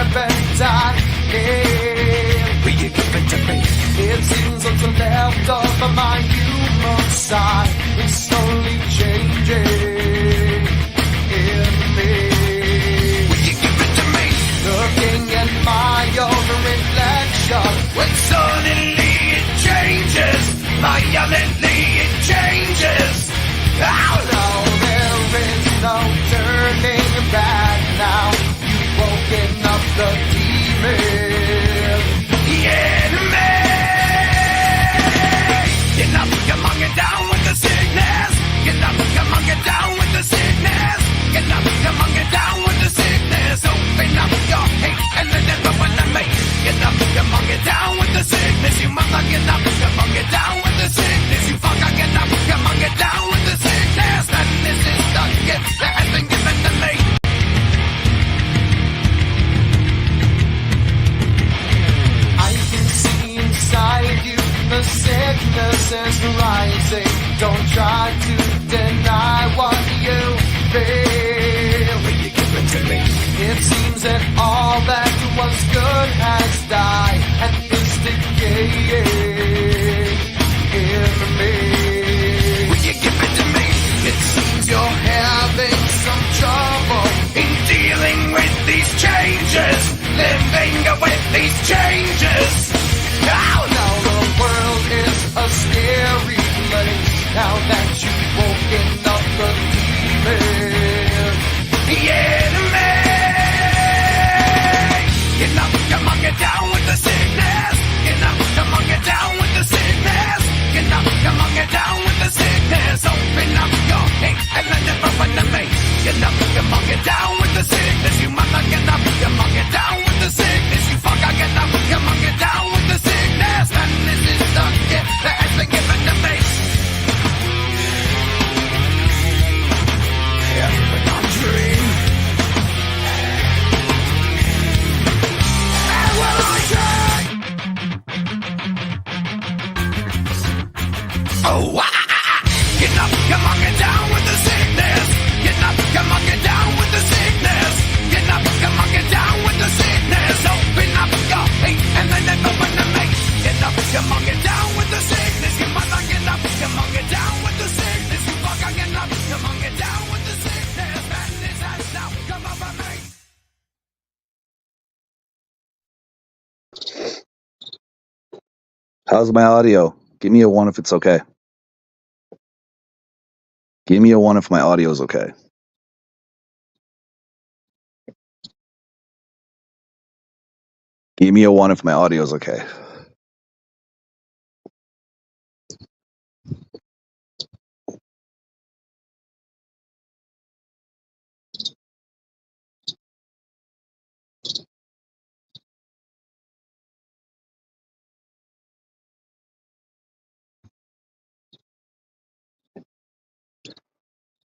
serpentine. Will you give it to me? It seems what's left of my human side is slowly changing in me. Will you give it to me? Looking at my own reflection, when suddenly it changes, violently it changes. Oh no, there is no turning back now. You've woken up the demon. Yeah, get up, come on, get down with the sickness. Get up, come on, get down with the sickness. Get up, come on, get down with the sickness. Open up your hate and let it open to me. Get up, come on, get down with the sickness. You mother, get up, come on, get down with the sickness. You fucker, get up, come on, get down with the sickness. And this is the gift that has been given to me. I can see inside you, the sickness is rising. Don't try to deny what you feel. Will you give it to me? It seems that all that was good has died and is decaying in me. Will you give it to me? It seems you're having some trouble in dealing with these changes, living with these changes. Oh no, the world is a scary place now that you've woken up the demon. Yeah, get up, come on, get down with the sickness. Get up, come on, get down with the sickness. Get up, come on, get down with the sickness. Open up your hate and let it open to me. Get up, come on, get down with the sickness. You mother, get up, come on, get down with the sickness. You fucker, get up, come on, get down with the sickness. And this is the gift that has been given to me. Everything I dream. And will I say? Oh, get up, come on, get down with the sickness. Get up, come on, get down with the sickness. Get up, come on, get down with the sickness. Open up your hate and then it open to me. Get up, come on, get down with the sickness. You mother, get up, come on, get down with the sickness. You fucker, get up, come on, get down with the sickness. And this has now come over me. How's my audio? Give me a 1 if it's okay. Give me a 1 if my audio is okay. Give me a 1 if my audio is okay.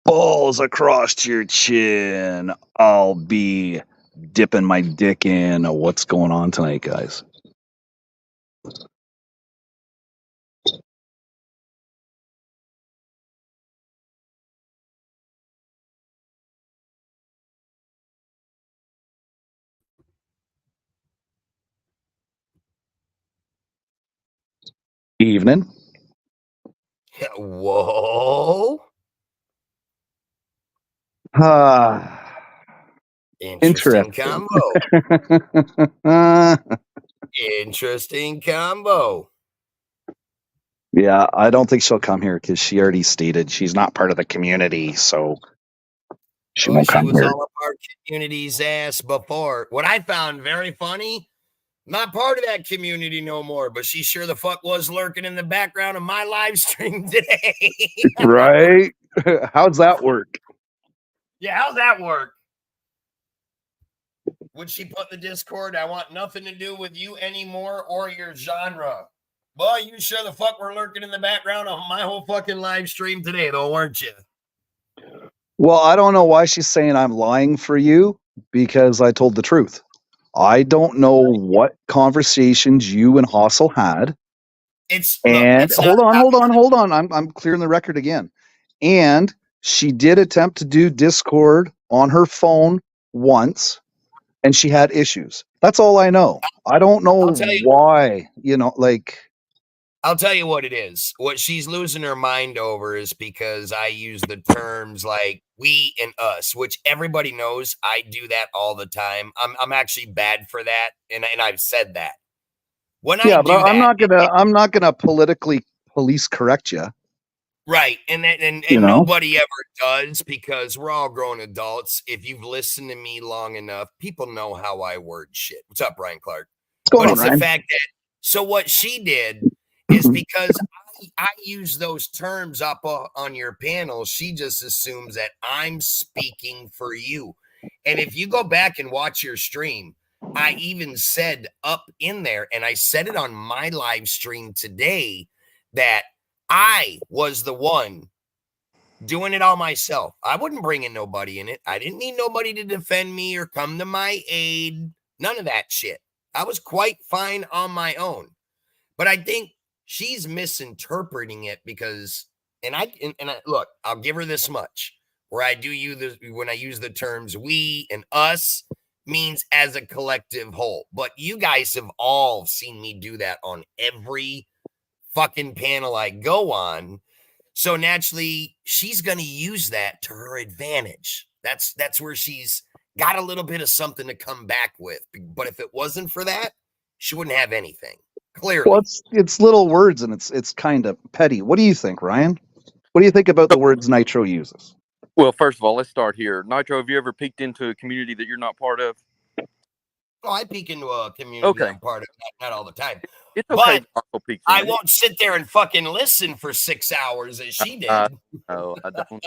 Balls across your chin. I'll be dipping my dick in. What's going on tonight, guys? Evening. Whoa. Interesting combo. Interesting combo. Yeah, I don't think she'll come here because she already stated she's not part of the community, so she won't come was here. all of our community's ass before. What I found very funny, not part of that community no more, but she sure the fuck was lurking in the background of my live stream today. Right? How's that work? Yeah, how's that work? Would she put in the Discord, I want nothing to do with you anymore or your genre? Boy, you sure the fuck were lurking in the background of my whole fucking live stream today, though, weren't you? Well, I don't know why she's saying I'm lying for you, because I told the truth. I don't know what conversations you and Hossel had. Hold on. I'm clearing the record again. And she did attempt to do Discord on her phone once, and she had issues. That's all I know. I don't know I'll tell you. why, you know, like, I'll tell you what it is. What she's losing her mind over is because I use the terms like we and us, which everybody knows I do that all the time. I'm actually bad for that, and I've said that. When I yeah, do but that, I'm not gonna politically police correct you. right, and You know, nobody ever does because we're all grown adults. If you've listened to me long enough, people know how I word shit. What's up, Brian Clark? what's going But on, it's the Ryan? fact that so what she did is because I use those terms up on your panel, she just assumes that I'm speaking for you. And if you go back and watch your stream, I even said up in there, and I said it on my live stream today, that I was the one doing it all myself. I wouldn't bring in nobody in it. I didn't need nobody to defend me or come to my aid. None of that shit. I was quite fine on my own. But I think she's misinterpreting it because, and I look, I'll give her this much. Where I do when I use the terms we and us means as a collective whole. But you guys have all seen me do that on every fucking panel I go on. So naturally, she's going to use that to her advantage. That's where she's got a little bit of something to come back with. But if it wasn't for that, she wouldn't have anything. Clearly. Well, it's little words and it's kind of petty. What do you think, Ryan? What do you think about the words Nitro uses? Well, first of all, let's start here. Nitro, have you ever peeked into a community that you're not part of? Oh, I peek into a community I'm part of, not all the time. It's okay. But I won't sit there and fucking listen for 6 hours as she did. No, I don't.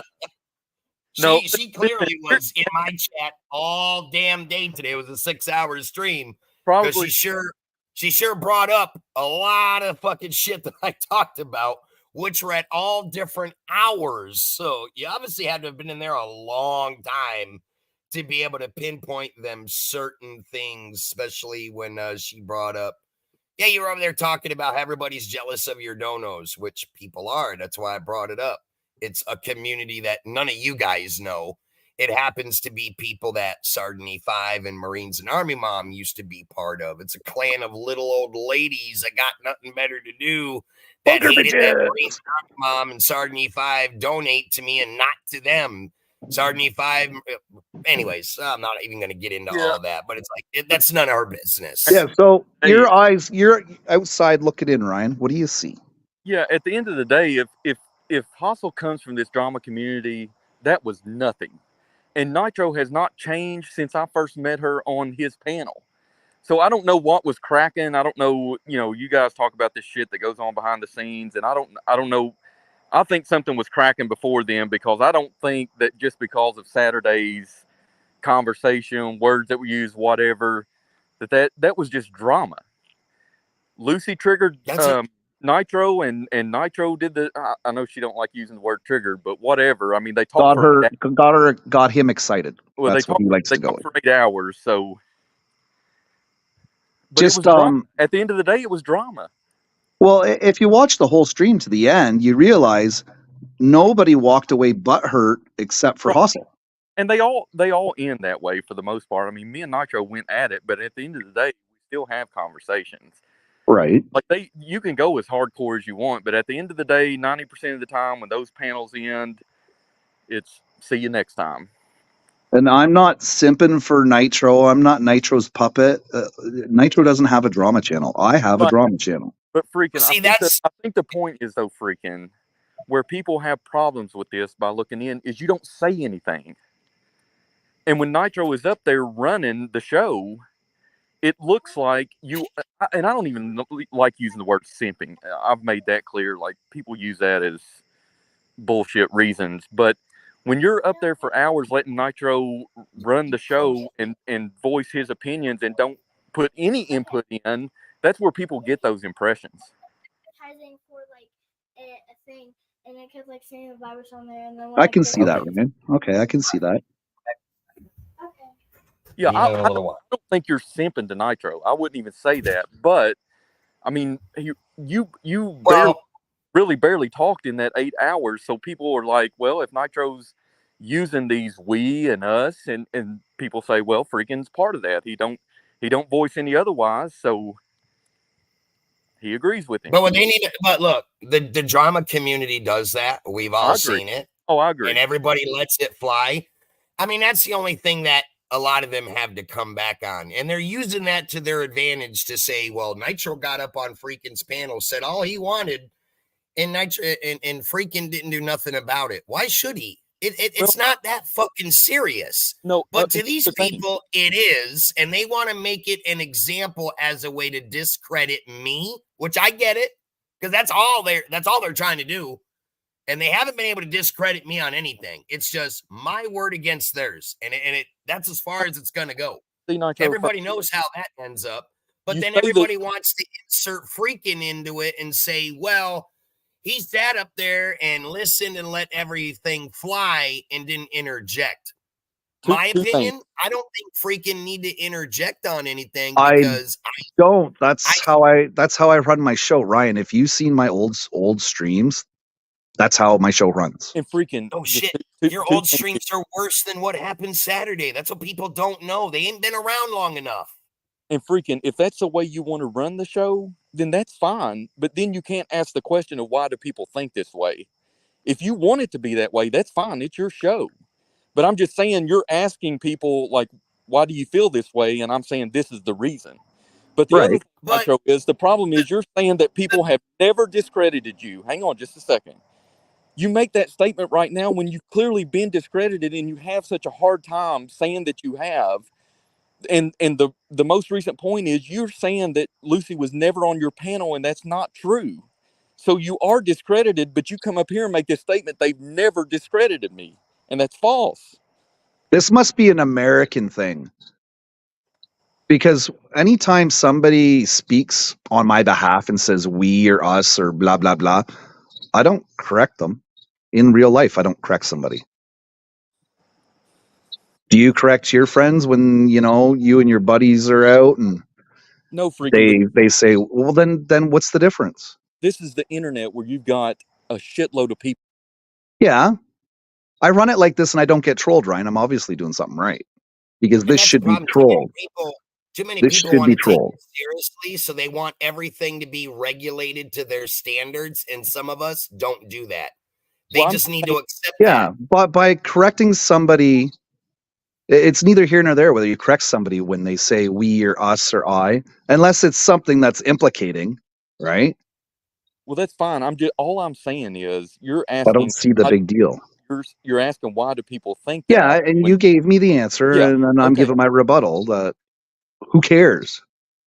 She clearly was in my chat all damn day today. It was a 6-hour stream. Probably. She sure brought up a lot of fucking shit that I talked about, which were at all different hours. So you obviously had to have been in there a long time to be able to pinpoint them certain things, especially when she brought up, yeah, you were over there talking about how everybody's jealous of your donos, which people are. That's why I brought it up. It's a community that none of you guys know. It happens to be people that Sardony 5 and Marines and Army Mom used to be part of. It's a clan of little old ladies that got nothing better to do that hated that Marines and Army Mom and Sardony 5 donate to me and not to them. Sardony 5, anyways, I'm not even going to get into all that, but it's like, that's none of her business. Yeah, so you're outside looking in, Ryan. What do you see? Yeah, at the end of the day, if Hostel comes from this drama community, that was nothing. And Nitro has not changed since I first met her on his panel. So I don't know what was cracking. I don't know, you guys talk about this shit that goes on behind the scenes, and I don't know. I think something was cracking before then, because I don't think that just because of Saturday's conversation, words that we use, whatever, that was just drama. Lucy triggered Nitro, and Nitro did the. I know she don't like using the word trigger, but whatever. I mean, they talked got him excited. Well, that's what he likes to go for 8 hours. So, but just at the end of the day, it was drama. Well, if you watch the whole stream to the end, you realize nobody walked away butthurt except for Hustle. And they all end that way for the most part. I mean, me and Nitro went at it, but at the end of the day, we still have conversations. Right. Like you can go as hardcore as you want, but at the end of the day, 90% of the time when those panels end, it's see you next time. And I'm not simping for Nitro. I'm not Nitro's puppet. Nitro doesn't have a drama channel. I have a drama channel. But freaking, I think the point is, though, freaking, where people have problems with this by looking in is you don't say anything. And when Nitro is up there running the show, it looks like you, and I don't even like using the word simping. I've made that clear. Like, people use that as bullshit reasons. But when you're up there for hours letting Nitro run the show and voice his opinions and don't put any input in, that's where people get those impressions. For like a thing, and it kept like saying the virus on there, and then I can see that, Ryan. Okay, I can see that. Yeah, I don't think you're simping to Nitro. I wouldn't even say that, but I mean, you barely talked in that 8 hours, so people are like, well, if Nitro's using these we and us, and people say, well, freaking's part of that. He don't voice any otherwise, so he agrees with him. But what they need, but look, the drama community does that. We've all seen it. Oh, I agree. And everybody lets it fly. I mean, that's the only thing that a lot of them have to come back on. And they're using that to their advantage to say, well, Nitro got up on Freakin's panel, said all he wanted, and Nitro and Freakin didn't do nothing about it. Why should he? It's not that fucking serious. No, but to these people, it is, and they want to make it an example as a way to discredit me, which I get it, because that's all they're trying to do. And they haven't been able to discredit me on anything. It's just my word against theirs, and that's as far as it's gonna go. Everybody knows how that ends up, but then everybody wants to insert Freakin into it and say, well, he sat up there and listened and let everything fly and didn't interject. My opinion, I don't think Freakin need to interject on anything because I don't. That's how I run my show, Ryan. If you've seen my old streams, that's how my show runs. And Freakin, oh shit, your old streams are worse than what happened Saturday. That's what people don't know. They ain't been around long enough. And Freakin, if that's the way you want to run the show, then that's fine. But then you can't ask the question of why do people think this way? If you want it to be that way, that's fine. It's your show. But I'm just saying, you're asking people, like, why do you feel this way? And I'm saying this is the reason. But the other thing, Nitro, is the problem is you're saying that people have never discredited you. Hang on just a second. You make that statement right now when you've clearly been discredited and you have such a hard time saying that you have. And the most recent point is you're saying that Lucy was never on your panel, and that's not true. So you are discredited, but you come up here and make this statement, they've never discredited me. And that's false. This must be an American thing. Because anytime somebody speaks on my behalf and says we or us or blah, blah, blah, I don't correct them. In real life, I don't correct somebody. Do you correct your friends when, you and your buddies are out and no, freaking they say, well, then what's the difference? This is the internet where you've got a shitload of people. Yeah. I run it like this and I don't get trolled, Ryan. I'm obviously doing something right. Because this should be trolled. Too many people want to take it seriously, so they want everything to be regulated to their standards, and some of us don't do that. They just need to accept that. Yeah, but by correcting somebody, it's neither here nor there whether you correct somebody when they say we or us or I, unless it's something that's implicating, right? Well, that's fine. All I'm saying is you're asking. I don't see the big deal. You're asking why do people think that? Yeah, and you gave me the answer, and then I'm giving my rebuttal that who cares?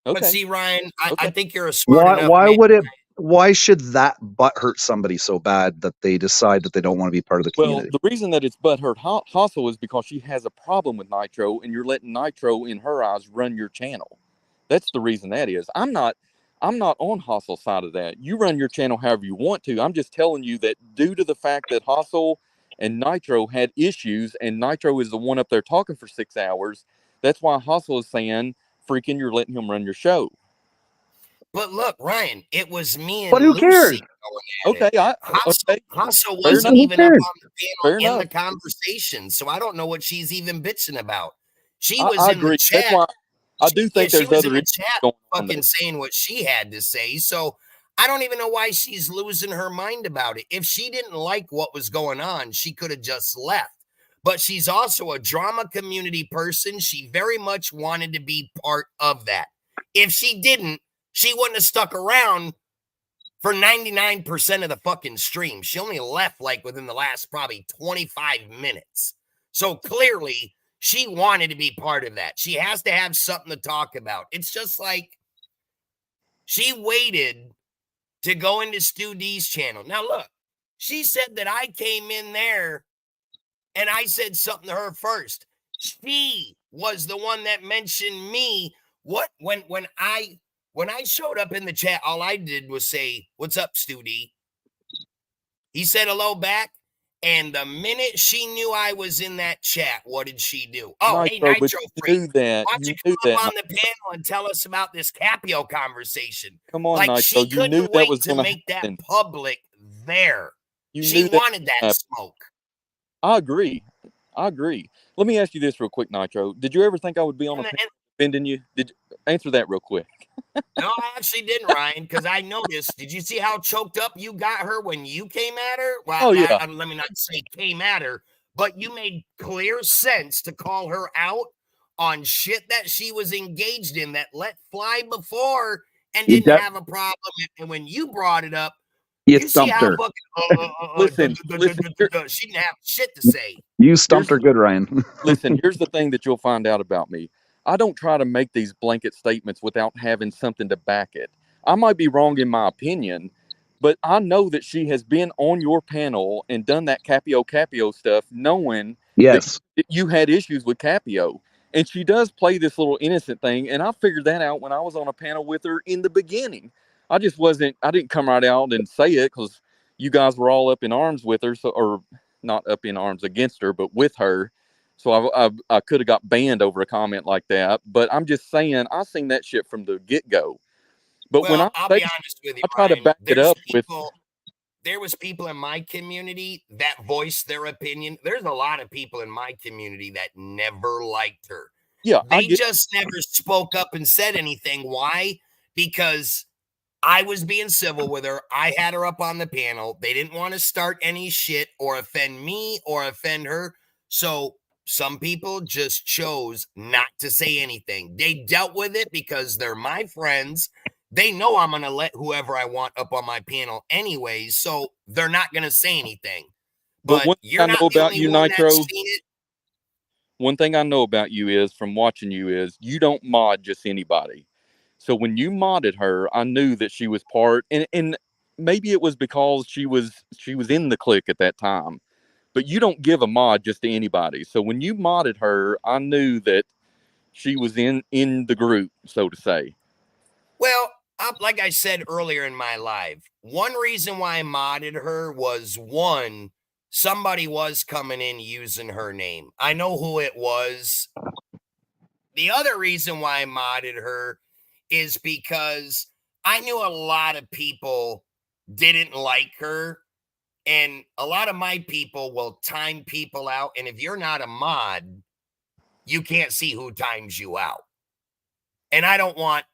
Okay. But see, Ryan, I think you're a smart enough why should that butt hurt somebody so bad that they decide that they don't want to be part of the community? Well, the reason that it's butt hurt Hassel is because she has a problem with Nitro, and you're letting Nitro, in her eyes, run your channel. That's the reason that is. I'm not on Hassel's side of that. You run your channel however you want to. I'm just telling you that due to the fact that Hassel and Nitro had issues, and Nitro is the one up there talking for 6 hours, that's why Hassel is saying, freaking, you're letting him run your show. But look, Ryan, it was me and but who Lucy cares? Okay, Hassel wasn't even up on the panel in the conversation, so I don't know what she's even bitching about. She was in the chat. That's why I do think there's other issues fucking saying what she had to say. So I don't even know why she's losing her mind about it. If she didn't like what was going on, she could have just left. But she's also a drama community person. She very much wanted to be part of that. If she didn't, she wouldn't have stuck around for 99% of the fucking stream. She only left like within the last probably 25 minutes. So clearly she wanted to be part of that. She has to have something to talk about. It's just like she waited to go into Stu D's channel. Now look, she said that I came in there and I said something to her first. She was the one that mentioned me. When I showed up in the chat, all I did was say, "What's up, Stu D?" He said hello back. And the minute she knew I was in that chat, what did she do? Oh, Nitro, hey, Nitro Freak, why don't you come up on the panel and tell us about this Capio conversation? Come on, like, Nitro, she couldn't you knew wait that was to make happen. that public there. You she knew wanted that happened. smoke. I agree. I agree. Let me ask you this real quick, Nitro. Did you ever think I would be on a And, panel defending you? Answer that real quick? no, I actually didn't, Ryan, because I noticed. Did you see how choked up you got her when you came at her? Well, Oh yeah, let me not say came at her, but you made clear sense to call her out on shit that she was engaged in that let fly before and You didn't de- have a problem. And when you brought it up, you you see stumped how her. fucking listen. she didn't have shit to say. You stumped Here's her good, Ryan. Listen. Here's the thing that you'll find out about me. I don't try to make these blanket statements without having something to back it. I might be wrong in my opinion, but I know that she has been on your panel and done that Capio stuff, knowing that Yes. you had issues with Capio. And she does play this little innocent thing. And I figured that out when I was on a panel with her in the beginning. I didn't come right out and say it because you guys were all up in arms with her. So, or not up in arms against her, but with her. So I could have got banned over a comment like that. But I'm just saying, I seen that shit from the get go. But when Well, I I'll say, be honest with you, I try to Ryan. back it up with, There was people in my community that voiced their opinion. There's a lot of people in my community that never liked her. yeah, I They get, just never spoke up and said anything. Why? Because I was being civil with her. I had her up on the panel. They didn't want to start any shit or offend me or offend her. So some people just chose not to say anything. They dealt with it because they're my friends. They know I'm going to let whoever I want up on my panel anyways. So they're not going to say anything. but But one thing you're I not know the about only you, one that's Nitro, seen it. one thing I know about you is from watching you is you don't mod just anybody. So when you modded her, I knew that she was part, and maybe it was because she was in the clique at that time. But you don't give a mod just to anybody. So when you modded her, I knew that she was in the group, so to say. Well, like I said earlier in my live, one reason why I modded her was one, somebody was coming in using her name. I know who it was. The other reason why I modded her is because I knew a lot of people didn't like her. And a lot of my people will time people out. And if you're not a mod, you can't see who times you out. And I don't want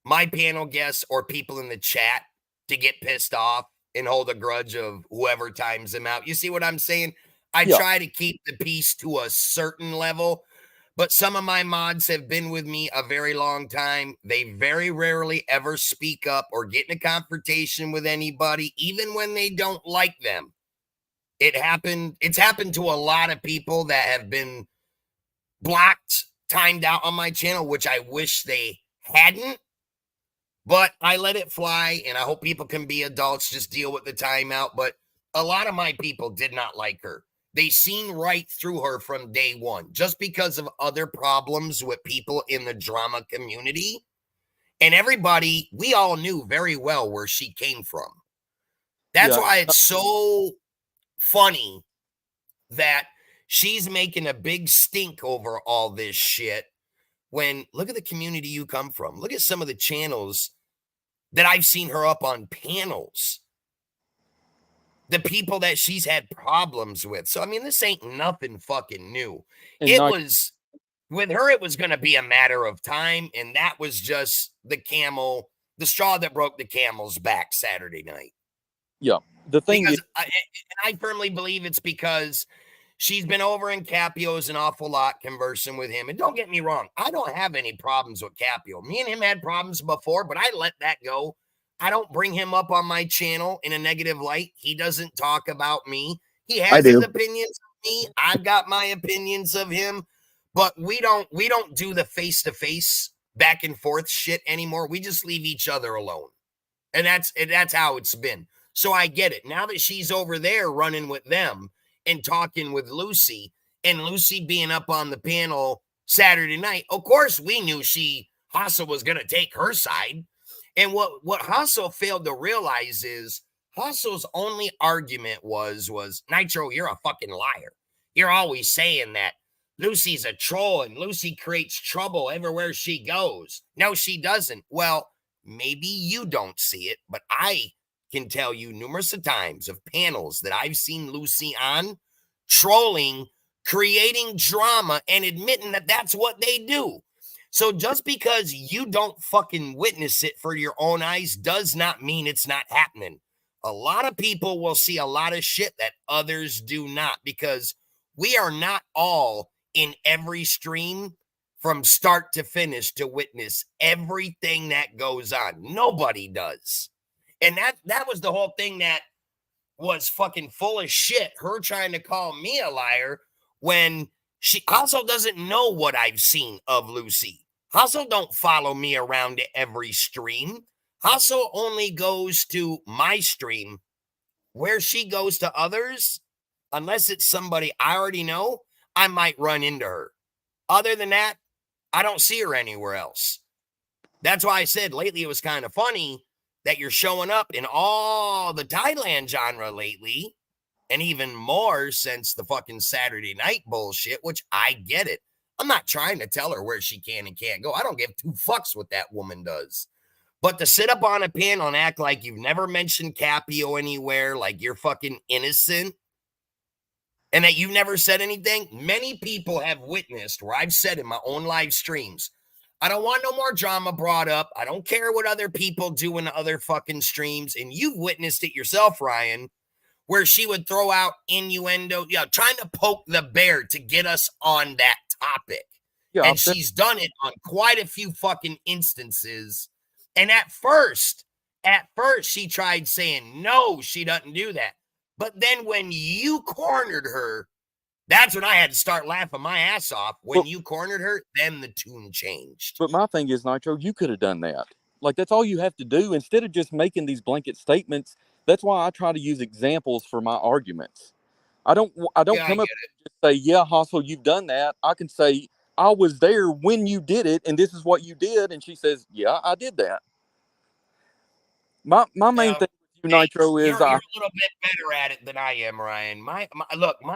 my panel guests or people in the chat to get pissed off and hold a grudge of whoever times them out. You see what I'm saying? I Yeah, try to keep the peace to a certain level, but some of my mods have been with me a very long time. They very rarely ever speak up or get in a confrontation with anybody, even when they don't like them. It's happened to a lot of people that have been blocked, timed out on my channel, which I wish they hadn't. But I let it fly, and I hope people can be adults, just deal with the timeout. But a lot of my people did not like her. They seen right through her from day one, just because of other problems with people in the drama community. And everybody, we all knew very well where she came from. That's yeah, why it's so funny that she's making a big stink over all this shit. When look at the community you come from, look at some of the channels that I've seen her up on panels, the people that she's had problems with. So, I mean, this ain't nothing fucking new. and It not was with her, it was going to be a matter of time. And that was just the straw that broke the camel's back Saturday night. yeah. The thing is, Because I firmly believe it's because she's been over in Capio's an awful lot conversing with him. And don't get me wrong, I don't have any problems with Capio. Me and him had problems before, but I let that go. I don't bring him up on my channel in a negative light. He doesn't talk about me. He I has his do. opinions of me. I've got my opinions of him, but we don't do the face-to-face back and forth shit anymore. We just leave each other alone. And that's how it's been. So I get it. Now that she's over there running with them and talking with Lucy, and Lucy being up on the panel Saturday night, of course we knew Hassel was going to take her side. And what Hassel failed to realize is Hassel's only argument was Nitro, you're a fucking liar. You're always saying that Lucy's a troll and Lucy creates trouble everywhere she goes. No, she doesn't. Well, maybe you don't see it, but I can tell you numerous of times of panels that I've seen Lucy on. trolling, creating drama, and admitting that that's what they do. So just because you don't fucking witness it for your own eyes does not mean it's not happening. A lot of people will see a lot of shit that others do not, because we are not all in every stream from start to finish to witness everything that goes on. Nobody does. And that was the whole thing that was fucking full of shit. Her trying to call me a liar when she also doesn't know what I've seen of Lucy. Hassel don't follow me around to every stream. Hassel only goes to my stream. Where she goes to others, unless it's somebody I already know, I might run into her. Other than that, I don't see her anywhere else. That's why I said lately it was kind of funny that you're showing up in all the Thailand genre lately, and even more since the fucking Saturday night bullshit, which I get it. I'm not trying to tell her where she can and can't go. I don't give two fucks what that woman does. But to sit up on a panel and act like you've never mentioned Capio anywhere, like you're fucking innocent, and that you've never said anything, many people have witnessed where I've said in my own live streams, I don't want no more drama brought up. I don't care what other people do in other fucking streams. And you've witnessed it yourself, Ryan, where she would throw out innuendo, trying to poke the bear to get us on that topic. Yeah, and she's done it on quite a few fucking instances. And at first, she tried saying, no, she doesn't do that. But then when you cornered her, that's when I had to start laughing my ass off. When you cornered her, then the tune changed. But my thing is, Nitro, you could have done that. Like, that's all you have to do. Instead of just making these blanket statements, that's why I try to use examples for my arguments. I don't come up and just say, yeah, Hassel, you've done that. I can say, I was there when you did it, and this is what you did. And she says, yeah, I did that. My main thing with you, Nitro, is you're a little bit better at it than I am, Ryan. My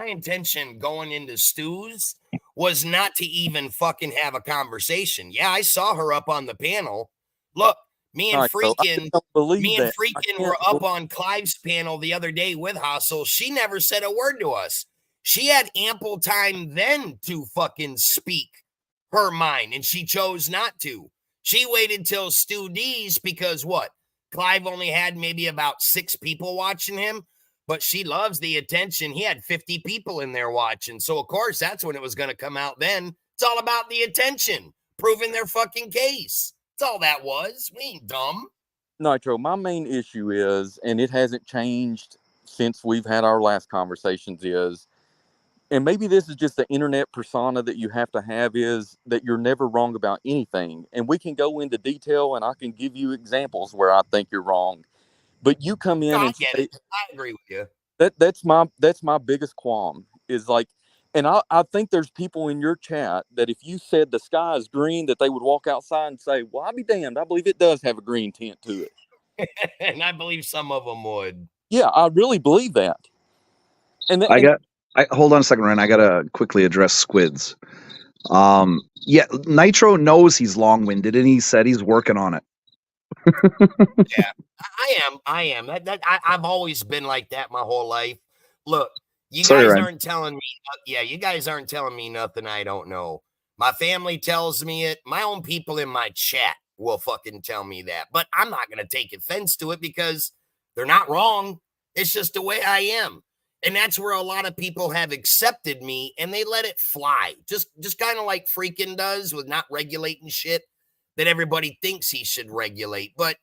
intention going into Stu's was not to even fucking have a conversation. Yeah, I saw her up on the panel. Look, me and Freakin' were up on Clive's panel the other day with Hassel. She never said a word to us. She had ample time then to fucking speak her mind, and she chose not to. She waited till Stu D's because what? Clive only had maybe about 6 people watching him, but she loves the attention. He had 50 people in there watching. So, of course, that's when it was going to come out then. It's all about the attention, proving their fucking case. That's all that was. We ain't dumb. Nitro, my main issue is, and it hasn't changed since we've had our last conversations, is, and maybe this is just the internet persona that you have to have, is that you're never wrong about anything. And we can go into detail and I can give you examples where I think you're wrong. But you come in and say, I agree with you. That's my biggest qualm is like, and I think there's people in your chat that if you said the sky is green, that they would walk outside and say, well, I'll be damned. I believe it does have a green tint to it. And I believe some of them would. Yeah, I really believe that. Hold on a second, Ryan. I gotta quickly address Squids. Yeah, Nitro knows he's long-winded, and he said he's working on it. Yeah, I am. I've always been like that my whole life. Look, you guys aren't telling me. Yeah, you guys aren't telling me nothing I don't know. My family tells me it. My own people in my chat will fucking tell me that. But I'm not gonna take offense to it because they're not wrong. It's just the way I am. And that's where a lot of people have accepted me and they let it fly. Just kind of like Freakin' does with not regulating shit that everybody thinks he should regulate. But,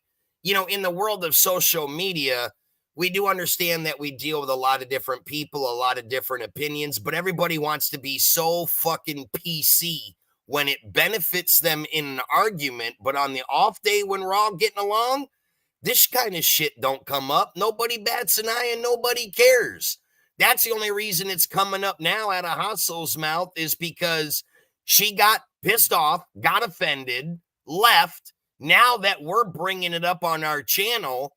in the world of social media, we do understand that we deal with a lot of different people, a lot of different opinions, but everybody wants to be so fucking PC when it benefits them in an argument. But on the off day when we're all getting along, this kind of shit don't come up. Nobody bats an eye and nobody cares. That's the only reason it's coming up now out of Hassel's mouth is because she got pissed off, got offended, left. Now that we're bringing it up on our channel,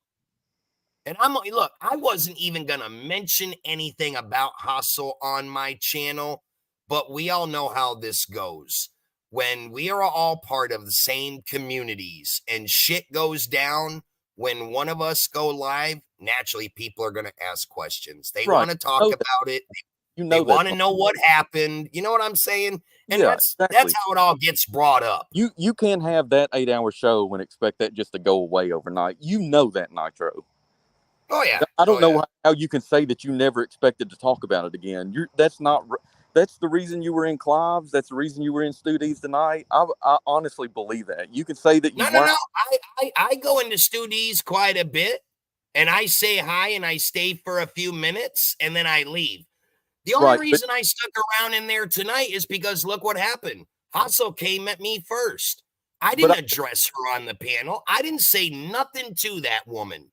and I wasn't even going to mention anything about Hassel on my channel, but we all know how this goes. When we are all part of the same communities and shit goes down, when one of us go live, naturally people are going to ask questions. They want to talk about it. You They know want to that's know what happened. You know what I'm saying? And yeah, that's exactly. how it all gets brought up. You can't have that 8-hour show and expect that just to go away overnight. You know that, Nitro. Oh yeah. I don't Oh, know yeah. how you can say that you never expected to talk about it again. That's the reason you were in Clive's. That's the reason you were in Stu D's tonight. I honestly believe that. You can say that you No. weren't. I go into Stu D's quite a bit, and I say hi and I stay for a few minutes and then I leave. The only Right, but reason I stuck around in there tonight is because look what happened. Hasso came at me first. I but didn't address her on the panel. I didn't say nothing to that woman.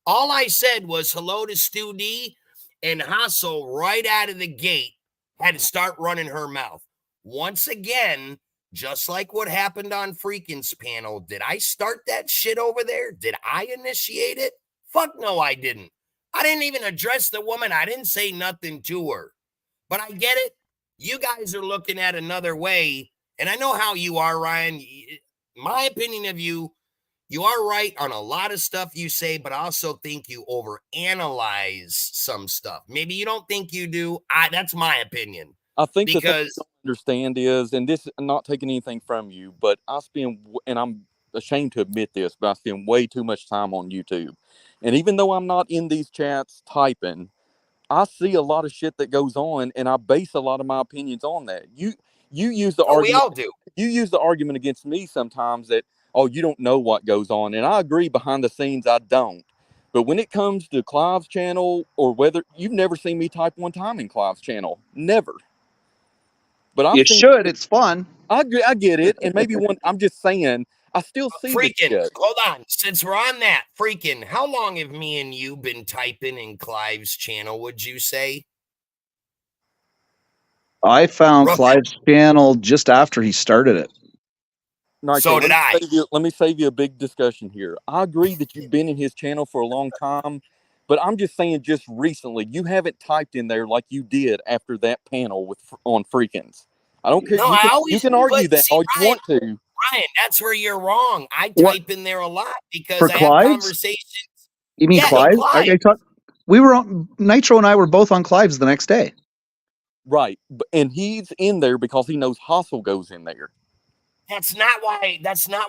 All I said was hello to Stu D, and Hasso right out of the gate had to start running her mouth. Once again, just like what happened on Freakin's panel, did I start that shit over there? Did I initiate it? Fuck no, I didn't. I didn't even address the woman. I didn't say nothing to her. But I get it. You guys are looking at another way. And I know how you are, Ryan. My opinion of you, you are right on a lot of stuff you say, but I also think you overanalyze some stuff. Maybe you don't think you do. That's my opinion. I think the thing you Because don't understand is, and this I'm not taking anything from you, but I spend, and I'm ashamed to admit this, but I spend way too much time on YouTube. And even though I'm not in these chats typing, I see a lot of shit that goes on, and I base a lot of my opinions on that. You use the we argument. all do. You use the argument against me sometimes that, oh, you don't know what goes on, and I agree. Behind the scenes, I don't. But when it comes to Clive's channel, or whether you've never seen me type one time in Clive's channel, never. But I've You seen. should. It's fun. I get it, and maybe one. I'm just saying, I still see the Freaking, shit. hold on. Since we're on that, freaking, how long have me and you been typing in Clive's channel, would you say? I found Rough- Clive's channel just after he started it. Nitro, So did I. Let me save you a big discussion here. I agree that you've been in his channel for a long time, but I'm just saying, just recently, you haven't typed in there like you did after that panel on Freakins. I don't care. No, You can argue but that see, all you Ryan, want to. Ryan, that's where you're wrong. I What? type in there a lot because For I have Clive's? conversations. You mean Yeah, in Clive? Clive. I thought we were on Nitro and I were both on Clive's the next day. Right, and he's in there because he knows Hassel goes in there. That's not why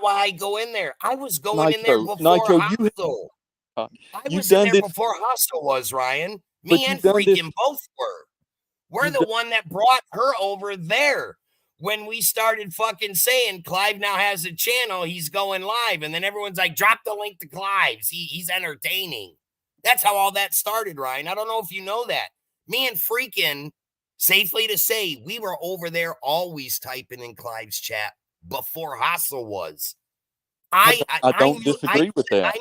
I go in there. I was going in there before Nitro, Hassel. I you've was in done there this, before Hassel was, Ryan. but Me and you've done this. freaking both were. We're You've the one that brought her over there. When we started fucking saying Clive now has a channel, he's going live. And then everyone's like, drop the link to Clive's. He's entertaining. That's how all that started, Ryan. I don't know if you know that. Me and freaking, safely to say, we were over there always typing in Clive's chat before Hassel was. I don't disagree with that.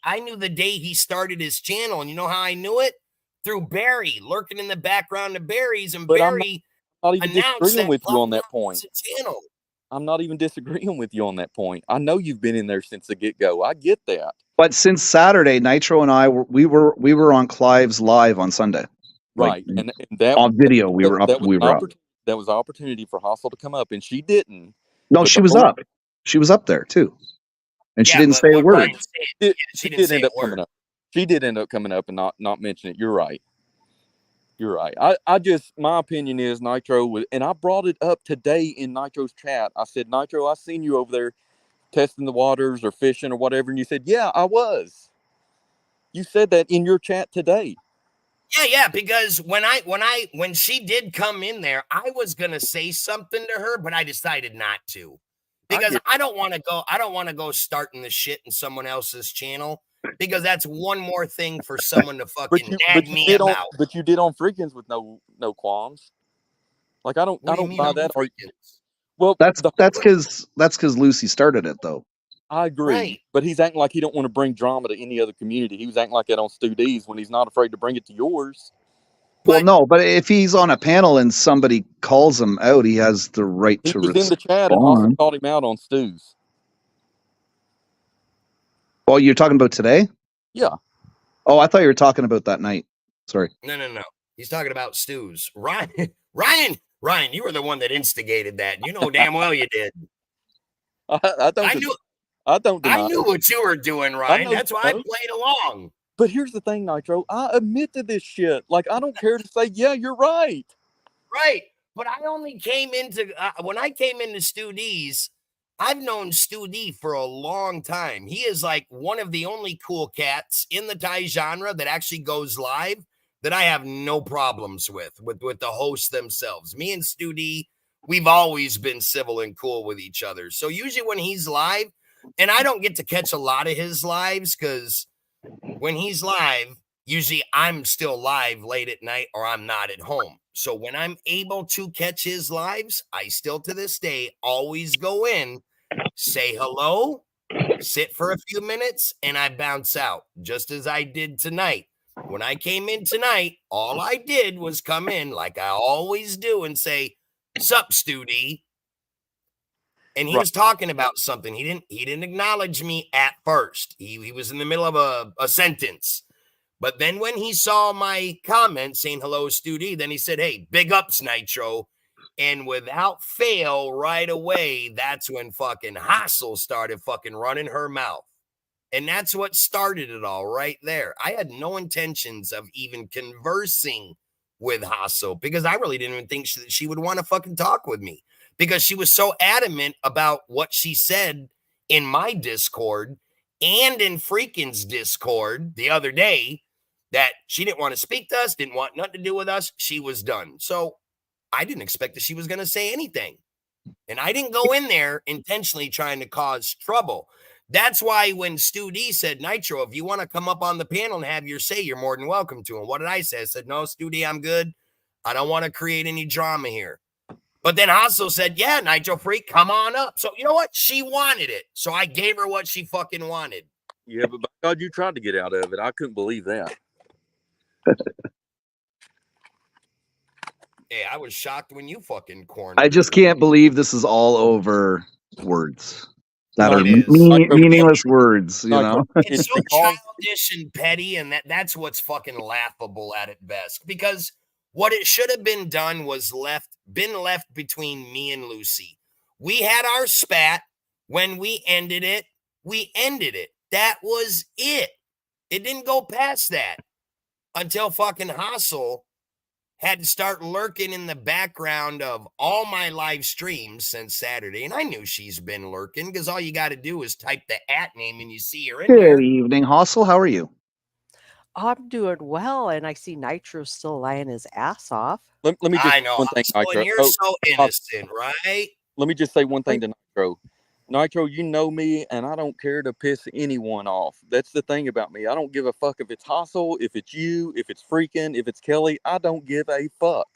I knew the day he started his channel. And you know how I knew it? Through Barry, lurking in the background of Barry's. And But Barry I'm not even disagreeing with you on that point. Channel. I'm not even disagreeing with you on that point. I know you've been in there since the get-go. I get that. But since Saturday, Nitro and I were on Clive's live on Sunday. Right. Like, and that on video, we that, were up. that was We an were up. that was an opportunity for Hassel to come up, and she didn't. No, But she the was whole- up. She was up there too, and she Yeah, didn't but say a what word. Ryan said, she didn't did say end a up word. coming up. She did end up coming up and not mention it. You're right. You're right. I just, my opinion is Nitro, and I brought it up today in Nitro's chat. I said, Nitro, I seen you over there testing the waters or fishing or whatever, and you said, yeah, I was. You said that in your chat today. Yeah, because when she did come in there, I was gonna say something to her, but I decided not to. Because I don't want to go starting the shit in someone else's channel, because that's one more thing for someone to fucking nag me about. But you did on Freakins with no qualms. Like I don't buy that. Well, That's because Lucy started it though. I agree, Right. But he's acting like he don't want to bring drama to any other community. He was acting like that on Stu D's when he's not afraid to bring it to yours. Well, no, but if he's on a panel and somebody calls him out, he has the right He to was in the chat and also called him out on Stu's. Oh, you're talking about today? Yeah. Oh, I thought you were talking about that night. Sorry. No. He's talking about Stu's. Ryan, you were the one that instigated that. You know damn well you did. I knew what you were doing, Ryan. That's why I played along. But here's the thing, Nitro. I admit to this shit. Like, I don't care to say, yeah, you're right. Right. But I only came into, when I came into Stu D's, I've known Stu D for a long time. He is like one of the only cool cats in the Thai genre that actually goes live that I have no problems with the hosts themselves. Me and Stu D, we've always been civil and cool with each other. So usually when he's live, and I don't get to catch a lot of his lives because when he's live, usually I'm still live late at night or I'm not at home. So when I'm able to catch his lives, I still to this day always go in, say hello, sit for a few minutes, and I bounce out, just as I did tonight. When I came in tonight, all I did was come in like I always do and say, "Sup, Stu D?" And he was talking about something. He didn't acknowledge me at first. He was in the middle of a sentence. But then when he saw my comment saying hello, Stu D, then he said, "Hey, big ups, Nitro." And without fail, right away, that's when fucking Hassel started fucking running her mouth. And that's what started it all right there. I had no intentions of even conversing with Hassel because I really didn't even think she would want to fucking talk with me because she was so adamant about what she said in my Discord and in Freakin's Discord the other day that she didn't want to speak to us, didn't want nothing to do with us. She was done. So I didn't expect that she was going to say anything. And I didn't go in there intentionally trying to cause trouble. That's why when Stu D said, "Nitro, if you want to come up on the panel and have your say, you're more than welcome to." And what did I say? I said, "No, Stu D, I'm good. I don't want to create any drama here." But then Hassel said, "Yeah, Nitro Freak, come on up." So you know what? She wanted it. So I gave her what she fucking wanted. Yeah, but by God, you tried to get out of it. I couldn't believe that. Hey, I was shocked when you fucking cornered. I just can't believe this is all over words that are It is. meaningless words, you know? It's so childish and petty, and that's what's fucking laughable at its best. Because what it should have been done was been left between me and Lucy. We had our spat. When we ended it, we ended it. That was it. It didn't go past that until fucking Hassel had to start lurking in the background of all my live streams since Saturday. And I knew she's been lurking because all you got to do is type the @ name and you see her in there. Good evening, Hassel. How are you? I'm doing well, and I see Nitro's still lying his ass off. Let me just I know. one thing, Hassel, Nitro. and you're so innocent, right? Let me just say one thing to Nitro. Nitro, you know me, and I don't care to piss anyone off. That's the thing about me. I don't give a fuck if it's Hassel, if it's you, if it's Freakin, if it's Kelly. I don't give a fuck.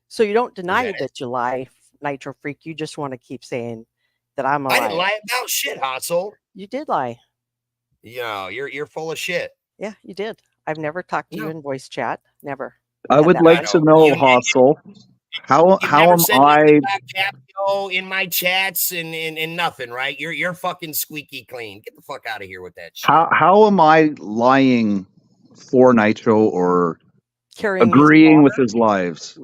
So you don't deny that you lie, Nitro Freak. You just want to keep saying that I'm a liar. I didn't lie about shit, Hassel. You did lie. Yeah, you're full of shit. Yeah, you did. I've never talked to you in voice chat. Never. I would like to know, Hassel, how am I in my chats and nothing, right? You're fucking squeaky clean. Get the fuck out of here with that shit. how am I lying for Nitro or Carrying agreeing with his lives?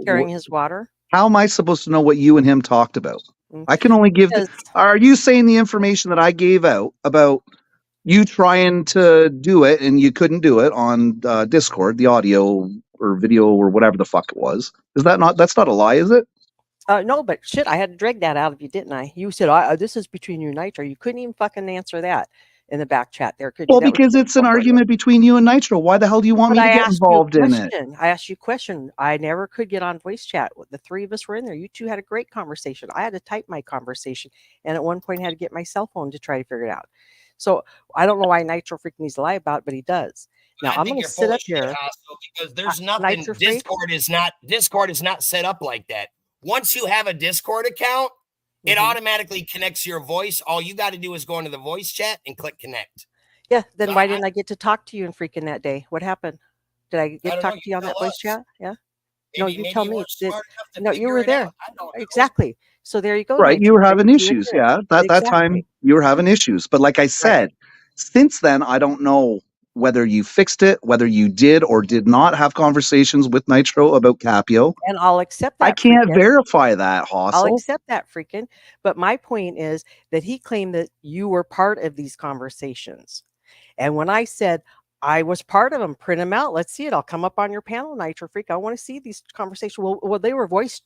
Carrying his water? How am I supposed to know what you and him talked about? I can only give are you saying the information that I gave out about you trying to do it and you couldn't do it on Discord, the audio or video or whatever the fuck it was? Is that not, that's not a lie, is it? No, but shit, I had to drag that out of you, didn't I? You said, this is between you and Nitro. You couldn't even fucking answer that in the back chat there, could you? Well, because it's an argument between you and Nitro. Why the hell do you want me to get involved in it? I asked you a question. I never could get on voice chat. The three of us were in there. You two had a great conversation. I had to type my conversation, and at one point had to get my cell phone to try to figure it out. So I don't know why Nitro Freak needs to lie about it, but he does. Now I'm going to sit up here because there's nothing. Discord is not set up like that. Once you have a Discord account, it automatically connects your voice. All you got to do is go into the voice chat and click connect. Yeah. Then why didn't I get to talk to you and Freaking that day? What happened? Did I get to talk to you on that voice chat? Yeah. No, you tell me. No, you were there. Exactly. So there you go. Right. You were having issues. Yeah. That time you were having issues. But like I said, since then, I don't know whether you fixed it, whether you did or did not have conversations with Nitro about Capio. And I'll accept I that. can't freaking. verify that, I'll Hossel. accept that, freaking. But my point is that he claimed that you were part of these conversations. And when I said I was part of them, print them out. Let's see it. I'll come up on your panel, Nitro Freak. I want to see these conversations. Well, they were voice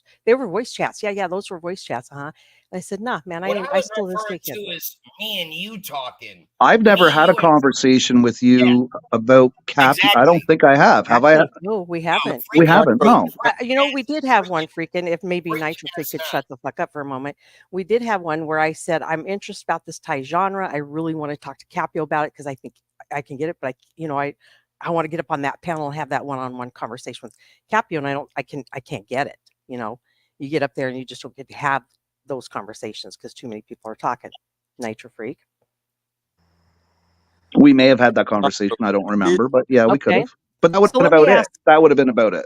chats. Yeah, those were voice chats, huh? And I said, nah, man, What I I was still didn't referring speak to it. is me and you talking. I've never Me, had a you, and conversation with you about Capio. I don't exactly. think I have. Have I? Actually, no, we No, haven't. We freaking haven't. Nitro, No. You know, we did have one, freaking freaking. If maybe freak Nitro Freak has could not. shut the fuck up for a moment. We did have one where I said, I'm interested about this Thai genre. I really want to talk to Capio about it because I think I can get it, but I want to get up on that panel and have that one-on-one conversation with Capio, and I can't get it. You know, you get up there and you just don't get to have those conversations because too many people are talking. Nitro Freak. We may have had that conversation. I don't remember, but yeah, we could Okay. have. But that would So have let been me about it. ask. That would have been about it.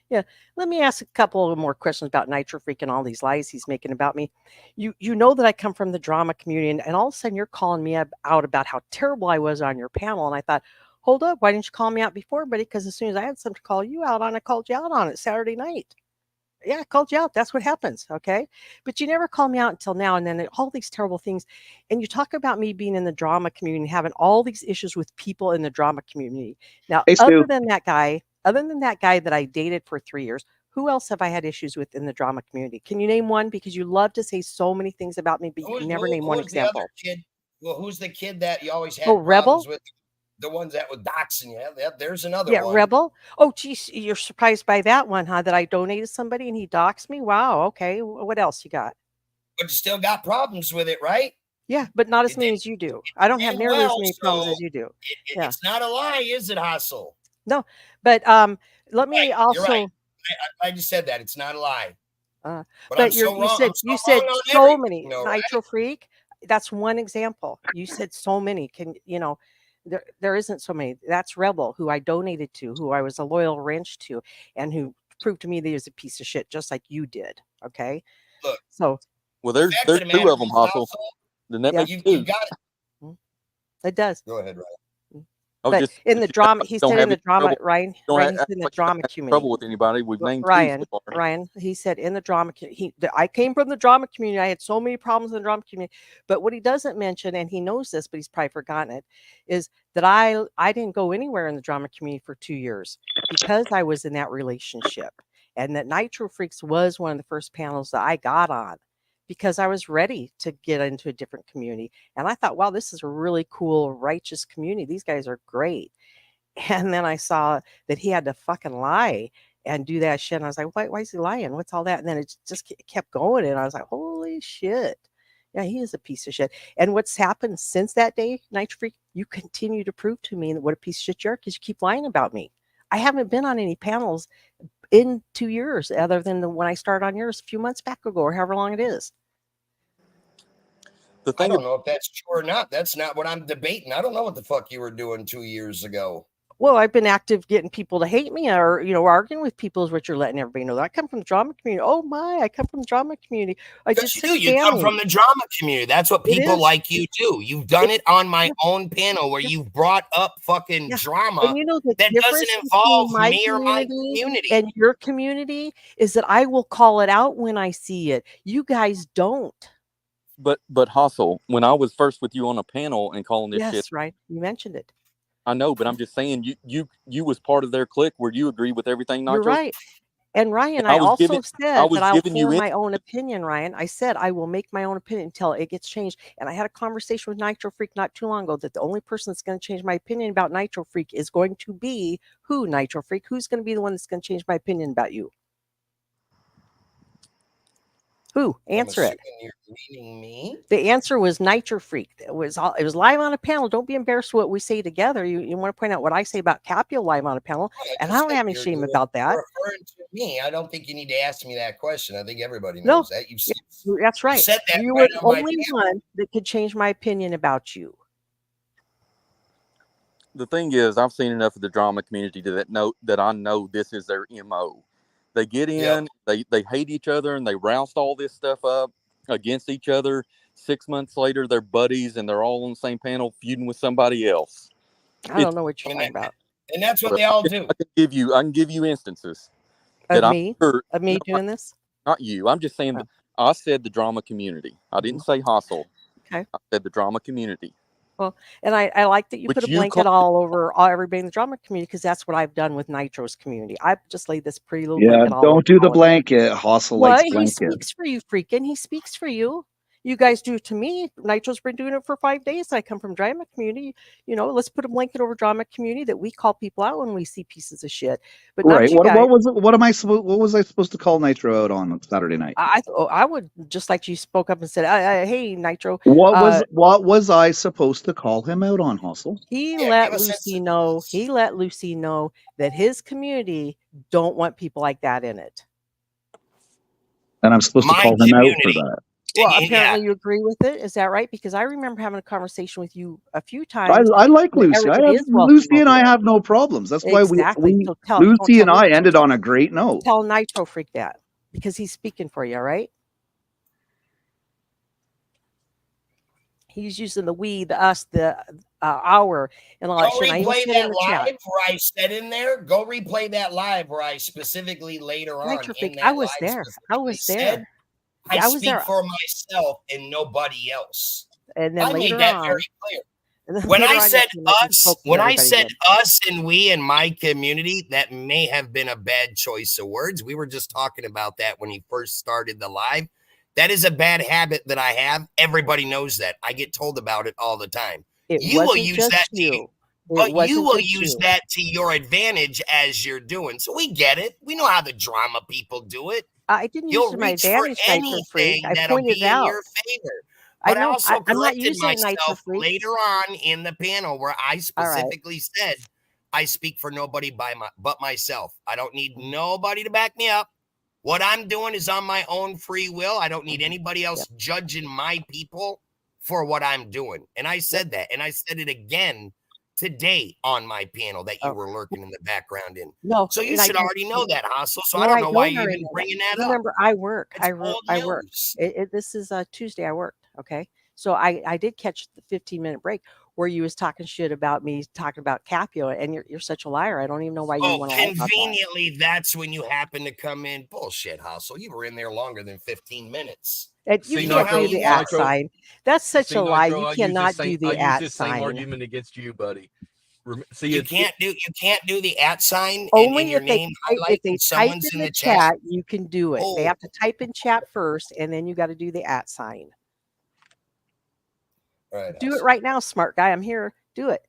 Yeah, let me ask a couple of more questions about Nitro Freak and all these lies he's making about me. You know that I come from the drama community, and all of a sudden you're calling me out about how terrible I was on your panel, and I thought, hold up, why didn't you call me out before, buddy? Because as soon as I had something to call you out on, I called you out on it Saturday night. Yeah, I called you out. That's what happens. Okay. But you never call me out until now. And then all these terrible things. And you talk about me being in the drama community and having all these issues with people in the drama community. Now, Hey, Stu. other than that guy that I dated for 3 years, who else have I had issues with in the drama community? Can you name one? Because you love to say so many things about me, but you can never name one Who's the other example. kid? Well, who's the kid that you always had Oh, Rebel? problems with? The ones that were doxing you. Yeah, there's another Yeah, one. Rebel. Oh, geez, you're surprised by that one, huh? That I donated somebody and he doxed me? Wow. Okay. What else you got? But you still got problems with it, right? Yeah, but not as It many did- as you do. I don't have did nearly as well, many problems so as you do. Yeah. It's not a lie, is it, Hustle? No, but let me You're also. right. I just said that it's not a lie. But I'm you so wrong. said I'm so you said wrong on so everything, many. though, right? Nitro Freak. That's one example. You said so many. There isn't so many. That's Rebel, who I donated to, who I was a loyal wrench to, and who proved to me that he was a piece of shit, just like you did. Okay. Look. So. Well, The there's fact of the two matter of them, is, Hustle. Hustle, Then that Yeah. makes you two. got it. It does. Go ahead, Ryan. But in the drama, he said in the drama, Ryan, Don't he's act in the like you drama have community. trouble with anybody. We've named Ryan, two so far. Ryan, he said in the drama, I came from the drama community. I had so many problems in the drama community. But what he doesn't mention, and he knows this, but he's probably forgotten it, is that I didn't go anywhere in the drama community for 2 years because I was in that relationship. And that Nitro Freaks was one of the first panels that I got on because I was ready to get into a different community. And I thought, wow, this is a really cool, righteous community. These guys are great. And then I saw that he had to fucking lie and do that shit. And I was like, why is he lying? What's all that? And then it just kept going. And I was like, holy shit. Yeah, he is a piece of shit. And what's happened since that day, Nitro Freak, you continue to prove to me that what a piece of shit you are because you keep lying about me. I haven't been on any panels in 2 years other than when I started on yours a few months back ago or however long it is. The I thing don't know if that's true or not. That's not what I'm debating. I don't know what the fuck you were doing 2 years ago. Well, I've been active getting people to hate me or, arguing with people is what you're letting everybody know. I come from the drama community. Oh my, I come from the drama community. I did Because you come from the drama community. That's what It people is. like you do. You've done it on my own panel where you've brought up fucking Yeah. drama And you know the that difference doesn't between involve my me or my community community. and your community is that I will call it out when I see it. You guys don't. But Hustle, when I was first with you on a panel and calling this shit, Yes, right. You mentioned it. I know, but I'm just saying you was part of their clique where you agree with everything Nitro. You're right. And Ryan, And I I was also giving- said I was that I'll giving you form in- my own opinion, Ryan. I said I will make my own opinion until it gets changed. And I had a conversation with Nitro Freak not too long ago that the only person that's going to change my opinion about Nitro Freak is going to be who, Nitro Freak? Who's going to be the one that's going to change my opinion about you? Who? Answer I'm it. assuming you're meaning me. The answer was Nitro Freak. It was live on a panel. Don't be embarrassed what we say together. You want to point out what I say about Capio live on a panel, and I don't have any shame about that. You're referring to me. I don't think you need to ask me that question. I think everybody No. knows that. That's right. said that You right were on the my only one that could change my opinion about you. The thing is, I've seen enough of the drama community that I know this is their MO. They get in, Yep. they hate each other, and they roust all this stuff up against each other. 6 months later, they're buddies, and they're all on the same panel feuding with somebody else. I don't know what you're And talking about. And that's what they all do. I can give you instances Of that I'm me? sure, Of me no, doing this? not you. I'm just saying Oh. that I said the drama community. I didn't say hustle. Okay. I said the drama community. And I like that you Which put a you blanket call- all over everybody in the drama community, because that's what I've done with Nitro's community. I've just laid this pretty little Yeah, blanket all over don't do the all of them. blanket. Hostel What? likes He blanket. speaks for you, freaking. He speaks for you. You guys do it to me. Nitro's been doing it for 5 days. I come from drama community. Let's put a blanket over drama community that we call people out when we see pieces of shit. But not Right. you guys. What was it? What was I supposed to call Nitro out on Saturday night? I would, just like you spoke up and said, "Hey, Nitro." What was I supposed to call him out on, Hustle? He Yeah, let give us Lucy know. instances. He let Lucy know that his community don't want people like that in it. And I'm supposed to My call him out for community. that. Well, Yeah. apparently you agree with it. Is that right? Because I remember having a conversation with you a few times. I like that Lucy. everybody is welcome Lucy and over I there. have no problems. That's Exactly. why So don't Lucy tell and I Lucy. ended on a great note. Tell Nitro Freak that, because he's speaking for you, all right? He's using the we, the us, the our, and all that Go shit. I even replay said in that the chat. live where I said in there. Go replay that live where I specifically later on Nitro in Freak, that I was live there. I specifically was said, there. I I was speak there. for myself and nobody else. And then I made later that on, very clear. and then When later I on, you said came up and us, spoke for when I everybody said again. us and we in my community, that may have been a bad choice of words. We were just talking about that when he first started the live. That is a bad habit that I have. Everybody knows that. I get told about it all the time. It You will wasn't use just that you. but It you wasn't will just use you. that to your advantage as you're doing. So we get it. We know how the drama people do it. I didn't use You'll it to my reach for advantage, Nitro Freak. anything I that'll pointed be it in out. your favor. I But I know. also I'm not corrected using it, Nitro myself Freak. later on in the panel where I All right. specifically said I speak for nobody but myself. I don't need nobody to back me up. What I'm doing is on my own free will. I don't need anybody else judging my people for what I'm doing. And I said that. And I said it again today on my panel that you were lurking in the background in. No. So you and I should don't- already know that, Hustle. So No, I don't know why you're already even know that. bringing that up. Remember, I work. It's I old work. news. This is Tuesday. I worked. Okay. So I did catch the 15-minute break where you was talking shit about me talking about Capio, and you're such a liar. I don't even know why you Oh, want to lie about that. conveniently, that's when you happen to come in. Bullshit, Hustle. You were in there longer than 15 minutes. And you See, can't Nitro, do the at Nitro- sign. That's such See, a lie. Nitro, You I use cannot this same- do the I use at this same sign. argument against you, buddy. See, You it's can't do the at sign Only and your if they name type, highlight if they and type someone's in the chat, you can do it. They Oh. have to type in chat first, and then you got to do the at sign. All right, Do it Hustle. right now, smart guy. I'm here. Do it.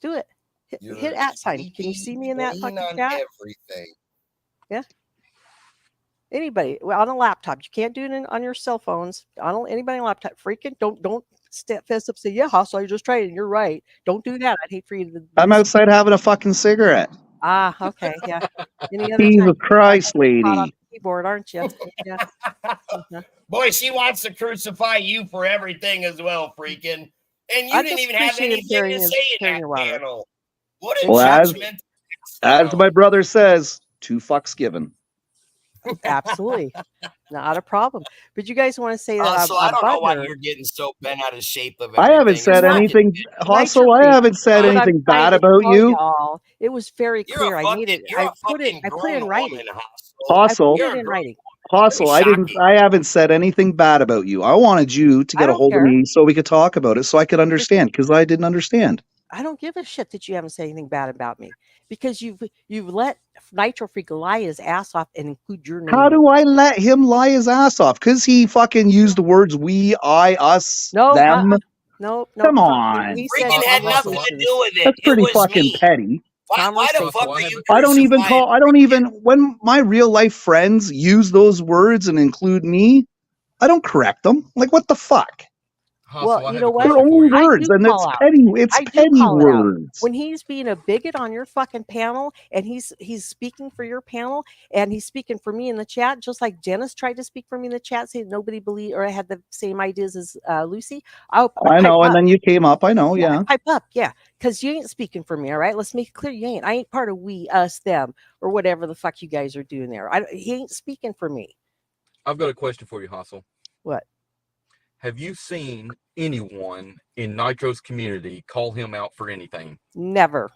Do it. You're Hit at sign. Can you see me in that clean fucking on chat? everything. Anybody on a laptop. You can't do it on your cell phones. Anybody on a laptop. Freaking don't step fess up. Say yeah, Hustle. You just tried it. You're right. Don't do that. I'd hate for you to. I'm outside having a fucking cigarette. Okay. Yeah. Any other Jesus time? Christ, Hot on lady. the keyboard, aren't you? Yeah. Uh-huh. Boy, she wants to crucify you for everything as well, freaking. And you I didn't just even have appreciate him anything carrying to his- say in carrying that your water. panel. What a Well, as- judgment. As my brother says, 2 fucks given. Absolutely. Not a problem. But you guys want to say that So I I'm don't know why butthurt. you're getting so bent out of shape of I everything. haven't said not- anything. Hustle, Nitro I Freak, haven't said But I'm anything trying bad to about tell you. y'all, it was very You're clear. a I fucking, made it. you're I a put it. fucking I put it in grown writing. woman, Hustle. I Hustle, put You're it a in grown- writing. Hustle, Very shocking. I haven't said anything bad about you. I wanted you to I get a don't hold care. of me so we could talk about it so I could understand, because I didn't understand. I don't give a shit that you haven't said anything bad about me, because you've let Nitro Freak lie his ass off and include your name. How in do it. I let him lie his ass off? Because he fucking used the words we, I, us, No, them. No. Come on. He said Freaking had Hustle nothing to listens. do with it. That's It pretty was fucking me. petty. Why the Conversation. fuck are you I don't even crucifying when my real life friends use those words and include me, I don't correct them. Like, what the fuck? Well, I you have know a what? They're question for only you. I words, do and call it's out. petty. It's I do petty call it out. words. When he's being a bigot on your fucking panel, and he's speaking for your panel, and he's speaking for me in the chat, just like Dennis tried to speak for me in the chat, saying nobody believed or had the same ideas as Lucy. I know, pipe and up. then you came up. I know, yeah. Pipe up, yeah, because you ain't speaking for me. All right, let's make it clear, you ain't. I ain't part of we, us, them, or whatever the fuck you guys are doing there. He ain't speaking for me. I've got a question for you, Hustle. What? have you seen anyone in Nitro's community call him out for anything? Never.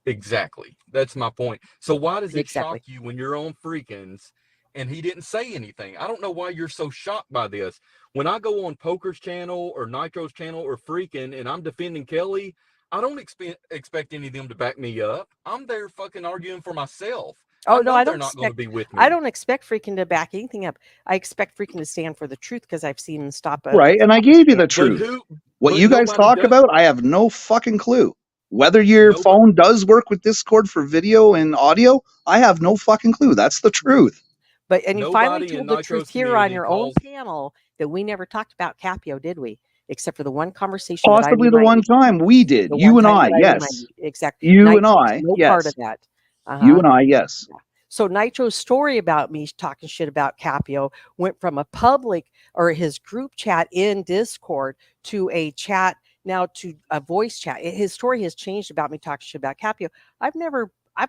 Exactly. That's my point. So why does it Exactly. shock you when you're on Freakins and he didn't say anything? I don't know why you're so shocked by this. When I go on Poker's channel or Nitro's channel or Freakin' and I'm defending Kelly, I don't expect any of them to back me up. I'm there fucking arguing for myself. Oh, I no, know I they're don't not going to expect, be with me. I don't expect Freakin' to back anything up. I expect Freakin' to stand for the truth because I've seen him stop a Right, and I gave you the But truth. who? What but you guys nobody talk does. about, I have no fucking clue. Whether your Nobody- phone does work with Discord for video and audio, I have no fucking clue. That's the truth. But and you finally Nobody in told the truth Nitro's here on community your own calls. panel that we never talked about Capio, did we? Except for the one conversation that I Possibly the one reminded. time we did. The You one and time I, that I yes. reminded. Exactly. You and Nitro was I, no part of yes. that. You and I, yes. So Nitro's story about me talking shit about Capio went from a public or his group chat in Discord to a chat now to a voice chat. His story has changed about me talking shit about Capio. I've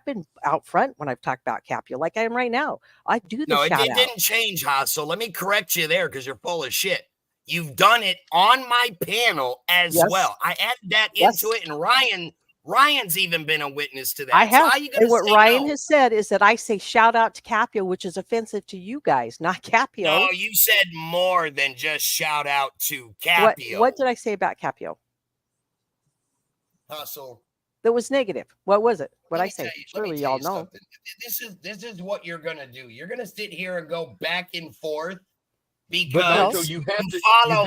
been out front when I've talked about Capio like I am right now. I do the No, it shout out. didn't change, Haas. So let me correct you there because you're full of shit. You've done it on my panel as Yes. well. I added that Yes. into it, and Ryan's even been a witness to that. I have. So how you And gonna what say Ryan no? has said is that I say shout out to Capio, which is offensive to you guys, not Capio. No, you said more than just shout out to Capio. What did I say about Capio Hustle? that was negative? What was it? What Let I me say? tell you- let me Surely tell y'all you know. something. This is what you're gonna do. You're gonna sit here and go back and forth But because Nitro, you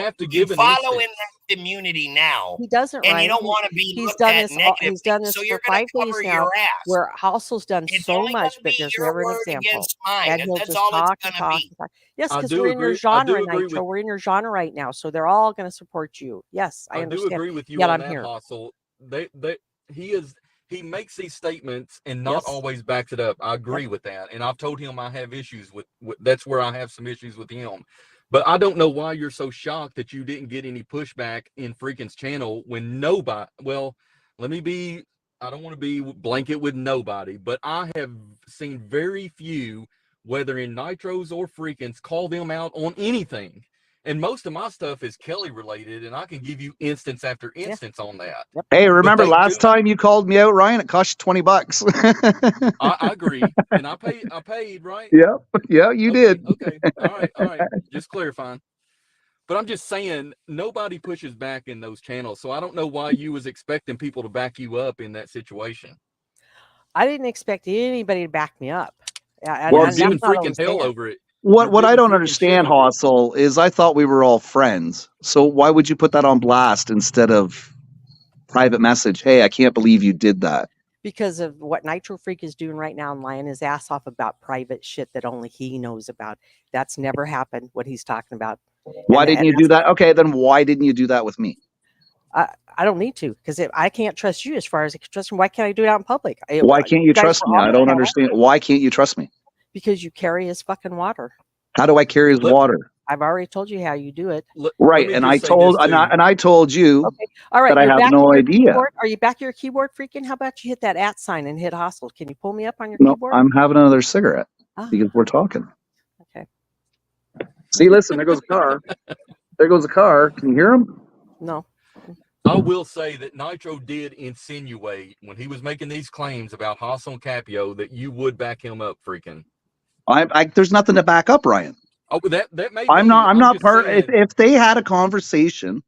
have to you give an follow in instance. that community now, He doesn't, and Ryan. you don't want to be He's looked done at this. negatively. He's done this so for you're gonna 5 days cover now. your ass. Where Hassel's done It's so only much, gonna but be there's your never an word example. against mine. And he'll That's just all talk it's and gonna talk be. and talk. Yes, I because do we're in your agree. I do genre, agree Nitro. with. We're in your genre right now, so they're all going to support you. Yes, I I do understand. agree with you Yet on I'm that, here. Hustle. He makes these statements and not Yes. always backs it up. I agree with that, and I've told him I have issues with. That's where I have some issues with him. But I don't know why you're so shocked that you didn't get any pushback in Freakin's channel when nobody. Well, let me be. I don't want to be blanket with nobody, but I have seen very few, whether in Nitros or Freakins, call them out on anything. And most of my stuff is Kelly related, and I can give you instance after instance on that. Hey, remember they last do- time you called me out, Ryan? It cost you $20. I agree, and I paid, right? Yeah, you did. Okay, all right. Just clarifying. But I'm just saying, nobody pushes back in those channels, so I don't know why you was expecting people to back you up in that situation. I didn't expect anybody to back me up. And, Well, You're and giving that's not freaking always hell there. over it. What You're I giving don't freaking understand, shit over it. Hossel, is I thought we were all friends. So why would you put that on blast instead of private message? Hey, I can't believe you did that. Because of what Nitro Freak is doing right now and lying his ass off about private shit that only he knows about. That's never happened, what he's talking about. Why And didn't you do that? Okay, then why didn't you do that with me? I don't need to, because I can't trust you as far as I can trust him. Why can't I do it out in public? Why can't you guys trust were me? on I the don't panel understand. Why can't you trust me? Because you carry his fucking water. How do I carry his Let- water? I've already told you how you do it. Right, and I told you Okay. All right. that I you're have back no at your idea. Keyboard? Are you back at your keyboard, freaking? How about you hit that @ sign and hit hostile? Can you pull me up on your No, keyboard? I'm having another cigarette Ah, because we're talking. okay. See, listen, there goes a car. There goes a car. Can you hear him? No. I will say that Nitro did insinuate when he was making these claims about Haas on Capio that you would back him up, freaking. There's nothing to back up, Ryan. Oh, that may be. I'm not just part. saying- If they had a conversation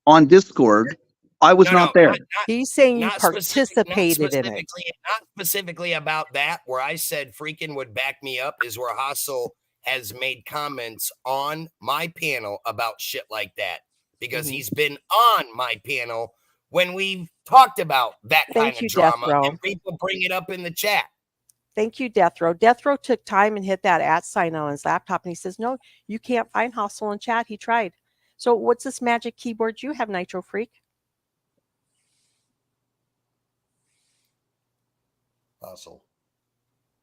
on Discord, I was not there. He's saying you Not participated in it. Not specifically about that. Where I said freaking would back me up is where Hassel has made comments on my panel about shit like that because Mhm. he's been on my panel when we've talked about that Thank kind you, of drama, Death Row. and people bring it up in the chat. Thank you, Death Row. Death Row took time and hit that @ sign on his laptop, and he says, "No, you can't find hostile in chat." He tried. So, what's this magic keyboard you have, Nitro Freak? Hassel.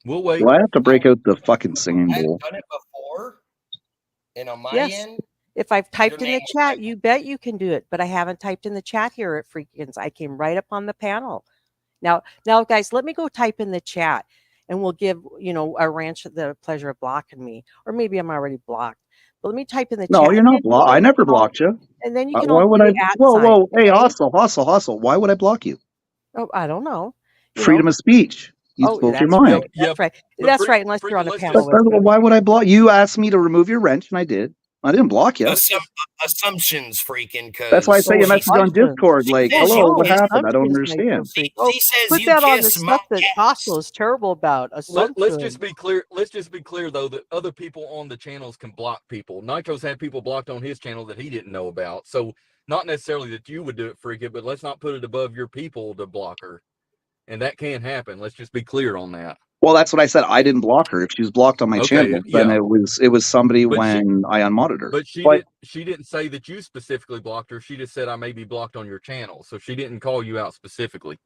We'll wait. Do I have to break out the fucking singing I've bowl? done it before, and on my Yes. end, If I've typed in name the is chat, you bet you can do it. But I haven't typed in the chat here at Freakins. I came right up on the panel. Now, guys, let me go type in the chat, and we'll give a ranch the pleasure of blocking me, or maybe I'm already blocked. But let me type in the No, chat. you're and not then- blocked. I and never then I'll- blocked you. And then you can Why all would do I? the at Whoa, sign, whoa, hey, okay? hustle. Why would I block you? Oh, I don't know. You Freedom know. of speech. You Oh, spoke your that's mind. right. Yeah, That's right. but That's right. Unless you're on a let's panel just- with me. Why would I block you? Asked me to remove your wrench, and I did. I didn't block you. Assumptions, freaking. That's why I sent you a Oh, message on assumptions. Discord, like, Oh, hello, what no, happened? I don't Assumptions, Nitro understand. Freak. She Oh, says put you that on the kiss stuff my that ass. Hostile is terrible about. Assumptions. Let's just be clear. Let's just be clear though that other people on the channels can block people. Nitro's had people blocked on his channel that he didn't know about. So not necessarily that you would do it, Freaky, but let's not put it above your people to block her. And that can happen. Let's just be clear on that. Well, that's what I said. I didn't block her. If she was blocked on my Okay, channel, then yeah. it was somebody But when I unmodded her. But she didn't say that you specifically blocked her. She just said I may be blocked on your channel. So she didn't call you out specifically.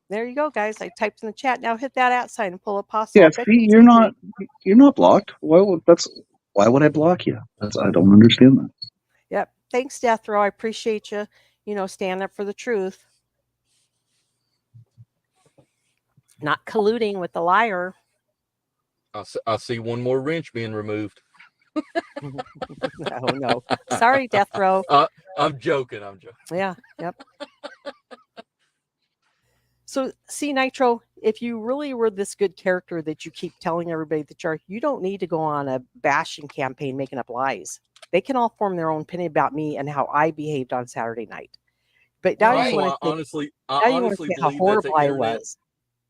There you go, guys. I typed in the chat. Now hit that at sign and pull up Hostile. Yeah, I bet see, you you're see me. not blocked. Why would I block you? I don't understand that. Yep. Thanks, Death Row. I appreciate you. Stand up for the truth. Not colluding with the liar. I see one more wrench being removed. Oh no. Sorry, Death Row. I'm joking. Yeah. Yep. So see, Nitro, if you really were this good character that you keep telling everybody that you don't need to go on a bashing campaign making up lies. They can all form their own opinion about me and how I behaved on Saturday night. But now you want to honestly how believe that's horrible an I internet. was.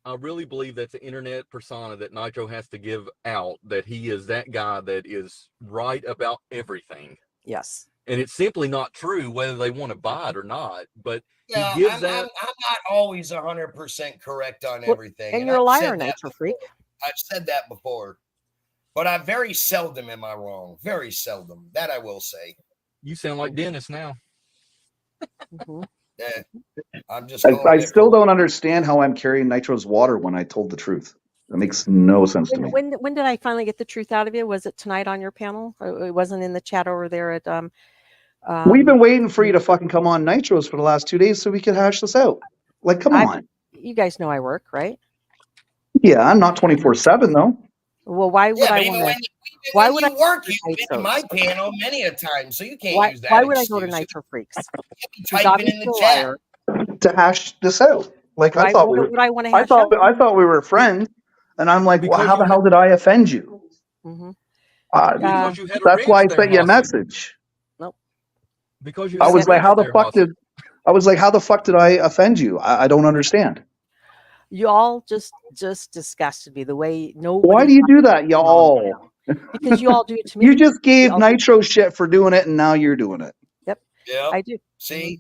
I really believe that's an internet persona that Nitro has to give out, that he is that guy that is right about everything. Yes. And it's simply not true whether they want to buy it or not. But Yeah, he gives I'm that. not always 100% correct on everything. And you're a I've liar, said that Nitro Freak. I've said that before. But I very seldom am I wrong. Very seldom. That I will say. You sound like Dennis now. Mhm. Yeah, I'm just. I still don't understand how I'm carrying Nitro's water when I told the truth. That makes no sense to me. When did I finally get the truth out of you? Was it tonight on your panel? It wasn't in the chat over there at We've been waiting for you to fucking come on Nitros for the last 2 days so we could hash this out. Like, come on. You guys know I work, right? Yeah, I'm not 24/7 though. Well, why would I want to? Why would I work? You've been Nitros? to my panel many a time, so you can't Why, use that. why would I go to excuse. Nitro Freaks? You'd be typing in the chat. To hash this out. Like Why I thought we were would I want to I hash thought out? I thought we were friends. And I'm like, well, Because how you the hell did I offend you? Mm-hmm. Because you had a That's why I wrench there, sent you a Hossie. message. Because you I had was a like, wrench there, Hossie. how the fuck did I offend you? I don't understand. You all just disgusted me the way nobody. Why do you do that, y'all? Because you all do it to me. You just gave You all do- Nitro shit for doing it, and now you're doing it. Yep. Yeah. I do. See,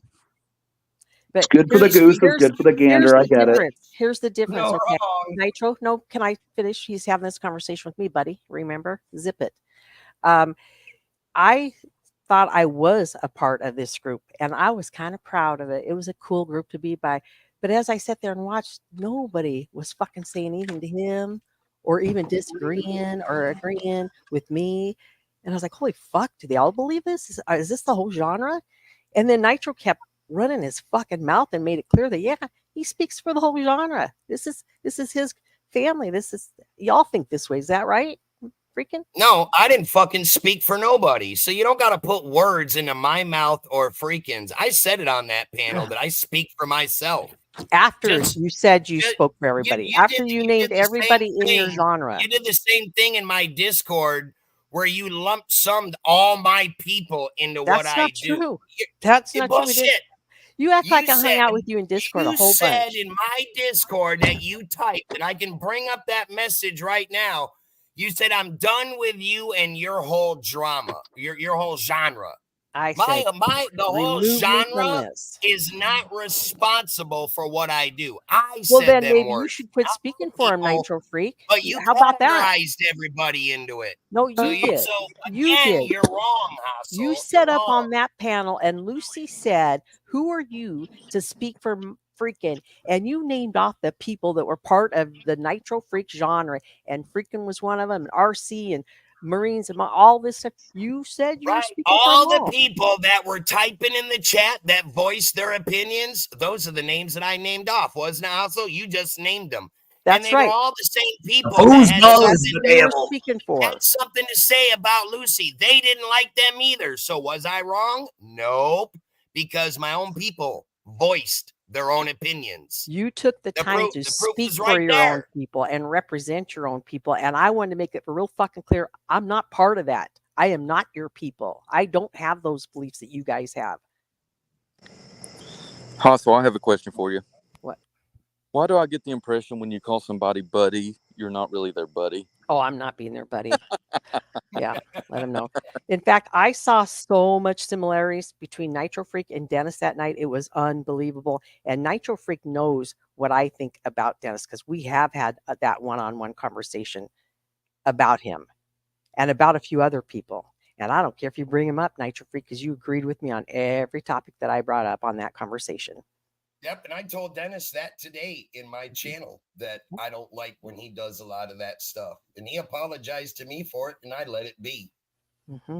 But It's good for the goose. It's good for the gander. I get it. Here's the difference. no Okay. wrong. Nitro, no, can I finish? He's having this conversation with me, buddy. Remember? Zip it. I thought I was a part of this group and I was kind of proud of it. It was a cool group to be by. But as I sat there and watched, nobody was fucking saying anything to him or even disagreeing or agreeing with me. And I was like, holy fuck, do they all believe this? Is this the whole genre? And then Nitro kept running his fucking mouth and made it clear that, yeah, he speaks for the whole genre. This is his family. Y'all think this way. Is that right? Freaking? No, I didn't fucking speak for nobody. So you don't got to put words into my mouth or freakins. I said it on that panel that I speak for myself. After Just- you said you you- spoke for everybody. you After did- you you named did the same everybody in your thing. genre. You did the same thing in my Discord where you lump summed all my people into what That's I not do. true. That's You not true. We didn't- bullshit. You act You like I hung said- out with you in Discord a You whole said bunch. in my Discord that you typed, and I can bring up that message right now. You said, I'm done with you and your whole drama, your whole genre. I said, The whole remove me from genre this. is not responsible for what I do. I Well, said then them maybe you words, should quit speaking for him, people, Nitro Freak. but you How about that? categorized everybody into it. No, you So did. So You again, did. You're wrong, Hassel. You You're set up wrong. on that panel, and Lucy said, "Who are you to speak for Freakin'?" And you named off the people that were part of the Nitro Freak genre, and Freakin' was one of them, and RC and Marines and all this stuff. You said you were Right. speaking All for the them all. people that were typing in the chat that voiced their opinions, those are the names that I named off, wasn't it, Hassel? You just named them. That's and they right. were all the same people. Whose that had ball something- is the They were devil? speaking for. had something to say about Lucy. They didn't like them either. So was I wrong? Nope. Because my own people voiced their own opinions. You took the time to the proof speak is for right your own there. people and represent your own people. And I wanted to make it real fucking clear. I'm not part of that. I am not your people. I don't have those beliefs that you guys have. Hostel, I have a question for you. What? Why do I get the impression when you call somebody buddy, you're not really their buddy? Oh, I'm not being their buddy. Yeah, let them know. In fact, I saw so much similarities between Nitro Freak and Dennis that night. It was unbelievable. And Nitro Freak knows what I think about Dennis because we have had that one-on-one conversation about him and about a few other people. And I don't care if you bring him up, Nitro Freak, because you agreed with me on every topic that I brought up on that conversation. Yep, and I told Dennis that today in my channel that I don't like when he does a lot of that stuff, and he apologized to me for it, and I let it be. Mm-hmm.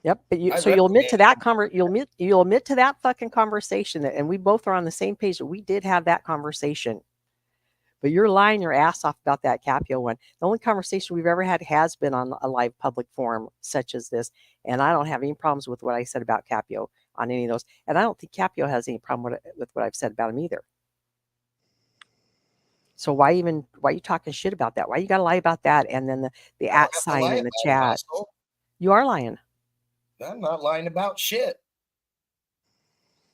Yep, but I so you'll admit to reprimanded that you'll admit to that fucking conversation that, and we both are on the same page that we did have that conversation. But you're lying your ass off about that Capio one. The only conversation we've ever had has been on a live public forum such as this, and I don't have any problems with what I said about Capio on any of those, and I don't think Capio has any problem with what I've said about him either. So why are you talking shit about that? Why you got to lie about that? And then the I don't at have to sign lie in the about it, chat. Hostel. You are lying. I'm not lying about shit.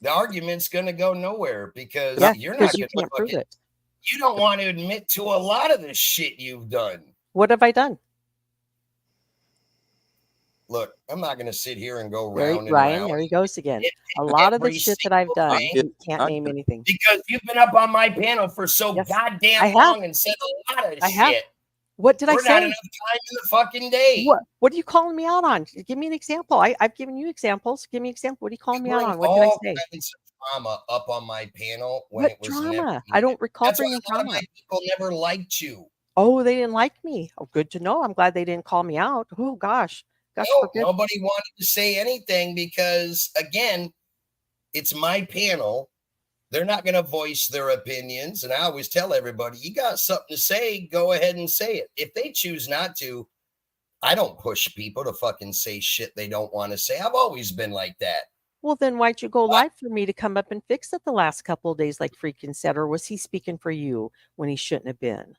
The argument's going to go nowhere because Yeah, you're not because you going can't prove to. it. You don't want to admit to a lot of the shit you've done. What have I done? Look, I'm not going to sit here and go There, round and Ryan, round. there he goes again. It- A lot of the every shit that I've single done, thing. you can't I name get it. anything. Because you've been up on my panel for so Yes, goddamn I have. long and said a lot of I have. shit. What did I We're not say? enough time in the fucking day. What are you calling me out on? Give me an example. I've given you examples. Give me an example. What are you calling me out Bring on? What did I all say? kinds of drama up on my panel when What it was drama? never I don't needed. recall That's why bringing a lot of drama. my people never liked you. Oh, they didn't like me. Oh, good to know. I'm glad they didn't call me out. Oh gosh. Gosh No, forbid. nobody wanted to say anything because, again, it's my panel. They're not going to voice their opinions. And I always tell everybody, you got something to say, go ahead and say it. If they choose not to, I don't push people to fucking say shit they don't want to say. I've always been like that. Well, then why'd you go live for me to come up and fix it the last couple of days like freaking said? Or was he speaking for you when he shouldn't have been?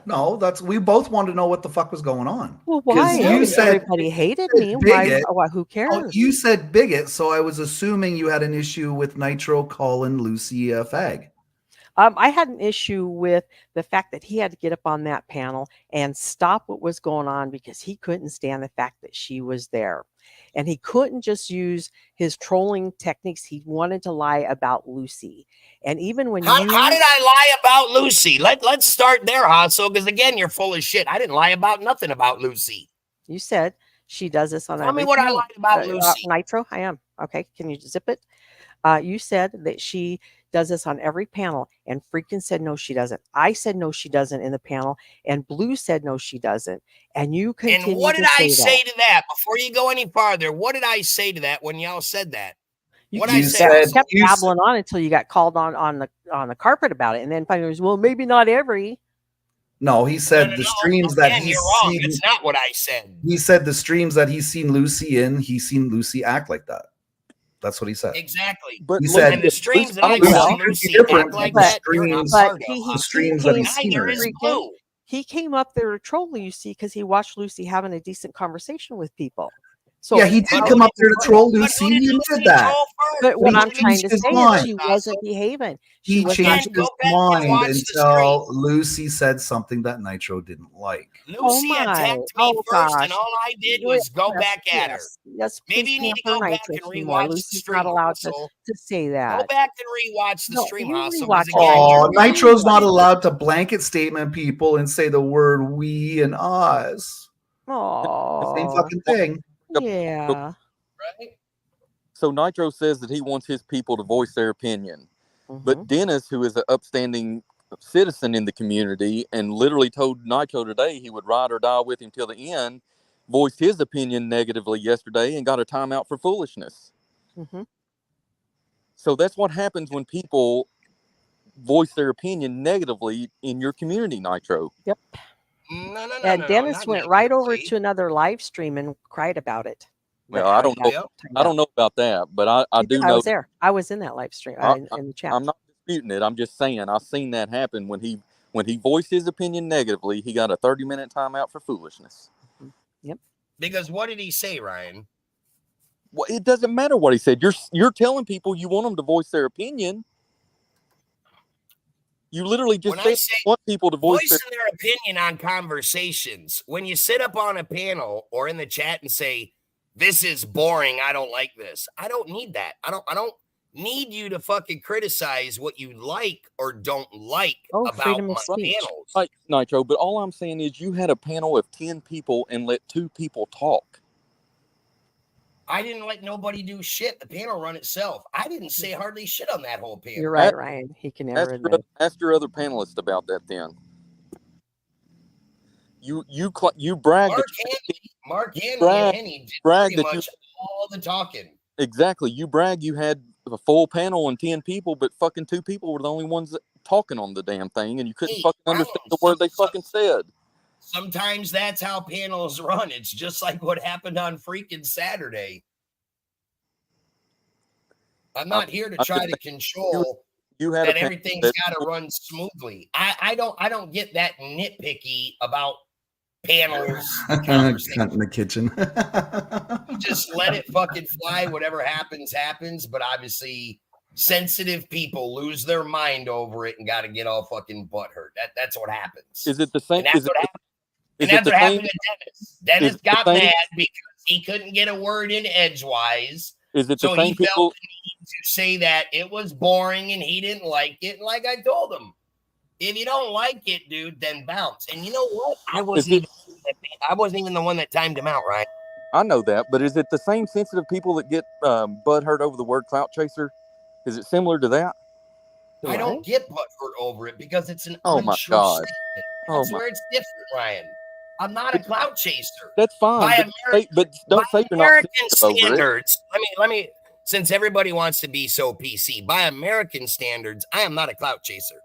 No, we both wanted to know what the fuck was going on. Well, 'Cause why? you said Everybody hated said me. Why? bigot. Who Oh, cares? you said bigot, so I was assuming you had an issue with Nitro calling Lucy a fag. I had an issue with the fact that he had to get up on that panel and stop what was going on because he couldn't stand the fact that she was there. And he couldn't just use his trolling techniques. He wanted to lie about Lucy. And even when How did I lie about Lucy? Let's start there, Hassel, because again, you're full of shit. I didn't lie about nothing about Lucy. You said she does this on Tell me every what I panel. lied about Lucy. Nitro, I am. Okay, can you zip it? You said that she does this on every panel, and freaking said no, she doesn't. I said no, she doesn't in the panel, and Blue said no, she doesn't. And you continue. And what did to I say say that. to that? Before you go any farther, what did I say to that when y'all said that? What You I say? said- kept you said- babbling on until you got called on the carpet about it, and then finally, it was, well, maybe not every. No, he said No, the no, streams that again, he's you're wrong. seen. It's not what I said. He said the streams that he's seen Lucy in, he's seen Lucy act like that. That's what he said. Exactly. But He look, said- And the streams that I I've don't know. seen Well, Lucy different act like than the that, you're not streams- part But of. the streams that he's seen Neither her in. is Blue. He came up there to troll Lucy because he watched Lucy having a decent conversation with people. So Yeah, he did But come who up there to troll But Lucy. who did He Lucy admitted that. troll first? But what he I'm trying changed to his say mind. is she wasn't behaving. He was changed not. Again, go his back and mind watch the until Lucy said something that Nitro didn't like. Lucy my. attacked me Oh, first, gosh. and all I did was go back at her. Yes, Maybe please you need to pamper go back Nitro and some more. rewatch the Lucy's stream, not allowed to, Hustle. to say Go that. back and rewatch the No, stream, you Hustle. rewatch Because it. again, Oh, you're Nitro's not allowed to blanket statement people and say the word we and us. Same Oh, fucking thing. yeah. right. So Nitro says that he wants his people to voice their opinion. But Mhm. Dennis, who is an upstanding citizen in the community and literally told Nitro today he would ride or die with him till the end, voiced his opinion negatively yesterday and got a timeout for foolishness. Mhm. So that's what happens when people voice their opinion negatively in your community, Nitro. Yep. No. And Dennis not went right over negatively. to another live stream and cried about it. Well, That I how don't he know. got timed I don't out. know about that, but I You do did. I know. was there. I was in that live stream in the chat. I'm not disputing it. I'm just saying I've seen that happen when he voiced his opinion negatively. He got a 30-minute timeout for foolishness. Yep. Because what did he say, Ryan? Well, it doesn't matter what he said. You're telling people you want them to voice their opinion. You literally just When said I say you want people to voice voicing their opinion on conversations, when you sit up on a panel or in the chat and say, "This is boring. I don't like this." I don't need that. I don't need you to fucking criticize what you like or don't like about freedom of my speech. panels. Like Nitro, but all I'm saying is you had a panel of 10 people and let 2 people talk. I didn't let nobody do shit. The panel run itself. I didn't say hardly shit on that whole panel. You're right, Ryan. He can never admit it. Ask your other panelists about that then. You bragged Mark Hanley brag- and Henny did brag pretty that you- much all the talking. exactly. You brag you had a full panel and 10 people, but fucking 2 people were the only ones that talking on the damn thing, and you couldn't Hey, fucking Ryan, understand the word they fucking said. Sometimes that's how panels run. It's just like what happened on freaking Saturday. I'm not here to try to control You had that a panel everything's got to run smoothly. I don't get that nitpicky about panels. Cunt in the kitchen. You just let it fucking fly. Whatever happens, happens. But obviously, sensitive people lose their mind over it and got to get all fucking butthurt. That's what happens. Is it the same? And that's what happened. And that's what happened to Dennis. Dennis got mad because he couldn't get a word in edgewise. Is it So the same he people? felt the need to say that it was boring and he didn't like it. And like I told him, if you don't like it, dude, then bounce. And you know what? I wasn't even the one that timed him out, right? I know that, but is it the same sensitive people that get butthurt over the word clout chaser? Is it similar to that? I don't get butthurt over it because it's an Oh my untrue God. statement. Oh That's my. where it's different, Ryan. I'm not a clout chaser. That's fine, but don't say you're not American sensitive over it. standards. Let me. Since everybody wants to be so PC, by American standards, I am not a clout chaser.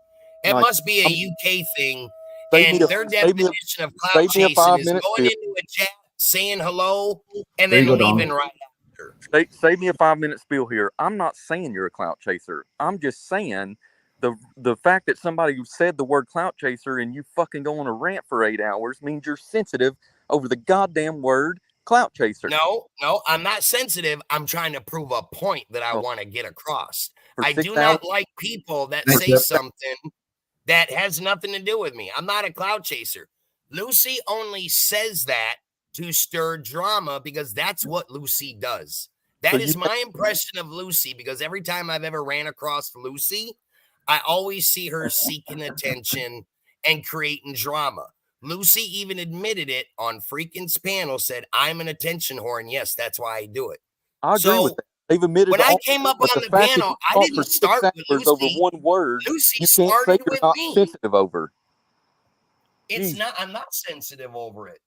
It Nice. must be a UK thing, Save and me a- their save me a- definition of clout save me a chasing is 5-minute going spiel. into a chat, saying hello, and There then you go, Dom. leaving right after. Save me a 5-minute spiel here. I'm not saying you're a clout chaser. I'm just saying the fact that somebody said the word clout chaser and you fucking go on a rant for 8 hours means you're sensitive over the goddamn word clout chaser. No, I'm not sensitive. I'm trying to prove a point that I want to get across. For I 6 do hours? not like people that Thanks, say Jeff. something that has nothing to do with me. I'm not a cloud chaser. Lucy only says that to stir drama because that's what Lucy does. That So is you- my impression of Lucy because every time I've ever ran across Lucy, I always see her seeking attention and creating drama. Lucy even admitted it on Freakin's panel, said, I'm an attention whore, and yes, that's why I do it. I agree So, with that. They've admitted when to I all came up but on the the fact that panel, you I talk didn't for 6 start with hours over Lucy. one word. Lucy You can't say started you're with not me. sensitive over. It's Jeez. not, I'm not sensitive over it.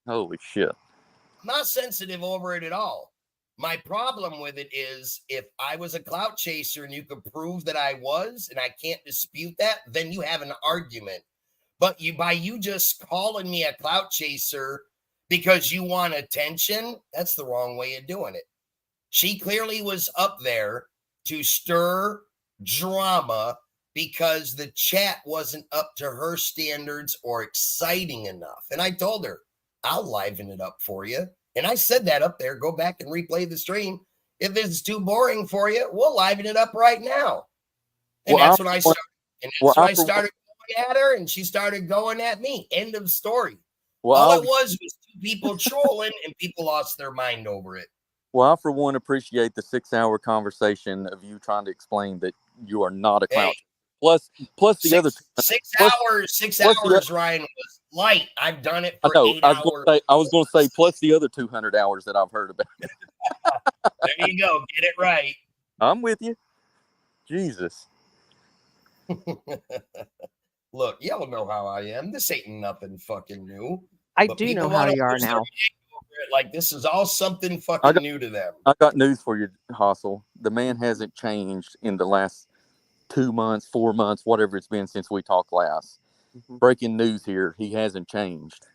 Holy shit. I'm not sensitive over it at all. My problem with it is if I was a clout chaser and you could prove that I was, and I can't dispute that, then you have an argument. But by you just calling me a clout chaser because you want attention, that's the wrong way of doing it. She clearly was up there to stir drama because the chat wasn't up to her standards or exciting enough. And I told her, I'll liven it up for you. And I said that up there. Go back and replay the stream. If this is too boring for you, we'll liven it up right now. And Well, that's when I started. And that's when I for- started going at her, and she started going at me. End of story. Well, All I'll- it was 2 people trolling, and people lost their mind over it. Well, I, for one, appreciate the 6-hour conversation of you trying to explain that you are not a clout. Hey, Plus the other. Six plus- hours, plus the hours, Ryan, was light. I've done it I for know. 8 I hours. was going to say plus the other 200 hours that I've heard about. There you go. Get it right. I'm with you. Jesus. Look, y'all know how I am. This ain't nothing fucking new. I But do know people how wanna you are lose their now. mind over it like this is all something fucking new to them. I got news for you, Hossel. The man hasn't changed in the last 2 months, 4 months, whatever it's been since we talked last. Mhm. Breaking news here. He hasn't changed.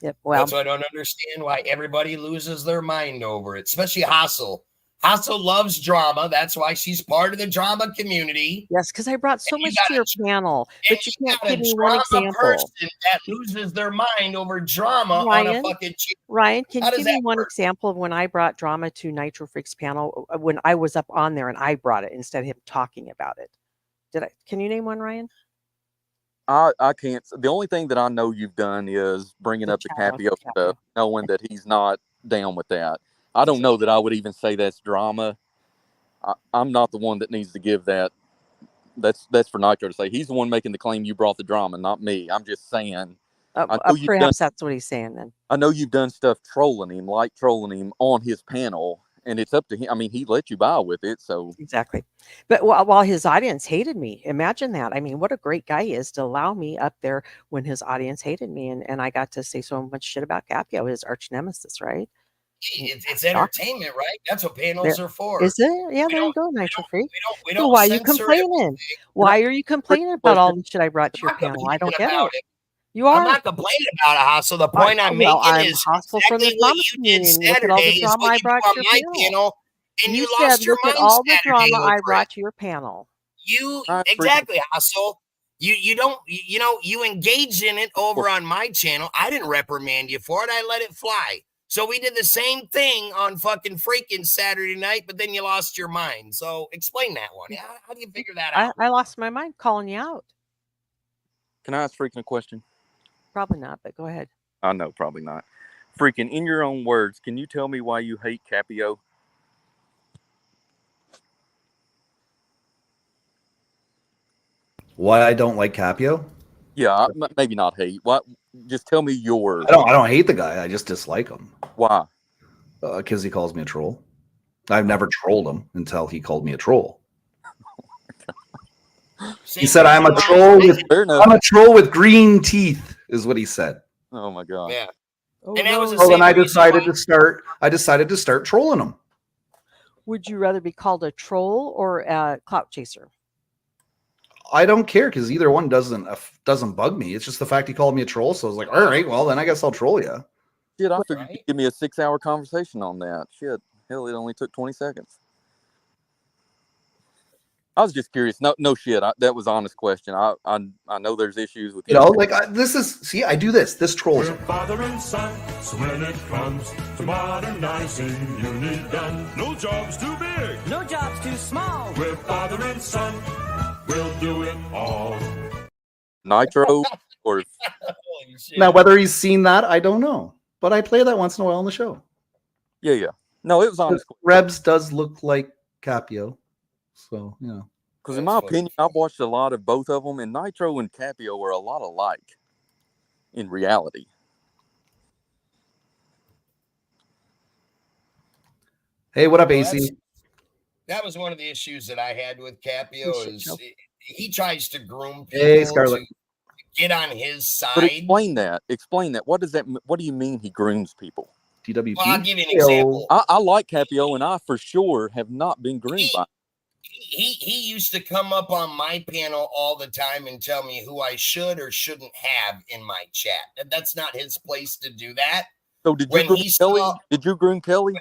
Yep. Well, That's why I don't understand why everybody loses their mind over it, especially Hassel. Hassel loves drama. That's why she's part of the drama community. yes, because I brought so And you much got to a your panel, And but you you can't got a give me one drama example. person that loses their mind over drama on a Ryan, fucking Ryan, can How you does give me that one work? example of when I brought drama to Nitro Freaks panel when I was up on there and I brought it instead of him talking about it? Can you name one, Ryan? I can't. The only thing that I know you've done is bringing The up the chat on Capio Capio. stuff, knowing that he's not down with that. I don't know that I would even say that's drama. I'm not the one that needs to give that. That's for Nitro to say. He's the one making the claim you brought the drama, not me. I'm just saying. I know you've done. Perhaps that's what he's saying then. I know you've done stuff trolling him on his panel, and it's up to him. I mean, he let you by with it, so Exactly. But while his audience hated me, imagine that. I mean, what a great guy he is to allow me up there when his audience hated me, and I got to say so much shit about Capio, his arch nemesis, right? It's entertainment, right? That's what panels are for. Is it? Yeah, there you go, Nitro Freak. So why are you complaining? Why are you complaining about all the shit I brought to your panel? I don't get it. You are. I'm not complaining about it, Hassel. The point I'm making is hostile for the exactly what drama you did community. Look at all Saturday the is drama what I you do brought to on your my panel. panel, and you said, lost your look at mind all the Saturday drama I over brought it. to your panel. You exactly, Hassel. You don't you engaged in it over on my channel. I didn't reprimand you for it. I let it fly. So we did the same thing on fucking freaking Saturday night, but then you lost your mind. So explain that one. How do you figure that out? I lost my mind calling you out. Can I ask Freaking a question? Probably not, but go ahead. I know, probably not. Freaking, in your own words, can you tell me why you hate Capio? Why I don't like Capio? Yeah, maybe not hate. What? Just tell me your. I don't hate the guy. I just dislike him. Why? Because he calls me a troll. I've never trolled him until he called me a troll. He said, "I'm a troll with green teeth," is what he said. Oh my god! Yeah. Oh, and that was the Well, same then I reason decided why- to start. I decided to start trolling him. Would you rather be called a troll or a clout chaser? I don't care because either one doesn't bug me. It's just the fact he called me a troll. So I was like, all right, well then I guess I'll troll you. Shit, I figured you'd give me a 6-hour conversation on that. Shit, hell, it only took 20 seconds. I was just curious. No shit. That was an honest question. I know there's issues with You know, like this is see, I do this trolls. We're father and son, so when it comes to modernizing, you need done. No job's too big, no job's too small. We're father and son, we'll do it all. Nitro or Now whether he's seen that, I don't know, but I play that once in a while on the show. Yeah. No, it was honest. Rebs does look like Capio, so you know. Because in my opinion, I've watched a lot of both of them, and Nitro and Capio are a lot alike in reality. Hey, what up, AC? That was one of the issues that I had with Capio is he tries to groom people Hey, Scarlett. to get on his side. But explain that. What does that? What do you mean he grooms people? TWP. Well, I'll give you an example. I like Capio, and I for sure have not been groomed by. He used to come up on my panel all the time and tell me who I should or shouldn't have in my chat. That's not his place to do that. So did you groom Kelly? Did you groom Kelly?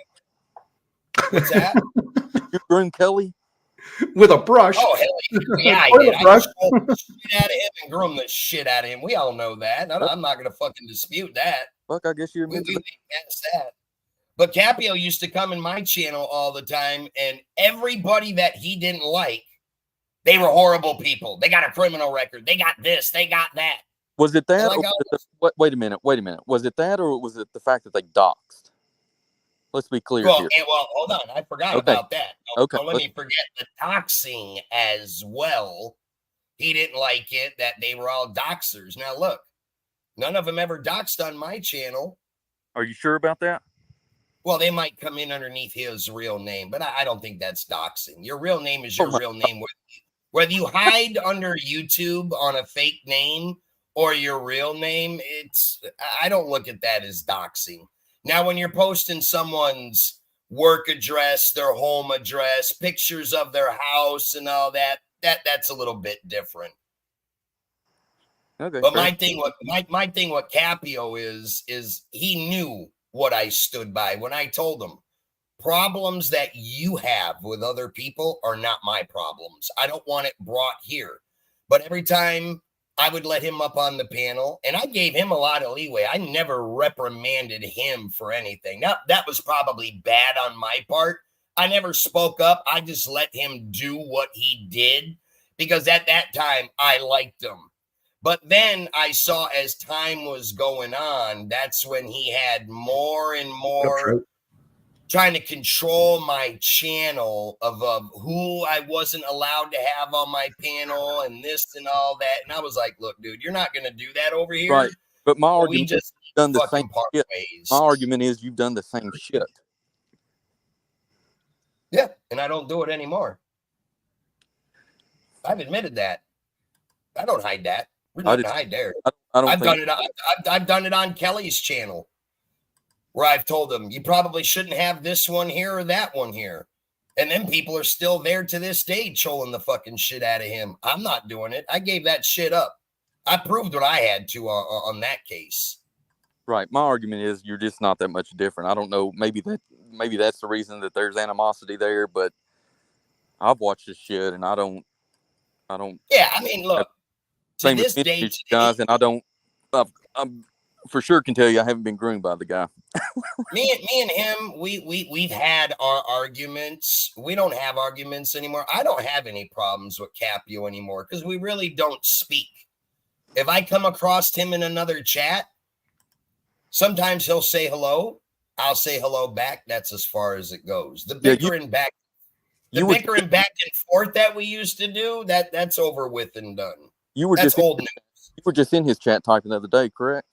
What's that? Did you groom Kelly? With a brush. Oh, hell yeah, I did. I just groom the shit out of him and groom the shit out of him. We all know that. I'm not going to fucking dispute that. Fuck, I guess you're we past that. But Capio used to come in my channel all the time, and everybody that he didn't like, they were horrible people. They got a criminal record. They got this. They got that. Was it that? Like Or was it wait a minute. Was it that, or was it the fact that they doxed? Let's be clear here. Well, hold on. I forgot about that. Okay. Let me forget the doxing as well. He didn't like it that they were all doxers. Now, look, none of them ever doxed on my channel. Are you sure about that? Well, they might come in underneath his real name, but I don't think that's doxing. Your real name is your real name. Whether you hide under YouTube on a fake name or your real name, I don't look at that as doxing. Now, when you're posting someone's work address, their home address, pictures of their house and all that, that's a little bit different. Okay. But fair. my thing, what Capio is he knew what I stood by when I told him problems that you have with other people are not my problems. I don't want it brought here. But every time I would let him up on the panel, and I gave him a lot of leeway. I never reprimanded him for anything. Now, that was probably bad on my part. I never spoke up. I just let him do what he did because at that time I liked him. But then I saw as time was going on, that's when he had more and more trying to control my channel of who I wasn't allowed to have on my panel and this and all that. And I was like, look, dude, you're not going to do that over here. Right. But my We argument is just you've done the fucking same part shit. ways. My argument is you've done the same shit. Yeah, and I don't do it anymore. I've admitted that. I don't hide that. We're not hide there. I don't I've think done it. I've done it on Kelly's channel, where I've told them you probably shouldn't have this one here or that one here, and then people are still there to this day trolling the fucking shit out of him. I'm not doing it. I gave that shit up. I proved what I had to on that case. right. My argument is you're just not that much different. I don't know. Maybe that's the reason that there's animosity there. But I've watched this shit, and I don't. Yeah, I mean, look. To Same this with day, you guys, and I don't. I'm for sure can tell you I haven't been groomed by the guy. me and him, we've had our arguments. We don't have arguments anymore. I don't have any problems with Capio anymore because we really don't speak. If I come across him in another chat, sometimes he'll say hello. I'll say hello back. That's as far as it goes. The bickering back and forth that we used to do, that's over with and done. That's old news. You were just in his chat typing the other day, correct?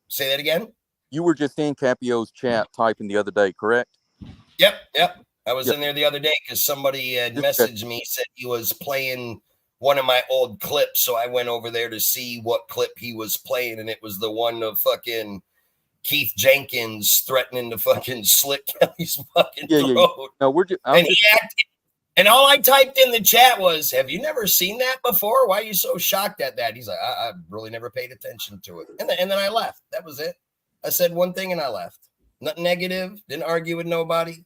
Say that again? You were just in Capio's chat typing the other day, correct? Yep. I was in there the other day because somebody had messaged me, said he was playing one of my old clips. So I went over there to see what clip he was playing, and it was the one of fucking Keith Jenkins threatening to fucking slit Kelly's fucking throat. Yeah. No, and all I typed in the chat was, have you never seen that before? Why are you so shocked at that? He's like, I really never paid attention to it. And then I left. That was it. I said one thing and I left. Nothing negative. Didn't argue with nobody.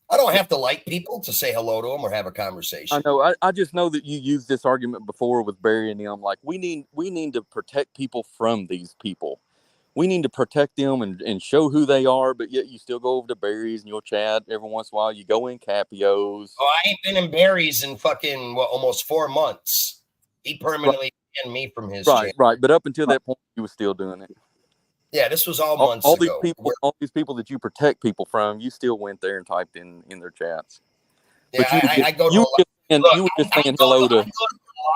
I don't have to like people to say hello to them or have a conversation. I know. I just know that you used this argument before with Barry and them. Like, we need to protect people from these people. We need to protect them and show who they are, but yet you still go over to Barry's and you'll chat every once in a while. You go in Capio's. Oh, I ain't been in Barry's in fucking almost 4 months. He permanently banned me from his channel. Right. But up until that point, you were still doing it. Yeah, this was all months ago. All these people that you protect people from, you still went there and typed in their chats. Yeah, but I go to you were just saying hello to a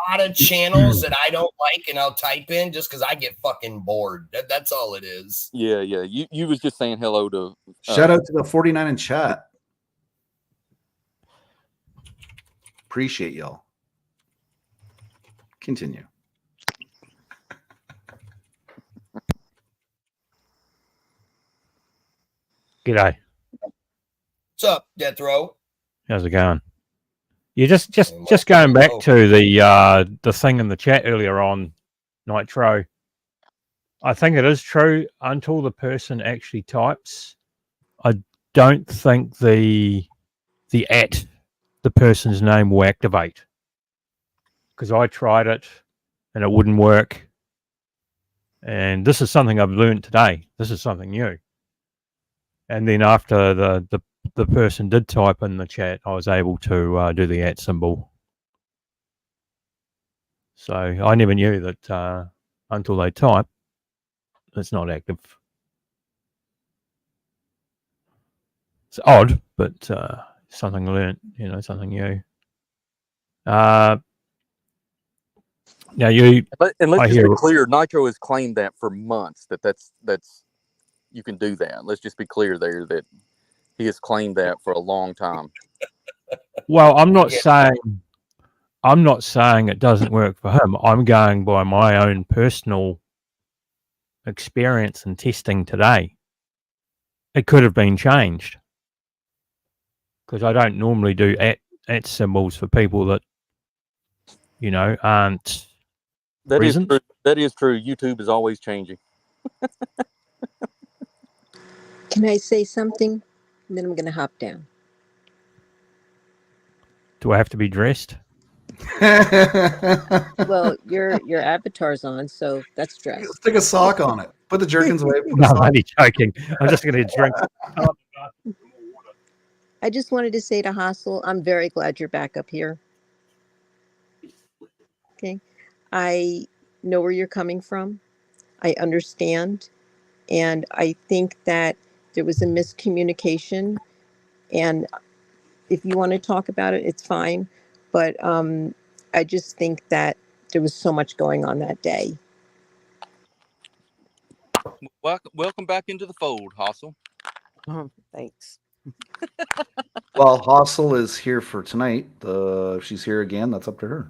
lot of channels that I don't like, and I'll type in just because I get fucking bored. That's all it is. Yeah. You was just saying hello to. Shout out to the 49 in chat. Appreciate y'all. Continue. G'day. What's up, Death Row? How's it going? You just going back to the thing in the chat earlier on Nitro. I think it is true until the person actually types. I don't think the person's name will activate, because I tried it and it wouldn't work. And this is something I've learned today. This is something new. And then after the person did type in the chat, I was able to do the @ symbol. So I never knew that until they type, it's not active. It's odd, but something learnt, something new. Now let's just be clear. Nitro has claimed that for months that's you can do that. Let's just be clear there that he has claimed that for a long time. Well, I'm not saying it doesn't work for him. I'm going by my own personal experience and testing today. It could have been changed, because I don't normally do symbols for people that aren't That is present. true. That is true. YouTube is always changing. Can I say something? And then I'm going to hop down. Do I have to be dressed? Well, your avatar's on, so that's dress. Stick a sock on it. Put the jerkins away. Put the No, I'm sock. only joking. I'm just going to drink. I just wanted to say to Hassel, I'm very glad you're back up here. Okay. I know where you're coming from. I understand. And I think that there was a miscommunication. And if you want to talk about it, it's fine. But I just think that there was so much going on that day. Welcome back into the fold, Hassel. Thanks. Well, Hassel is here for tonight. If she's here again, that's up to her.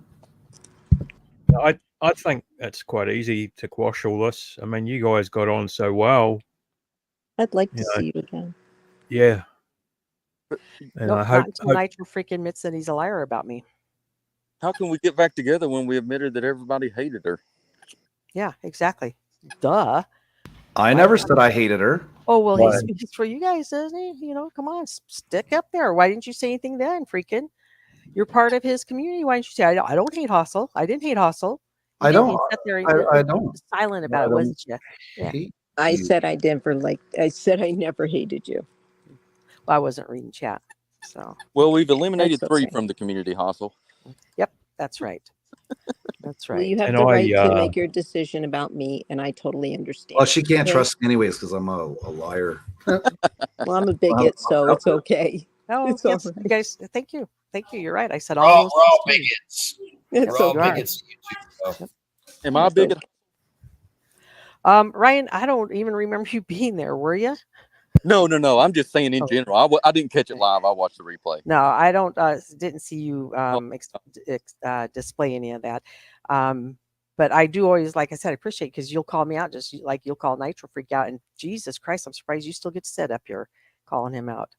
I think it's quite easy to quash all this. I mean, you guys got on so well. I'd like to see you again. Yeah. And Nope, I hope, not until Nitro freak admits that he's a liar about me. How can we get back together when we admitted that everybody hated her? Yeah, exactly. Duh. I never said I hated her. Oh, well, he Why? speaks for you guys, doesn't he? Come on, stick up there. Why didn't you say anything then, freaking? You're part of his community. Why didn't you say, I don't hate Hassel. I didn't hate Hassel. You I didn't. don't. You sat there, I don't. silent I about it, don't wasn't you? Yeah. hate I you. said I never hated you. Well, I wasn't reading chat. So, Well, we've eliminated That's 3 okay. from the community, Hassel. yep, that's right. That's Well, right. you have And the I, right to make your decision about me, and I totally understand. Well, she can't Okay? trust me anyways because I'm a liar. Well, I'm a bigot, so it's okay. Oh, It's all yes, right. you guys, thank you. Thank you. You're right. I said We're all all, those we're all things too. bigots. It's We're all you are. bigots. So. Am I a bigot? Ryan, I don't even remember you being there. Were you? No. I'm just saying in Oh. general. I didn't catch it live. I watched the replay. No, I don't. Didn't see you display any of that. But I do always, like I said, I appreciate because you'll call me out just like you'll call Nitro Freak out. And Jesus Christ, I'm surprised you still get to sit up here calling him out.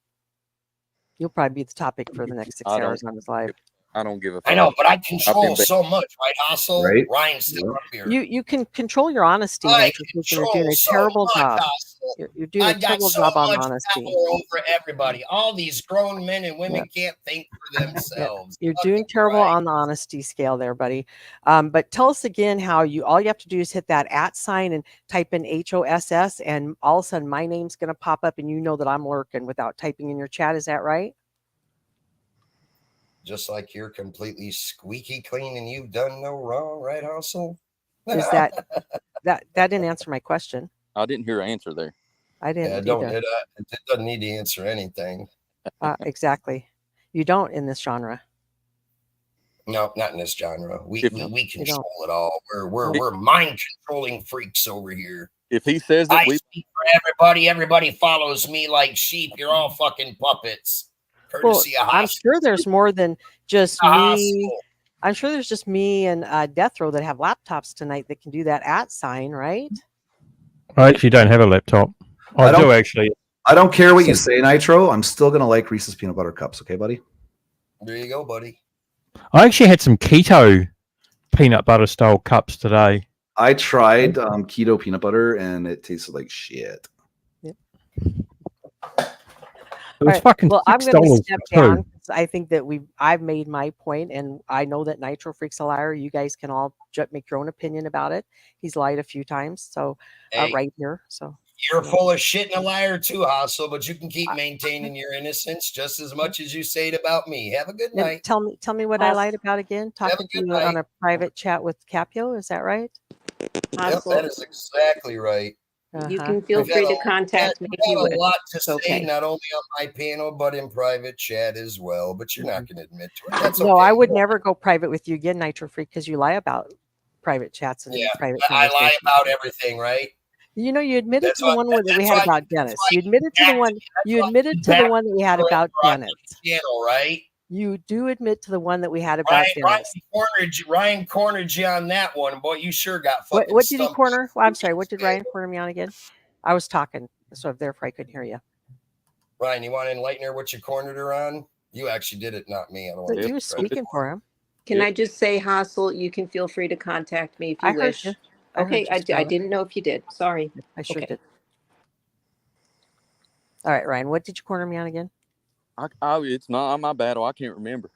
You'll probably be the topic for the next 6 I don't- hours on his live. I don't give a fuck. I know, but I control been- so much, right, Hassel? Right. Ryan's still Yep. up here. You can control your honesty, I Nitro Freak, and you're doing control a so terrible much, job. Hassel. You're doing I a got terrible so job on much honesty. power over everybody. All these grown men and women can't think for themselves. You're Fucking doing terrible right. on the honesty scale there, buddy. But tell us again how all you have to do is hit that @ sign and type in HOSS, and all of a sudden my name's going to pop up and you know that I'm lurking without typing in your chat. Is that right? Just like you're completely squeaky clean and you've done no wrong, right, Hassel? Is that didn't answer my question. I didn't hear an answer there. I Yeah, didn't don't either. it doesn't need to answer anything. Exactly. You don't in this genre. No, not in this genre. We If- we control it all. We're mind controlling freaks over here. If he says I that, we speak for everybody. Everybody follows me like sheep. You're all fucking puppets. Well, Courtesy of I'm Hassel. sure there's more than just me. Hassel. I'm sure there's just me and Death Row that have laptops tonight that can do that @ sign, right? I actually don't have a laptop. I I don't- do actually. I don't care what you say, Nitro. I'm still gonna like Reese's peanut butter cups. Okay, buddy. There you go, buddy. I actually had some keto peanut butter style cups today. I tried keto peanut butter and it tasted like shit. It was right, fucking Well, I'm $6 going to step for two. down. 'Cause I think that I've made my point, and I know that Nitro Freak's a liar. You guys can all make your own opinion about it. He's lied a few times, so Hey, right here. So you're full of shit and a liar too, Hassel, but you can keep maintaining your innocence just as much as you say it about me. Have a good then night. tell me what I lied about again. Talking to good you on night. a private chat with Capio. Is that right? Yep, Hassel, that is exactly right. you Uh-huh. can feel We've free got to contact me if You you have a wish. lot to say, Okay. not only on my panel, but in private chat as well. But you're not going to admit to it. That's No, okay. I would never go private with you again, Nitro Freak, because you lie about private chats and Yeah, private I lie conversations. about everything, right? You know, you admitted That's to the why- one that we that's had why- about Dennis. You admitted to the one. You why admitted you to the back one that we had for about on Dennis. the channel, right? You do admit to the one that we had about Dennis. Ryan cornered you on that one. Boy, you sure got What fucking did he stumped. corner? Well, I'm sorry. What did Ryan corner me on again? I was talking, so therefore I couldn't hear you. Ryan, you want to enlighten her what you cornered her on? You actually did it, not me. I don't So want to you take were credit. speaking for him. Can Yeah. I just say, Hassel, you can feel free to contact me if you I heard wish. you. I heard Okay, you, I Scarlett. didn't know if you did. Sorry. I sure Okay. did. All right, Ryan, what did you corner me on again? It's not my battle. I can't remember.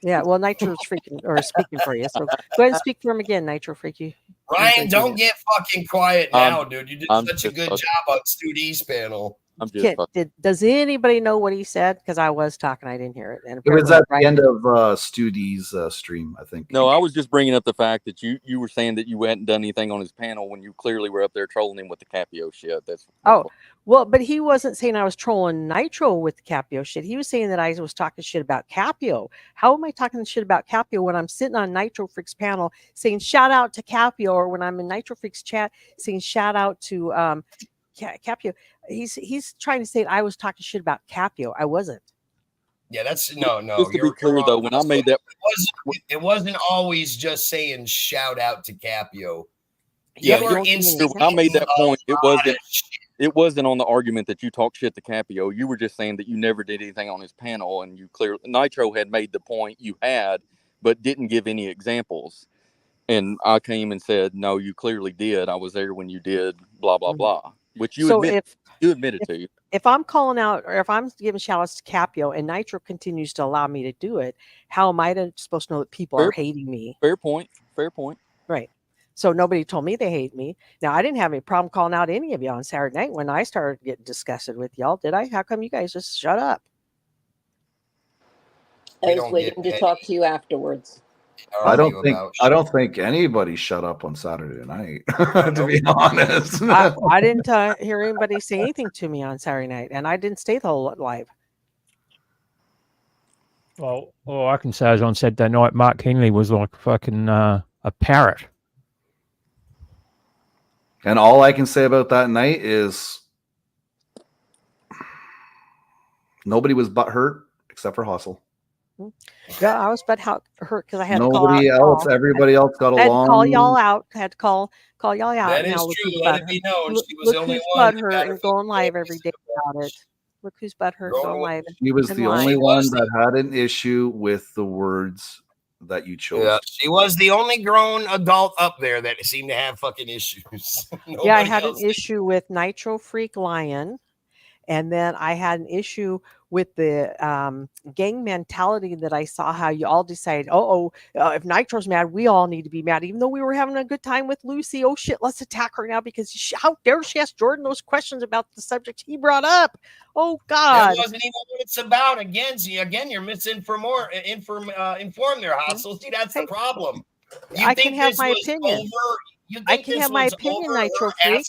Yeah, well, Nitro's freaking or speaking for you. So go ahead and speak for him again, Nitro Freak. You Ryan, usually do don't that. get fucking quiet now, dude. You did I'm such a just good fucking- job on Stu D's panel. I'm just fucking. Does anybody know what he said? Because I was talking, I didn't hear it. And It was apparently at the Ryan end didn't. of Stu D's stream, I think. No, I was just bringing up the fact that you were saying that you hadn't done anything on his panel when you clearly were up there trolling him with the Capio shit. That's Oh, well, but he wasn't saying I was trolling Nitro with the Capio shit. He was saying that I was talking shit about Capio. How am I talking shit about Capio when I'm sitting on Nitro Freak's panel saying shout out to Capio, or when I'm in Nitro Freak's chat saying shout out to Capio? He's trying to say I was talking shit about Capio. I wasn't. Yeah, that's no. Just to be clear though, when I made that, it wasn't always just saying shout out to Capio. Yeah, You were when I instigating made that point, a lot of it wasn't on the argument that you talk shit to Capio. You were just saying that you never did anything on his panel, and you clearly Nitro had made the point you had, but didn't give any examples. And I came and said, no, you clearly did. I was there when you did. Blah blah blah. Which you admitted to. If I'm calling out or if I'm giving shout outs to Capio and Nitro continues to allow me to do it, how am I supposed to know that people are hating me? Fair point. Fair point. Right. So nobody told me they hate me. Now, I didn't have any problem calling out any of you on Saturday night when I started getting disgusted with y'all, did I? How come you guys just shut up? I was waiting to talk to you afterwards. I don't think anybody shut up on Saturday night, to be honest. I didn't hear anybody say anything to me on Saturday night, and I didn't stay the whole live. Well, all I can say is on Saturday night, Mark Henley was like fucking a parrot. And all I can say about that night is nobody was butthurt except for Hustle. Yeah, I was hurt because I had to call Nobody out else, Paul. everybody else got I had to along. call y'all out. I had to call y'all out. That Now is look true. who's Let it be known. She was look the only who's one. butthurt and going live every day about it. Look who's butthurt going live. She was and the lying. only one that had an issue with the words that you chose. Yeah, she was the only grown adult up there that seemed to have fucking issues. Yeah, I had an issue with Nitro Freak Lion, and then I had an issue with the gang mentality that I saw how you all decided, if Nitro's mad, we all need to be mad, even though we were having a good time with Lucy. Oh shit, let's attack her now because how dare she ask Jordan those questions about the subject he brought up? Oh God, That wasn't even what it's about. Again, you're misinformed there, Hustle. See, that's the problem. I can have my opinion. I can have my opinion, Nitro Freak.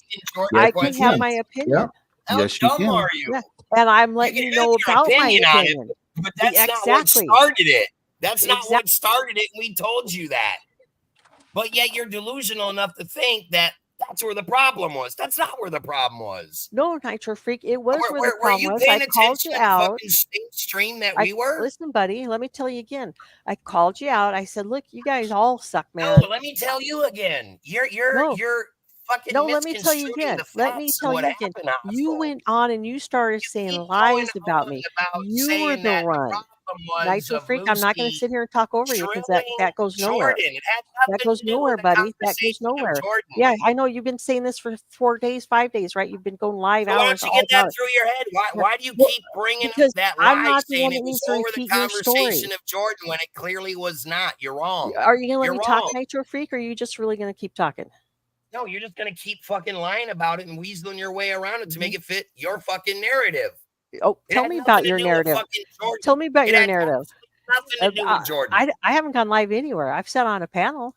I can have my opinion. How dumb are you? Yeah. And I'm letting you know about my on opinion. it, but that's not what started it. That's not what started it. We told you that. But yet you're delusional enough to think that that's where the problem was. That's not where the problem was. No, Nitro Freak, it was where the Were problem you was. paying I called attention you to the out. fucking stream that we were? Listen, buddy, let me tell you again. I called you out. I said, look, you guys all suck, man. No, let me tell you again. You're fucking No, let me tell you misconstruing again. the Let me facts of tell what you again. happened, You Hustle. went on and you started saying lies about me. You were saying that the one. was Nitro of Freak, I'm not going to Lucy sit here and talk over you because that goes nowhere. Jordan. It had That nothing goes to do nowhere, with the buddy. That goes conversation of nowhere. Jordan. Yeah, I know you've been saying this for 4 days, 5 days, right? You've been going live So why hours don't you all get that about it. through your head? Why do you keep bringing up because that I'm lie not the saying one it that was needs to over the repeat your story. conversation of Jordan when it clearly was not? You're wrong. Are you going to let You're me talk, wrong. Nitro Freak, or are you just really going to keep talking? No, you're just going to keep fucking lying about it and weaseling your way around it to Mm-hmm. make it fit your fucking narrative. Oh, It tell had me nothing about to your do with narrative. fucking Jordan. Tell me about It your had narrative. nothing to do with Jordan. I haven't gone live anywhere. I've sat on a panel.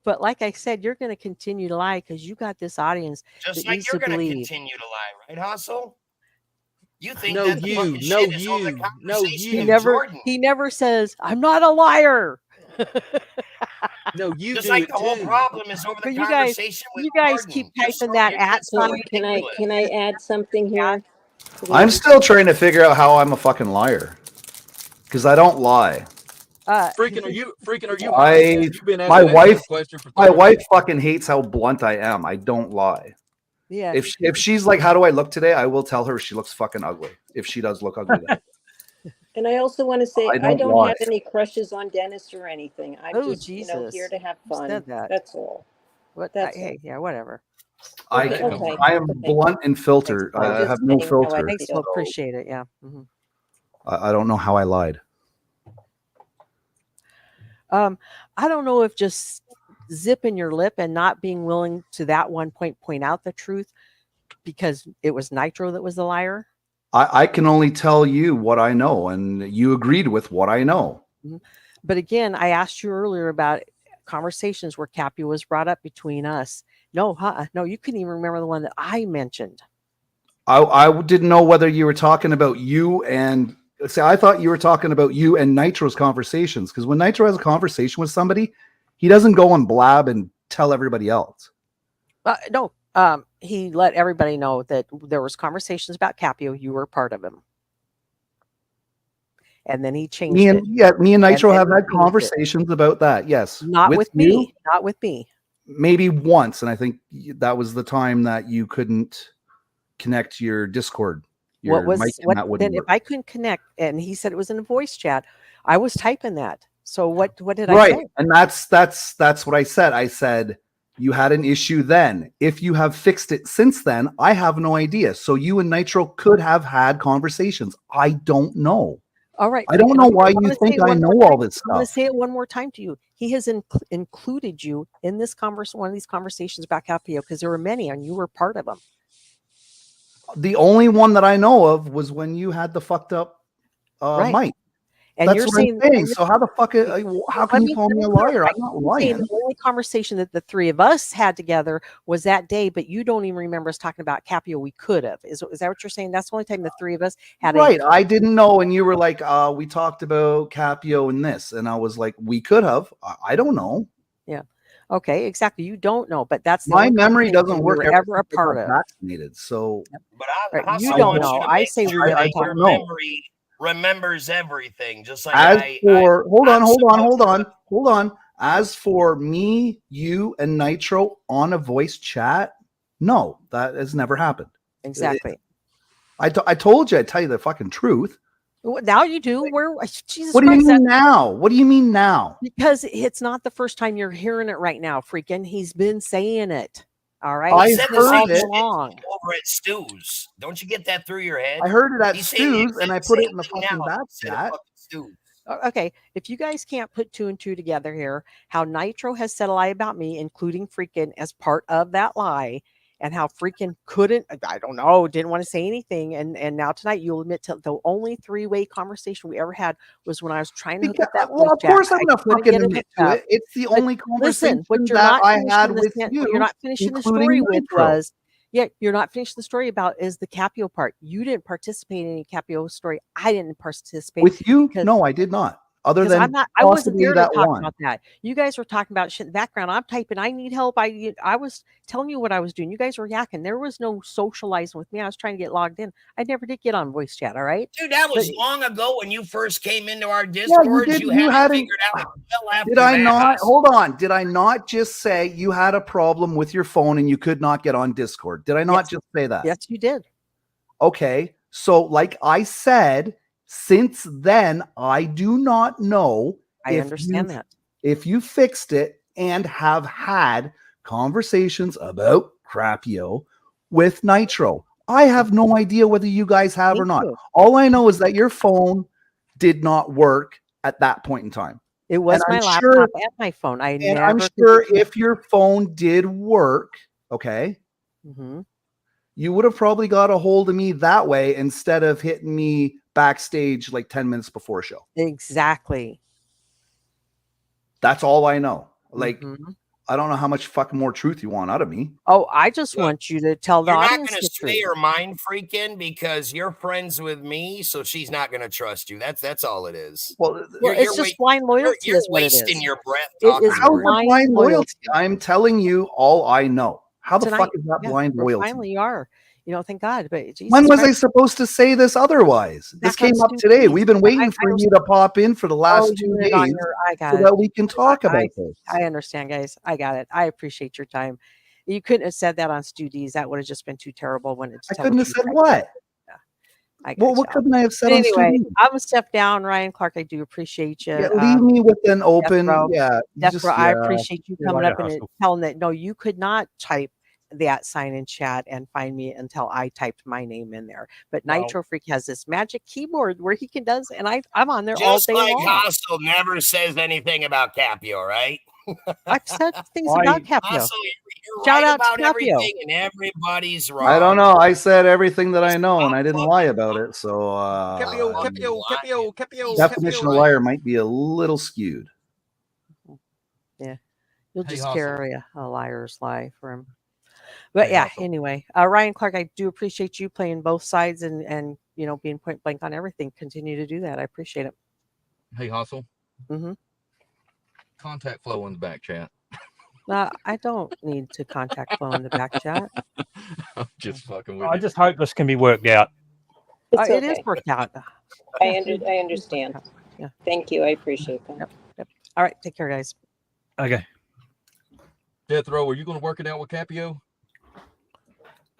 But like I said, you're going to continue to lie because you got this audience Just that like needs you're to going to believe. continue to lie, right, Hustle? You think No, that the you. fucking No, shit is over the you. No, conversation you. of Jordan. He never says, I'm not a liar. No, you Just do like it the whole too. problem is over the But you guys, conversation with you guys Jordan. keep You're typing so- that you're at just so sign. ridiculous. Can I add something here? I'm still trying to figure out how I'm a fucking liar. Because I don't lie. Freaking, are you honest? I You've been my asking that wife same question for my 30 wife minutes. fucking hates how blunt I am. I don't lie. Yeah. If she's like, how do I look today? I will tell her she looks fucking ugly. If she does look ugly, then. And I also want to say, I I don't don't lie. have any crushes on Dennis or anything. I'm Oh, just, you know, here Jesus. to have Who fun. said that? That's all. What? That's Hey, yeah, whatever. I Where'd that come Okay. from? I am Okay. blunt and filter. Thanks, I Just have no saying how I filter. Thanks, feel. we'll appreciate it. Yeah. Mhm. I don't know how I lied. I don't know if just zipping your lip and not being willing to that one point out the truth because it was Nitro that was the liar. I can only tell you what I know, and you agreed with what I know. But again, I asked you earlier about conversations where Capio was brought up between us. No, no, you couldn't even remember the one that I mentioned. I didn't know whether you were talking about you and say I thought you were talking about you and Nitro's conversations, because when Nitro has a conversation with somebody, he doesn't go and blab and tell everybody else. No, he let everybody know that there was conversations about Capio. You were part of him. And then he changed Me and it. me and Nitro then have he had changed it. conversations about that. Yes, Not with you, me. Not with me. maybe once, and I think that was the time that you couldn't connect your Discord. Your What was mic and what that wouldn't then? If work. I couldn't connect, and he said it was in a voice chat, I was typing that. So what did I Right, say? and that's what I said. I said you had an issue then. If you have fixed it since then, I have no idea. So you and Nitro could have had conversations. I don't know. All right. I don't Freaking, know I'm why gonna you say think it I one more know all time. this I'm going to stuff. say it one more time to you. He has included you in this one of these conversations about Capio because there were many, and you were part of them. The only one that I know of was when you had the fucked up Right. mic. And That's you're what saying, I'm saying. So how the fuck? How can you call me a liar? I'm not You're saying lying. the only conversation that the three of us had together was that day, but you don't even remember us talking about Capio. We could have. Is that what you're saying? That's the only time the three of us had Right. I didn't know, and you were like, we talked about Capio and this, and I was like, we could have. I don't know. Yeah. Okay, exactly. You don't know, but that's the My only memory conversation doesn't we work were ever a since I got part of. vaccinated. So But Right, you I don't want know. you to I make say we sure never that talked your about it. memory remembers everything, just like as for hold I'm on. As for me, you, and Nitro on a voice chat, no, that has never happened. Exactly. I told you, I'd tell you the fucking truth. Well, now you do. Where Jesus What do you Christ, mean now? What do you mean now? because it's not the first time you're hearing it right now, freaking. He's been saying it. All right. I He said the heard same it. shit over at Stu's. Don't you get that through your head? I heard it at He's saying the Stu's, and I exact put it same in the thing fucking now back he said at chat. fucking Stu's. Okay, if you guys can't put two and two together here, how Nitro has said a lie about me, including freaking as part of that lie, and how freaking couldn't, I don't know, didn't want to say anything, and now tonight you'll admit to the only three-way conversation we ever had was when I was trying to hook up that Well, voice of chat. course I'm I gonna couldn't fucking get it admit hooked to up. it. It's the But only conversation listen, what you're that not I finishing had the with sen- what you, you're not finishing the including story with Nitro. was, yeah, you're not finishing the story about is the Capio part. You didn't participate in any Capio story. I didn't participate With you? because No, I did not. Other because than I wasn't possibly there to that talk one. about that. You guys were talking about shit in the background. I'm typing, I need help. I was telling you what I was doing. You guys were yakking. There was no socializing with me. I was trying to get logged in. I never did get on voice chat. All right. Dude, that was But- long ago when you first came into our Yeah, you Discords. did. You You had it hadn't. figured out well after Did I that. not? Hold on. Did I not just say you had a problem with your phone and you could not get on Discord? Did I not Yes. just say that? Yes, you did. Okay. So, like I said, since then, I do not know I if understand you- that. if you fixed it and have had conversations about Crapio with Nitro. I have no idea whether you guys have or Thank not. you. All I know is that your phone did not work at that point in time. It was And my I'm laptop sure- and my phone. I And never I'm could sure get- if your phone did work, okay, Mhm. you would have probably got a hold of me that way instead of hitting me backstage like 10 minutes before a show. Exactly. That's all I know. Like, Mhm. I don't know how much fucking more truth you want out of me. Oh, I just want you to tell the You're not audience going to the say truth. her mind freaking because you're friends with me, so she's not going to trust you. That's all it is. Well, Well, it's just blind loyalty You're is what it wasting is. your breath It talking is to how's her. it blind blind loyalty? loyalty. I'm telling you all I know. How the Tonight, fuck is that yeah, blind well, loyalty? finally you are. thank God. But Jesus When was I Christ, supposed to say this otherwise? This back on came up Stu today. D's. We've been I waiting for was you to pop in for the last you 2 were on days your. I got so it. that we can talk about I this. I understand, guys. I got it. I appreciate your time. You couldn't have said that on Stu D's. That would have just been too terrible. When it's I tell the couldn't have truth, said I what? get it. Yeah, I got Well, what you. couldn't I have said But on anyway, Stu? I'm gonna step down, Ryan Clark. I do appreciate you. Yeah, leave me with an Death open. Row. Yeah, you Death just Row. I yeah. appreciate you See you coming later, up and Hustle. telling that no, you could not type that sign in chat and find me until I typed my name in there. But Well, Nitro Freak has this magic keyboard where he can does, and I'm on there all Just day like long. Hostel never says anything about Capio, right? I've said things about Capio. Hostel, you're Shout right out to about Capio. everything, and everybody's wrong. I don't know. I said everything that I know, and I didn't lie about it. So definition of liar might be a little skewed. Yeah, you'll Hey, just Hostel. carry a liar's lie for him. But Hey, yeah, Hostel. anyway, Ryan Clark, I do appreciate you playing both sides and being point blank on everything. Continue to do that. I appreciate it. Hey, Hustle. Mm-hmm. Contact Flow in the back chat. I don't need to contact Flo in the back chat. I'm just fucking with I you. just hope this can be worked out. It's It is okay. worked out. I understand. Yeah. Thank you. I appreciate that. Yep. All right. Take care, guys. Okay. Death Row, are you going to work it out with Capio?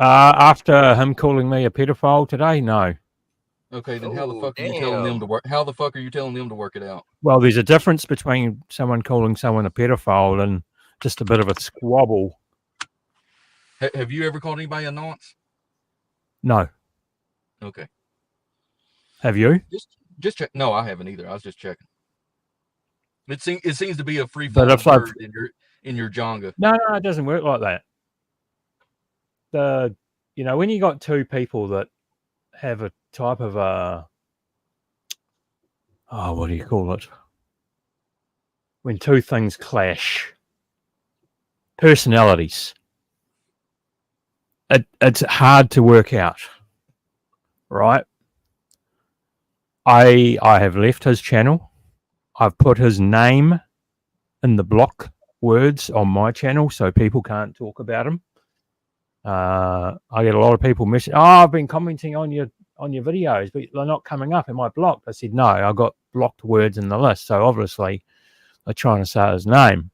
After him calling me a pedophile today, no. Okay, then how the fuck are you telling them to work? How the fuck are you telling them to work it out? Well, there's a difference between someone calling someone a pedophile and just a bit of a squabble. Have you ever called anybody a nonce? No. Okay. Have you? Just check. No, I haven't either. I was just checking. It seems to be a free But fall if I've- in your Jonga. No, it doesn't work like that. When you got two people that have a type of what do you call it? When two things clash, personalities. It's hard to work out, right? I have left his channel. I've put his name in the block words on my channel so people can't talk about him. I get a lot of people messaging, I've been commenting on your videos, but they're not coming up. Am I blocked? I said, no, I've got blocked words in the list. So obviously they're trying to say his name.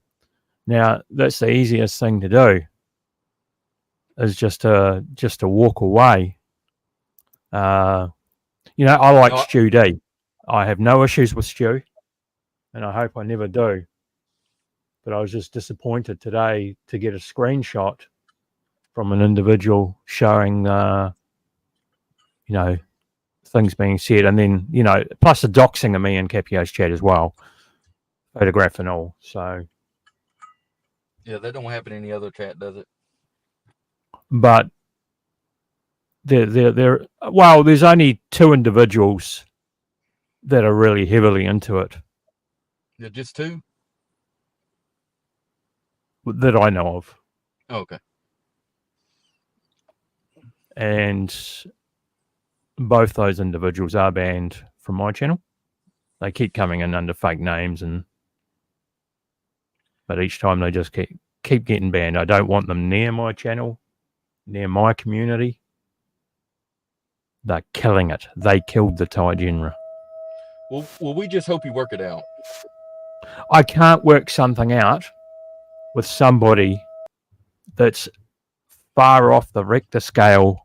Now, that's the easiest thing to do, is just to walk away. I like Stu D. I have no issues with Stu, and I hope I never do. But I was just disappointed today to get a screenshot from an individual showing, things being said, and then, plus the doxing of me in Capio's chat as well, photograph and all. So, Yeah, that don't happen in any other chat, does it? but there's only two individuals that are really heavily into it Yeah, just two. that I know of. Okay. And both those individuals are banned from my channel. They keep coming in under fake names, but each time they just keep getting banned. I don't want them near my channel, near my community. They're killing it. They killed the Thai genre. Well, we just hope you work it out. I can't work something out with somebody that's far off the Richter scale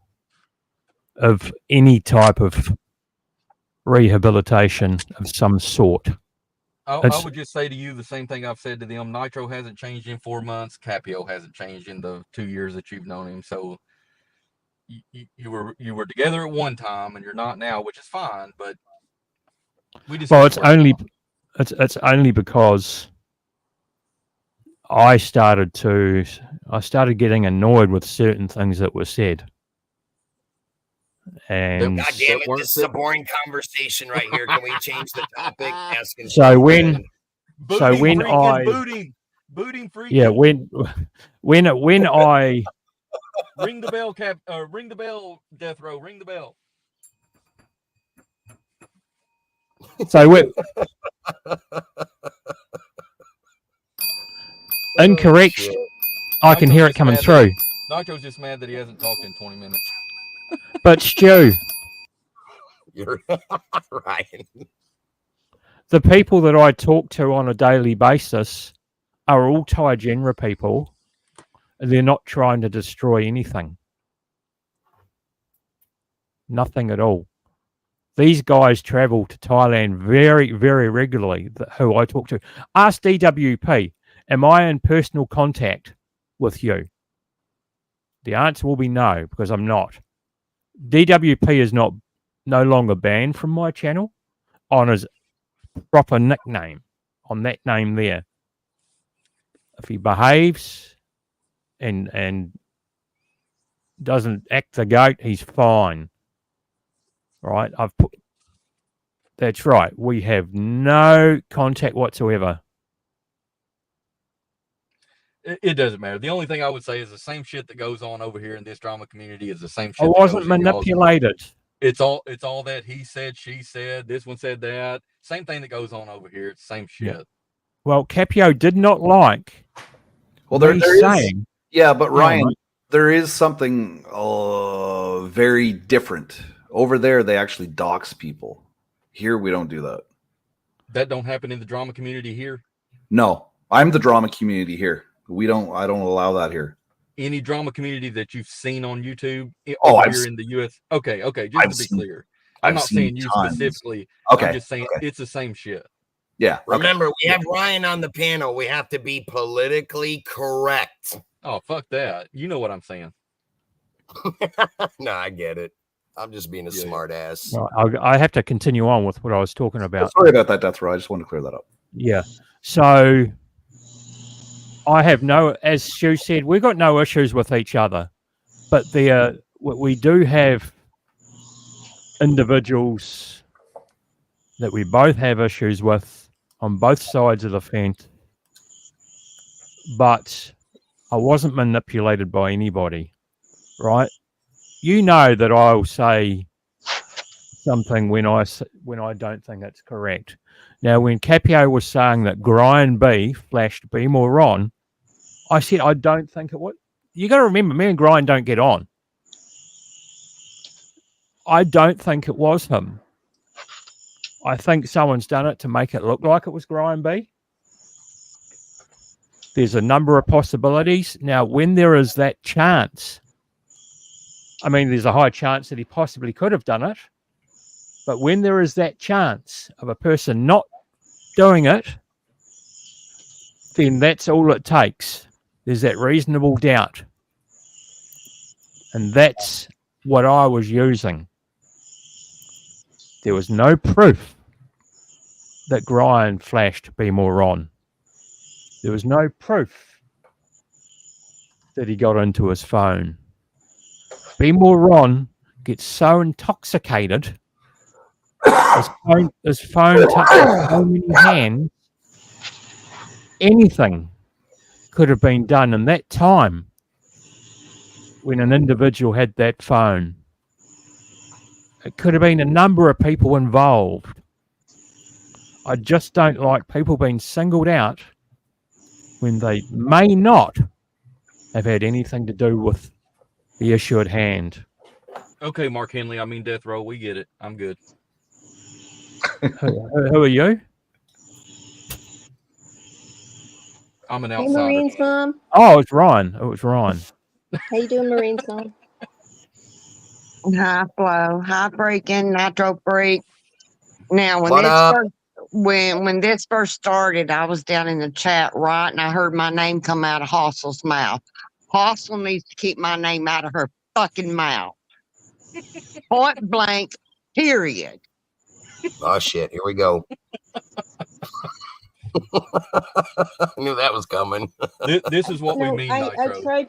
of any type of rehabilitation of some sort. I would just say to you the same thing I've said to them. Nitro hasn't changed in 4 months. Capio hasn't changed in the 2 years that you've known him. So you were together at one time and you're not now, which is fine. But we just it's only because I started getting annoyed with certain things that were said. And God damn it, this is a boring conversation right here. Can we change the topic? Asking booting freaking. Yeah, when I ring the bell, ring the bell, Death Row, ring the bell. So incorrect. I can hear it coming through. Nitro's just mad that he hasn't talked in 20 minutes. But Stu, You're Ryan. the people that I talk to on a daily basis are all Thai Genra people. They're not trying to destroy anything. Nothing at all. These guys travel to Thailand very, very regularly, who I talk to. Ask DWP, am I in personal contact with you? The answer will be no, because I'm not. DWP is no longer banned from my channel on his proper nickname, on that name there. If he behaves and doesn't act the goat, he's fine. Right? That's right. We have no contact whatsoever. It doesn't matter. The only thing I would say is the same shit that goes on over here in this drama community is the same shit. I wasn't manipulated. It's all that he said, she said, this one said that. Same thing that goes on over here. It's the same shit. Yeah. Well, Capio did not like. Well, there is saying, yeah, but Ryan, there is something very different. Over there, they actually dox people. Here, we don't do that. That don't happen in the drama community here? No, I'm the drama community here. I don't allow that here. Any drama community that you've seen on YouTube here in the US? Okay. Just to be clear. I'm not saying you specifically. Okay. I'm just saying it's the same shit. Yeah. Remember, we have Ryan on the panel. We have to be politically correct. Oh, fuck that. You know what I'm saying. No, I get it. I'm just being a smart ass. Well, I have to continue on with what I was talking about. Sorry about that, Death Row. I just wanted to clear that up. Yeah. So I have as Stu said, we've got no issues with each other. But we do have individuals that we both have issues with on both sides of the fence. But I wasn't manipulated by anybody, right? You know that I'll say something when I don't think it's correct. Now, when Capio was saying that Brian B flashed B more Ron, I said I don't think it would. You got to remember, me and Brian don't get on. I don't think it was him. I think someone's done it to make it look like it was Brian B. There's a number of possibilities. Now, when there is that chance, I mean, there's a high chance that he possibly could have done it. But when there is that chance of a person not doing it, then that's all it takes. There's that reasonable doubt. And that's what I was using. There was no proof that Brian flashed Be More Ron. There was no proof that he got into his phone. Be More Ron gets so intoxicated, his phone touches so many hands, anything could have been done in that time when an individual had that phone. It could have been a number of people involved. I just don't like people being singled out when they may not have had anything to do with the issue at hand. Okay, Mark Henley, I mean Death Row, we get it. I'm good. Who are you? I'm an Hey, outsider. Marine's mom. Oh, it's Ryan. It was Ryan. How you doing, Marine's mom? Hi, Flo. Hi, freaking Nitro Freak. Now, when this first started, I was down in the chat, right, and I heard my name come out of Hostle's mouth. Hostle needs to keep my name out of her fucking mouth. Point blank, period. Oh shit! Here we go. I knew that was coming. This is what we mean. I tried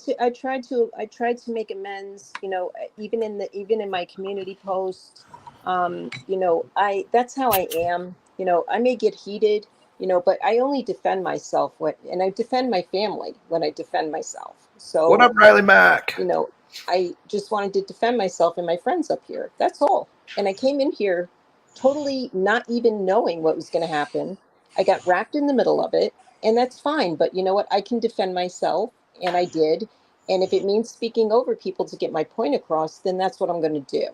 to make amends. You know, even in my community post. You know, that's how I am. You know, I may get heated. You know, but I only defend myself and I defend my family when I defend myself. So what up, Riley Mack? You know, I just wanted to defend myself and my friends up here. That's all. And I came in here totally not even knowing what was going to happen. I got wrapped in the middle of it, and that's fine. But you know what? I can defend myself, and I did. And if it means speaking over people to get my point across, then that's what I'm going to do.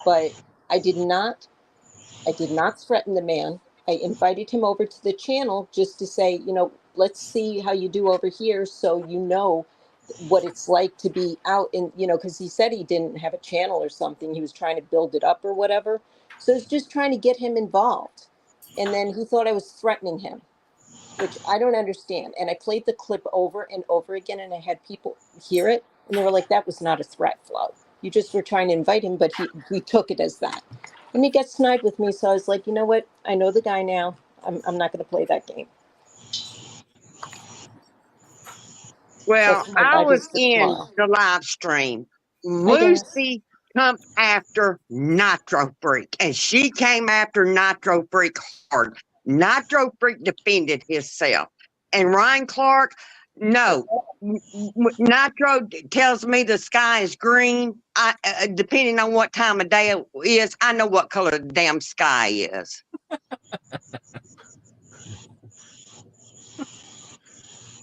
But I did not threaten the man. I invited him over to the channel just to say, let's see how you do over here, so you know what it's like to be out in, because he said he didn't have a channel or something. He was trying to build it up or whatever. So it's just trying to get him involved. And then he thought I was threatening him, which I don't understand. And I played the clip over and over again, and I had people hear it, and they were like, that was not a threat, Flo. You just were trying to invite him, but we took it as that. And he got snide with me, so I was like, you know what? I know the guy now. I'm not going to play that game. Well, That's my I was vibes for in tomorrow. the live stream. Hi, Dennis. Lucy come after Nitro Freak, and she came after Nitro Freak hard. Nitro Freak defended himself. And Ryan Clark, no. Nitro tells me the sky is green. Depending on what time of day it is, I know what color the damn sky is.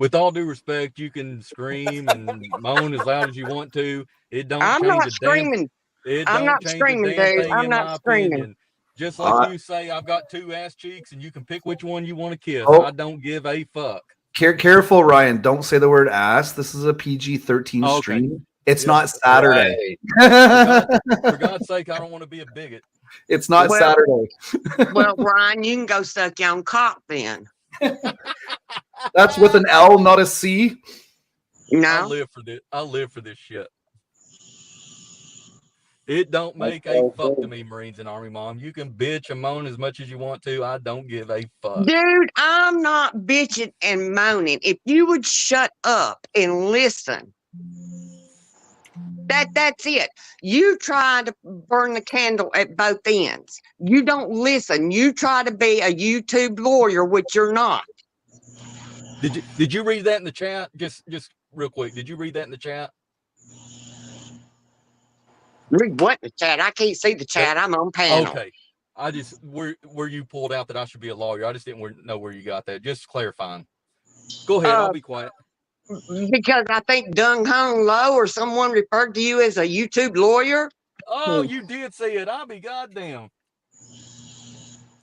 With all due respect, you can scream and moan as loud as you want to. It don't I'm change not a damn. screaming. It I'm don't not change a screaming, damn dude. thing I'm in not my screaming. opinion. Just like you say, I've got 2 ass cheeks, and you can pick which one you want to kiss. Oh. I don't give a fuck. Careful, Ryan. Don't say the word ass. This is a PG-13 Okay. stream. It's Yes. not Saturday. For God's sake, I don't want to be a bigot. It's not Saturday. Well, Ryan, you can go suck your own cock then. That's with an L, not a C. No. I live for this. I live for this shit. It don't make a fuck to me, Marines and Army Mom. You can bitch and moan as much as you want to. I don't give a fuck. Dude, I'm not bitching and moaning. If you would shut up and listen. That's it. You try to burn the candle at both ends. You don't listen. You try to be a YouTube lawyer, which you're not. Did you read that in the chat? Just real quick. Did you read that in the chat? Read what in the chat? I can't see the chat. I'm on panel. Okay. I just where you pulled out that I should be a lawyer. I just didn't know where you got that. Just clarifying. Go ahead. I'll be quiet. Because I think Dung Hung Low or someone referred to you as a YouTube lawyer. Oh, you did say it. I'll be goddamn.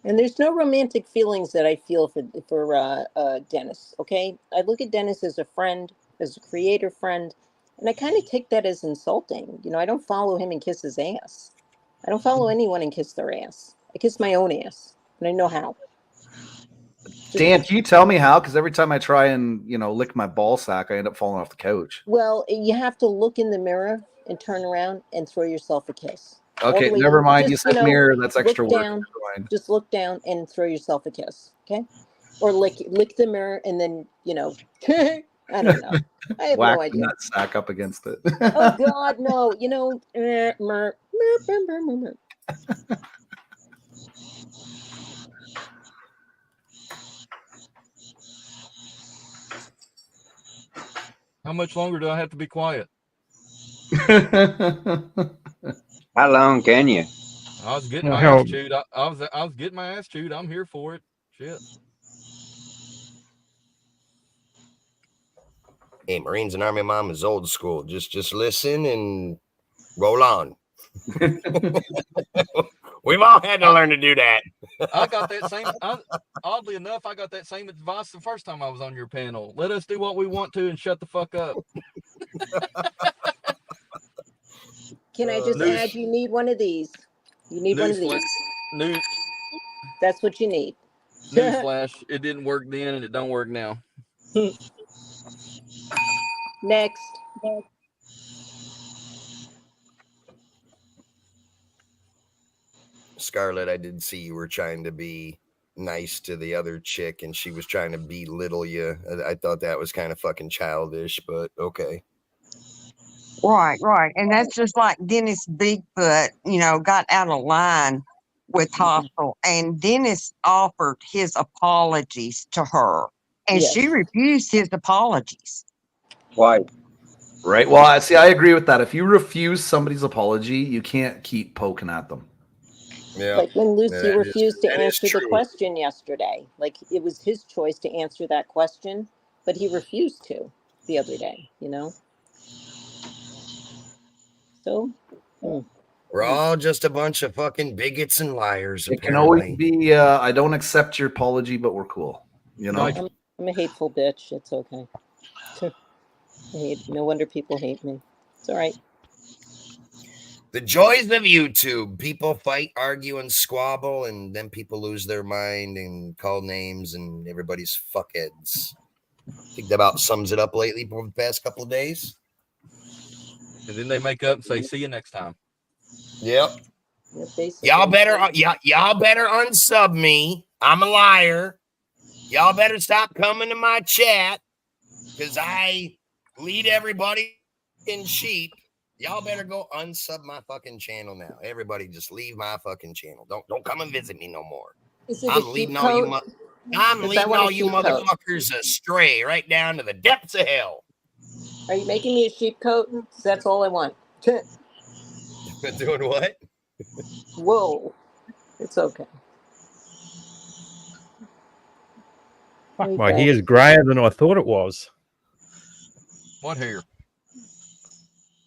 And there's no romantic feelings that I feel for Dennis. Okay, I look at Dennis as a friend, as a creator friend, and I kind of take that as insulting. I don't follow him and kiss his ass. I don't follow anyone and kiss their ass. I kiss my own ass, and I know how. Dan, can you tell me how? Because every time I try and lick my ball sack, I end up falling off the couch. Well, you have to look in the mirror and turn around and throw yourself a kiss. Okay, never mind. You said mirror. That's extra work. Down, just look down and throw yourself a kiss. Okay, or lick the mirror and then I don't know. I have Whack no idea. that sack up against it. Oh God, no! How much longer do I have to be quiet? How long can you? I was getting my ass chewed. I was getting my ass chewed. I'm here for it. Shit. Hey, Marines and Army Mom is old school. Just listen and roll on. We've all had to learn to do that. I got that same. Oddly enough, I got that same advice the first time I was on your panel. Let us do what we want to and shut the fuck up. Can I just add? You need one of these. You need one of these. That's what you need. Newsflash: it didn't work then, and it don't work now. Next. Scarlett, I did see you were trying to be nice to the other chick and she was trying to belittle you. I thought that was kind of fucking childish, but okay. Right. And that's just like Dennis Bigfoot, got out of line with Hostile, and Dennis offered his apologies to her, and she refused his apologies. Why? Right. Well, I agree with that. If you refuse somebody's apology, you can't keep poking at them. Yeah. Like when Lucy refused to answer the question yesterday. Like it was his choice to answer that question, but he refused to the other day, So We're all just a bunch of fucking bigots and liars. It can apparently. always be. I don't accept your apology, but we're cool. You know. I'm a hateful bitch. It's okay. No wonder people hate me. It's all right. The joys of YouTube. People fight, argue, and squabble, and then people lose their mind and call names, and everybody's fuckheads. I think that about sums it up lately for the past couple of days. And then they make up and say, "See you next time." Yep. Y'all better unsub me. I'm a liar. Y'all better stop coming to my chat because I lead everybody in sheep. Y'all better go unsub my fucking channel now. Everybody just leave my fucking channel. Don't come and visit me no more. I'm leading all you motherfuckers astray right down to the depths of hell. Are you making me a sheep coat? That's all I want. Been doing what? Whoa. It's okay. Fuck, my hair's grayer than I thought it was. What hair?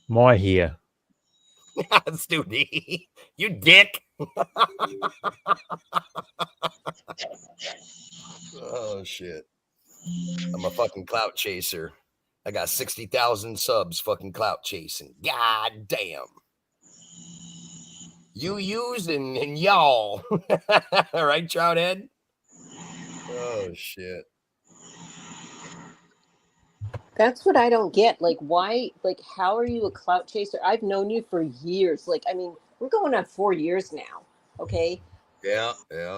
My hair. Stupid. You dick. Oh, shit. I'm a fucking clout chaser. I got 60,000 subs fucking clout chasing. God damn. You use and y'all. Right, Troudhead? Oh, shit. That's what I don't get. Like, why? Like, how are you a clout chaser? I've known you for years. Like, I mean, we're going on 4 years now. Okay. Yeah.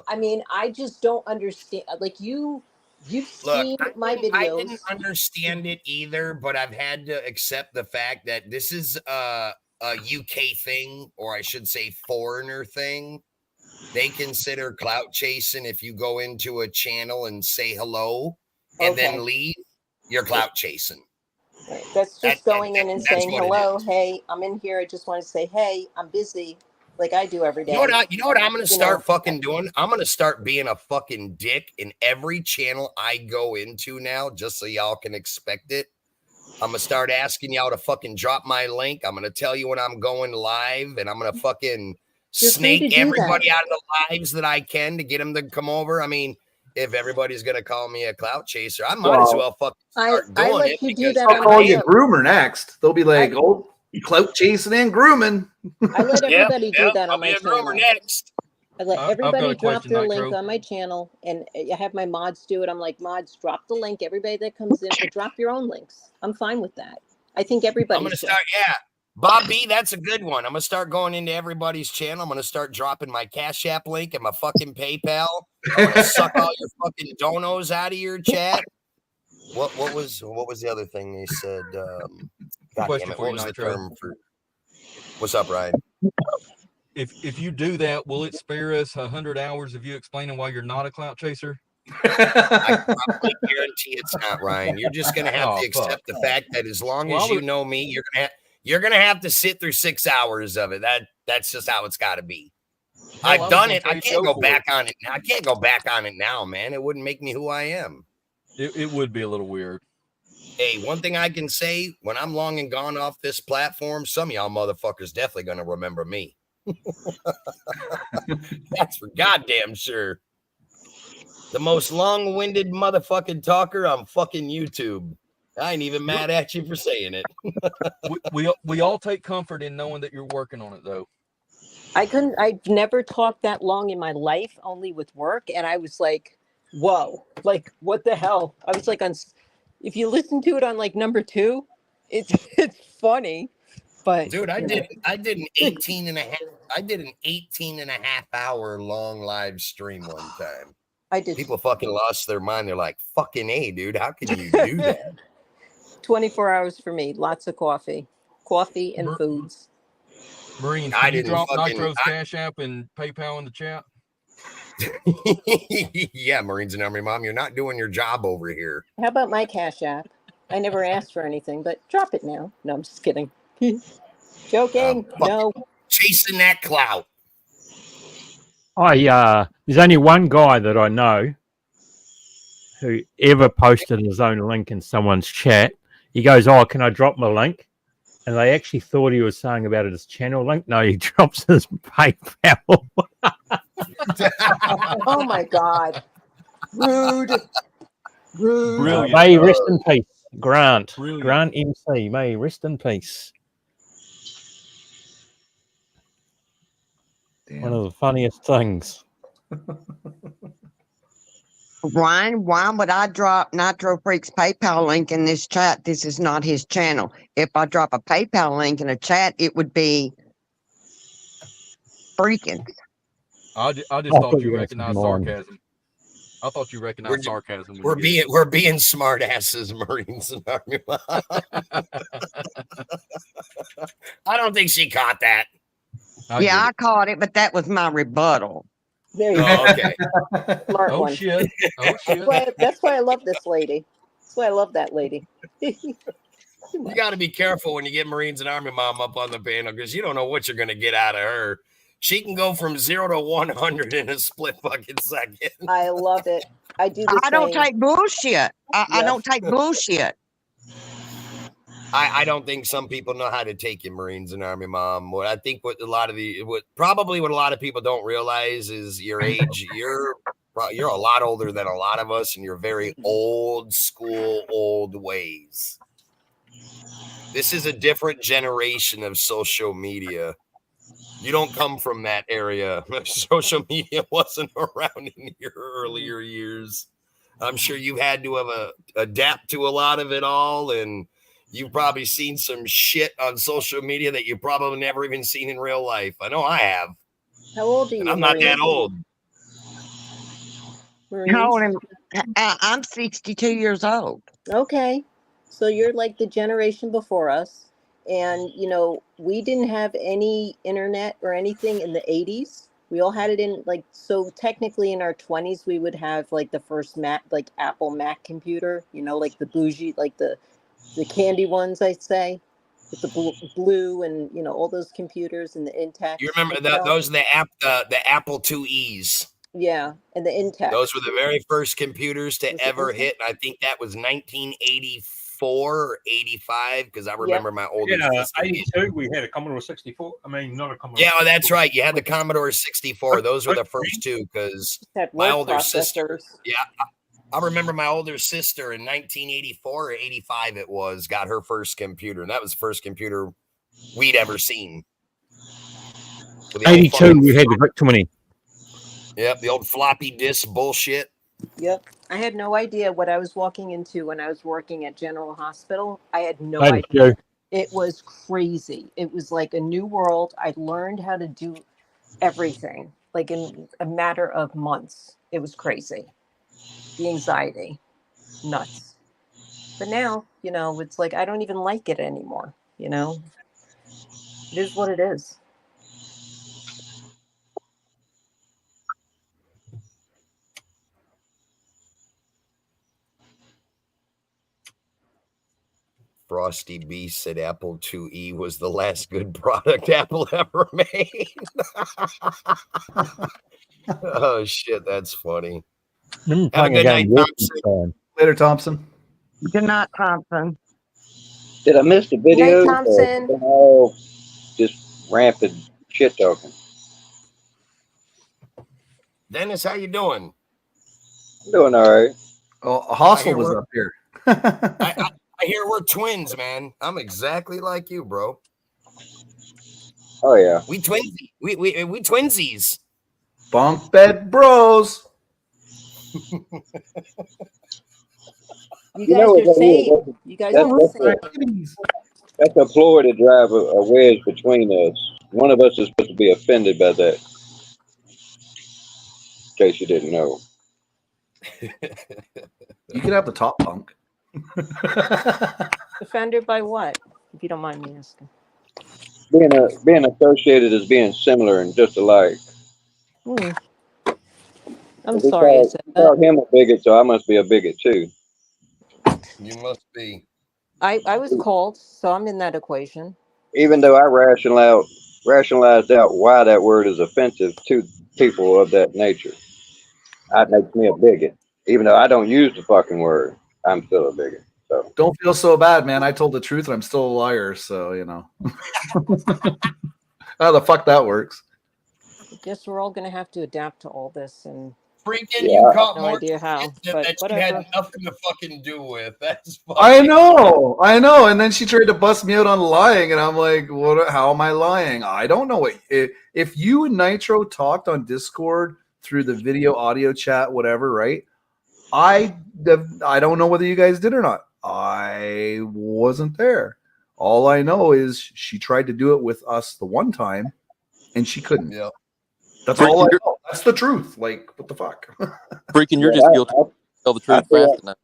I mean, I just don't understand. Like, you've seen my videos. I didn't understand it either, but I've had to accept the fact that this is a UK thing, or I should say foreigner thing. They consider clout chasing if you go into a channel and say hello and then leave, you're clout chasing. Right. That's just going in and saying hello. Hey, I'm in here. I just want to say, hey, I'm busy, like I do every day. You know what I'm going to start fucking doing? I'm going to start being a fucking dick in every channel I go into now, just so y'all can expect it. I'm going to start asking y'all to fucking drop my link. I'm going to tell you when I'm going live, and I'm going to fucking snake everybody out of the lives that I can to get them to come over. I mean, if everybody's going to call me a clout chaser, I might as well fucking start doing it. because I'll call you groomer next. They'll be like, "Oh, clout chasing and grooming." I let everybody do that on my channel. Groomer next. I let everybody drop their link on my channel, and I have my mods do it. I'm like, mods, drop the link. Everybody that comes in, but drop your own links. I'm fine with that. I think everybody. I'm going to start, Bob B, that's a good one. I'm going to start going into everybody's channel. I'm going to start dropping my Cash App link and my fucking PayPal. I'm going to suck all your fucking donos out of your chat. What was the other thing they said? God damn it. What was the term for? What's up, Ryan? If you do that, will it spare us 100 hours of you explaining why you're not a clout chaser? I probably guarantee it's not, Ryan. You're just going to have to accept the fact that as long as you know me, you're gonna have to sit through 6 hours of it. That's just how it's got to be. I've done it. I can't go back on it. I can't go back on it now, man. It wouldn't make me who I am. It would be a little weird. Hey, one thing I can say, when I'm long and gone off this platform, some of y'all motherfuckers definitely gonna remember me. That's for goddamn sure. The most long-winded motherfucking talker on fucking YouTube. I ain't even mad at you for saying it. we all take comfort in knowing that you're working on it, though. I've never talked that long in my life, only with work. And I was like, whoa, like, what the hell? I was like, if you listen to it on like number 2, it's funny. But dude, I did an 18 and a half hour long live stream one time. I did. People fucking lost their mind. They're like, fucking A, dude, how can you do that? 24 hours for me. Lots of coffee and foods. Marine, I did you didn't drop fucking- Nitro's Cash App and PayPal in the chat? Yeah, Marines and Army Mom, you're not doing your job over here. How about my Cash App? I never asked for anything, but drop it now. No, I'm just kidding. Joking. No. Chasing that clout. There's only one guy that I know who ever posted his own link in someone's chat. He goes, "Oh, can I drop my link?" and they actually thought he was saying about his channel link. No, he drops his PayPal. Oh my God. Rude. Rude. Brilliant. May he rest in peace, Grant. Brilliant. Grant MC. May he rest in peace. One of the funniest things. Ryan, why would I drop Nitro Freak's PayPal link in this chat? This is not his channel. If I drop a PayPal link in a chat, it would be freaking. I just I thought thought you you were recognized gonna say sarcasm. I thought you recognized sarcasm. We're being smart asses, Marines and Army. I don't think she caught that. Yeah, I caught it, but that was my rebuttal. There you Oh, go. okay. Smart Oh one. shit. Oh shit. That's why I love this lady. That's why I love that lady. You got to be careful when you get Marines and Army Mom up on the panel because you don't know what you're going to get out of her. She can go from 0 to 100 in a split fucking second. I love it. I do the I don't same. take bullshit. I Yes. don't take bullshit. I don't think some people know how to take you, Marines and Army Mom. What a lot of people don't realize is your age. You're a lot older than a lot of us, and you're very old school, old ways. This is a different generation of social media. You don't come from that area. Social media wasn't around in your earlier years. I'm sure you had to adapt to a lot of it all, and you've probably seen some shit on social media that you probably never even seen in real life. I know I have. How old are you? And I'm not that old. How old am I'm 62 years old. Okay. So you're like the generation before us. And, you know, we didn't have any internet or anything in the 80s. We all had it in so technically in our 20s, we would have like the first Mac, like Apple Mac computer, you know, like the bougie, like the candy ones, I'd say, with the blue and, you know, all those computers and the Intel. You remember that? Those are the Apple IIes. Yeah. And the Intel. Those were the very first computers to ever hit. And I think that was 1984 or 85 because I remember my older sister. 82, we had a Commodore 64. I mean, not a Commodore. Yeah, that's right. You had the Commodore 64. Those were the first two because my older sister. Yeah, I remember my older sister in 1984 or 85 it was, got her first computer. And that was the first computer we'd ever seen. 82, we had the Victormini. Yep, the old floppy disk bullshit. Yep. I had no idea what I was walking into when I was working at General Hospital. I had no idea. It was crazy. It was like a new world. I learned how to do everything like in a matter of months. It was crazy. The anxiety, nuts. But now, you know, it's like I don't even like it anymore. You know, it is what it is. Frosty B said Apple IIe was the last good product Apple ever made. Oh shit, that's funny. Have a good night, Thompson. Later, Thompson. Good night, Thompson. Did I miss the video? Hey, Thompson. Oh, just rampant shit talking. Dennis, how you doing? I'm doing all right. Oh, Hostile was up here. I hear we're twins, man. I'm exactly like you, bro. Oh yeah. We twinsies. We twinsies. Bunk bed bros. You guys are same. You guys are the same. That's a ploy to drive a wedge between us. One of us is supposed to be offended by that. In case you didn't know. You could have the top bunk. Offended by what? If you don't mind me asking. Being associated as being similar and just alike. I'm sorry I said that. Called him a bigot, so I must be a bigot too. You must be. I was called, so I'm in that equation. Even though I rationalized out why that word is offensive to people of that nature, that makes me a bigot. Even though I don't use the fucking word, I'm still a bigot. So Don't feel so bad, man. I told the truth and I'm still a liar. So, you know, how the fuck that works. I guess we're all going to have to adapt to all this, and Freaking, yeah, you caught no more idea how, shit but that you had whatever. nothing to fucking do with. That's I fucking know. And then she tried to bust me out on lying, and I'm like, "What? How am I lying? I don't know what." If you and Nitro talked on Discord through the video, audio chat, whatever, right? I don't know whether you guys did or not. I wasn't there. All I know is she tried to do it with us the one time, and she couldn't. Yeah. That's all I know. That's the truth. Like, what the fuck? Freaking, you're yeah, just guilty. Tell the truth fast enough.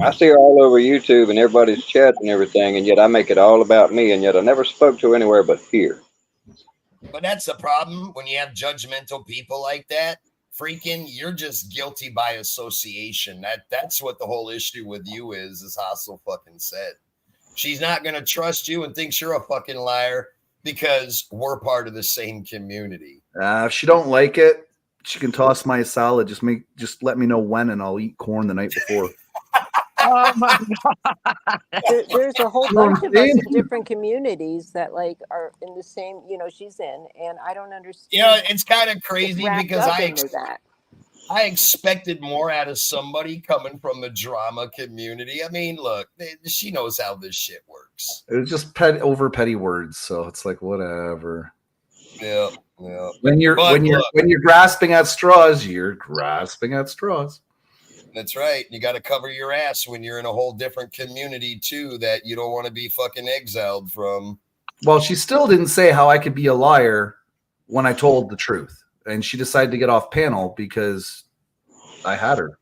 I see her all over YouTube and everybody's chat and everything, and yet I make it all about me, and yet I never spoke to her anywhere but here. But that's the problem when you have judgmental people like that. Freaking, you're just guilty by association. That's what the whole issue with you is, as Hassel fucking said. She's not gonna trust you and thinks you're a fucking liar because we're part of the same community. If she don't like it, she can toss my salad. Just let me know when, and I'll eat corn the night before. Oh my God. There's a whole You know what bunch I'm of us saying? in different communities that like are in the same, she's in, and I don't understand. You know, it's kind of It's crazy wrapped because up into that. I expected more out of somebody coming from the drama community. I mean, look, she knows how this shit works. It was just petty words, so it's like whatever. Yeah, yeah. When you're grasping at straws, you're grasping at straws. That's right. You got to cover your ass when you're in a whole different community too that you don't want to be fucking exiled from. Well, she still didn't say how I could be a liar when I told the truth, and she decided to get off panel because I had her.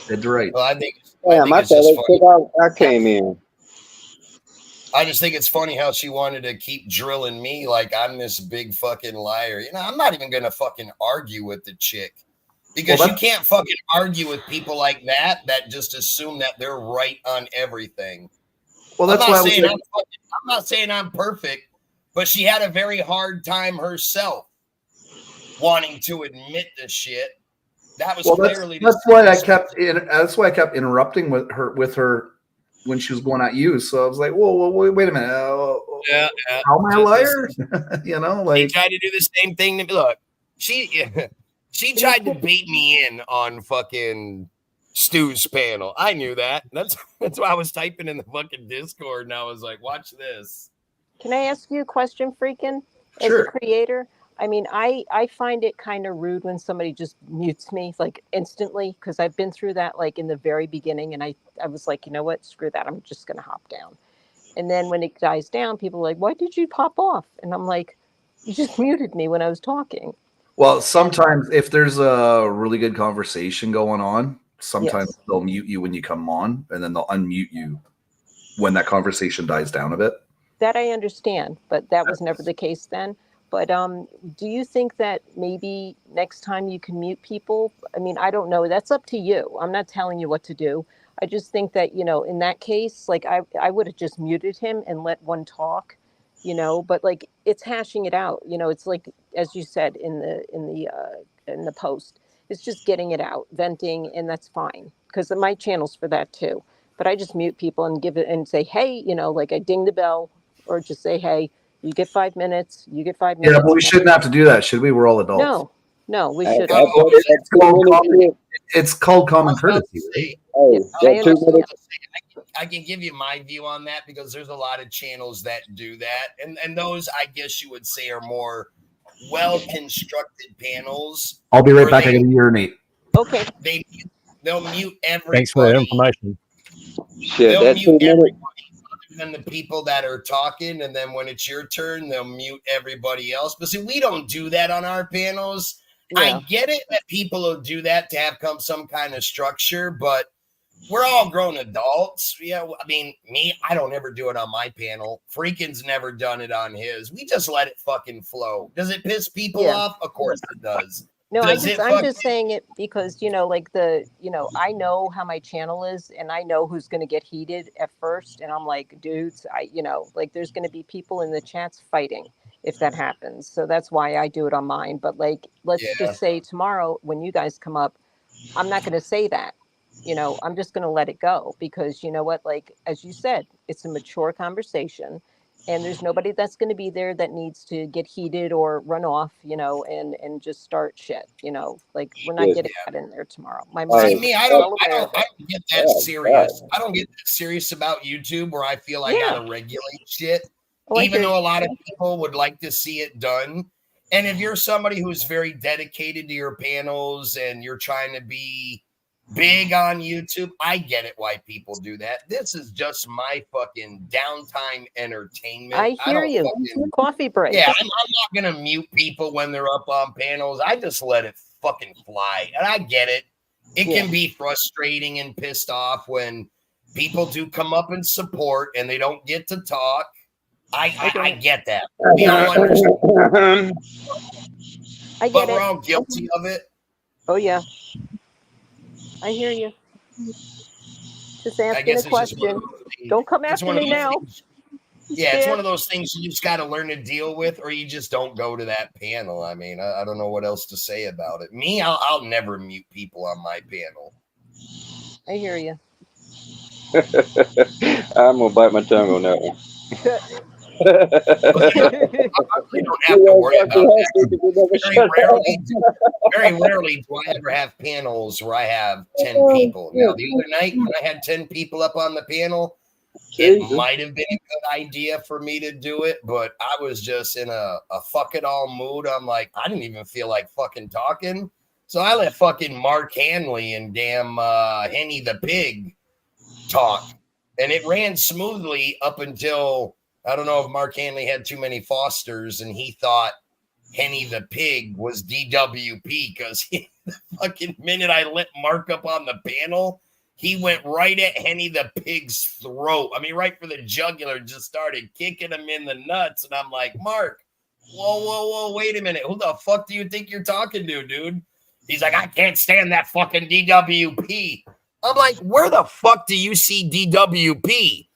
That's right. Well, I think Damn, I it's just thought funny. I came in. I just think it's funny how she wanted to keep drilling me like I'm this big fucking liar. You know, I'm not even going to fucking argue with the chick. Because you can't fucking argue with people like that just assume that they're right on everything. Well, that's I'm why I'm not saying I'm perfect, but she had a very hard time herself wanting to admit the shit. That was clearly that's why I kept interrupting with her when she was going at you. So I was like, whoa, wait a minute. Yeah. How am I a liar? You know, like she tried to do the same thing to me. Look, she tried to bait me in on fucking Stu's panel. I knew that. That's why I was typing in the fucking Discord, and I was like, watch this. Can I ask you a question, Freakin'? As Sure. a creator, I mean, I find it kind of rude when somebody just mutes me like instantly, because I've been through that like in the very beginning, and I was like, you know what, screw that, I'm just gonna hop down. And then when it dies down, people are like, why did you pop off? And I'm like, you just muted me when I was talking. Well, sometimes if there's a really good conversation going on, sometimes they'll mute you when you come on, and then they'll unmute you when that conversation dies down a bit. That I understand, but that was never the case then. But do you think that maybe next time you can mute people? I mean, I don't know. That's up to you. I'm not telling you what to do. I just think that, in that case, like I would have just muted him and let one talk, but like it's hashing it out. It's like, as you said in the post, it's just getting it out, venting, and that's fine because my channel's for that too. But I just mute people and give it and say, hey, like I ding the bell, or just say, hey, you get 5 minutes. You get 5 minutes. Yeah, but we shouldn't have to do that, should we? We're all adults. No, we shouldn't. It's called common courtesy. I can give you my view on that because there's a lot of channels that do that. And those, I guess you would say, are more well-constructed panels. I'll be right back. I gotta urinate. Okay. They'll mute everybody. Thanks for that information. They'll mute everybody other than the people that are talking. And then when it's your turn, they'll mute everybody else. But see, we don't do that on our panels. Yeah. I get it that people will do that to have some kind of structure, but we're all grown adults. Yeah, I mean, I don't ever do it on my panel. Freakin's never done it on his. We just let it fucking flow. Does it piss people off? Of course it does. No, I'm just saying it because, I know how my channel is and I know who's going to get heated at first. And I'm like, dudes, there's going to be people in the chats fighting if that happens. So that's why I do it on mine. But let's just say tomorrow when you guys come up, I'm not going to say that. You know, I'm just going to let it go because you know what, like, as you said, it's a mature conversation and there's nobody that's going to be there that needs to get heated or run off, you know, and just start shit, you know, like we're not Shit. getting that in there tomorrow. My See, mom me, is I well don't, I aware don't, of I it. don't get that serious. I don't get that serious about YouTube where I feel I Yeah. gotta regulate shit, Oh, I even hear though a you. lot of people would like to see it done. And if you're somebody who's very dedicated to your panels and you're trying to be big on YouTube, I get it why people do that. This is just my fucking downtime entertainment. I I hear don't you. fucking Coffee break. yeah, I'm not gonna mute people when they're up on panels. I just let it fucking fly. And I get it. It Yeah. can be frustrating and pissed off when people do come up and support and they don't get to talk. I get that. We all understand. I get But we're it. all guilty of it. Oh yeah. I hear you. Just I asking guess a it's just one of question. those things. Don't come It's after one of me those now. things. Yeah, it's one of those things you just got to learn to deal with, or you just don't go to that panel. I mean, I don't know what else to say about it. Me, I'll never mute people on my panel. I hear you. I'm gonna bite my tongue on that one. I really don't have to worry about that. Very rarely do I ever have panels where I have 10 people. Now, the other night when I had 10 people up on the panel, it might have been a good idea for me to do it, but I was just in a fuck it all mood. I'm like, I didn't even feel like fucking talking. So I let fucking Mark Hanley and damn Henny the Pig talk. And it ran smoothly up until, I don't know if Mark Hanley had too many Fosters and he thought Henny the Pig was DWP because the fucking minute I let Mark up on the panel, he went right at Henny the Pig's throat. I mean, right for the jugular, just started kicking him in the nuts. And I'm like, Mark, whoa, wait a minute. Who the fuck do you think you're talking to, dude? He's like, I can't stand that fucking DWP. I'm like, where the fuck do you see DWP?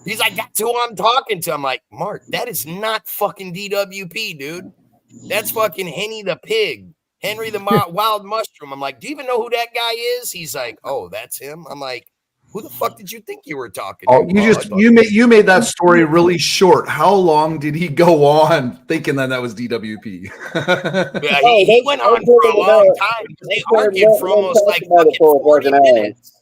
He's like, that's who I'm talking to. I'm like, Mark, that is not fucking DWP, dude. That's fucking Henny the Pig. Henry the Wild Mushroom. I'm like, do you even know who that guy is? He's like, oh, that's him. I'm like, who the fuck did you think you were talking to? Oh, you made that story really short. How long did he go on thinking that was DWP? Yeah, he went on for a long time. They argued for almost like fucking 40 minutes.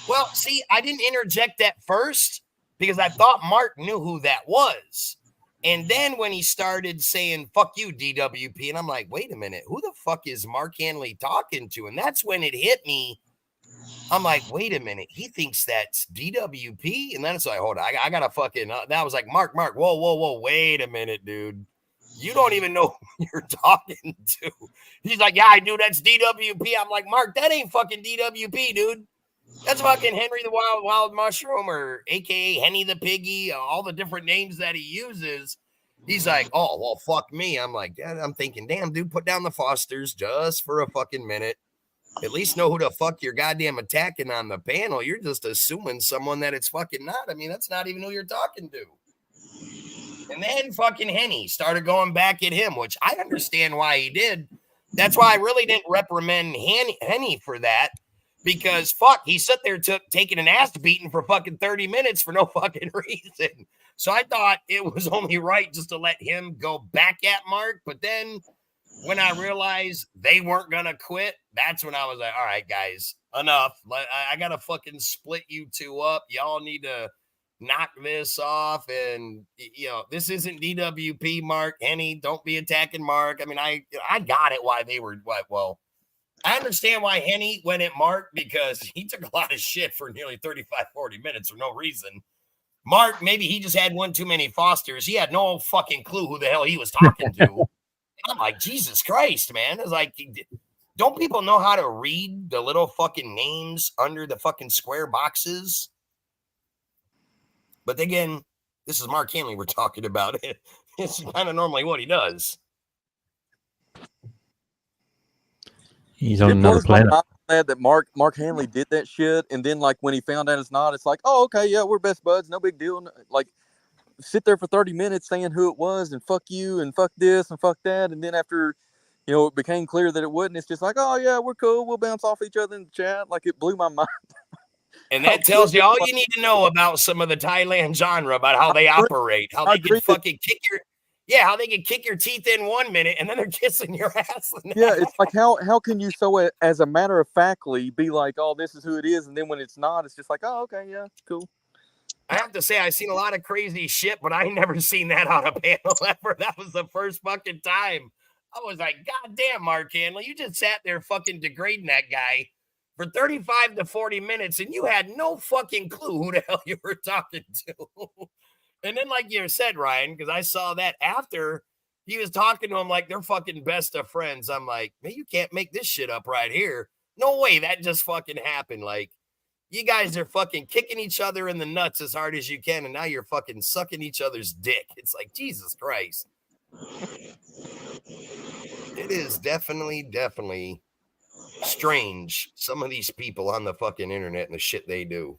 Well, see, I didn't interject that first because I thought Mark knew who that was. And then when he started saying, fuck you, DWP, and I'm like, wait a minute, who the fuck is Mark Hanley talking to? And that's when it hit me. I'm like, wait a minute, he thinks that's DWP? And then it's like, hold on, I got to fucking, that was like, Mark, whoa, wait a minute, dude. You don't even know who you're talking to. He's like, yeah, I do, that's DWP. I'm like, Mark, that ain't fucking DWP, dude. That's fucking Henry the Wild Mushroom, or AKA Henny the Piggy, all the different names that he uses. He's like, oh, well, fuck me. I'm like, yeah, I'm thinking, damn, dude, put down the Fosters just for a fucking minute. At least know who the fuck you're goddamn attacking on the panel. You're just assuming someone that it's fucking not. I mean, that's not even who you're talking to. And then fucking Henny started going back at him, which I understand why he did. That's why I really didn't reprimand Henny for that. Because fuck, he sat there taking an ass beating for fucking 30 minutes for no fucking reason. So I thought it was only right just to let him go back at Mark. But then when I realized they weren't going to quit, that's when I was like, all right, guys, enough. I got to fucking split you two up. Y'all need to knock this off. And, you know, this isn't DWP, Mark. Henny, don't be attacking Mark. I mean, I got it why they were, well, I understand why Henny went at Mark because he took a lot of shit for nearly 35, 40 minutes for no reason. Mark, maybe he just had one too many Fosters. He had no fucking clue who the hell he was talking to. I'm like, Jesus Christ, man. It's like, don't people know how to read the little fucking names under the fucking square boxes? But again, this is Mark Hanley we're talking about. It's kind of normally what he does. He's on another planet. I'm glad that Mark Hanley did that shit, and then like when he found out it's not, it's like, oh, okay, yeah, we're best buds, no big deal. Like, sit there for 30 minutes saying who it was and fuck you and fuck this and fuck that, and then after you know, it became clear that it wouldn't. It's just like, oh yeah, we're cool. We'll bounce off each other in the chat. Like, it blew my mind. And that tells you all you need to know about some of the Thailand genre, about how they operate, how they can fucking kick your, how they can kick your teeth in 1 minute and then they're kissing your ass. Yeah, it's like, how can you so as a matter of factly be like, oh, this is who it is, and then when it's not, it's just like, oh, okay, yeah, cool. I have to say, I've seen a lot of crazy shit, but I ain't never seen that on a panel ever. That was the first fucking time. I was like, God damn, Mark Handler, you just sat there fucking degrading that guy for 35 to 40 minutes, and you had no fucking clue who the hell you were talking to. And then, like you said, Ryan, because I saw that after he was talking to him like they're fucking best of friends. I'm like, man, you can't make this shit up right here. No way, that just fucking happened. Like, you guys are fucking kicking each other in the nuts as hard as you can, and now you're fucking sucking each other's dick. It's like, Jesus Christ. It is definitely strange, some of these people on the fucking internet and the shit they do.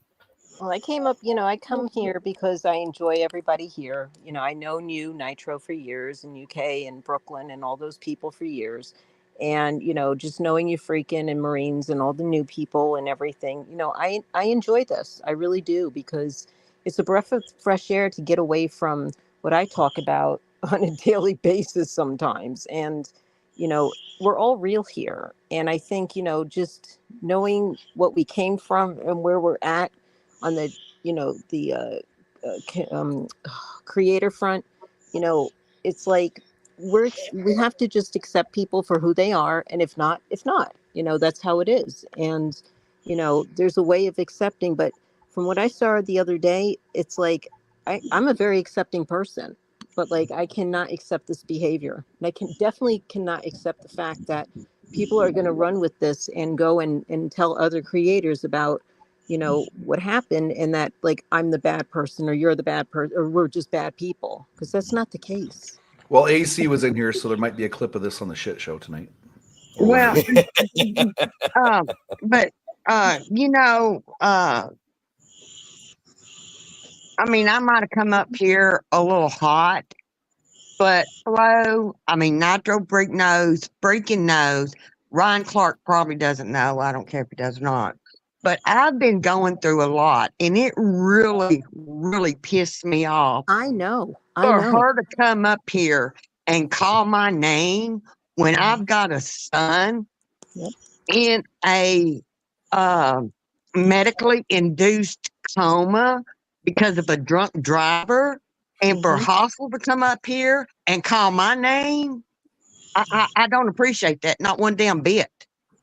Well, I came up, I come here because I enjoy everybody here. I known you, Nitro, for years in UK and Brooklyn and all those people for years. And, just knowing you freaking and Marines and all the new people and everything, I enjoy this. I really do, because it's a breath of fresh air to get away from what I talk about on a daily basis sometimes. And, we're all real here. And I think, just knowing what we came from and where we're at on the, creator front, it's like we have to just accept people for who they are. And if not, that's how it is. And, there's a way of accepting. But from what I saw the other day, it's like I'm a very accepting person. But like, I cannot accept this behavior. And I definitely cannot accept the fact that people are going to run with this and go and tell other creators about, what happened, and that like, I'm the bad person or you're the bad person or we're just bad people, because that's not the case. Well, AC was in here, so there might be a clip of this on the shit show tonight. Well, but I mean, I might have come up here a little hot, but Flo, Nitro Breaking knows. Ryan Clark probably doesn't know. I don't care if he does not. But I've been going through a lot, and it really, really pissed me off. I know. For her to come up here and call my name when I've got a son in a medically induced coma because of a drunk driver, and for Hostel to come up here and call my name, I don't appreciate that, not one damn bit.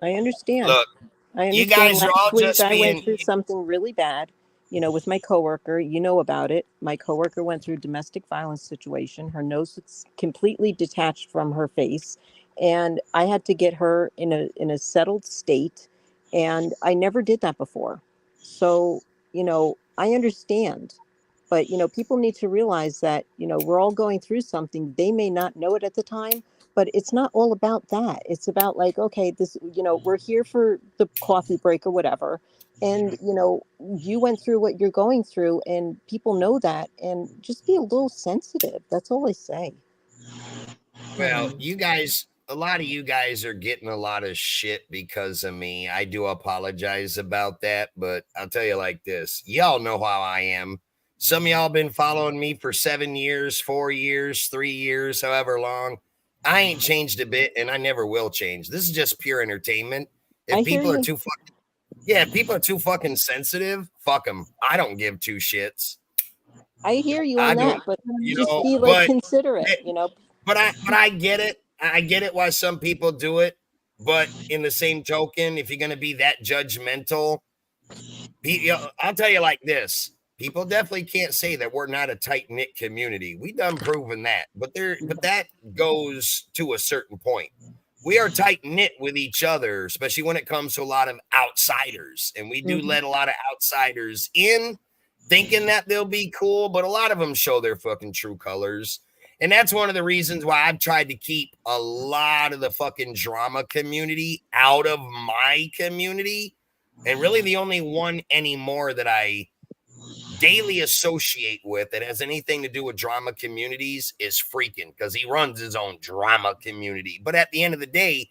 I understand. Look, I understand. you guys are all Last week just I went being. through something really bad, with my coworker. You know about it. My coworker went through a domestic violence situation. Her nose was completely detached from her face, and I had to get her in a settled state, and I never did that before. So, I understand. But, people need to realize that, we're all going through something. They may not know it at the time, but it's not all about that. It's about like, okay, this, we're here for the coffee break or whatever. And, you went through what you're going through, and people know that, and just be a little sensitive. That's all I say. Well, a lot of you guys are getting a lot of shit because of me. I do apologize about that, but I'll tell you like this. Y'all know how I am. Some of y'all been following me for 7 years, 4 years, 3 years, however long. I ain't changed a bit, and I never will change. This is just pure entertainment. If people are too fucking sensitive, fuck them. I don't give two shits. I hear you on that, but just be like considerate, But I get it. I get it why some people do it. But in the same token, if you're going to be that judgmental, I'll tell you like this. People definitely can't say that we're not a tight-knit community. We done proven that. But that goes to a certain point. We are tight-knit with each other, especially when it comes to a lot of outsiders. And we do let a lot of outsiders in thinking that they'll be cool, but a lot of them show their fucking true colors. And that's one of the reasons why I've tried to keep a lot of the fucking drama community out of my community. And really the only one anymore that I daily associate with that has anything to do with drama communities is Freaking, because he runs his own drama community. But at the end of the day,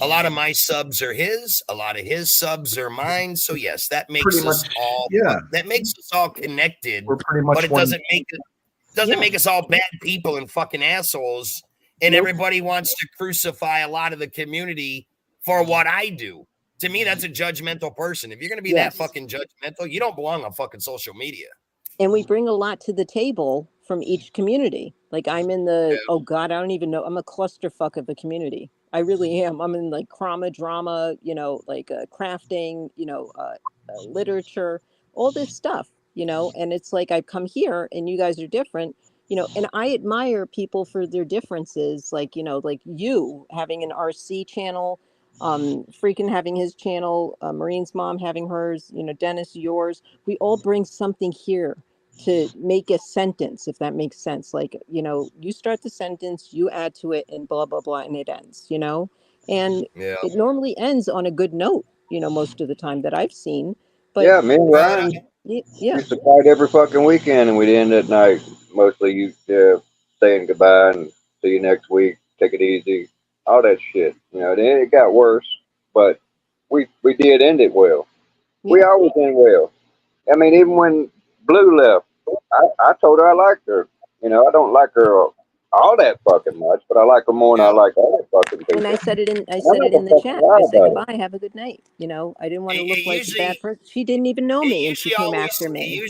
a lot of my subs are his, a lot of his subs are mine. So yes, that makes Pretty us much, all yeah. that makes us all connected. We're pretty much But it one. doesn't make us all bad people and fucking assholes. And Nope. everybody wants to crucify a lot of the community for what I do. To me, that's a judgmental person. If you're going to be that Yes. fucking judgmental, you don't belong on fucking social media. And we bring a lot to the table from each community. Like I'm in the, oh God, I don't even know. I'm a clusterfuck of a community. I really am. I'm in like drama, like crafting, literature, all this stuff, and it's like I come here and you guys are different, and I admire people for their differences. Like, like you having an RC channel, Freaking having his channel, Marine's mom having hers, Dennis, yours. We all bring something here to make a sentence, if that makes sense. Like, you start the sentence, you add to it, and blah, blah, blah, and it ends, and Yeah. it normally ends on a good note, most of the time that I've seen. But Yeah, me and Ryan yeah, used to fight every fucking weekend, and we'd end at night. Mostly you saying goodbye and see you next week, take it easy, all that shit. Then it got worse, but we did end it well. We always end well. I mean, even when Blue left, I told her I liked her. I don't like her all that fucking much, but I like her more than I like all that fucking people. and I said it in I'm not the gonna chat. fucking lie I said about it. goodbye, have a good night. I didn't want to look It like a usually- bad person. She didn't even know me, and she came after It me.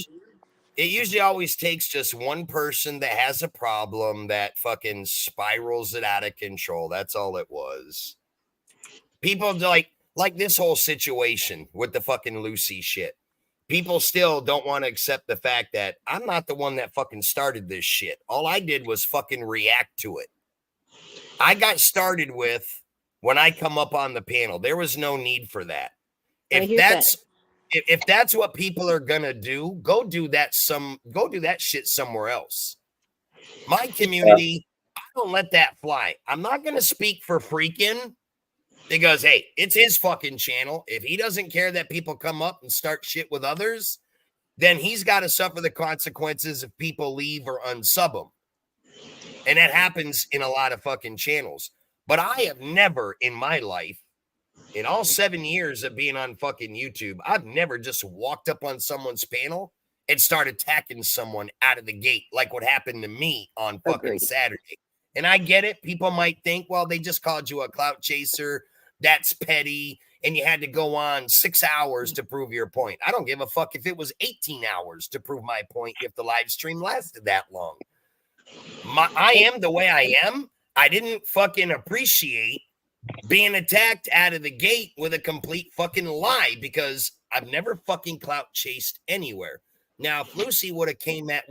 usually always takes just one person that has a problem that fucking spirals it out of control. That's all it was. People like this whole situation with the fucking Lucy shit. People still don't want to accept the fact that I'm not the one that fucking started this shit. All I did was fucking react to it. I got started with when I come up on the panel. There was no need for that. If that's what people are gonna do, go do that shit somewhere else. My community, I don't let that fly. I'm not gonna speak for Freaking because hey, it's his fucking channel. If he doesn't care that people come up and start shit with others, then he's got to suffer the consequences if people leave or unsub him. And that happens in a lot of fucking channels. But I have never in my life, in all 7 years of being on fucking YouTube, I've never just walked up on someone's panel and started attacking someone out of the gate like what happened to me on fucking Agreed. Saturday. And I get it. People might think, well, they just called you a clout chaser. That's petty. And you had to go on 6 hours to prove your point. I don't give a fuck if it was 18 hours to prove my point if the live stream lasted that long. I am the way I am. I didn't fucking appreciate being attacked out of the gate with a complete fucking lie because I've never fucking clout chased anywhere. Now, if Lucy would have came at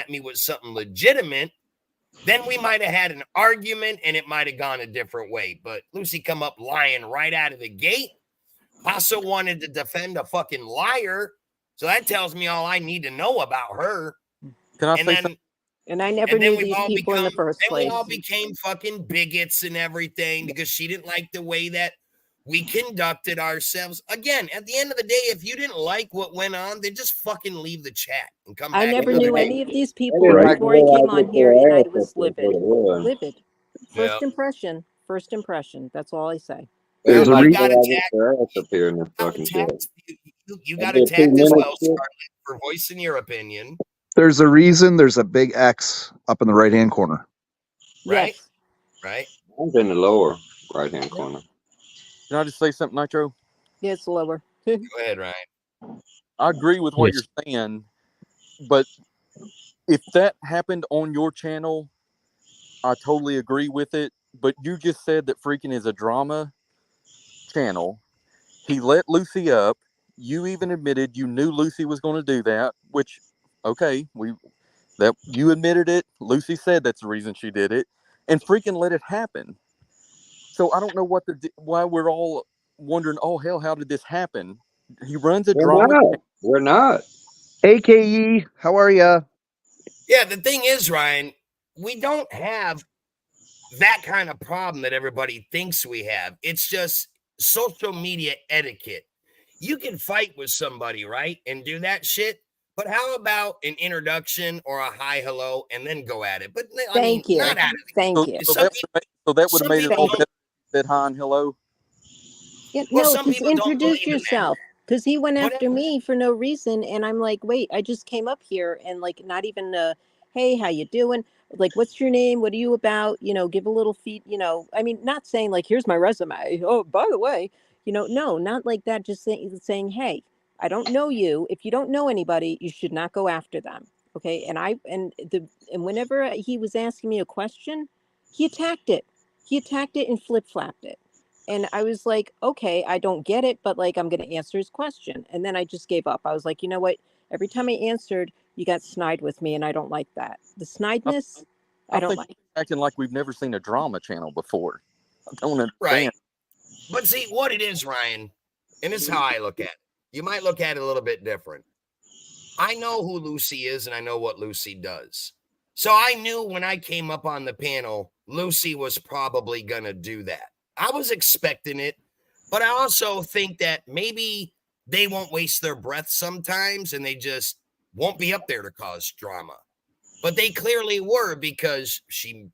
me with something legitimate, then we might have had an argument and it might have gone a different way. But Lucy come up lying right out of the gate. Also wanted to defend a fucking liar. So that tells me all I need to know about her. Can I And say then something? And I never and then knew we've these all people in the first then place. we all became fucking bigots and everything because she didn't like the way that we conducted ourselves. Again, at the end of the day, if you didn't like what went on, then just fucking leave the chat and come back. I never another knew day. any of these people didn't before I realize came on what here, their and I ass was was livid. was. Livid. First Yeah. impression. First impression. That's all I say. There's a Well, you reason. got Realize what attacked. their ass up here in this fucking shit. You That got did 2 attacked as minutes well, shit. Scarlett, for voicing your opinion, There's a reason. There's a big X up in the right hand corner. right? Yes. Right? I'm in the lower right hand corner. Can I just say something, Nitro? Yeah, it's lower. Go ahead, Ryan. I agree with what Yes. you're saying, but if that happened on your channel, I totally agree with it. But you just said that Freaking is a drama channel. He let Lucy up. You even admitted you knew Lucy was going to do that, which, okay, you admitted it. Lucy said that's the reason she did it, and Freaking let it happen. So I don't know why we're all wondering, oh hell, how did this happen? He runs a drama. We're not. AKE, how are ya? Yeah, the thing is, Ryan, we don't have that kind of problem that everybody thinks we have. It's just social media etiquette. You can fight with somebody, right? And do that shit. But how about an introduction or a hi, hello, and then go at it? But I Thank mean, you. not at it. Thank So, you. so Some that people, would have some made it people all don't. better. Said hi and hello. Yeah, Well, no, some just people don't introduce believe in that. yourself. Because he went But after me for no reason, and I'm like, wait, I just came up here and like not even hey, how you doing? Like, what's your name? What are you about? You know, give a little feed, you know. I mean, not saying like, here's my resume. Oh, by the way, you know, no, not like that. Just saying, hey, I don't know you. If you don't know anybody, you should not go after them. Okay. And whenever he was asking me a question, he attacked it. He attacked it and flip flapped it. And I was like, okay, I don't get it, but like, I'm going to answer his question. And then I just gave up. I was like, you know what? Every time I answered, you got snide with me, and I don't like that. The snideness, I I don't think like. we're acting like we've never seen a drama channel before. I don't understand. right. But see, what it is, Ryan, and this is how I look at it. You might look at it a little bit different. I know who Lucy is, and I know what Lucy does. So I knew when I came up on the panel, Lucy was probably going to do that. I was expecting it, but I also think that maybe they won't waste their breath sometimes and they just won't be up there to cause drama. But they clearly were, because he,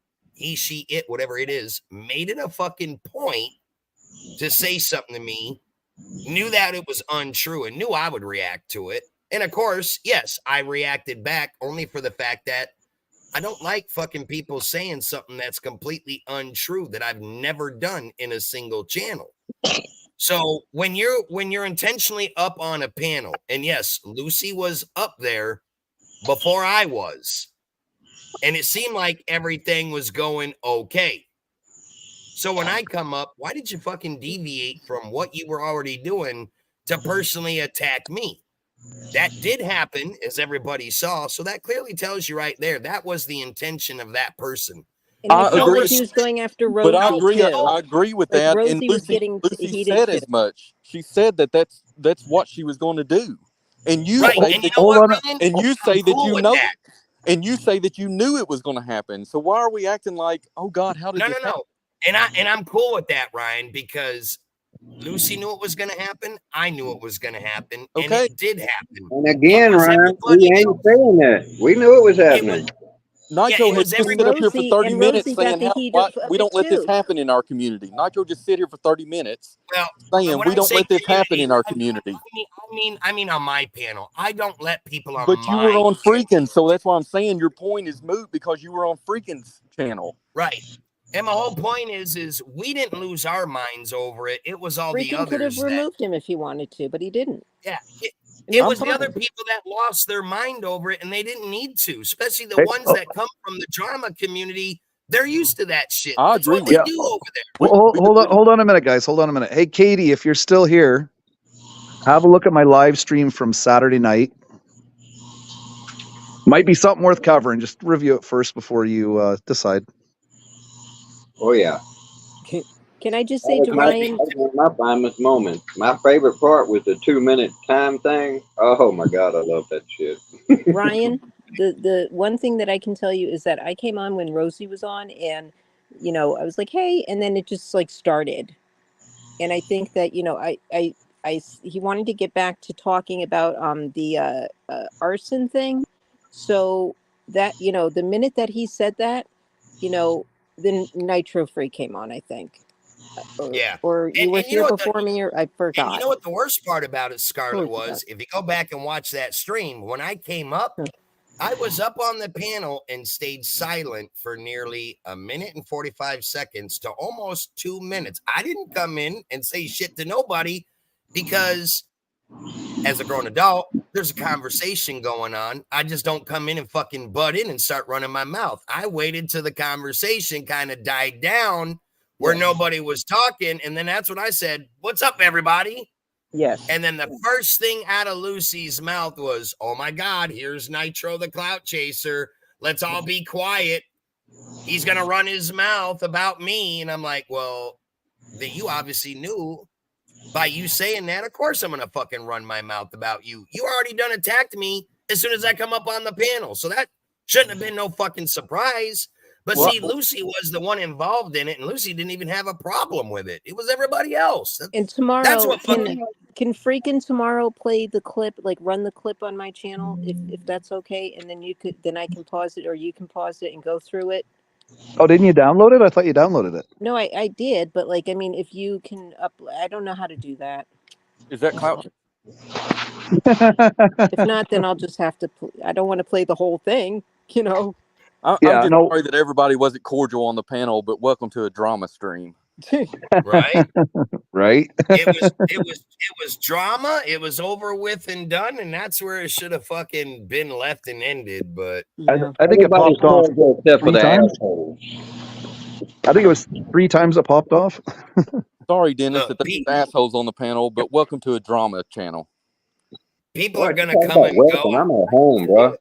she, it, whatever it is, made it a fucking point to say something to me, knew that it was untrue and knew I would react to it. And of course, yes, I reacted back only for the fact that I don't like fucking people saying something that's completely untrue that I've never done in a single channel. So when you're intentionally up on a panel, and yes, Lucy was up there before I was, and it seemed like everything was going okay. So when I come up, why did you fucking deviate from what you were already doing to personally attack me? That did happen, as everybody saw. So that clearly tells you right there, that was the intention of that person. And I I felt agree, like he was going after but I Rosie agree. too. I agree with Like that. And Rosie was Lucy, getting Lucy heated said too. as much. She said that's what she was going to do. And you Right. say And you that, know Hold what, on. Ryan? and you I'm say that cool you with know, that. and you say that you knew it was going to happen. So why are we acting like, oh God, how did No, this happen? And I'm cool with that, Ryan, because Lucy knew it was going to happen. I knew it was going to happen, and Okay. it did happen. And again, But was Ryan, everybody we ain't saying that. We knew it was It was, happening. Nitro it has was just every. sit up here for 30 minutes Rosie got saying the how heat why of we it don't let this too. happen in our community. Nitro just sit here for 30 minutes Well, saying when we I don't say let this happen community, in our community. I mean on my panel. I don't let people on But you were my on panel. Freaking, so that's why I'm saying your point is moot because you were on Freakin's channel. Right. And my whole point is we didn't lose our minds over it. It was all the Freaking could have others that, removed him if he wanted to, but he didn't. yeah. And It that's was the other fine. people that lost their mind over it, and they didn't need to, especially the Hey, ones that come from the drama community. They're used to that shit. I That's agree what with they yeah. do over there. Hold on a minute, guys. Hold on a minute. Hey, Katie, if you're still here, have a look at my live stream from Saturday night. Might be something worth covering. Just review it first before you decide. Oh yeah. Can I just That say was to my, Ryan, that was one of my finest moments. My favorite part was the 2-minute time thing. Oh my God, I love that shit. Ryan, the one thing that I can tell you is that I came on when Rosie was on, and you know, I was like, hey, and then it just like started. And I think that, you know, he wanted to get back to talking about the arson thing. So that, you know, the minute that he said that, you know, then Nitro Free came on, I think. Yeah. Or you were And you know here what before me, or I and you forgot. know what the worst part about it, Scarlett, Totally forgot. was? If you go back and watch that stream, when I came up, I was up on the panel and stayed silent for nearly 1 minute and 45 seconds to almost 2 minutes. I didn't come in and say shit to nobody because as a grown adult, there's a conversation going on. I just don't come in and fucking butt in and start running my mouth. I waited till the conversation kind of died down where nobody was talking. And then that's when I said, "What's up, everybody?" Yes. And then the first thing out of Lucy's mouth was, "Oh my God, here's Nitro the Clout Chaser. Let's all be quiet. He's going to run his mouth about me." And I'm like, well, that you obviously knew by you saying that. Of course, I'm going to fucking run my mouth about you. You already done attacked me as soon as I come up on the panel. So that shouldn't have been no fucking surprise. But Well, see, Lucy was the one involved in it, and Lucy didn't even have a problem with it. It was everybody else. And That's tomorrow, what fucking. can freaking tomorrow play the clip, like run the clip on my channel, if that's okay, and then I can pause it, or you can pause it and go through it. Oh, didn't you download it? I thought you downloaded it. No, I did, but like, I mean, if you can I don't know how to do that. Is that clout? If not, then I'll just have to. I don't want to play the whole thing, you know. I'm Yeah, just no. sorry that everybody wasn't cordial on the panel, but welcome to a drama stream. Right? Right? It was drama. It was over with and done, and that's where it should have fucking been left and ended. But I think it Everybody's popped off cordial except for 3 the times. assholes. I think it was 3 times it popped off. Sorry, Dennis, Look, that there's assholes on the panel, but welcome to a drama channel. people What are you gonna talking come about, and Wilson? go. I'm at home, bro.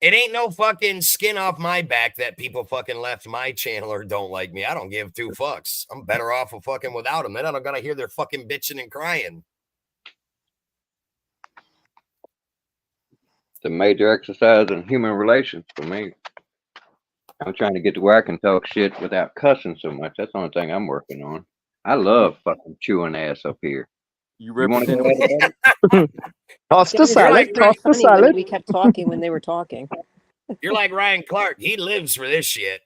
It ain't no fucking skin off my back that people fucking left my channel or don't like me. I don't give 2 fucks. I'm better off of fucking without them. Then I don't gotta hear their fucking bitching and crying. It's a major exercise in human relations for me. I'm trying to get to where I can talk shit without cussing so much. That's the only thing I'm working on. I love fucking chewing ass up here. You You want to represent go at it? Toss the Dennis, You're salad. like pretty Toss the funny when salad. we kept talking when they were talking. you're like Ryan Clark. He lives for this shit.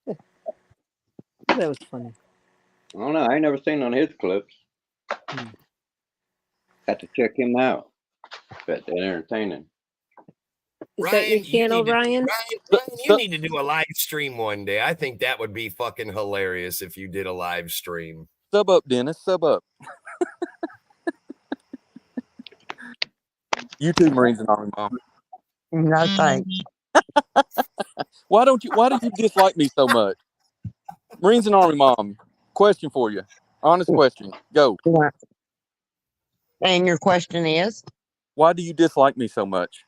That was funny. I don't know. I ain't never seen none of his clips. Got to check him out. Bet they're entertaining. Is that your Ryan, channel, Ryan? Ryan, you need to do a live stream one day. I think that would be fucking hilarious if you did a live stream. Sub up, Dennis. Sub up. You too, Marines and Army Mom. No thanks. Why do you dislike me so much? Marines and Army Mom, question for you. Honest question. Go. What? And your question is? Why do you dislike me so much?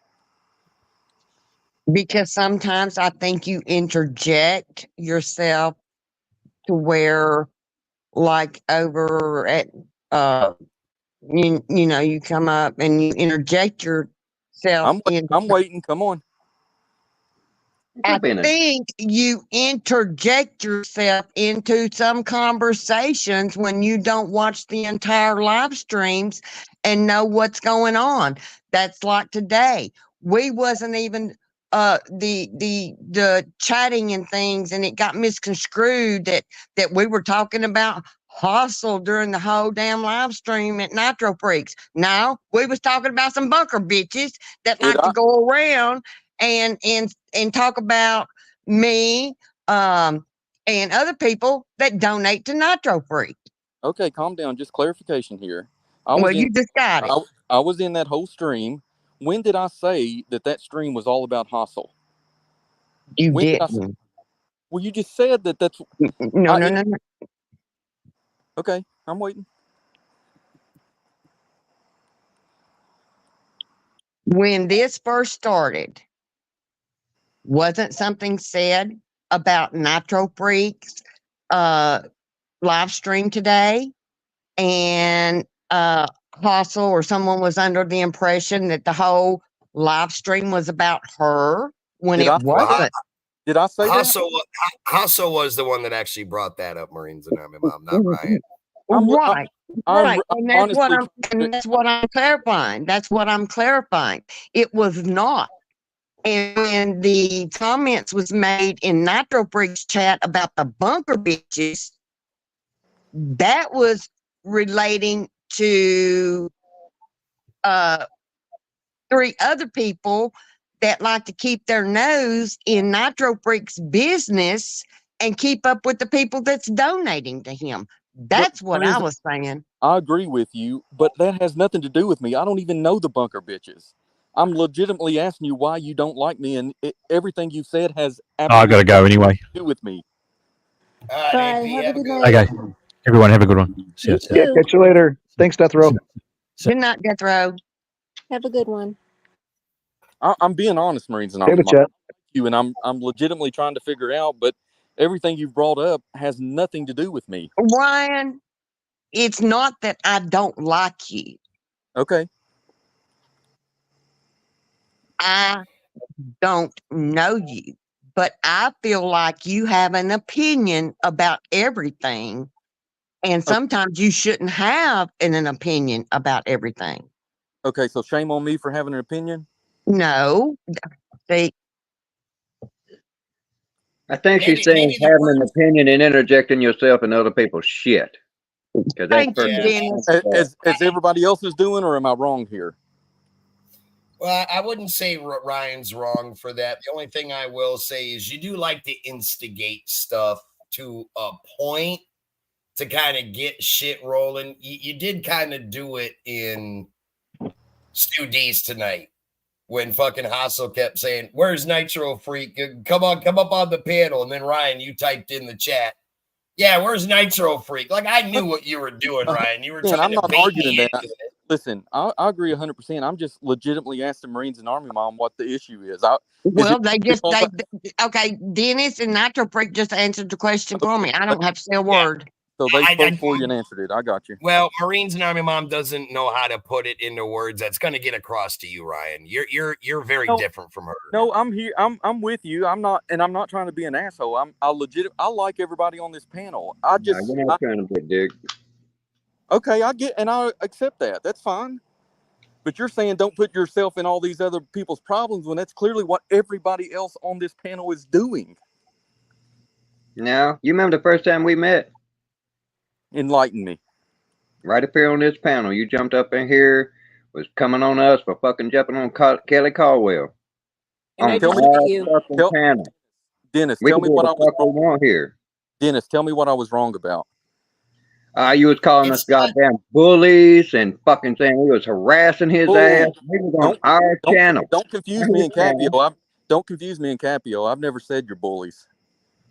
Because sometimes I think you interject yourself to where, like over at you know, you come up and you interject yourself in. I'm waiting. Come on. I think you interject yourself into some conversations when you don't watch the entire live streams and know what's going on. That's like today. We wasn't even the chatting and things, and it got misconstrued that we were talking about hustle during the whole damn live stream at Nitro Freaks. No, we was talking about some bunker bitches that like to go around and talk about me and other people that donate to Nitro Freak. Okay, calm down. Just clarification here. You just got it. I was in that whole stream. When did I say that stream was all about hustle? You didn't. Well, you just said that that's... No. Okay, I'm waiting. When this first started, wasn't something said about Nitro Freaks live stream today? And Hustle or someone was under the impression that the whole live stream was about her when it wasn't. Did I say that? Hustle was the one that actually brought that up, Marines and Army Mom, not Ryan. Right. And that's what I'm clarifying. That's what I'm clarifying. It was not. And when the comments was made in Nitro Freaks chat about the bunker bitches, that was relating to 3 other people that like to keep their nose in Nitro Freaks business and keep up with the people that's donating to him. That's what I was saying. I agree with you, but that has nothing to do with me. I don't even know the bunker bitches. I'm legitimately asking you why you don't like me, and everything you said has I got to go anyway. to do with me. Bye. Have a good night. Okay. Everyone have a good one. See you. Yeah, catch you later. Thanks, Death Row. Good night, Death Row. Have a good one. I'm being honest, Marines and Hey, Army. the chat. You and I'm legitimately trying to figure out, but everything you've brought up has nothing to do with me. Ryan, it's not that I don't like you. Okay. I don't know you. but I feel like you have an opinion about everything. And sometimes you shouldn't have an opinion about everything. Okay, so shame on me for having an opinion? No. See, I think she's saying having an opinion and interjecting yourself in other people's shit. 'Cause that's thank you, perfect. Dennis. As everybody else is doing, or am I wrong here? Well, I wouldn't say Ryan's wrong for that. The only thing I will say is you do like to instigate stuff to a point to kind of get shit rolling. You did kind of do it in Stu D's tonight when fucking Hassel kept saying, "Where's Nitro Freak? Come on, come up on the panel." And then Ryan, you typed in the chat, "Yeah, where's Nitro Freak?" Like I knew what you were doing, Ryan. You were Man, trying I'm to not bait arguing me that. into it. Listen, I agree 100%. I'm just legitimately asking Marines and Army Mom what the issue is. Well, okay, Dennis and Nitro Freak just answered the question for me. I don't have to say a word. So they spoke for you and answered it. I got you. Well, Marines and Army Mom doesn't know how to put it into words that's going to get across to you, Ryan. You're very different from her. No, I'm here. I'm with you. I'm not trying to be an asshole. I like everybody on this panel. No, you're not trying to be a dick. Okay, I accept that. That's fine. But you're saying don't put yourself in all these other people's problems when that's clearly what everybody else on this panel is doing. Now, you remember the first time we met? Enlighten me. Right up here on this panel. You jumped up in here, was coming on us for fucking jumping on Kelly Caldwell. And I On just our met you. fucking panel. Dennis, We tell can me do what I the was fuck we want here. Dennis, tell me what I was wrong about. You was calling us goddamn bullies and fucking saying we was harassing his ass. We was on our channel. Don't confuse me and Capio. Don't confuse me and Capio. I've never said you're bullies.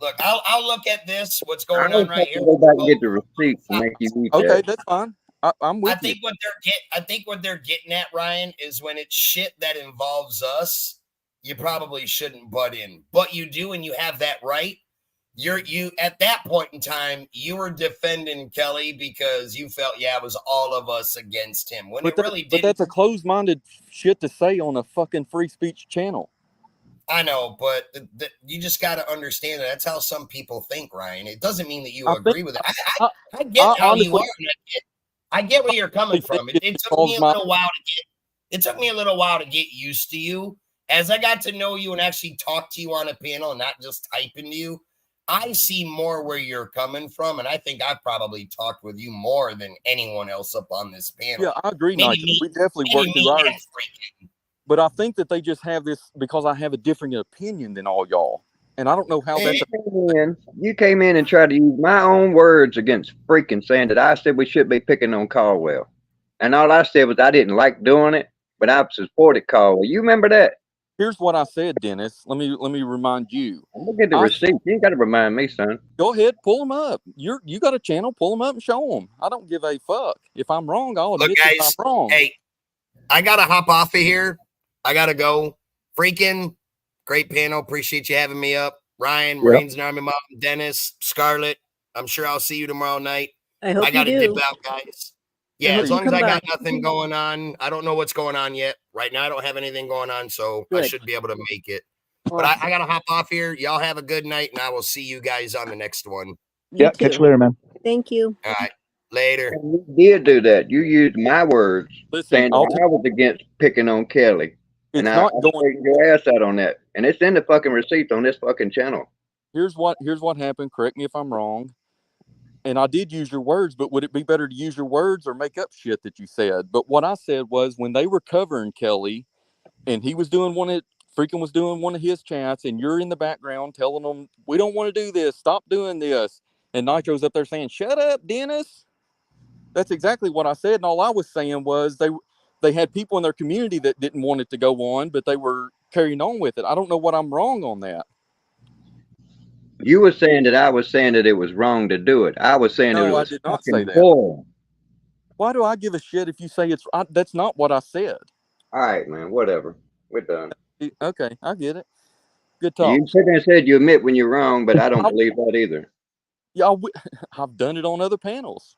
Look, I'll look at this. What's going I on was right to here? go back and get the receipts and make you eat Okay, that. that's fine. I'm with I think what they're getting at, Ryan, is when it's shit that involves us, you probably shouldn't butt in, but you do, and you have that right. You at that point in time, you were defending Kelly because you felt, it was all of us against him. When But it really didn't. But that's a closed-minded shit to say on a fucking free speech channel. I know, but you just got to understand that's how some people think, Ryan. It doesn't mean that you agree with it. I get how you are. I get where you're coming from. It took me a little while to get. It took me a little while to get used to you. As I got to know you and actually talk to you on a panel, and not just typing to you, I see more where you're coming from, and I think I've probably talked with you more than anyone else up on this panel. Yeah, I agree, Nigel. We definitely work through ours. But I think that they just have this because I have a different opinion than all y'all. And I don't know how that's... You came in and tried to use my own words against freaking saying that I said we should be picking on Caldwell. And all I said was I didn't like doing it, but I supported Caldwell. You remember that? Here's what I said, Dennis. Let me remind you. Look at the receipt. You ain't got to remind me, son. Go ahead, pull them up. You got a channel, pull them up and show them. I don't give a fuck. If I'm wrong, I'll admit that I'm wrong. Hey, I got to hop off of here. I got to go. Freaking great panel. Appreciate you having me up. Ryan, Marines and Army Mom, Dennis, Scarlett. I'm sure I'll see you tomorrow night. I hope I got to you do. dip out, guys. Yeah, as long as I got nothing going on. I don't know what's going on yet. Right now, I don't have anything going on, so I should be able to make it. But I got to hop off here. Y'all have a good night, and I will see you guys on the next one. Catch you later, man. Thank you. All right, later. You did do that. You used my words saying that I was against picking on Kelly. And I straightened your ass out on that. And it's in the fucking receipts on this fucking channel. Here's what happened. Correct me if I'm wrong. And I did use your words, but would it be better to use your words or make up shit that you said? But what I said was when they were covering Kelly and he was doing one of his chats and you're in the background telling them, we don't want to do this. Stop doing this. And Nitro's up there saying, shut up, Dennis. That's exactly what I said. And all I was saying was they had people in their community that didn't want it to go on, but they were carrying on with it. I don't know what I'm wrong on that. You were saying that I was saying that it was wrong to do it. I was saying it was I did not say that. horrible. Why do I give a shit if you say it's... that's not what I said. All right, man. Whatever. We're done. Okay, I get it. Good talk. You sit there and said you admit when you're wrong, but I don't believe that either. Yeah, I've done it on other panels.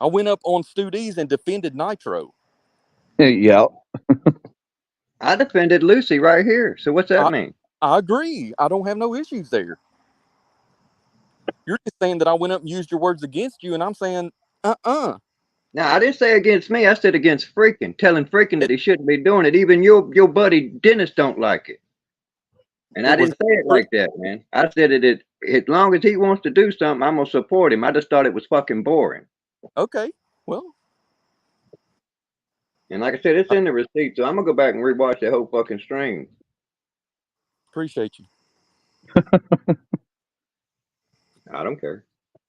I went up on Stu D's and defended Nitro. Yeah. I defended Lucy right here. So what's that mean? I agree. I don't have no issues there. You're just saying that I went up and used your words against you, and I'm saying, No, I didn't say against me. I said against Freaking, telling Freaking that he shouldn't be doing it. Even your buddy Dennis don't like it. And I didn't say it like that, man. I said it as long as he wants to do something, I'm gonna support him. I just thought it was fucking boring. Okay, well. And like I said, it's in the receipt, so I'm gonna go back and rewatch that whole fucking stream. Appreciate you. I don't care.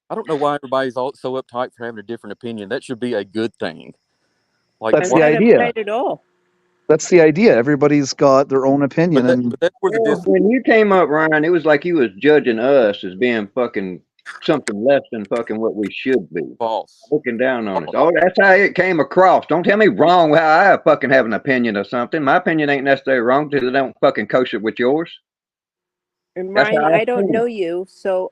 I don't know why everybody's all so uptight for having a different opinion. That should be a good thing. Like That's the idea. At all. That's the idea. Everybody's got their own opinion. But that's where when you came up, Ryan, it was like you was judging us as being fucking something less than fucking what we should be. False. Looking down on us. Oh, that's how it came across. Don't tell me wrong how I fucking have an opinion or something. My opinion ain't necessarily wrong because it don't fucking kosher with yours. And That's Ryan, how I I don't feel. know you, so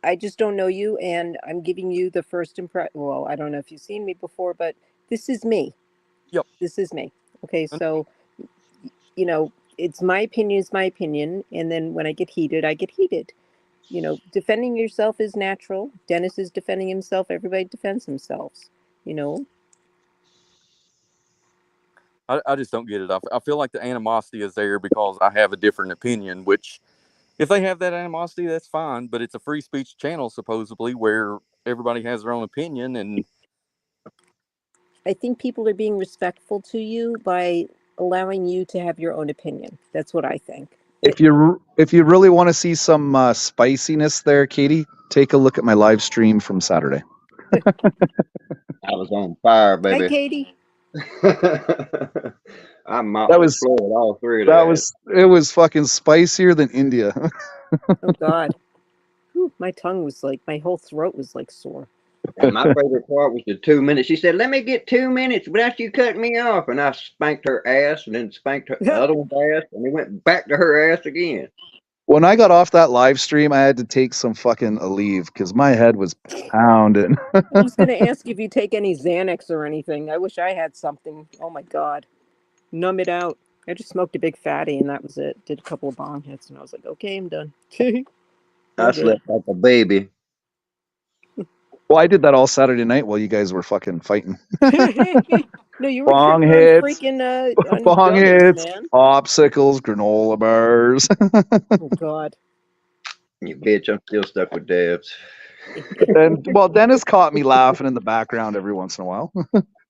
I just don't know you, and I'm giving you the first impression. Well, I don't know if you've seen me before, but this is me. Yep. This is me. Okay, so it's my opinion is my opinion, and then when I get heated, I get heated. Defending yourself is natural. Dennis is defending himself. Everybody defends themselves. I just don't get it. I feel like the animosity is there because I have a different opinion, which if they have that animosity, that's fine. But it's a free speech channel, supposedly, where everybody has their own opinion. And I think people are being respectful to you by allowing you to have your own opinion. That's what I think. If you really want to see some spiciness there, Katie, take a look at my live stream from Saturday. I was on fire, baby. Hi, Katie. That was all three of it was fucking spicier than India. Oh God. Whew, my tongue was like, my whole throat was like sore. And my favorite part was the 2 minutes. She said, "Let me get 2 minutes without you cutting me off." And I spanked her ass and then spanked the other one's ass. And we went back to her ass again. When I got off that live stream, I had to take some fucking leave because my head was pounding. I was going to ask if you take any Xanax or anything. I wish I had something. Oh my God. Numb it out. I just smoked a big fatty and that was it. Did a couple of bong hits and I was like, okay, I'm done. I slept like a baby. Well, I did that all Saturday night while you guys were fucking fighting. No, you were Bong tripping on hits, freaking on bong donuts, hits, man. popsicles, granola bars. Oh God. You bitch, I'm still stuck with Debs. And well, Dennis caught me laughing in the background every once in a while.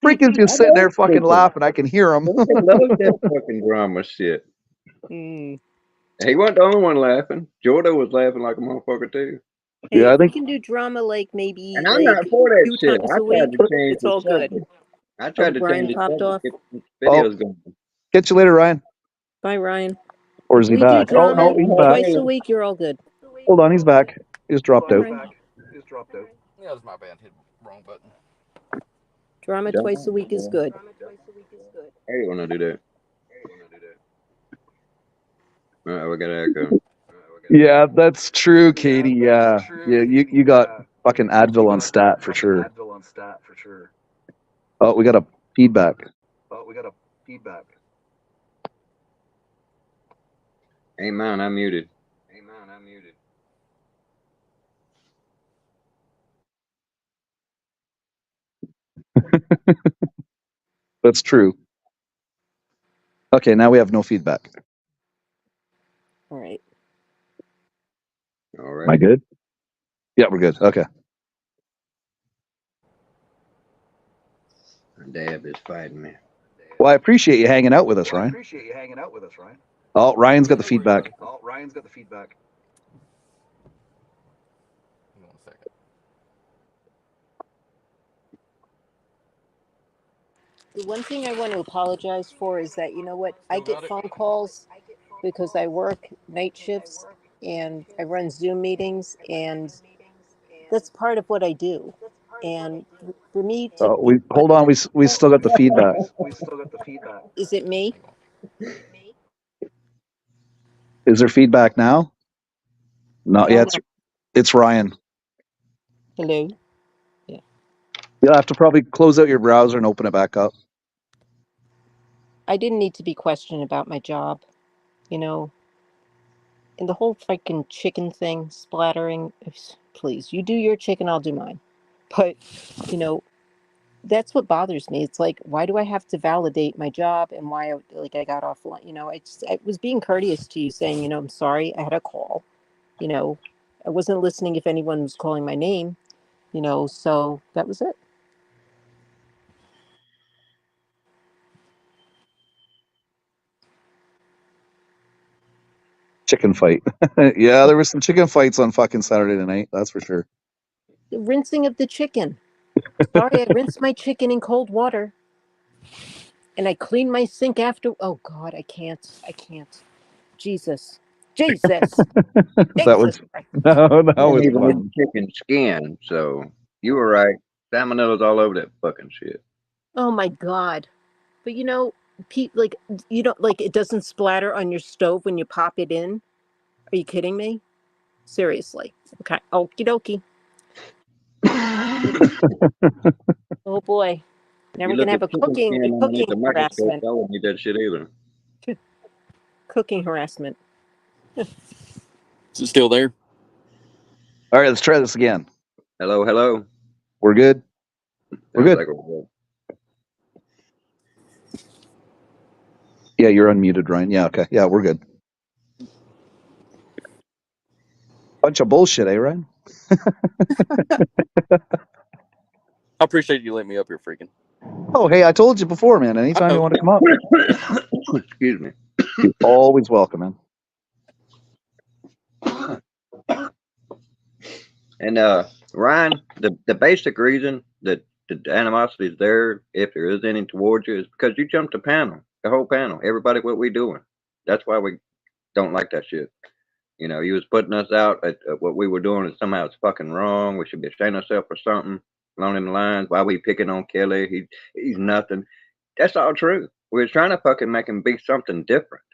Freaking just sitting there fucking laughing. I can hear him. I love that fucking drama shit. Mm. He wasn't the only one laughing. Jordo was laughing like a motherfucker too. Hey, Yeah, I if we think. can do drama like maybe And I'm not for that 2 shit. times I a tried week, to change it's the all good. subject. I tried to Ryan change the popped off. subject. Get videos going. Catch you later, Ryan. Bye, Ryan. Or is he We do back? Oh drama no, he's back. twice a week. You're all good. Hold on, he's back. He's dropped out. Ryan. yeah, that was my bad. Hit the wrong button. Drama Don't twice a week is good. I ain't wanna do that. All right, we got to echo. Yeah, that's true, Katie. Yeah, you got fucking Advil on stat for sure. Oh, we got a feedback. Hey man, I'm muted. That's true. Okay, now we have no feedback. All right. All Am I right. good? Yeah, we're good. Okay. Deb is fighting me. Well, I appreciate you hanging out with us, Ryan. Oh, Ryan's got the feedback. Hang on a second. The one thing I want to apologize for is that, you know what, I get phone calls because I work night shifts and I run Zoom meetings, and that's part of what I do. And for me to We hold on. We still got the feedback. is it me? Is there feedback now? No, I yeah, don't it's Ryan. Hello. You'll have to probably close out your browser and open it back up. I didn't need to be questioned about my job, you know, and the whole freaking chicken thing, splattering. Please, you do your chicken, I'll do mine. But, you know, that's what bothers me. It's like, why do I have to validate my job and why I got offline? You know, I was being courteous to you, saying, you know, I'm sorry, I had a call. You know, I wasn't listening if anyone was calling my name. You know, so that was it. Chicken fight. Yeah, there was some chicken fights on fucking Saturday night. That's for sure. The rinsing of the chicken. Sorry, I rinsed my chicken in cold water. And I cleaned my sink after. Oh, God, I can't. Jesus. That was no, that You was didn't even fun. eat chicken skin, so you were right. Salmonella's all over that fucking shit. Oh, my God. But, you know, like, you don't, like, it doesn't splatter on your stove when you pop it in. Are you kidding me? Seriously. Okay. Okie dokie. Oh, boy. Now You we're look going to have at a chicken cooking skin underneath the microscope, harassment. I wouldn't eat that shit either. Cooking harassment. Is it still there? All right, let's try this again. Hello, hello. We're good. We're Sounds good. like we're good. Yeah, you're unmuted, Ryan. Yeah, okay. Yeah, we're good. Bunch of bullshit, eh, Ryan? I appreciate you letting me up here, freaking. Oh, hey, I told you before, man. Anytime you want to come up, Excuse me. you're always welcome, man. And Ryan, the basic reason that the animosity is there, if there is any towards you, is because you jumped the panel, the whole panel, everybody what we doing. That's why we don't like that shit. You know, you was putting us out at what we were doing, and somehow it's fucking wrong. We should be ashamed of ourselves or something along in the lines. Why we picking on Kelly? He's nothing. That's all true. We were trying to fucking make him be something different.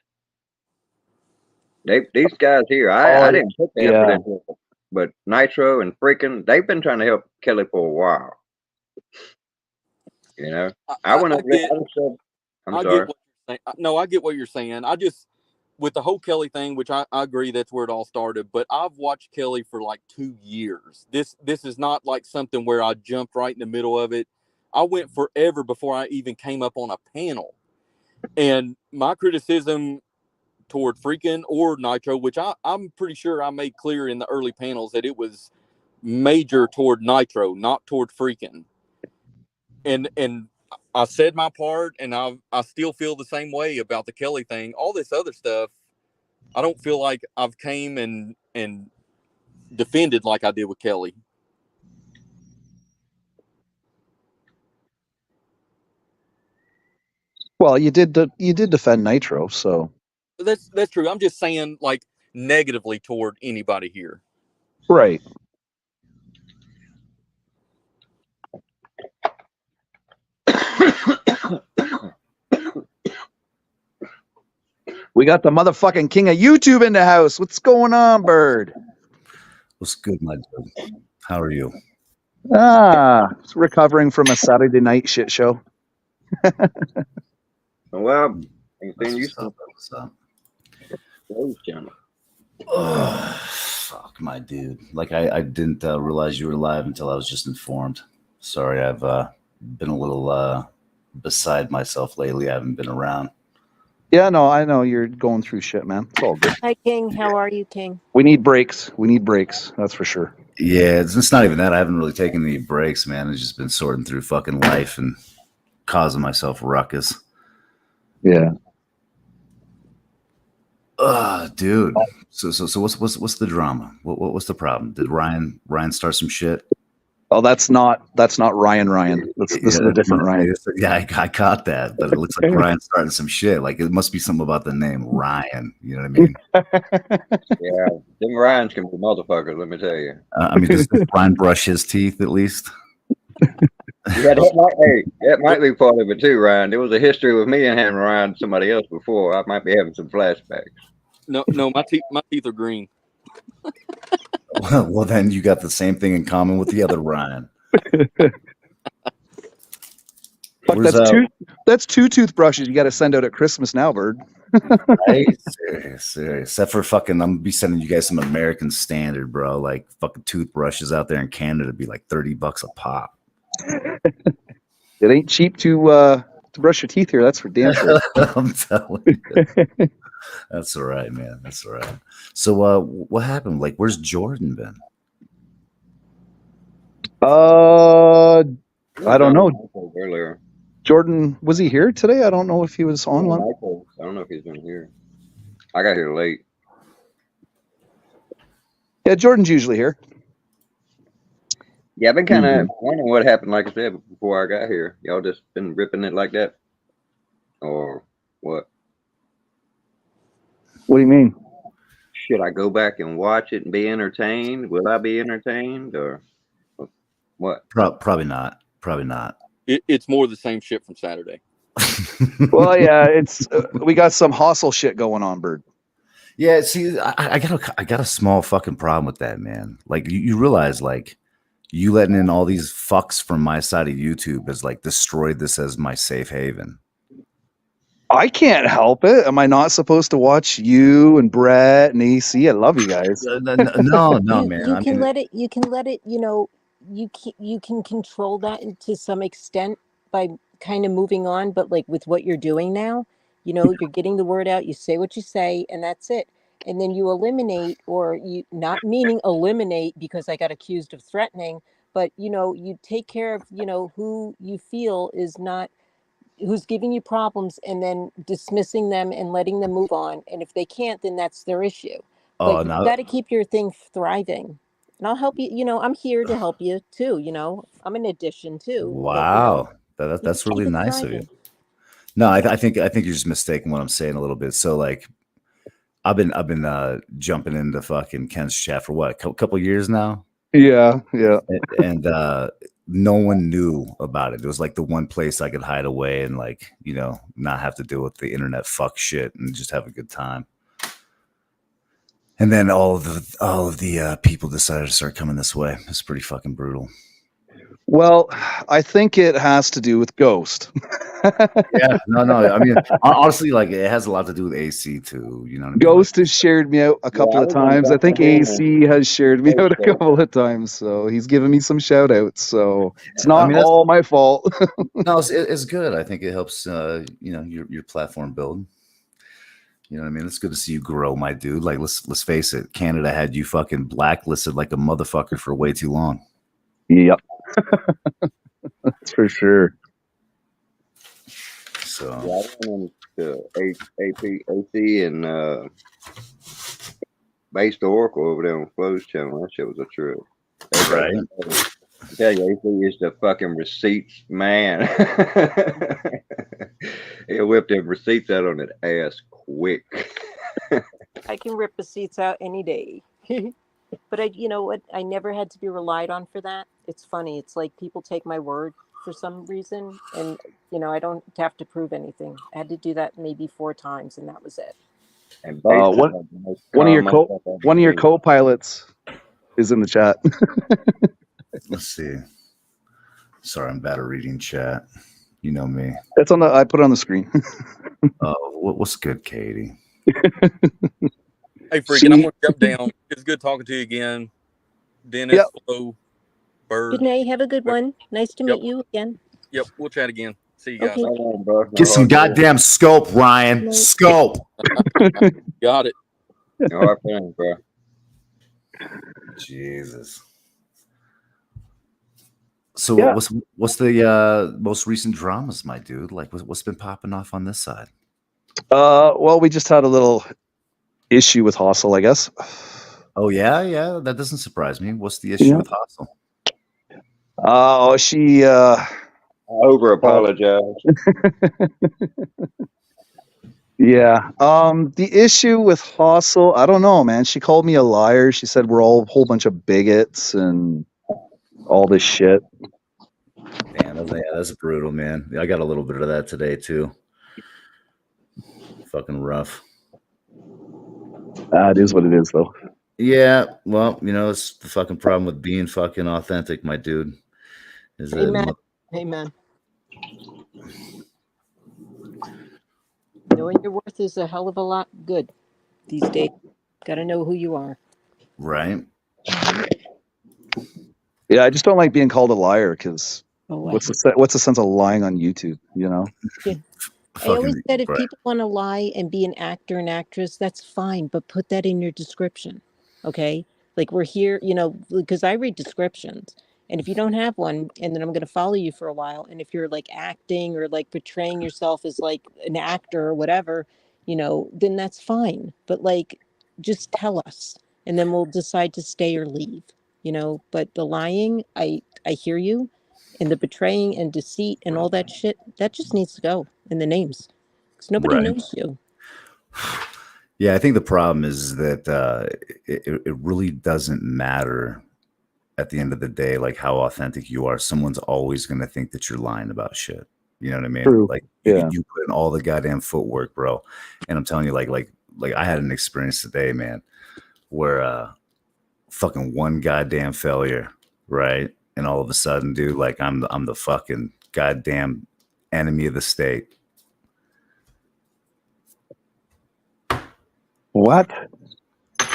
These guys here, I didn't put the effort into it, but Nitro and freaking, they've been trying to help Kelly for a while. You know, I went over there. I'm sorry. I get what you're saying. I just, with the whole Kelly thing, which I agree that's where it all started, but I've watched Kelly for like 2 years. This is not like something where I jumped right in the middle of it. I went forever before I even came up on a panel. And my criticism toward Freakin' or Nitro, which I'm pretty sure I made clear in the early panels that it was major toward Nitro, not toward Freakin'. And I said my part, and I still feel the same way about the Kelly thing. All this other stuff, I don't feel like I've came and defended like I did with Kelly. Well, you did defend Nitro, so That's true. I'm just saying, like, negatively toward anybody here. right. We got the motherfucking king of YouTube in the house. What's going on, Bird? What's good, my dude? How are you? It's recovering from a Saturday night shit show. Well, What's up? Oh, fuck, my dude. Like, I didn't realize you were live until I was just informed. Sorry, I've been a little beside myself lately. I haven't been around. Yeah, no, I know you're going through shit, man. It's all good. Hi, King. How are you, King? We need breaks. That's for sure. Yeah, it's not even that. I haven't really taken any breaks, man. I've just been sorting through fucking life and causing myself ruckus. Yeah. Dude. So what's the drama? What's the problem? Did Ryan start some shit? Oh, that's not Ryan. This is a different Ryan. Yeah, I caught that, but it looks like Ryan's starting some shit. Like, it must be something about the name Ryan. You know what I mean? Yeah, them Ryans can be motherfuckers. Let me tell you. I mean, does Ryan brush his teeth at least? Yeah, that might be part of it too, Ryan. There was a history with me and having Ryan somebody else before. I might be having some flashbacks. No, my teeth are green. Well, then you got the same thing in common with the other Ryan. That's 2 toothbrushes you got to send out at Christmas now, Bird. Right? Serious. Except for fucking, I'm gonna be sending you guys some American Standard, bro. Like fucking toothbrushes out there in Canada be like $30 a pop. It ain't cheap to brush your teeth here. That's for damn sure. I'm telling you. That's all right, man. That's all right. So, what happened? Like, where's Jordan been? I don't know. Earlier. Jordan, was he here today? I don't know if he was online. I don't know if he's been here. I got here late. Yeah, Jordan's usually here. Yeah, I've been kind of wondering what happened, like I said, before I got here. Y'all just been ripping it like that? Or what? What do you mean? Should I go back and watch it and be entertained? Will I be entertained or what? Probably not. Probably not. It's more the same shit from Saturday. Well, yeah, it's we got some hostile shit going on, Bird. Yeah, see, I got a small fucking problem with that, man. Like, you realize, like, you letting in all these fucks from my side of YouTube has like destroyed this as my safe haven. I can't help it. Am I not supposed to watch you and Brett and AC? I love you guys. No, man. You can let it. You can let it. You know, you can control that to some extent by kind of moving on. But like with what you're doing now, you know, you're getting the word out. You say what you say, and that's it. And then you eliminate, or you not meaning eliminate because I got accused of threatening, but you know, you take care of, you know, who you feel is not, who's giving you problems, and then dismissing them and letting them move on. And if they can't, then that's their issue. But you got to keep your thing thriving. And I'll help you. You know, I'm here to help you too. You know, I'm an addition too. Wow, but, you know, that's really nice of you. thriving. No, I think you're just mistaking what I'm saying a little bit. So like, I've been jumping into fucking Ken's chat for what, a couple years now. Yeah. And no one knew about it. It was like the one place I could hide away and, like, you know, not have to deal with the internet fuck shit and just have a good time. And then all of the people decided to start coming this way. It's pretty fucking brutal. Well, I think it has to do with Ghost. Yeah, no. I mean, honestly, like, it has a lot to do with AC too. You know what I mean? Ghost has shared me out a couple of times. I think AC has shared me out a couple of times. So he's given me some shout outs. So it's not all my fault. No, it's good. I think it helps, you know, your platform build. You know what I mean? It's good to see you grow, my dude. Like, let's face it, Canada had you fucking blacklisted like a motherfucker for way too long. Yep. That's for sure. So yeah, I went into AC and based Oracle over there on Flo's channel. That shit was a trip. Right. I tell you, AC is the fucking receipts man. He whipped them receipts out on that ass quick. I can rip receipts out any day. But I, you know what? I never had to be relied on for that. It's funny. It's like people take my word for some reason, and you know, I don't have to prove anything. I had to do that maybe 4 times, and that was it. And one of your co-pilots is in the chat. Let's see. Sorry, I'm bad at reading chat. You know me. That's on the. I put it on the screen. What's good, Katie? Hey, freaking, I'm gonna jump down. It's good talking to you again. Dennis, Flo, Bird. Good night. Have a good one. Nice to meet you again. Yep, we'll chat again. See you guys. Okay. Get some goddamn scope, Ryan. Scope. Got it. All right, thanks, bro. Jesus. So what's the most recent dramas, my dude? Like, what's been popping off on this side? Well, we just had a little issue with Hostel, I guess. Oh yeah, that doesn't surprise me. What's the issue with Hostel? She over apologized. Yeah. The issue with Hostel, I don't know, man. She called me a liar. She said we're all a whole bunch of bigots and all this shit. Damn, that's brutal, man. I got a little bit of that today too. Fucking rough. It is what it is, though. Yeah, well, you know, it's the fucking problem with being fucking authentic, my dude. Amen. Amen. Knowing your worth is a hell of a lot good these days. Got to know who you are. Right. Yeah, I just don't like being called a liar because Oh, what's the sense of lying on YouTube? You know. Yeah. I always Fucking said if right. people want to lie and be an actor and actress, that's fine, but put that in your description. Okay? Like we're here, you know, because I read descriptions. And if you don't have one, and then I'm going to follow you for a while, and if you're like acting or like portraying yourself as like an actor or whatever, you know, then that's fine. But like, just tell us, and then we'll decide to stay or leave. You know, but the lying, I hear you, and the betraying and deceit and all that shit, that just needs to go in the names, because nobody Right. knows you. Yeah, I think the problem is that it really doesn't matter at the end of the day, like how authentic you are. Someone's always going to think that you're lying about shit. You know what I mean? True. Like Yeah. you put in all the goddamn footwork, bro. And I'm telling you, like I had an experience today, man, where fucking one goddamn failure, right? And all of a sudden, dude, like I'm the fucking goddamn enemy of the state. What?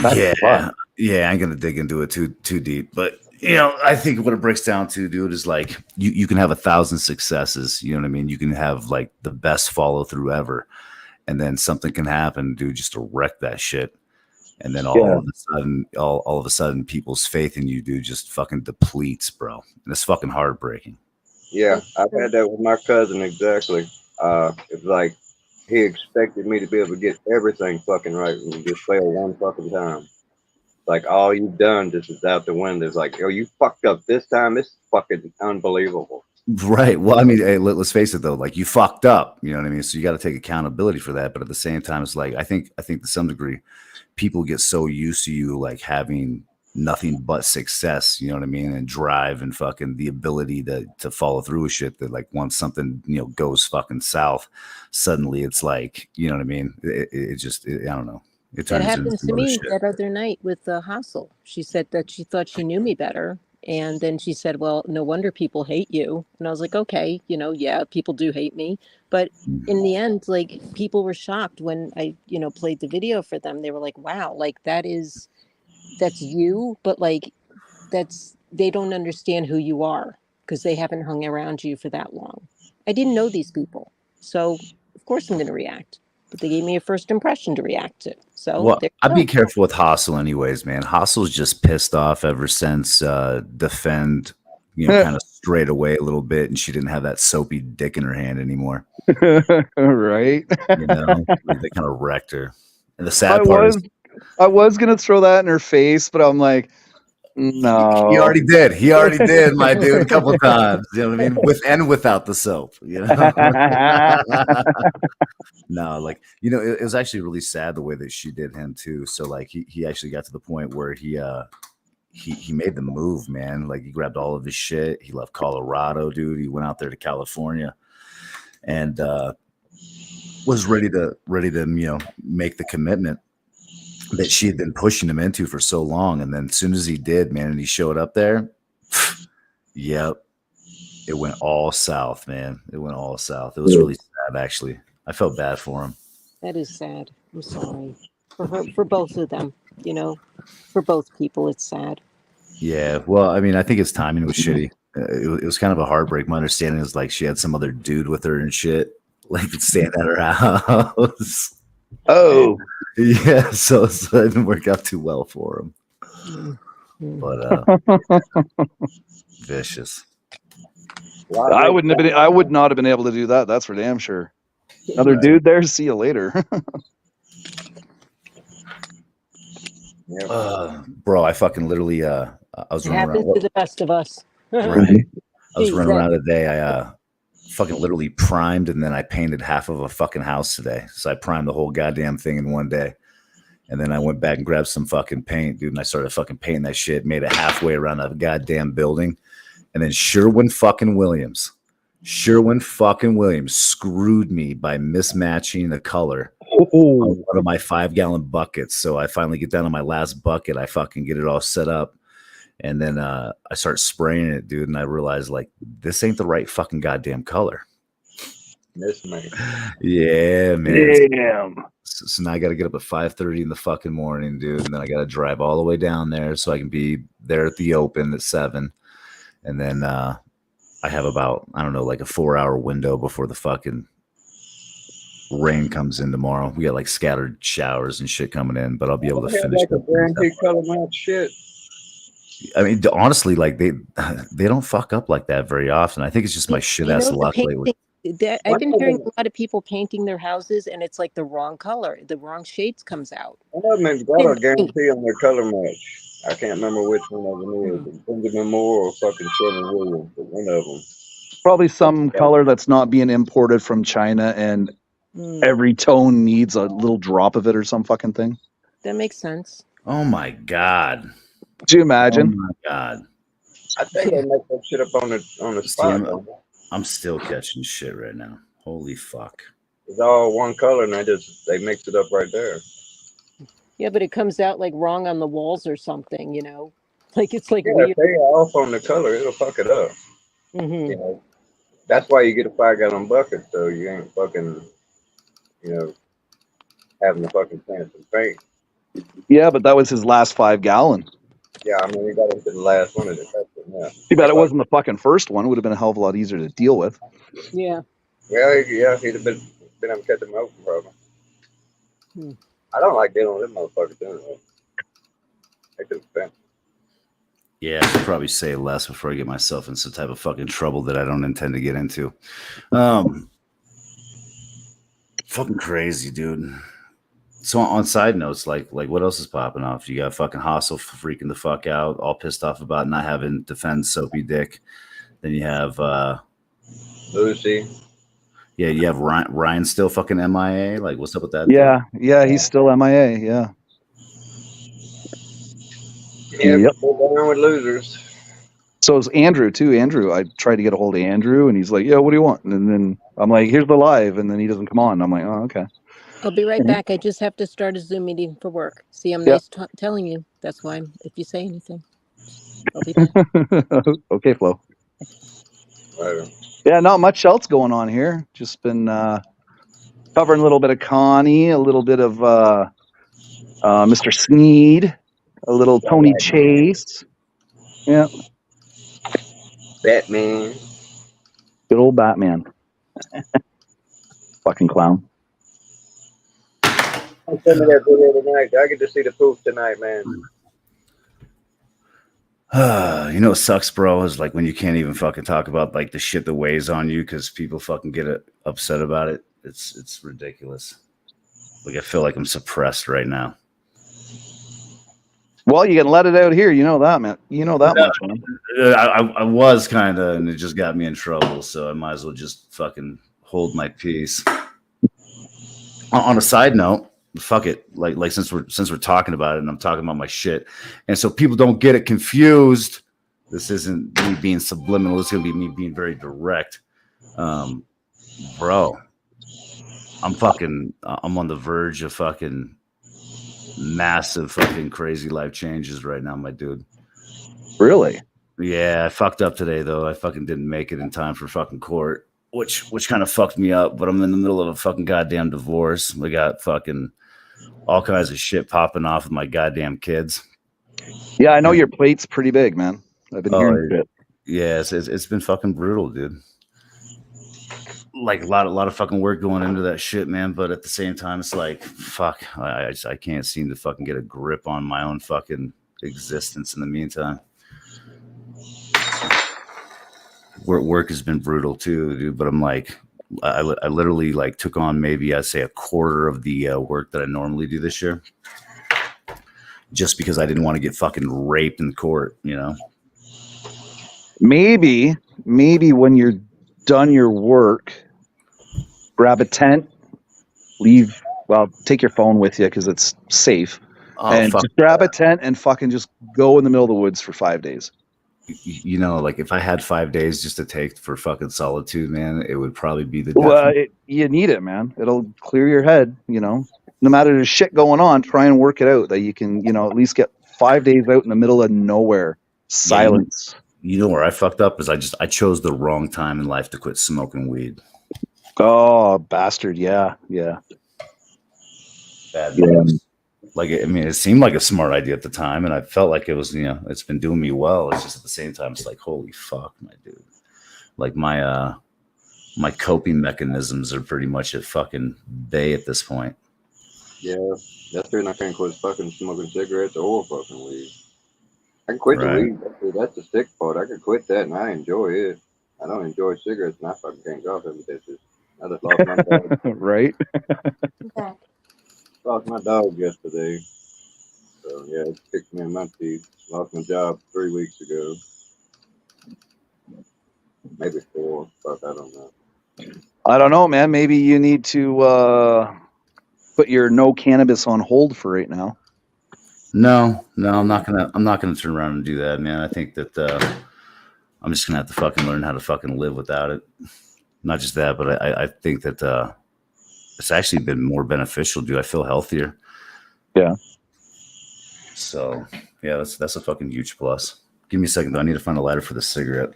That's Yeah, fun. yeah, I ain't gonna dig into it too deep, but you know, I think what it breaks down to, dude, is like you can have 1,000 successes. You know what I mean? You can have like the best follow through ever, and then something can happen, dude, just to wreck that shit. And then all of a sudden, people's faith in you, dude, just fucking depletes, bro. And it's fucking heartbreaking. Yeah, I've had that with my cousin exactly. It's like he expected me to be able to get everything fucking right and you just fail one fucking time. Like all you've done just is out the window. It's like, oh, you fucked up this time. It's fucking unbelievable. Right. Well, I mean, hey, let's face it though. Like you fucked up. You know what I mean? So you got to take accountability for that. But at the same time, it's like I think to some degree, people get so used to you like having nothing but success. You know what I mean? And drive and fucking the ability to follow through with shit. That like once something goes fucking south, suddenly it's like you know what I mean? It just I don't know. It That turns happened into to some other me shit. that other night with Hassel. She said that she thought she knew me better. And then she said, well, no wonder people hate you. And I was like, okay, you know, yeah, people do hate me. But in the end, like people were shocked when I, you know, played the video for them. They were like, wow, like that's you. But like, they don't understand who you are because they haven't hung around you for that long. I didn't know these people. So of course I'm going to react. But they gave me a first impression to react to. So Well, there you I'd be go. careful with Hustle anyways, man. Hustle's just pissed off ever since Defend, kind of strayed away a little bit, and she didn't have that soapy dick in her hand anymore. Right. You know, they kind of wrecked her. And the sad part is I was gonna throw that in her face, but I'm like, no. he already did. He already did, my dude, a couple of times. You know what I mean? With and without the soap. You know. No, like it was actually really sad the way that she did him too. So like he actually got to the point where he made the move, man. Like he grabbed all of his shit. He left Colorado, dude. He went out there to California, and was ready to make the commitment that she had been pushing him into for so long. And then as soon as he did, man, and he showed up there, yep, it went all south, man. It went all south. It was really sad, actually. I felt bad for him. That is sad. I'm sorry for her, for both of them. You know, for both people, it's sad. Yeah, well, I mean, I think his timing was shitty. It was kind of a heartbreak. My understanding is like she had some other dude with her and shit, like staying at her house. Oh, yeah. So it didn't work out too well for him. But vicious. I would not have been able to do that. That's for damn sure. Another dude there. See you later. Bro, I fucking literally I was It running happens around. to the best of us. Right. I was Jeez, running that- around today. I fucking literally primed and then I painted half of a fucking house today. So I primed the whole goddamn thing in one day. And then I went back and grabbed some fucking paint, dude, and I started fucking painting that shit, made it halfway around a goddamn building. And then Sherwin fucking Williams screwed me by mismatching the color on one of my 5-gallon buckets. So I finally get down to my last bucket. I fucking get it all set up. And then I start spraying it, dude. And I realized like, this ain't the right fucking goddamn color. Miss me. Yeah, man. Damn. So now I got to get up at 5:30 in the fucking morning, dude, and then I got to drive all the way down there so I can be there at the open at 7, and then I have about, I don't know, like a 4-hour window before the fucking rain comes in tomorrow. We got like scattered showers and shit coming in, but I'll be able to finish. Like a guaranteed color match shit. I mean, honestly, like they don't fuck up like that very often. I think it's just my shit ass luck lately. I've been hearing a lot of people painting their houses, and it's like the wrong color, the wrong shades comes out. One of them has got a guarantee on their color match. I can't remember which one of them is. Benjamin Moore or fucking Sherman Williams, but one of them. Probably some color that's not being imported from China, and every tone needs a little drop of it or some fucking thing. That makes sense. Oh my god! Do you imagine? Oh my god! I think they make that shit up on the spot. I'm still catching shit right now. Holy fuck! It's all one color, and they mix it up right there. Yeah, but it comes out like wrong on the walls or something, you know. Like it's like if they are off on the color, it'll fuck it up. You know, that's why you get a 5-gallon bucket, so you ain't fucking, you know, having a fucking chance to paint. Yeah, but that was his last 5-gallon. Yeah, I mean, he got into the last one of the yeah. Too bad it wasn't the fucking first one. It would have been a hell of a lot easier to deal with. Yeah. Well, yeah, he'd have been able to catch him open, probably. I don't like dealing with them motherfuckers doing that. They too expensive. Yeah, I should probably say less before I get myself in some type of fucking trouble that I don't intend to get into. Fucking crazy, dude. So on side notes, like what else is popping off? You got fucking Hustle freaking the fuck out, all pissed off about not having defend Soapy Dick. Then you have Lucy. Yeah, you have Ryan still fucking MIA. Like, what's up with that? Yeah, he's still MIA. Yeah. Yep. We're down with losers. So is Andrew too. Andrew, I tried to get a hold of Andrew, and he's like, "Yeah, what do you want?" And then I'm like, "Here's the live," and then he doesn't come on. I'm like, "Oh, okay." I'll be right back. I just have to start a Zoom meeting for work. See, I'm nice telling you. That's why if you say anything, I'll be back. Okay, Flo. Later. Yeah, not much else going on here. Just been covering a little bit of Connie, a little bit of Mr. Sneed, a little Tony Chase. Yeah. Batman. Good old Batman. Fucking clown. I sent me that video tonight. I get to see the poof tonight, man. You know what sucks, bro, is like when you can't even fucking talk about like the shit that weighs on you because people fucking get upset about it. It's ridiculous. Like I feel like I'm suppressed right now. Well, you can let it out here. You know that, man. You know that much, man. I was kind of, and it just got me in trouble. So I might as well just fucking hold my peace. On a side note, fuck it. Like since we're talking about it, and I'm talking about my shit, and so people don't get it confused. This isn't me being subliminal. This is gonna be me being very direct, bro. I'm on the verge of fucking massive fucking crazy life changes right now, my dude. Really? Yeah, I fucked up today though. I fucking didn't make it in time for fucking court, which kind of fucked me up. But I'm in the middle of a fucking goddamn divorce. We got fucking all kinds of shit popping off with my goddamn kids. Yeah, I know your plate's pretty big, man. I've been hearing shit. Yeah, it's been fucking brutal, dude. Like a lot of fucking work going into that shit, man. But at the same time, it's like, fuck, I can't seem to fucking get a grip on my own fucking existence in the meantime. Work has been brutal too, dude. But I'm like, I literally like took on maybe I'd say a quarter of the work that I normally do this year, just because I didn't want to get fucking raped in court, you know. Maybe when you're done your work, grab a tent, leave. Well, take your phone with you because it's safe, and just grab a tent and fucking just go in the middle of the woods for 5 days. You know, like if I had 5 days just to take for fucking solitude, man, it would probably be the. Well, you need it, man. It'll clear your head. You know, no matter the shit going on, try and work it out that you can, you know, at least get 5 days out in the middle of nowhere, silence. You know where I fucked up is I chose the wrong time in life to quit smoking weed. Oh, bastard! Yeah, yeah. Bad news. Like, I mean, it seemed like a smart idea at the time, and I felt like it was, it's been doing me well. It's just at the same time, it's like, holy fuck, my dude. Like my coping mechanisms are pretty much at fucking bay at this point. Yeah, that's the reason I can't quit fucking smoking cigarettes or fucking weed. I can quit the Right. weed. That's the stick part. I can quit that and I enjoy it. I don't enjoy cigarettes and I fucking can't go off them bitches. I just lost my dog. Right? Lost my dog yesterday. So yeah, it kicked me in my teeth. Lost my job 3 weeks ago. Maybe 4. Fuck, I don't know. I don't know, man. Maybe you need to put your no cannabis on hold for right now. No, I'm not gonna turn around and do that, man. I think that I'm just gonna have to fucking learn how to fucking live without it. Not just that, but I think that it's actually been more beneficial, dude. I feel healthier. Yeah. So yeah, that's a fucking huge plus. Give me a second though. I need to find a lighter for the cigarette.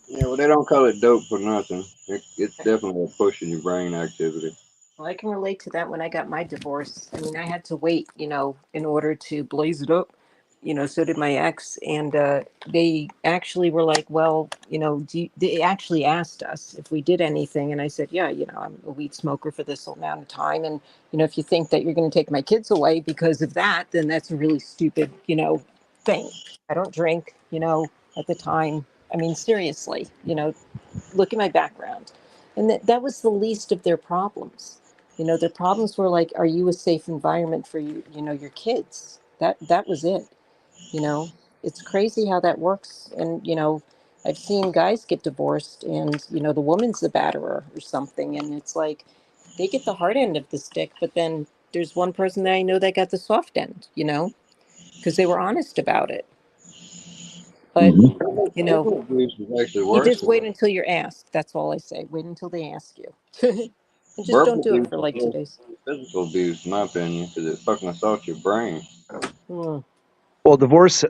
Yeah, well, they don't call it dope for nothing. It's definitely a push in your brain activity. Well, I can relate to that when I got my divorce. I mean, I had to wait, in order to blaze it up. So did my ex. And they actually were like, well, they actually asked us if we did anything. And I said, yeah, I'm a weed smoker for this amount of time. And, if you think that you're going to take my kids away because of that, then that's a really stupid, thing. I don't drink, at the time. I mean, seriously, look at my background. And that was the least of their problems. Their problems were like, are you a safe environment for your kids? That was it. It's crazy how that works. And, I've seen guys get divorced and, the woman's the batterer or something. And it's like, they get the hard end of the stick, but then there's one person that I know that got the soft end, because they were honest about it. But, Physical abuse is actually you worse just than wait until you're asked. That's all I say. Wait until they ask you. And just don't do it for like 2 days. Physical abuse, in my opinion, because it fucking assaults your brain. Well, divorce.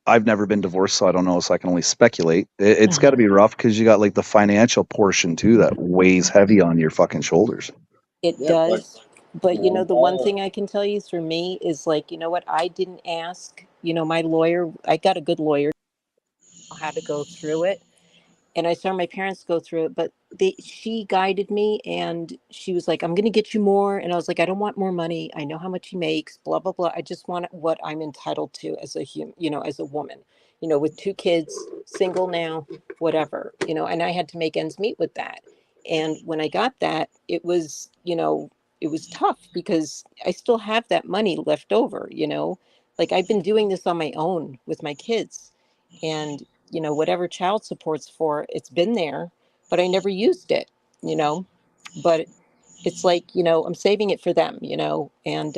I've never been divorced, so I don't know. So I can only speculate. It's got to be rough because you got like the financial portion too that weighs heavy on your fucking shoulders. It does. But, the one thing I can tell you through me is like, you know what? I didn't ask, my lawyer. I got a good lawyer. How to go through it. And I saw my parents go through it, but she guided me and she was like, I'm going to get you more. And I was like, I don't want more money. I know how much he makes, blah, blah, blah. I just want what I'm entitled to as a human, as a woman, with 2 kids, single now, whatever, and I had to make ends meet with that. And when I got that, it was, it was tough because I still have that money left over, like I've been doing this on my own with my kids and whatever child support's for, it's been there, but I never used it, but it's like, I'm saving it for them, and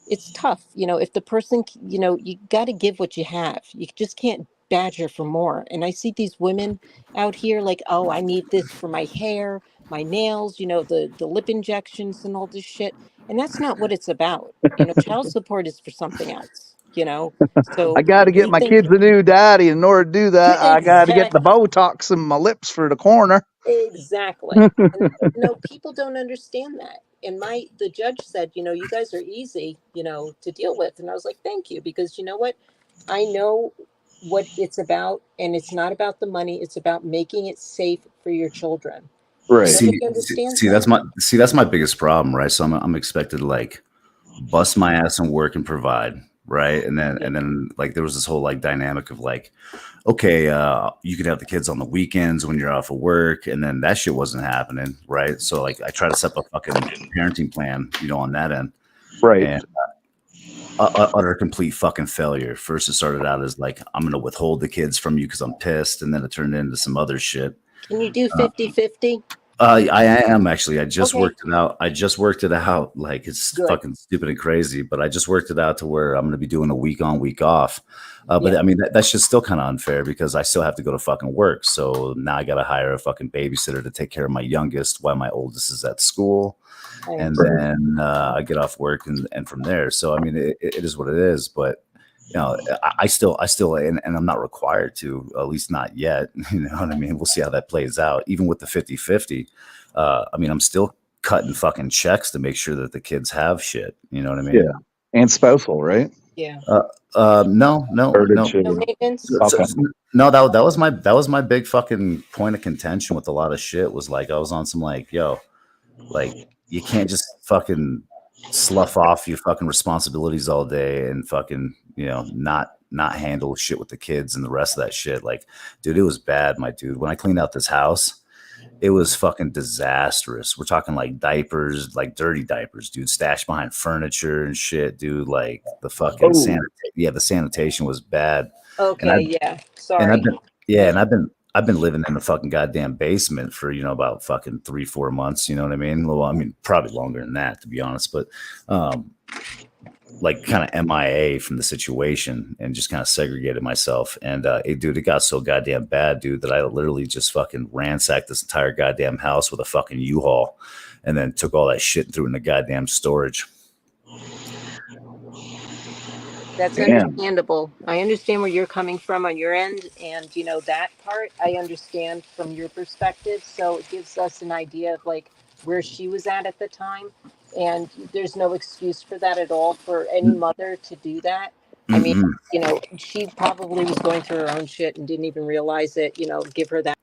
it's tough, if the person, you got to give what you have. You just can't badger for more. And I see these women out here like, oh, I need this for my hair, my nails, the lip injections and all this shit. And that's not what it's about. Child support is for something else, so I got to get they my think kids a new daddy. In order to do that, I got to get the exactly. Botox in my lips for the corner. Exactly. And, no, people don't understand that. And the judge said, you guys are easy, to deal with. And I was like, thank you, because you know what? I know what it's about, and it's not about the money. It's about making it safe for your children. Right. See, understand see, that's my biggest problem, right? So I'm expected to like bust my ass and work and provide, right? And then like there was this whole like dynamic of like, okay, you could have the kids on the weekends when you're off of work, and then that shit wasn't happening, right? So like I try to set up a fucking parenting plan, on that end, right? And utter complete fucking failure. First, it started out as like, I'm gonna withhold the kids from you because I'm pissed, and then it turned into some other shit. Can you do 50-50? I am actually. I just Okay. worked it out. Like it's Good. fucking stupid and crazy, but I just worked it out to where I'm going to be doing a week on, week off. But Yeah. I mean, that shit's still kind of unfair because I still have to go to fucking work. So now I got to hire a fucking babysitter to take care of my youngest while my oldest is at school. And then I get off work and from there. So, I mean, it is what it is. But I still, and I'm not required to, at least not yet. You know what I mean? We'll see how that plays out. Even with the 50-50, I mean, I'm still cutting fucking checks to make sure that the kids have shit. You know what I mean? Yeah. And spousal, right? Yeah. No. Or did No she? maintenance. Okay. No, that was my big fucking point of contention with a lot of shit. Was like I was on some like, yo, like you can't just fucking slough off your fucking responsibilities all day and fucking, you know, not handle shit with the kids and the rest of that shit. Like, dude, it was bad, my dude. When I cleaned out this house, it was fucking disastrous. We're talking like diapers, like dirty diapers, dude, stashed behind furniture and shit, dude. Like the fucking the sanitation was bad. Okay. Yeah. And Sorry. I've been living in the fucking goddamn basement for, you know, about fucking 3-4 months. You know what I mean? Well, I mean, probably longer than that, to be honest. But like kind of MIA from the situation and just kind of segregated myself. And dude, it got so goddamn bad, dude, that I literally just fucking ransacked this entire goddamn house with a fucking U-Haul and then took all that shit and threw it in the goddamn storage. That's understandable. I understand where you're coming from on your end, and you know that part I understand from your perspective. So it gives us an idea of like where she was at the time, and there's no excuse for that at all for any mother to do that. I mean, you know, she probably was going through her own shit and didn't even realize it. You know, give her that.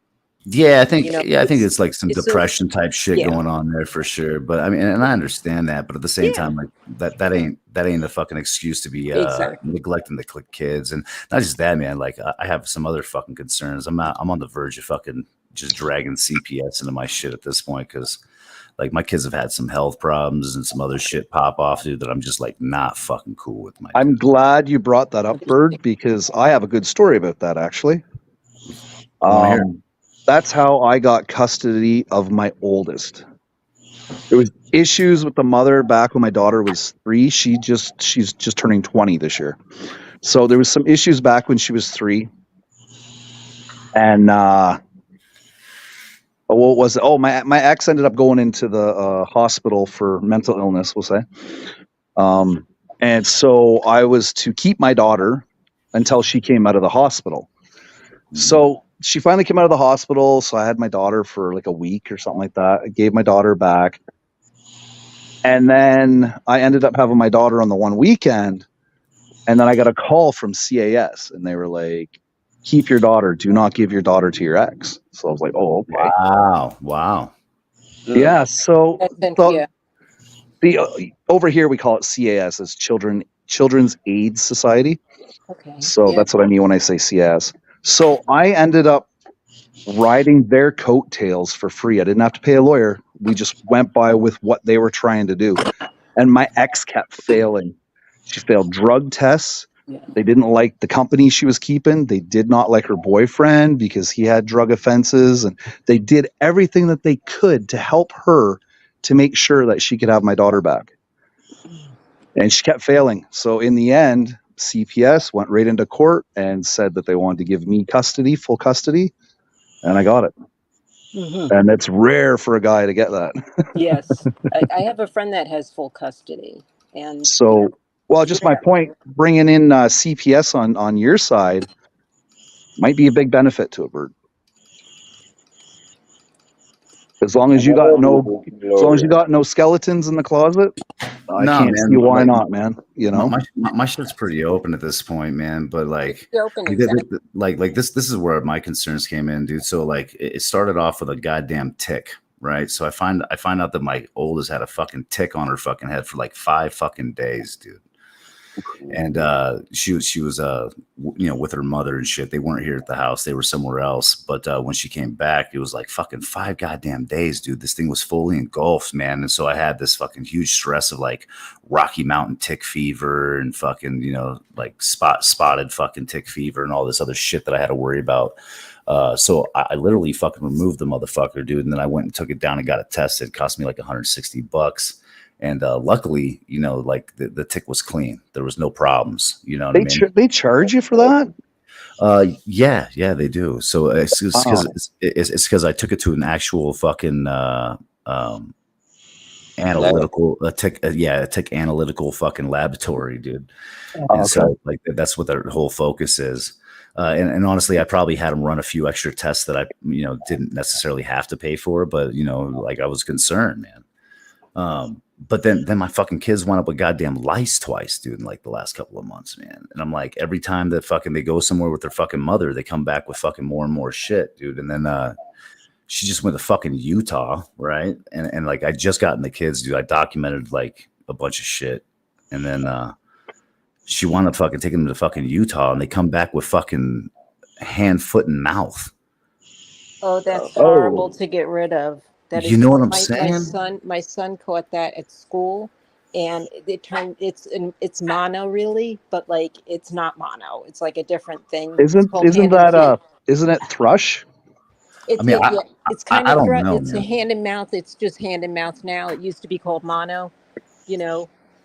Yeah, I think You know, I think it's like some it's depression type shit yeah. going on there for sure. But I mean, and I understand that, but at the same time, like that ain't a fucking excuse to be Exactly. neglecting the kids. And not just that, man. Like I have some other fucking concerns. I'm on the verge of fucking just dragging CPS into my shit at this point because like my kids have had some health problems and some other shit pop off, dude, that I'm just like not fucking cool with. I'm glad you brought that up, Bird, because I have a good story about that actually. That's how I got custody of my oldest. There was issues with the mother back when my daughter was 3. She's just turning 20 this year. So there was some issues back when she was 3. And what was it? Oh, my ex ended up going into the hospital for mental illness, we'll say. And so I was to keep my daughter until she came out of the hospital. So she finally came out of the hospital. So I had my daughter for like a week or something like that. I gave my daughter back. And then I ended up having my daughter on the one weekend. And then I got a call from CAS and they were like, keep your daughter. Do not give your daughter to your ex. So I was like, oh, okay. Wow. Yeah. So yeah. Over here, we call it CAS as Children's Aid Society. Okay. So yeah. that's what I mean when I say CAS. So I ended up riding their coattails for free. I didn't have to pay a lawyer. We just went by with what they were trying to do. And my ex kept failing. She failed drug tests. Yeah. They didn't like the company she was keeping. They did not like her boyfriend because he had drug offenses. And they did everything that they could to help her to make sure that she could have my daughter back. And she kept failing. So in the end, CPS went right into court and said that they wanted to give me custody, full custody, and I got it. Mm-hmm. And it's rare for a guy to get that. Yes. I have a friend that has full custody. And So, well, just my point, bringing in CPS on your side might be a big benefit to a bird. As long as you got no skeletons in the closet, I can't see why not, man. You know, my shit's pretty open at this point, man. But like, open, exactly. like this is where my concerns came in, dude. So like, it started off with a goddamn tick, right? So I find out that my oldest had a fucking tick on her fucking head for like 5 fucking days, dude. And she was you know, with her mother and shit. They weren't here at the house, they were somewhere else. But when she came back, it was like fucking 5 goddamn days, dude. This thing was fully engulfed, man. And so I had this fucking huge stress of like Rocky Mountain tick fever and fucking, you know, like spotted fucking tick fever and all this other shit that I had to worry about. So I literally fucking removed the motherfucker, dude. And then I went and took it down and got it tested. It cost me like $160. And luckily, you know, like the tick was clean. There was no problems. You know what I mean? They charge you for that? Yeah, they do. So it's because I took it to an actual fucking analytical, a tech analytical fucking laboratory, dude. And so like that's what their whole focus is. And honestly, I probably had them run a few extra tests that I, didn't necessarily have to pay for, but like I was concerned, man. But then my fucking kids wound up with goddamn lice twice, dude, in like the last couple of months, man. And I'm like, every time that fucking they go somewhere with their fucking mother, they come back with fucking more and more shit, dude. And then she just went to fucking Utah, right? And like I just gotten the kids, dude. I documented like a bunch of shit, and then she wound up fucking taking them to fucking Utah, and they come back with fucking hand, foot, and mouth. Oh, that's horrible to get rid of. That is, You know what I'm saying? My son caught that at school, and it's mono really, but like it's not mono. It's like a different thing. Isn't it thrush? It's, I mean, it's kind I of don't know, it's a man. hand and mouth. It's just hand and mouth now. It used to be called mono,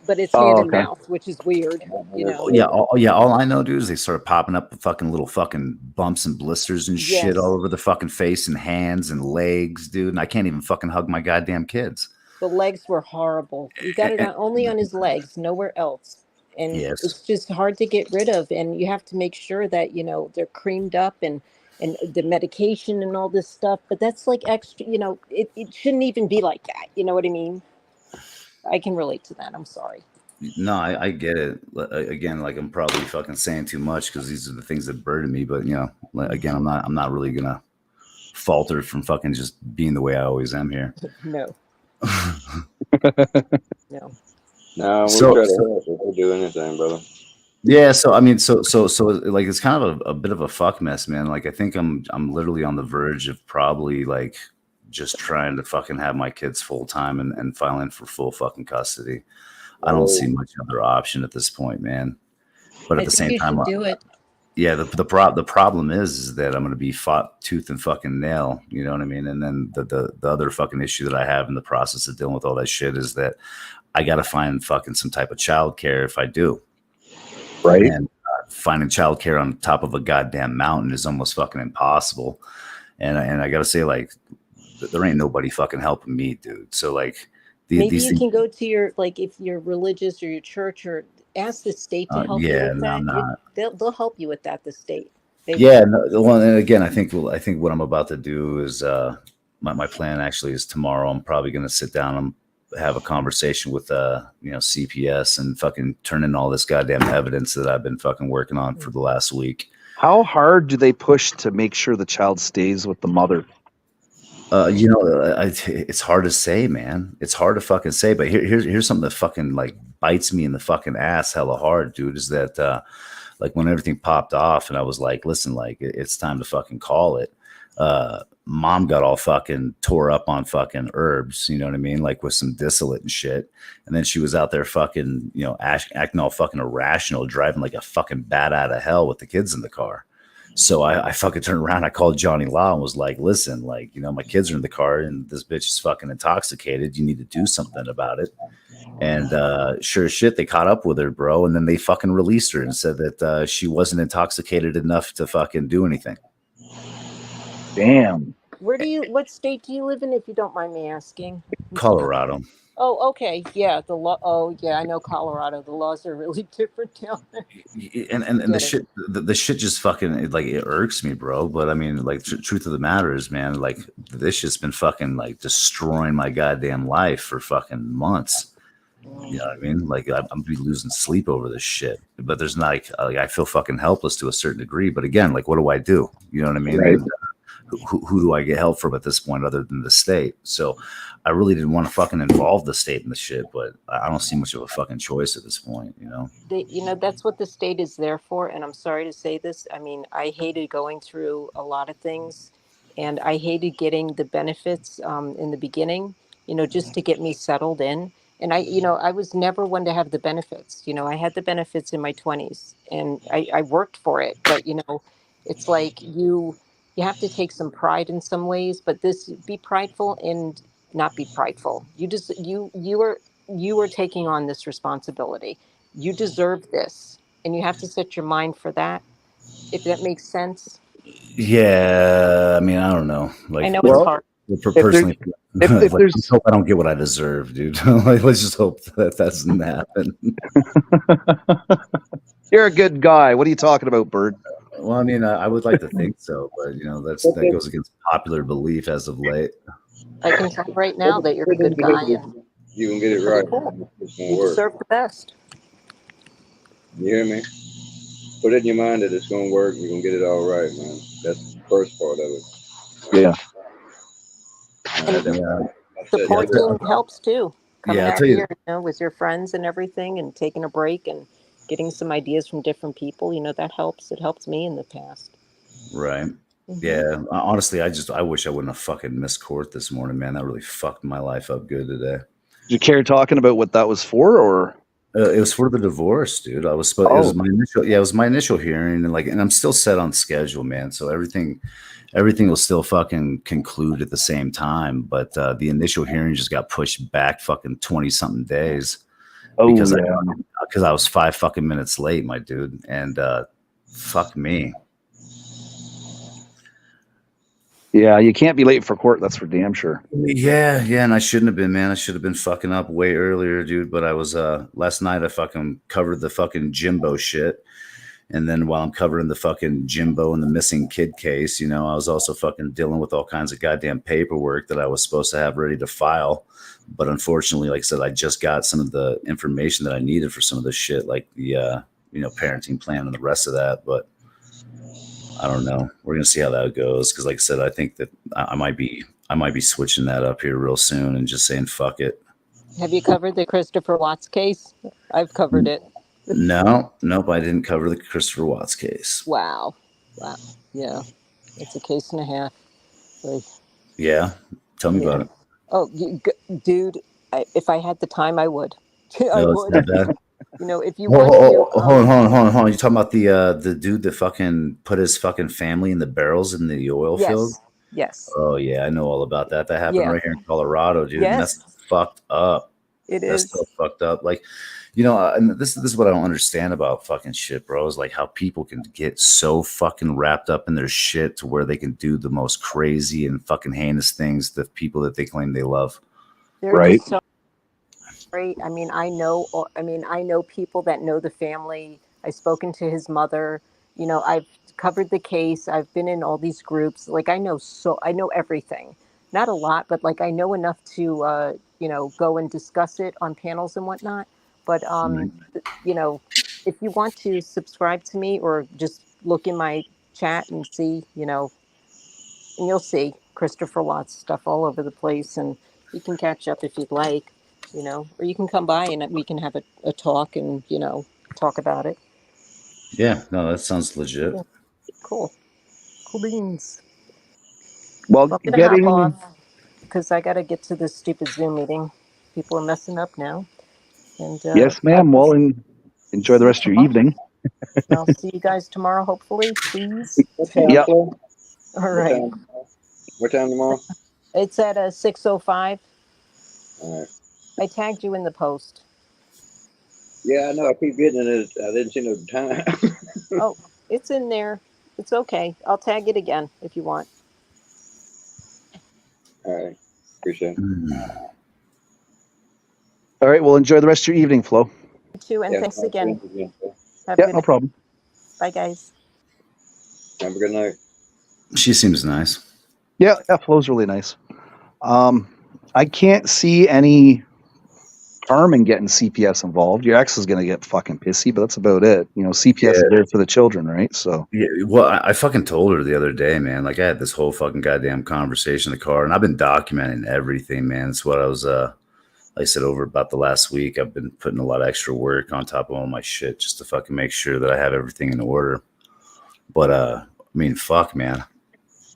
but it's Oh, hand and okay. mouth, which is weird. Yeah, all I know, dude, is they started popping up with fucking little fucking bumps and blisters and shit Yes. all over the fucking face and hands and legs, dude. And I can't even fucking hug my goddamn kids. The legs were horrible. He got it only on his legs, nowhere else. And Yes. it's just hard to get rid of. And you have to make sure that, they're creamed up and the medication and all this stuff. But that's like extra, it shouldn't even be like that. You know what I mean? I can relate to that. I'm sorry. No, I get it. Again, like I'm probably fucking saying too much because these are the things that burden me. But again, I'm not really gonna falter from fucking just being the way I always am here. No. No. No, we So- try to help if we do anything, brother. Yeah, so I mean, so like it's kind of a bit of a fuck mess, man. Like I think I'm literally on the verge of probably like just trying to fucking have my kids full time and filing for full fucking custody. I don't see much other option at this point, man. But at I the think same you time, should do it. yeah, the problem is that I'm going to be fought tooth and fucking nail. You know what I mean? And then the other fucking issue that I have in the process of dealing with all that shit is that I got to find fucking some type of childcare if I do. Right. And finding childcare on top of a goddamn mountain is almost fucking impossible. And I got to say, like, there ain't nobody fucking helping me, dude. So like, Maybe these you things, can go to your, like, if you're religious or your church, or ask the state to help you yeah, with no, that. I'm not. They'll help you with that. The state. They Yeah, no, well, and again, I think what I'm about to do is my plan actually is tomorrow. I'm probably going to sit down and have a conversation with CPS and fucking turn in all this goddamn evidence that I've been fucking working on for the last week. How hard do they push to make sure the child stays with the mother? It's hard to say, man. It's hard to fucking say. But here's something that fucking like bites me in the fucking ass hella hard, dude. Is that like when everything popped off and I was like, listen, like it's time to fucking call it. Mom got all fucking tore up on fucking herbs, you know what I mean? Like with some distillate and shit. And then she was out there fucking, acting all fucking irrational, driving like a fucking bat out of hell with the kids in the car. So I fucking turned around. I called Johnny Law and was like, listen, like, my kids are in the car and this bitch is fucking intoxicated. You need to do something about it. And sure as shit, they caught up with her, bro. And then they fucking released her and said that she wasn't intoxicated enough to fucking do anything. Damn. What state do you live in, if you don't mind me asking? Colorado. Oh, okay. Yeah, the law. Oh, yeah, I know Colorado. The laws are really different down there. And the shit just fucking like it irks me, bro. But I mean, like, truth of the matter is, man, like this shit's been fucking like destroying my goddamn life for fucking months. You know what I mean? Like I'm be losing sleep over this shit. But there's not like I feel fucking helpless to a certain degree. But again, like, what do I do? You know what I mean? Right. And, who do I get help from at this point other than the state? So I really didn't want to fucking involve the state in the shit, but I don't see much of a fucking choice at this point, That's what the state is there for. And I'm sorry to say this. I mean, I hated going through a lot of things, and I hated getting the benefits in the beginning, just to get me settled in. And I was never one to have the benefits. I had the benefits in my 20s, and I worked for it. But, it's like you have to take some pride in some ways, but be prideful and not be prideful. You are taking on this responsibility. You deserve this, and you have to set your mind for that, if that makes sense. Yeah, I mean, I don't know. Like, I know it's hard. Personally, If Like, there's let's hope I don't get what I deserve, dude. Like, let's just hope that doesn't happen. You're a good guy. What are you talking about, Bird? Well, I mean, I would like to think so, but you know, that goes against popular belief as of late. I can tell right now that you're a good guy and You can get it pretty right. cool. It's gonna You work. deserve the best. You hear me? Put it in your mind that it's gonna work. You're gonna get it all right, man. That's the first part of it. Yeah. Supporting helps too. Coming Yeah, I'll out tell you- here, with your friends and everything, and taking a break and getting some ideas from different people. That helps. It helped me in the past. Right. Yeah. Honestly, I wish I wouldn't have fucking missed court this morning, man. That really fucked my life up good today. Did you care talking about what that was for, or? It was for the divorce, dude. I was supposed. It was my initial. Yeah, it was my initial hearing, and I'm still set on schedule, man. So everything will still fucking conclude at the same time. But the initial hearing just got pushed back fucking 20-something days because I was 5 fucking minutes late, my dude. And fuck me. Yeah, you can't be late for court. That's for damn sure. Yeah, and I shouldn't have been, man. I should have been fucking up way earlier, dude. But I was last night I fucking covered the fucking Jimbo shit. And then while I'm covering the fucking Jimbo and the missing kid case, I was also fucking dealing with all kinds of goddamn paperwork that I was supposed to have ready to file. But unfortunately, like I said, I just got some of the information that I needed for some of this shit, like the parenting plan and the rest of that. But I don't know. We're gonna see how that goes. Because, like I said, I think that I might be switching that up here real soon and just saying fuck it. Have you covered the Christopher Watts case? I've covered it. Nope. I didn't cover the Christopher Watts case. Wow. Yeah, it's a case and a half. Like, Yeah, tell me about it. oh, dude, if I had the time, I would. I No, it's would. not bad. If you want to. Hold on. You talking about the dude that fucking put his fucking family in the barrels in the oil field? Yes. Oh yeah, I know all about that. That happened Yeah. right here in Colorado, dude. And Yes. that's fucked up. It That's is. so fucked up. Like, and this is what I don't understand about fucking shit, bro. Is like how people can get so fucking wrapped up in their shit to where they can do the most crazy and fucking heinous things to people that they claim they love. They're just so great. I know people that know the family. I've spoken to his mother. I've covered the case. I've been in all these groups. Like, I know everything. Not a lot, but like I know enough to go and discuss it on panels and whatnot. But if you want to subscribe to me or just look in my chat and see, and you'll see Christopher Watts stuff all over the place, and you can catch up if you'd like, or you can come by and we can have a talk and talk about it. Yeah, no, that sounds legit. Yeah. Cool beans. Well, I'm gonna hop off because I got to get to this stupid Zoom meeting. People are messing up now. And yes, ma'am. Well, enjoy the rest of your evening. I'll see you guys tomorrow, hopefully, please. Yep. All right. What time tomorrow? It's at 6:05. All right. I tagged you in the post. Yeah, I know. I keep getting it. I didn't see no time. Oh, it's in there. It's okay. I'll tag it again if you want. All right. Appreciate it. All right. Well, enjoy the rest of your evening, Flo. You too, and thanks again. Have a Yeah, good no night. problem. Bye, guys. Have a good night. She seems nice. Yeah, Flo's really nice. I can't see any harm in getting CPS involved. Your ex is going to get fucking pissy, but that's about it. CPS is there for the children, right? So Yeah, well, I fucking told her the other day, man. Like, I had this whole fucking goddamn conversation in the car, and I've been documenting everything, man. It's what I was, like I said, over about the last week. I've been putting a lot of extra work on top of all my shit just to fucking make sure that I have everything in order. But, fuck, man.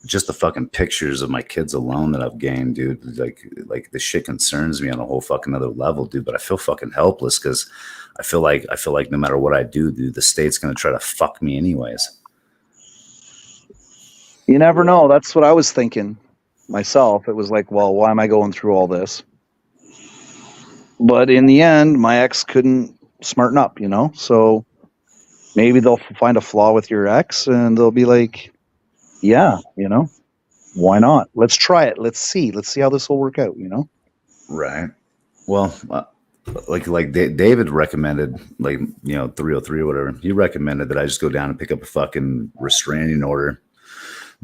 Just the fucking pictures of my kids alone that I've gained, dude. Like the shit concerns me on a whole fucking other level, dude. But I feel fucking helpless because I feel like no matter what I do, dude, the state's gonna try to fuck me anyways. you never know. That's what I was thinking myself. It was like, well, why am I going through all this? But in the end, my ex couldn't smarten up, So maybe they'll find a flaw with your ex, and they'll be like, yeah, Why not? Let's try it. Let's see how this will work out, you know? Right. Well, like David recommended, like, 303 or whatever. He recommended that I just go down and pick up a fucking restraining order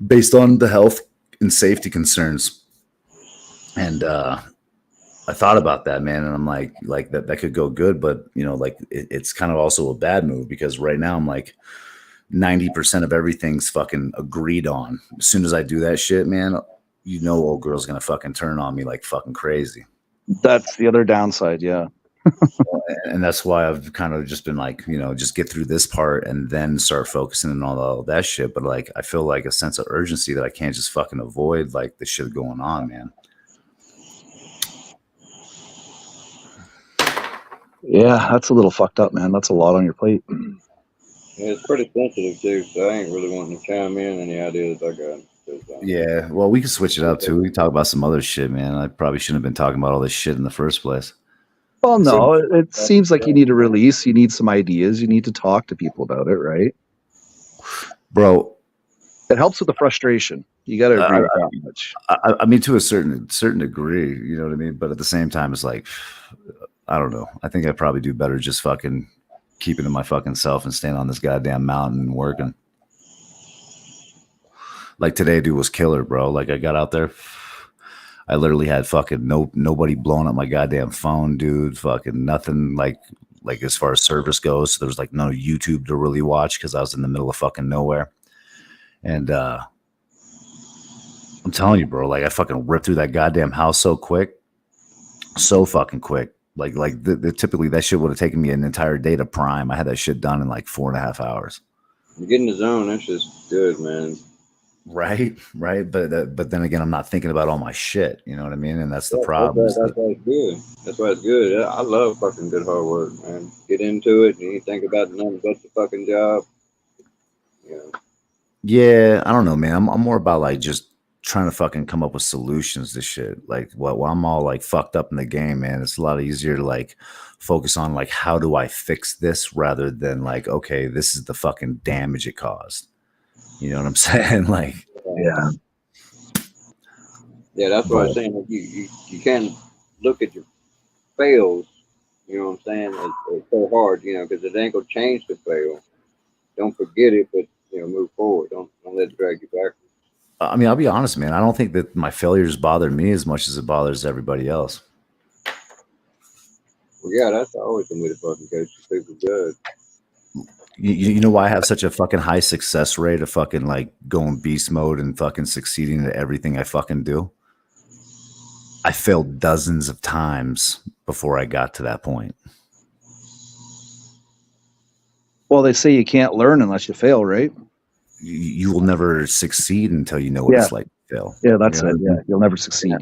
based on the health and safety concerns. And I thought about that, man, and I'm like that could go good, but it's kind of also a bad move because right now I'm like 90% of everything's fucking agreed on. As soon as I do that shit, man, old girl's gonna fucking turn on me like fucking crazy. That's the other downside, yeah. And that's why I've kind of just been like, just get through this part and then start focusing on all that shit. But like, I feel like a sense of urgency that I can't just fucking avoid like the shit going on, man. Yeah, that's a little fucked up, man. That's a lot on your plate. Yeah, it's pretty sensitive too, so I ain't really wanting to chime in any ideas I got. Yeah, well, we can switch it up too. We can talk about some other shit, man. I probably shouldn't have been talking about all this shit in the first place. Well, no, it seems like you need a release. You need some ideas. You need to talk to people about it, right? Bro, it helps with the frustration. You got to agree with that much. I mean, to a certain degree, you know what I mean? But at the same time, it's like, I don't know. I think I'd probably do better just fucking keeping to my fucking self and staying on this goddamn mountain and working. Like today, dude, was killer, bro. Like I got out there, I literally had fucking nobody blowing up my goddamn phone, dude. Fucking nothing like as far as service goes. So there was like no YouTube to really watch because I was in the middle of fucking nowhere. And I'm telling you, bro, like I fucking ripped through that goddamn house so quick, so fucking quick. Like typically that shit would have taken me an entire day to prime. I had that shit done in like 4.5 hours. You get in the zone. That's just good, man. Right. But then again, I'm not thinking about all my shit. You know what I mean? And that's the problem. That's why it's good. That's why it's good. I love fucking good hard work, man. Get into it and you think about nothing but the fucking job. Yeah, I don't know, man. I'm more about like just trying to fucking come up with solutions to shit. Like while I'm all like fucked up in the game, man, it's a lot easier to like focus on like how do I fix this rather than like, okay, this is the fucking damage it caused. You know what I'm saying? Like, yeah, that's what I'm saying. Like you can't look at your fails. You know what I'm saying? It's so hard, because it ain't gonna change the fail. Don't forget it, but move forward. Don't let it drag you back. I mean, I'll be honest, man. I don't think that my failures bother me as much as it bothers everybody else. Well, yeah, that's always the way to fucking coach people good. You know why I have such a fucking high success rate of fucking like going beast mode and fucking succeeding at everything I fucking do? I failed dozens of times before I got to that point. Well, they say you can't learn unless you fail, right? You will never succeed until you know what it's like to fail. Yeah, that's it. Yeah, you'll never succeed.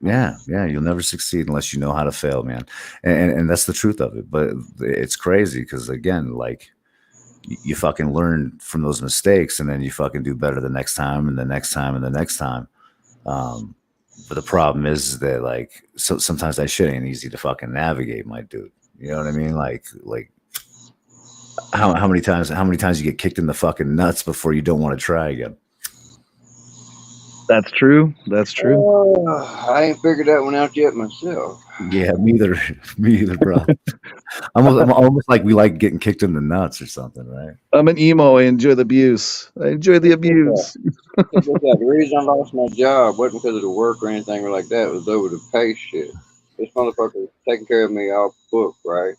Yeah, you'll never succeed unless you know how to fail, man. And that's the truth of it. But it's crazy because again, like you fucking learn from those mistakes and then you fucking do better the next time and the next time and the next time. But the problem is that like sometimes that shit ain't easy to fucking navigate, my dude. You know what I mean? Like how many times you get kicked in the fucking nuts before you don't want to try again? That's true. I ain't figured that one out yet myself. Yeah, me either, bro. I'm almost like we like getting kicked in the nuts or something, right? I'm an emo. I enjoy the abuse. The reason I lost my job wasn't because of the work or anything like that. It was over the pay shit. This motherfucker was taking care of me off book, right?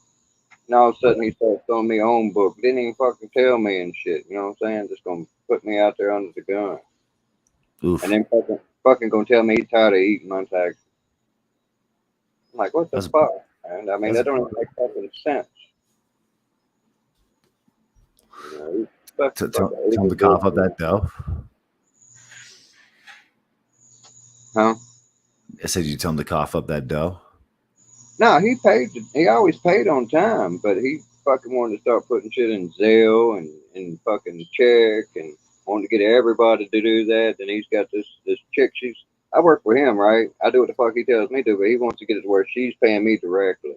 And all of a sudden he started throwing me on book. Didn't even fucking tell me and shit. You know what I'm saying? Just gonna put me out there under the gun. Oof. And then fucking gonna tell me he's tired of eating my taxes. I'm like, what the fuck, man? I mean, that don't even make fucking sense. Tell him to cough up that dough. Huh? I said you tell him to cough up that dough. No, he paid. He always paid on time, but he fucking wanted to start putting shit in Zelle and fucking check and wanted to get everybody to do that. Then he's got this chick. I work for him, right? I do what the fuck he tells me to, but he wants to get it to where she's paying me directly.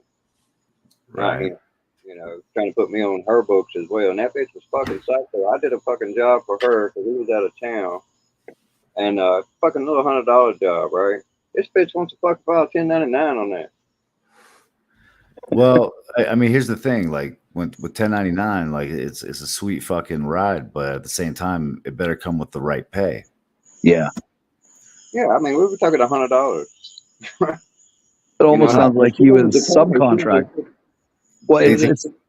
Right. Trying to put me on her books as well. And that bitch was fucking psycho. I did a fucking job for her because he was out of town. and fucking little $100 job, right? This bitch wants to fucking file 1099 on that. Well, I mean, here's the thing. Like with 1099, like it's a sweet fucking ride, but at the same time, it better come with the right pay. Yeah. Yeah, I mean, we were talking $100. It almost sounds like he was the subcontract. Well,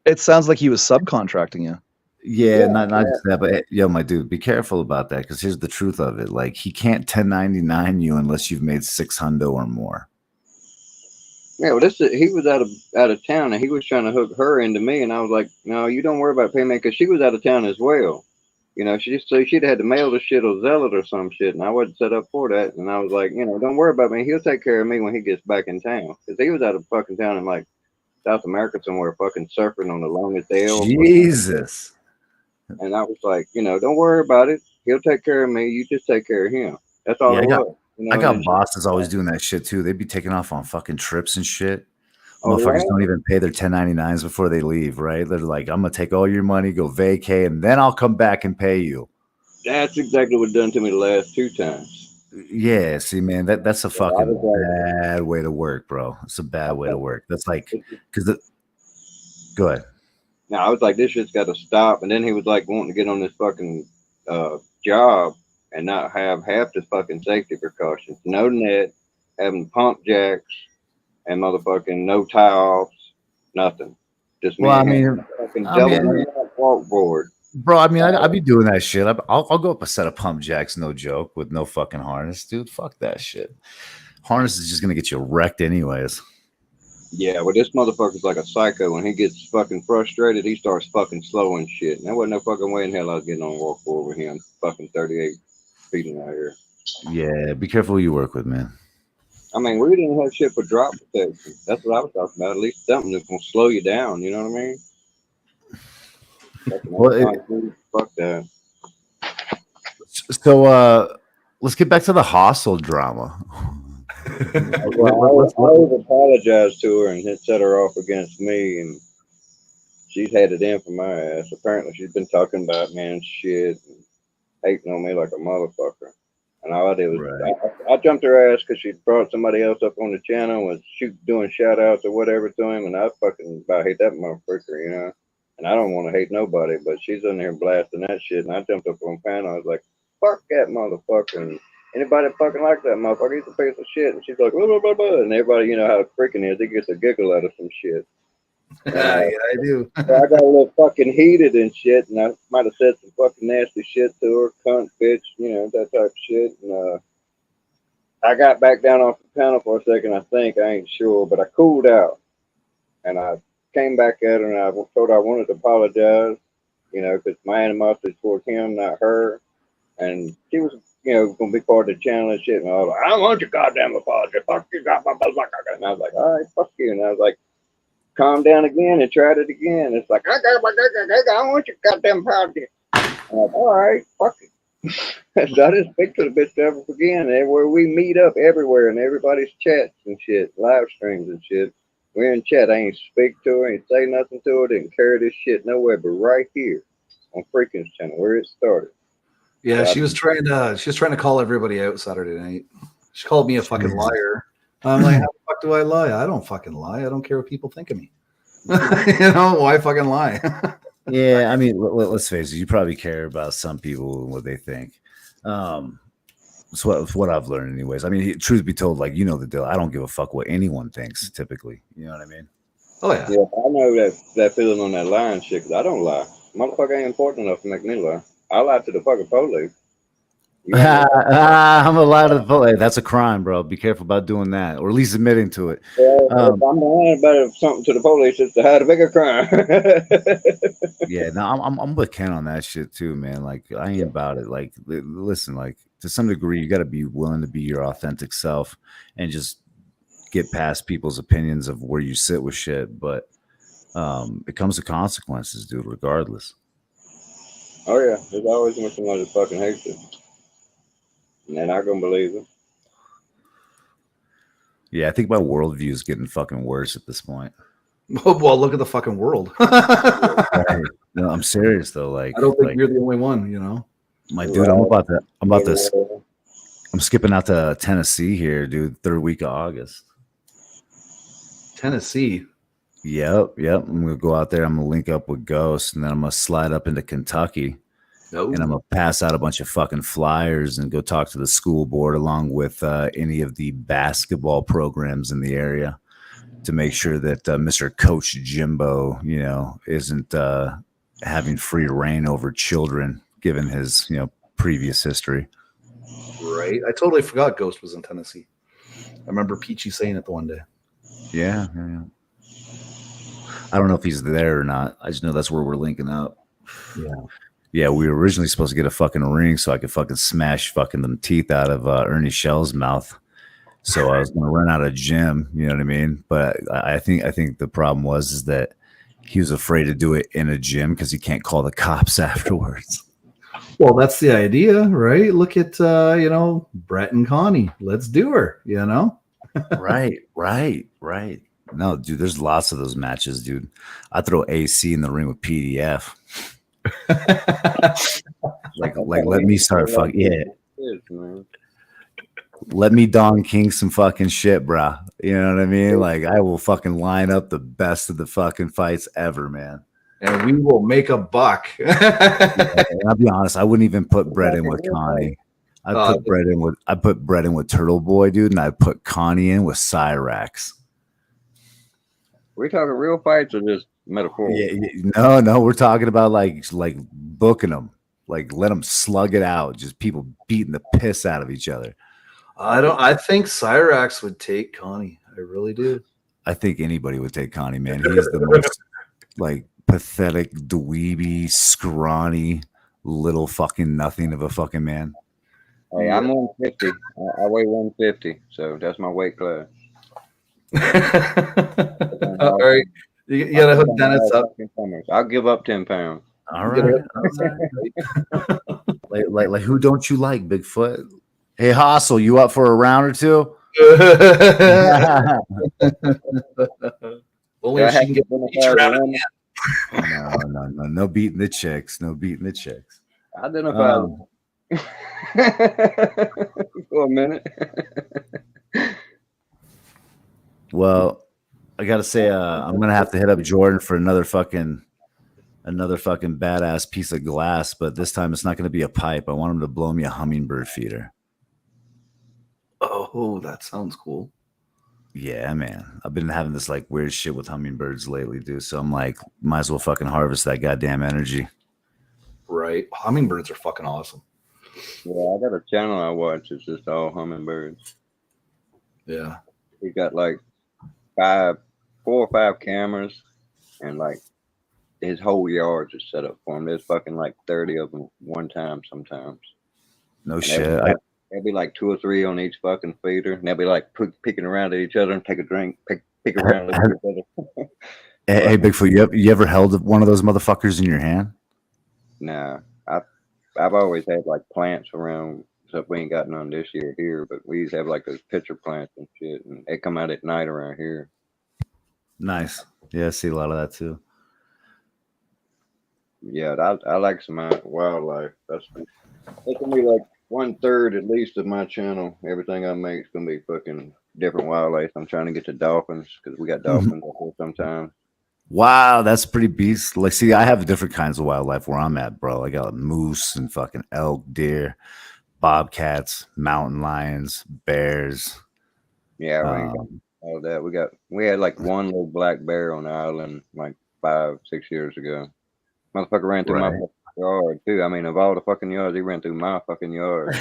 it sounds like he was subcontracting you. Yeah, not just that, but yo, my dude, be careful about that because here's the truth of it. Like he can't 1099 you unless you've made $600 or more. Yeah, well, he was out of town and he was trying to hook her into me, and I was like, no, you don't worry about payment because she was out of town as well. You know, she'd had to mail the shit or Zell it or some shit, and I wasn't set up for that. And I was like, you know, don't worry about me. He'll take care of me when he gets back in town because he was out of fucking town in like South America somewhere, fucking surfing on the longest L. Jesus. And I was like, you know, don't worry about it. He'll take care of me. You just take care of him. That's all it was. You know, I got bosses always doing that shit too. They'd be taking off on fucking trips and shit. Oh, Motherfuckers yeah? don't even pay their 1099s before they leave, right? They're like, I'm gonna take all your money, go vacay, and then I'll come back and pay you. That's exactly what done to me the last 2 times. Yeah, see, man, that's a fucking bad way to work, bro. It's a bad way to work. That's like, go ahead. Now I was like, this shit's got to stop. And then he was like wanting to get on this fucking job and not have half the fucking safety precautions. No net, having pump jacks, and motherfucking no tie-offs, nothing. Just me. Well, I mean, fucking double walk board. Bro, I mean, I'd be doing that shit. I'll go up a set of pump jacks, no joke, with no fucking harness, dude. Fuck that shit. Harness is just gonna get you wrecked, anyways. Yeah, well, this motherfucker's like a psycho. When he gets fucking frustrated, he starts fucking slowing shit. And there wasn't no fucking way in hell I was getting on a walk board with him. Fucking 38 speeding out here. Yeah, be careful who you work with, man. I mean, we didn't have shit for drop protection. That's what I was talking about. At least something that's gonna slow you down. You know what I mean? Fuck that. So let's get back to the hostile drama. Well, I always apologized to her and set her off against me, and she's had it in for my ass. Apparently, she's been talking about me and shit and hating on me like a motherfucker. And all I did was I jumped her ass because she brought somebody else up on the channel and was doing shout outs or whatever to him, and I fucking about hate that motherfucker, you know. And I don't want to hate nobody, but she's in there blasting that shit, and I jumped up on panel. I was like, "Fuck that motherfucker!" And anybody fucking like that motherfucker, he's a piece of shit. And she's like, blah, blah, blah, blah. And everybody, you know how freaking is, he gets a giggle out of some shit. Yeah, I do. So I got a little fucking heated and shit, and I might have said some fucking nasty shit to her, cunt, bitch, you know, that type of shit. And I got back down off the panel for a second, I think. I ain't sure, but I cooled out. And I came back at her, and I told her I wanted to apologize, you know, because my animosity towards him, not her. And she was, you know, going to be part of the channel and shit. And I was like, I don't want your goddamn apology. Fuck you, got my motherfucker. And I was like, all right, fuck you. And I was like, calm down again and tried it again. It's like, I don't want your goddamn apology. And I'm like, all right, fuck it. So I didn't speak to the bitch ever again. Everywhere we meet up, everywhere, and everybody's chats and shit, live streams and shit. We're in chat. I ain't speak to her, ain't say nothing to her, didn't carry this shit nowhere but right here on Freakin's channel where it started. Yeah, she was trying to call everybody out Saturday night. She called me a fucking liar. I'm like, how the fuck do I lie? I don't fucking lie. I don't care what people think of me. You know, why fucking lie? Yeah, I mean, let's face it. You probably care about some people and what they think. It's what I've learned, anyways. I mean, truth be told, like, you know the deal. I don't give a fuck what anyone thinks. Typically, you know what I mean? Oh yeah. Yeah, I know that feeling on that lying shit because I don't lie. Motherfucker ain't important enough to make me lie. I lie to the fucking police. I'm a lie to the police. That's a crime, bro. Be careful about doing that, or at least admitting to it. If I'm lying about something to the police, it's to hide a bigger crime. Yeah, no, I'm with Ken on that shit too, man. Like, I ain't about it. Like, listen, like, to some degree, you got to be willing to be your authentic self and just get past people's opinions of where you sit with shit. But it comes to consequences, dude, regardless. Oh yeah, there's always gonna be somebody that fucking hates it, and they're not gonna believe it. Yeah, I think my worldview is getting fucking worse at this point. Well, look at the fucking world. Right. No, I'm serious though. Like, I don't think you're the only one. You know, my dude, I'm about to I'm skipping out to Tennessee here, dude. 3rd week of August. Tennessee. Yep. I'm gonna go out there. I'm gonna link up with Ghost, and then I'm gonna slide up into Kentucky, and I'm gonna pass out a bunch of fucking flyers and go talk to the school board along with any of the basketball programs in the area to make sure that Mr. Coach Jimbo, isn't having free reign over children, given his previous history. Right. I totally forgot Ghost was in Tennessee. I remember Peachy saying it the one day. Yeah. I don't know if he's there or not. I just know that's where we're linking up. Yeah, we were originally supposed to get a fucking ring so I could fucking smash fucking them teeth out of Ernie Shell's mouth. So I was going to run out of gym, you know what I mean? But I think the problem was that he was afraid to do it in a gym because he can't call the cops afterwards. Well, that's the idea, right? Look at Brett and Connie. Let's do her, Right. No, dude, there's lots of those matches, dude. I throw AC in the ring with PDF. like let me start fucking let me Don King some fucking shit, bro. You know what I mean? Like, I will fucking line up the best of the fucking fights ever, man. And we will make a buck. I'll be honest, I wouldn't even put Brett in with Connie. I put Brett in with Turtle Boy, dude, and I put Connie in with Cyrax. We talking real fights or just metaphorical? Yeah, no, we're talking about like booking them, like let them slug it out, just people beating the piss out of each other. I think Cyrax would take Connie. I really do. I think anybody would take Connie, man. He's the most like pathetic, dweeby, scrawny, little fucking nothing of a fucking man. Hey, I'm 150. I weigh 150, so that's my weight class. All right, you gotta hook Dennis up. I'll give up 10 pounds. All right. like who don't you like, Bigfoot? Hey, Hossel, you up for a round or two? Only she can get each round. No beating the chicks. Identify for a minute. Well, I gotta say, I'm gonna have to hit up Jordan for another fucking badass piece of glass, but this time it's not gonna be a pipe. I want him to blow me a hummingbird feeder. Oh, that sounds cool. Yeah, man. I've been having this like weird shit with hummingbirds lately, dude. So I'm like, might as well fucking harvest that goddamn energy. Right. Hummingbirds are fucking awesome. Yeah, I got a channel I watch. It's just all hummingbirds. Yeah. We got like 4 or 5 cameras, and like his whole yard just set up for him. There's fucking like 30 of them one time sometimes. No and shit. There'll be like 2 or 3 on each fucking feeder, and they'll be like picking around at each other and take a drink, pick around at each other. Hey, Bigfoot, you ever held one of those motherfuckers in your hand? Nah, I've always had like plants around. Except we ain't got none this year here, but we used to have like those pitcher plants and shit, and they come out at night around here. Nice. Yeah, I see a lot of that too. Yeah, I like some wildlife. That's gonna be like 1/3 at least of my channel. Everything I make is gonna be fucking different wildlife. I'm trying to get to dolphins because we got dolphins up here sometimes. Wow, that's pretty beast. Like, see, I have different kinds of wildlife where I'm at, bro. I got moose and fucking elk, deer, bobcats, mountain lions, bears. Yeah, we ain't got all that. We had like one little black bear on the island like 5-6 years ago. Motherfucker ran through my yard too. I mean, of all the fucking yards, he ran through my fucking yard.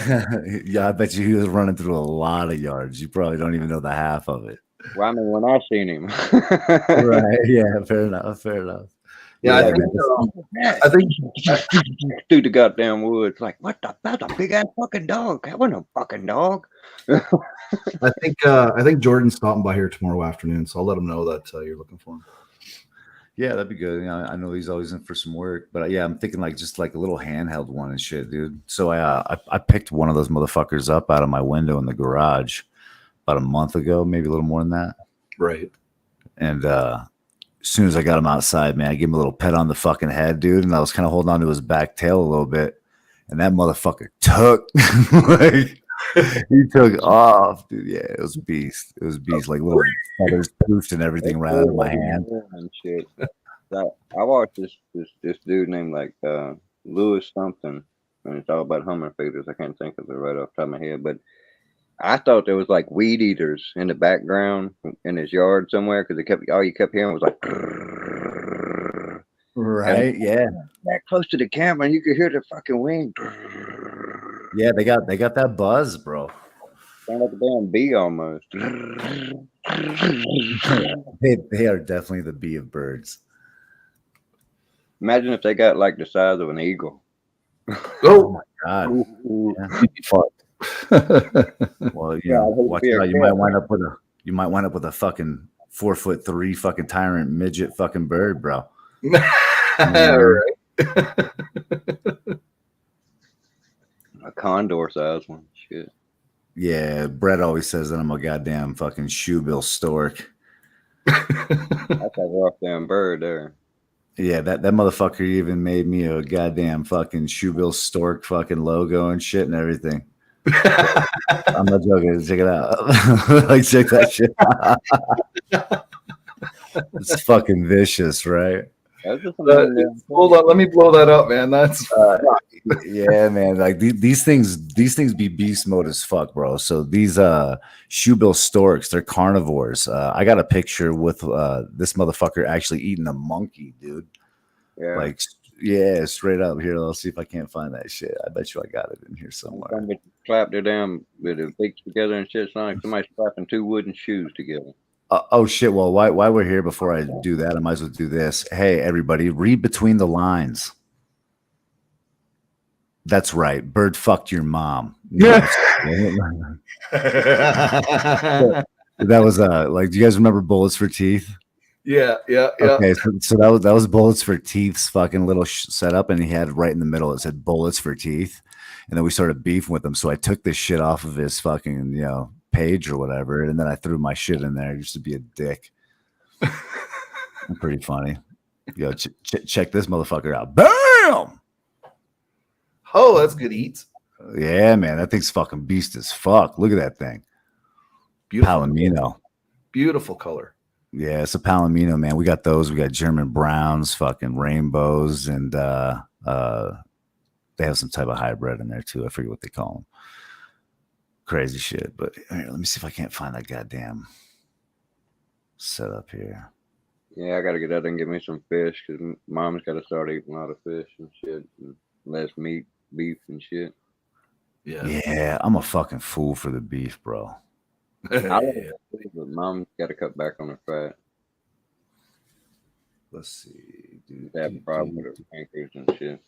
Yeah, I bet you he was running through a lot of yards. You probably don't even know the half of it. Well, I mean, when I seen him. Right. Yeah, fair enough. Yeah, I think through the goddamn woods. Like, what the? That's a big ass fucking dog. That wasn't a fucking dog. I think Jordan's stopping by here tomorrow afternoon, so I'll let him know that you're looking for him. Yeah, that'd be good. I know he's always in for some work, but yeah, I'm thinking like just like a little handheld one and shit, dude. So I picked one of those motherfuckers up out of my window in the garage about a month ago, maybe a little more than that. Right. And as soon as I got him outside, man, I gave him a little pet on the fucking head, dude, and I was kind of holding on to his back tail a little bit, and that motherfucker took. He took off, dude. Yeah, it was beast. It was beast. Like little feathers poofed and everything right out of my hand. And shit. I watched this dude named like Lewis something, and it's all about humming feeders. I can't think of it right off the top of my head, but I thought there was like weed eaters in the background in his yard somewhere because all you kept hearing was like. Right? Yeah. That close to the camera, and you could hear the fucking wing. Yeah, they got that buzz, bro. Sound like a damn bee almost. They are definitely the bee of birds. Imagine if they got like the size of an eagle. Oh my god. Well, Yeah, yeah, I hope watch to be a out. You kid. might wind up with a fucking 4'3" fucking tyrant midget fucking bird, bro. Right. A condor size one. Shit. Yeah, Brett always says that I'm a goddamn fucking shoebill stork. That's a rough damn bird there. Yeah, that motherfucker even made me a goddamn fucking shoebill stork fucking logo and shit and everything. I'm not joking. Check it out. Like, check that shit out. It's fucking vicious, right? Hold on, let me blow that up, man. That's yeah, man. Like these things be beast mode as fuck, bro. So these shoebill storks, they're carnivores. I got a picture with this motherfucker actually eating a monkey, dude. Yeah. Like, yeah, straight up. Here, let's see if I can't find that shit. I bet you I got it in here somewhere. Somebody clapped their damn with their feet together and shit. It's like somebody slapping two wooden shoes together. Oh shit! Well, why we're here? Before I do that, I might as well do this. Hey, everybody, read between the lines. That's right. Bird fucked your mom. Yeah. That was like. Do you guys remember Bullets for Teeth? Yeah. Okay, so that was Bullets for Teeth's fucking little setup, and he had right in the middle it said Bullets for Teeth, and then we started beefing with him. So I took this shit off of his fucking page or whatever, and then I threw my shit in there just to be a dick. Pretty funny. Yo, check this motherfucker out. Bam! Oh, that's good eats. Yeah, man, that thing's fucking beast as fuck. Look at that thing. Beautiful. Palomino. Beautiful color. Yeah, it's a Palomino, man. We got those. We got German browns, fucking rainbows, and they have some type of hybrid in there too. I forget what they call them. Crazy shit. But here, let me see if I can't find that goddamn setup here. Yeah, I gotta get out there and get me some fish because mom's gotta start eating a lot of fish and shit, and less meat, beef and shit. Yeah, I'm a fucking fool for the beef, bro. I love it, but mom's gotta cut back on her fat. Let's see. They have a problem with her pancreas and shit.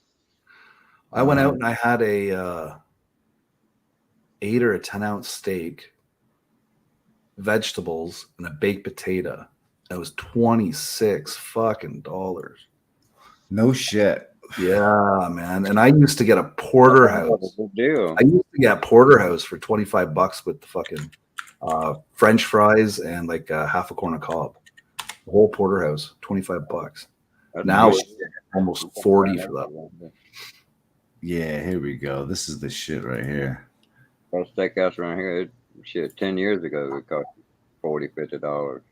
I went out and I had a 8 or a 10-ounce steak, vegetables, and a baked potato. That was $26 fucking dollars. No shit. Yeah, man. And I used to get a porterhouse. Good deal. I used to get porterhouse for $25 with the fucking French fries and like half a corn of cob. The whole porterhouse, $25. Now it's almost 40 for that. Yeah, here we go. This is the shit right here. Got a steakhouse around here. Shit, 10 years ago it cost $40, $50.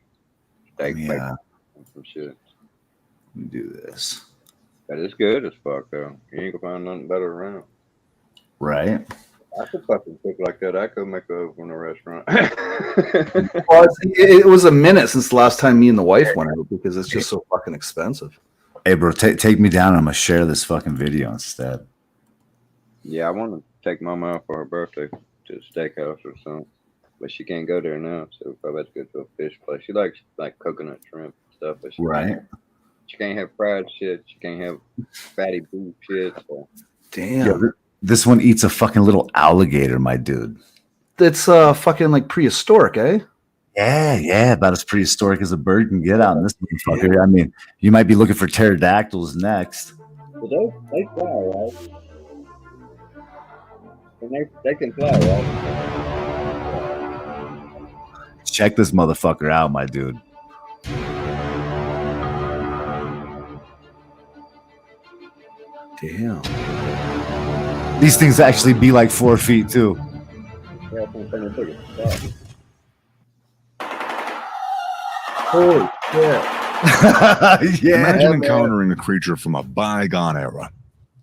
Steak, Yeah. bacon, some shit. Let me do this. But it's good as fuck though. You ain't gonna find nothing better around. Right? I could fucking cook like that. I could make a in a restaurant. Well, it was a minute since the last time me and the wife went out because it's just so fucking expensive. Hey, bro, take me down. I'm gonna share this fucking video instead. Yeah, I want to take Mama out for her birthday to the steakhouse or something, but she can't go there now, so we probably have to go to a fish place. She likes like coconut shrimp and stuff, but she can't have fried shit. She can't have fatty beef shit. So. Damn. Yo, this one eats a fucking little alligator, my dude. That's fucking like prehistoric, eh? Yeah, about as prehistoric as a bird can get out in this motherfucker. I mean, you might be looking for pterodactyls next. But they fly, right? And they can fly, right? Check this motherfucker out, my dude. Damn. These things actually be like 4 feet too. Holy shit. Imagine encountering a creature from a bygone era.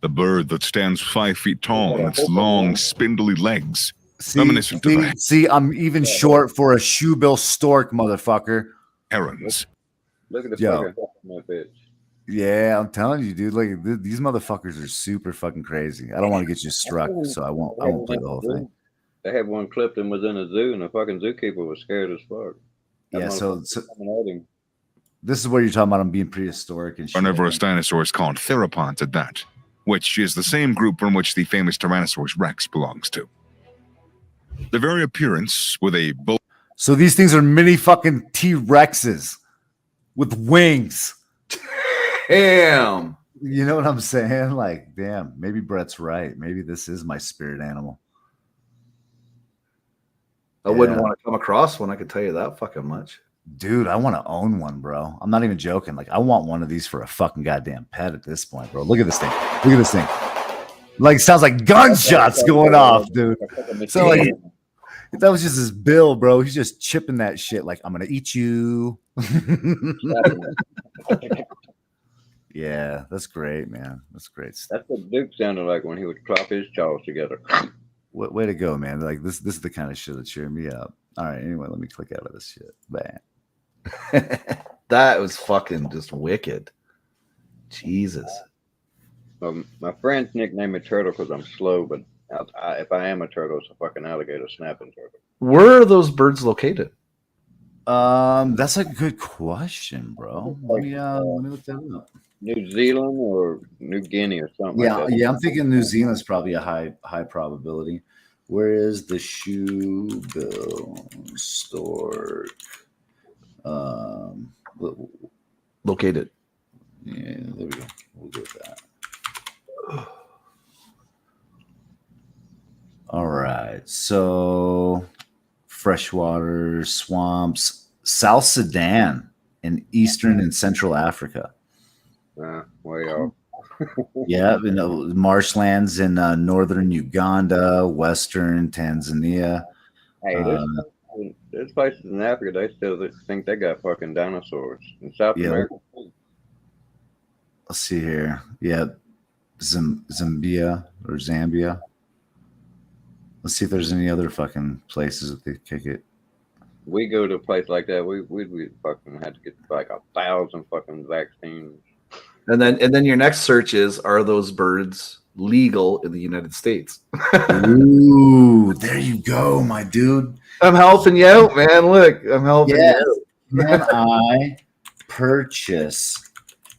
The bird that stands 5 feet tall and its long, spindly legs. Reminiscent of a See, I'm even short for a shoebill stork, motherfucker. herons. Look at the Yo. fucking my bitch. Yeah, I'm telling you, dude. Like these motherfuckers are super fucking crazy. I don't want to get you struck, so I won't play the whole thing. They had one clipped and was in a zoo, and the fucking zookeeper was scared as fuck. That Yeah, so motherfucker coming at him. this is what you're talking about. I'm being prehistoric and shit. Carnivorous dinosaurs called theropods at that, which is the same group from which the famous Tyrannosaurus rex belongs to. The very appearance with a bull. So these things are mini fucking T-Rexes with wings. Damn. You know what I'm saying? Like, damn, maybe Brett's right. Maybe this is my spirit animal. I wouldn't want to come across one, I could tell you that fucking much. Dude, I want to own one, bro. I'm not even joking. Like, I want one of these for a fucking goddamn pet at this point, bro. Look at this thing. Look at this thing. Like, sounds like gunshots going off, dude. So, like, that was just his bill, bro. He's just chipping that shit. Like, I'm gonna eat you. Yeah, that's great, man. That's great stuff. That's what Duke sounded like when he would clap his jaws together. Way to go, man. Like, this is the kind of shit that cheered me up. All right, anyway, let me click out of this shit. Bam. That was fucking just wicked. Jesus. My friends nicknamed me Turtle because I'm slow, but if I am a turtle, it's a fucking alligator snapping turtle. Where are those birds located? That's a good question, bro. Let me look that up. New Zealand or New Guinea or something Yeah, like that. yeah, I'm thinking New Zealand's probably a high probability. Where is the shoebill stork? Located. Yeah, there we go. We'll go with that. All right. So freshwater swamps, South Sudan in Eastern and Central Africa. Way off. Yeah, marshlands in northern Uganda, western Tanzania. Hey, there's places in Africa they still think they got fucking dinosaurs. In South America. Let's see here. Yeah, Zambia. Let's see if there's any other fucking places that they kick it. We go to a place like that, we fucking had to get like 1,000 fucking vaccines. And then your next search is, are those birds legal in the United States? Ooh, there you go, my dude. I'm helping you out, man. Look, I'm helping you out. Can I purchase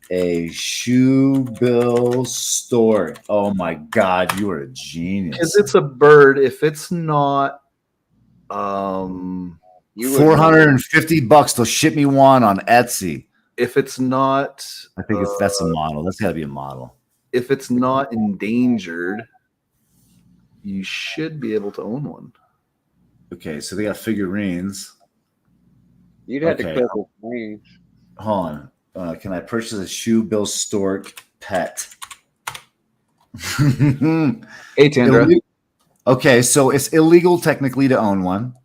a shoebill stork? Oh my god, you are a genius. Because it's a bird. If it's not $450, they'll ship me one on Etsy. If it's not, I think that's a model. That's got to be a model. If it's not endangered, you should be able to own one. Okay, so they got figurines. You'd have to clip the wings. Hold on. Can I purchase a shoebill stork pet? Hey, Tandra. Okay, so it's illegal technically to own one.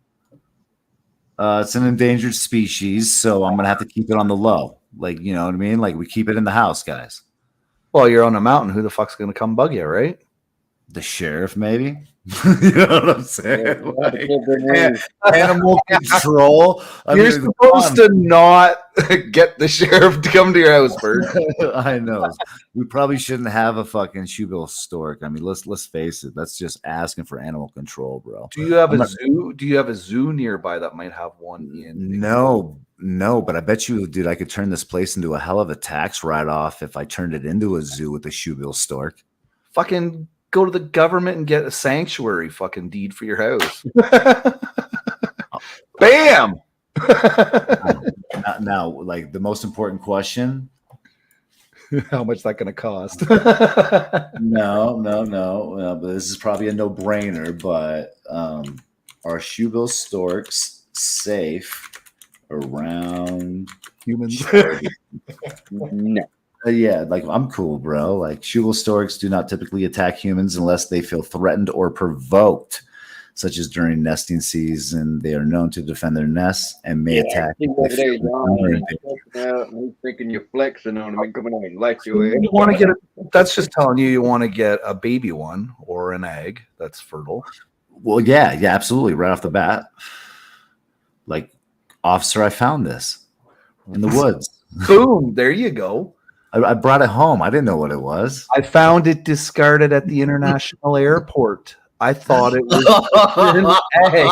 It's an endangered species, so I'm gonna have to keep it on the low. Like, you know what I mean? Like, we keep it in the house, guys. Well, you're on a mountain. Who the fuck's gonna come bug you, right? The sheriff, maybe. You know what I'm saying? Animal control. You're supposed to not get the sheriff to come to your house, Bert. I know. We probably shouldn't have a fucking shoebill stork. I mean, let's face it. That's just asking for animal control, bro. Do you have a zoo? Do you have a zoo nearby that might have one in? No, but I bet you, dude, I could turn this place into a hell of a tax write-off if I turned it into a zoo with a shoebill stork. Fucking go to the government and get a sanctuary fucking deed for your house. Bam! Now, like, the most important question. How much is that going to cost? No, but this is probably a no-brainer, but are shoebill storks safe around humans? No. Yeah, like, I'm cool, bro. Like, shoebill storks do not typically attack humans unless they feel threatened or provoked. such as during nesting season. They are known to defend their nests and may attack. He's if over they there, feel John. they're in He's danger. flexing out, and he's thinking you're flexing on him and coming on and light your ass. You want to get that's just telling you want to get a baby one or an egg that's fertile. Well, yeah, absolutely. Right off the bat. Like, officer, I found this in the woods. Boom, there you go. I brought it home. I didn't know what it was. I found it discarded at the international airport. I thought it was an egg.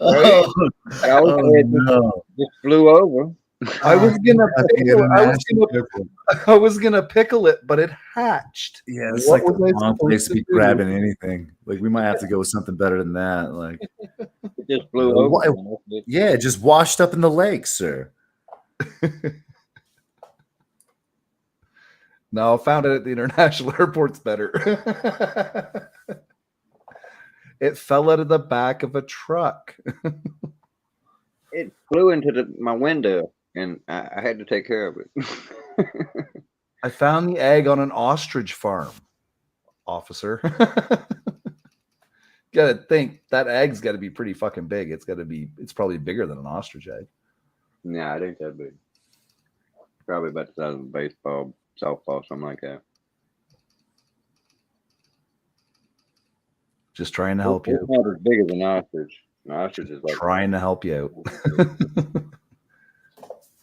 Oh, no. Just flew over. I was gonna pickle it, but it hatched. Yeah, it's What like the was I wrong supposed place to be do? grabbing anything. Like, we might have to go with something better than that. Like, It just flew over. yeah, it just washed up in the lake, sir. No, I found it at the international airport's better. It fell out of the back of a truck. It flew into my window, and I had to take care of it. I found the egg on an ostrich farm, officer. Gotta think that egg's got to be pretty fucking big. It's probably bigger than an ostrich egg. Nah, it ain't that big. Probably about the size of a baseball, softball, something like that. Just trying to help you. It's not as big as an ostrich. An ostrich is like Trying to help you out.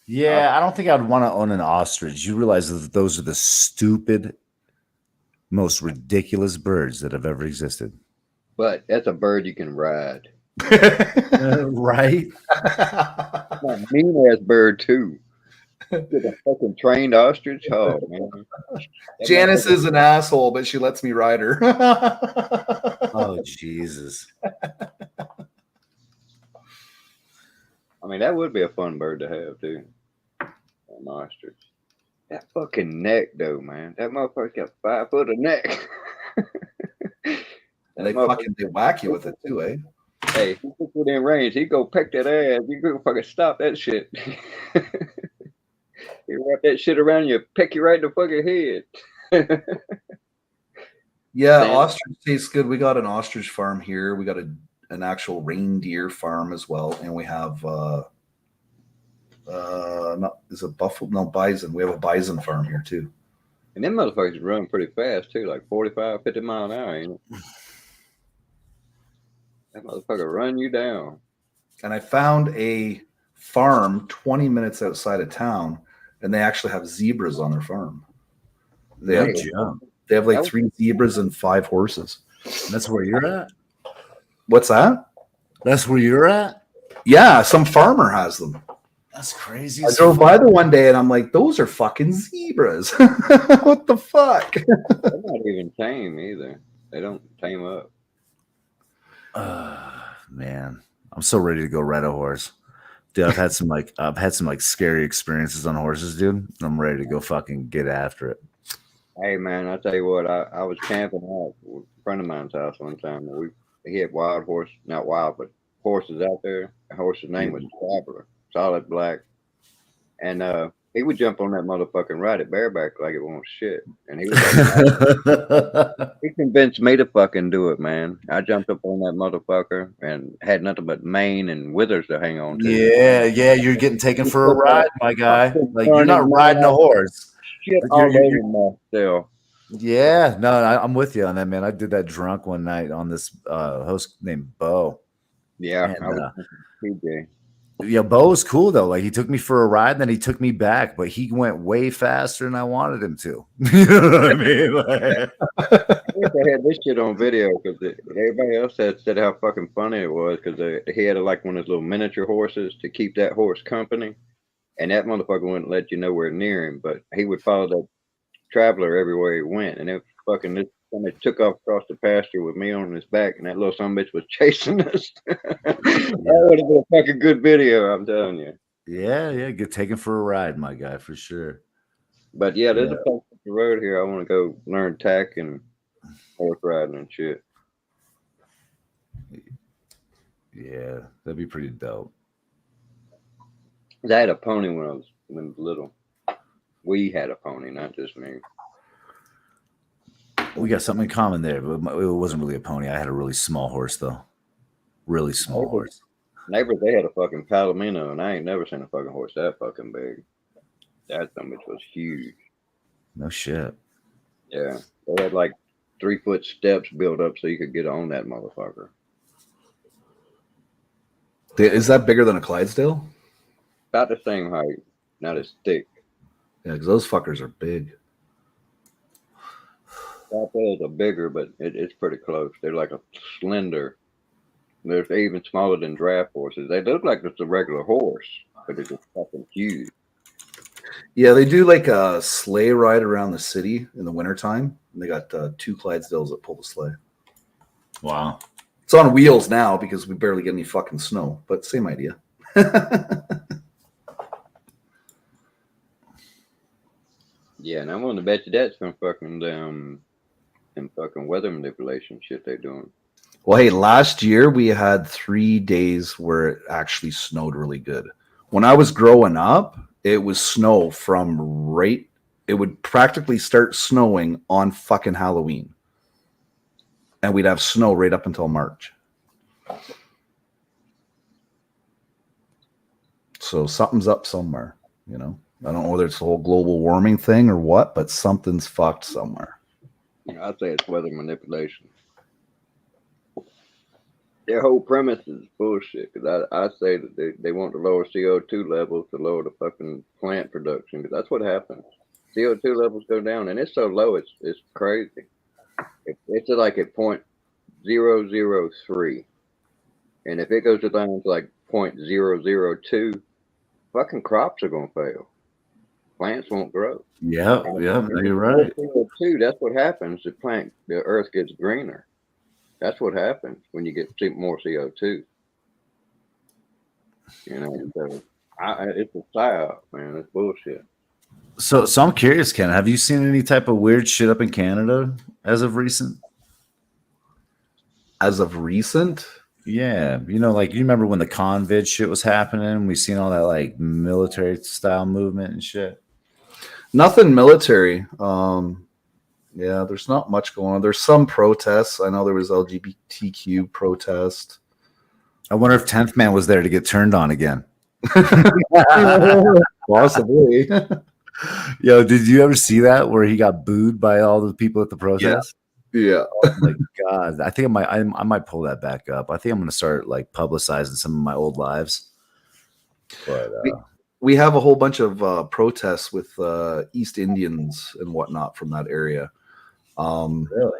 Yeah, I don't think I'd want to own an ostrich. You realize that those are the stupid, most ridiculous birds that have ever existed. But that's a bird you can ride. Right? A mean ass bird too. Get a fucking trained ostrich. Oh man. Janice is an asshole, but she lets me ride her. Oh Jesus. I mean, that would be a fun bird to have too. An ostrich. That fucking neck though, man. That motherfucker's got 5 foot of neck. And they whack you with it too, eh? Hey, if you put in range, he go peck that ass. You go fucking stop that shit. You wrap that shit around you, peck you right in the fucking head. Yeah, Damn. ostrich tastes good. We got an ostrich farm here. We got an actual reindeer farm as well, and we have bison. We have a bison farm here too. And them motherfuckers run pretty fast too, like 45, 50 mile an hour, ain't it? That motherfucker run you down. And I found a farm 20 minutes outside of town, and they actually have zebras on their farm. They have like 3 zebras and 5 horses. That's where you're at? What's that? That's where you're at? Yeah, some farmer has them. That's crazy. I drove by the one day and I'm like, those are fucking zebras. What the fuck? They're not even tame either. They don't tame up. Man, I'm so ready to go ride a horse. Dude, I've had some scary experiences on horses, dude. I'm ready to go fucking get after it. Hey man, I tell you what, I was camping out with a friend of mine's house one time. He had wild horse, not wild, but horses out there. The horse's name was Traveler, solid black. And he would jump on that motherfucker and ride it bareback like it won't shit. And he was like, he convinced me to fucking do it, man. I jumped up on that motherfucker and had nothing but mane and withers to hang on to. Yeah, you're getting taken for a ride, my guy. Like, you're not riding a horse. Shit all over myself. Yeah, no, I'm with you on that, man. I did that drunk one night on this host named Bo. Yeah, and, I was PJ. Yeah, Bo was cool though. Like, he took me for a ride, and then he took me back, but he went way faster than I wanted him to. You know what I mean? Like, I wish I had this shit on video because everybody else had said how fucking funny it was because he had like one of those little miniature horses to keep that horse company, and that motherfucker wouldn't let you nowhere near him, but he would follow that Traveler everywhere he went, and it fucking this somebody took off across the pasture with me on his back, and that little son of a bitch was chasing us. That would have been a fucking good video, I'm telling you. yeah, get taken for a ride, my guy, for sure. But yeah, there's a place up the road here. I want to go learn tack and horse riding and shit. Yeah, that'd be pretty dope. I had a pony when I was little. We had a pony, not just me. We got something in common there, but it wasn't really a pony. I had a really small horse, though. Really small horse. Neighbors, they had a fucking Palomino, and I ain't never seen a fucking horse that fucking big. That bitch was huge. No shit. Yeah, they had like 3-foot steps built up so you could get on that motherfucker. Is that bigger than a Clydesdale? About the same height, not as thick. Yeah, because those fuckers are big. Clydesdales are bigger, but it's pretty close. They're like a slender. They're even smaller than draft horses. They look like just a regular horse, but it's just fucking huge. Yeah, they do like a sleigh ride around the city in the wintertime. And they got 2 Clydesdales that pull the sleigh. Wow. It's on wheels now because we barely get any fucking snow, but same idea. Yeah, and I'm willing to bet you that's some fucking some fucking weather manipulation shit they're doing. Well, hey, last year we had 3 days where it actually snowed really good. When I was growing up, it was snow from it would practically start snowing on fucking Halloween. And we'd have snow right up until March. So something's up somewhere, you know. I don't know whether it's the whole global warming thing or what, but something's fucked somewhere. I'd say it's weather manipulation. Their whole premise is bullshit. Because I say that they want to lower CO2 levels to lower the fucking plant production. Because that's what happens. CO2 levels go down, and it's so low, it's crazy. It's like at 0.003, and if it goes down to like 0.002, fucking crops are gonna fail. Plants won't grow. Yeah, you're right. CO2, that's what happens. The earth gets greener. That's what happens when you get more CO2. You know, so it's a psyop, man. It's bullshit. So I'm curious, Ken. Have you seen any type of weird shit up in Canada as of recent? As of recent? Yeah, you know, like you remember when the convid shit was happening? We seen all that like military style movement and shit. Nothing military. Yeah, there's not much going on. There's some protests. I know there was LGBTQ protest. I wonder if 10th Man was there to get turned on again. Possibly. Yo, did you ever see that where he got booed by all the people at the protest? Yeah. Oh my God. I think I might pull that back up. I think I'm going to start like publicizing some of my old lives. But we have a whole bunch of protests with East Indians and whatnot from that area. Really?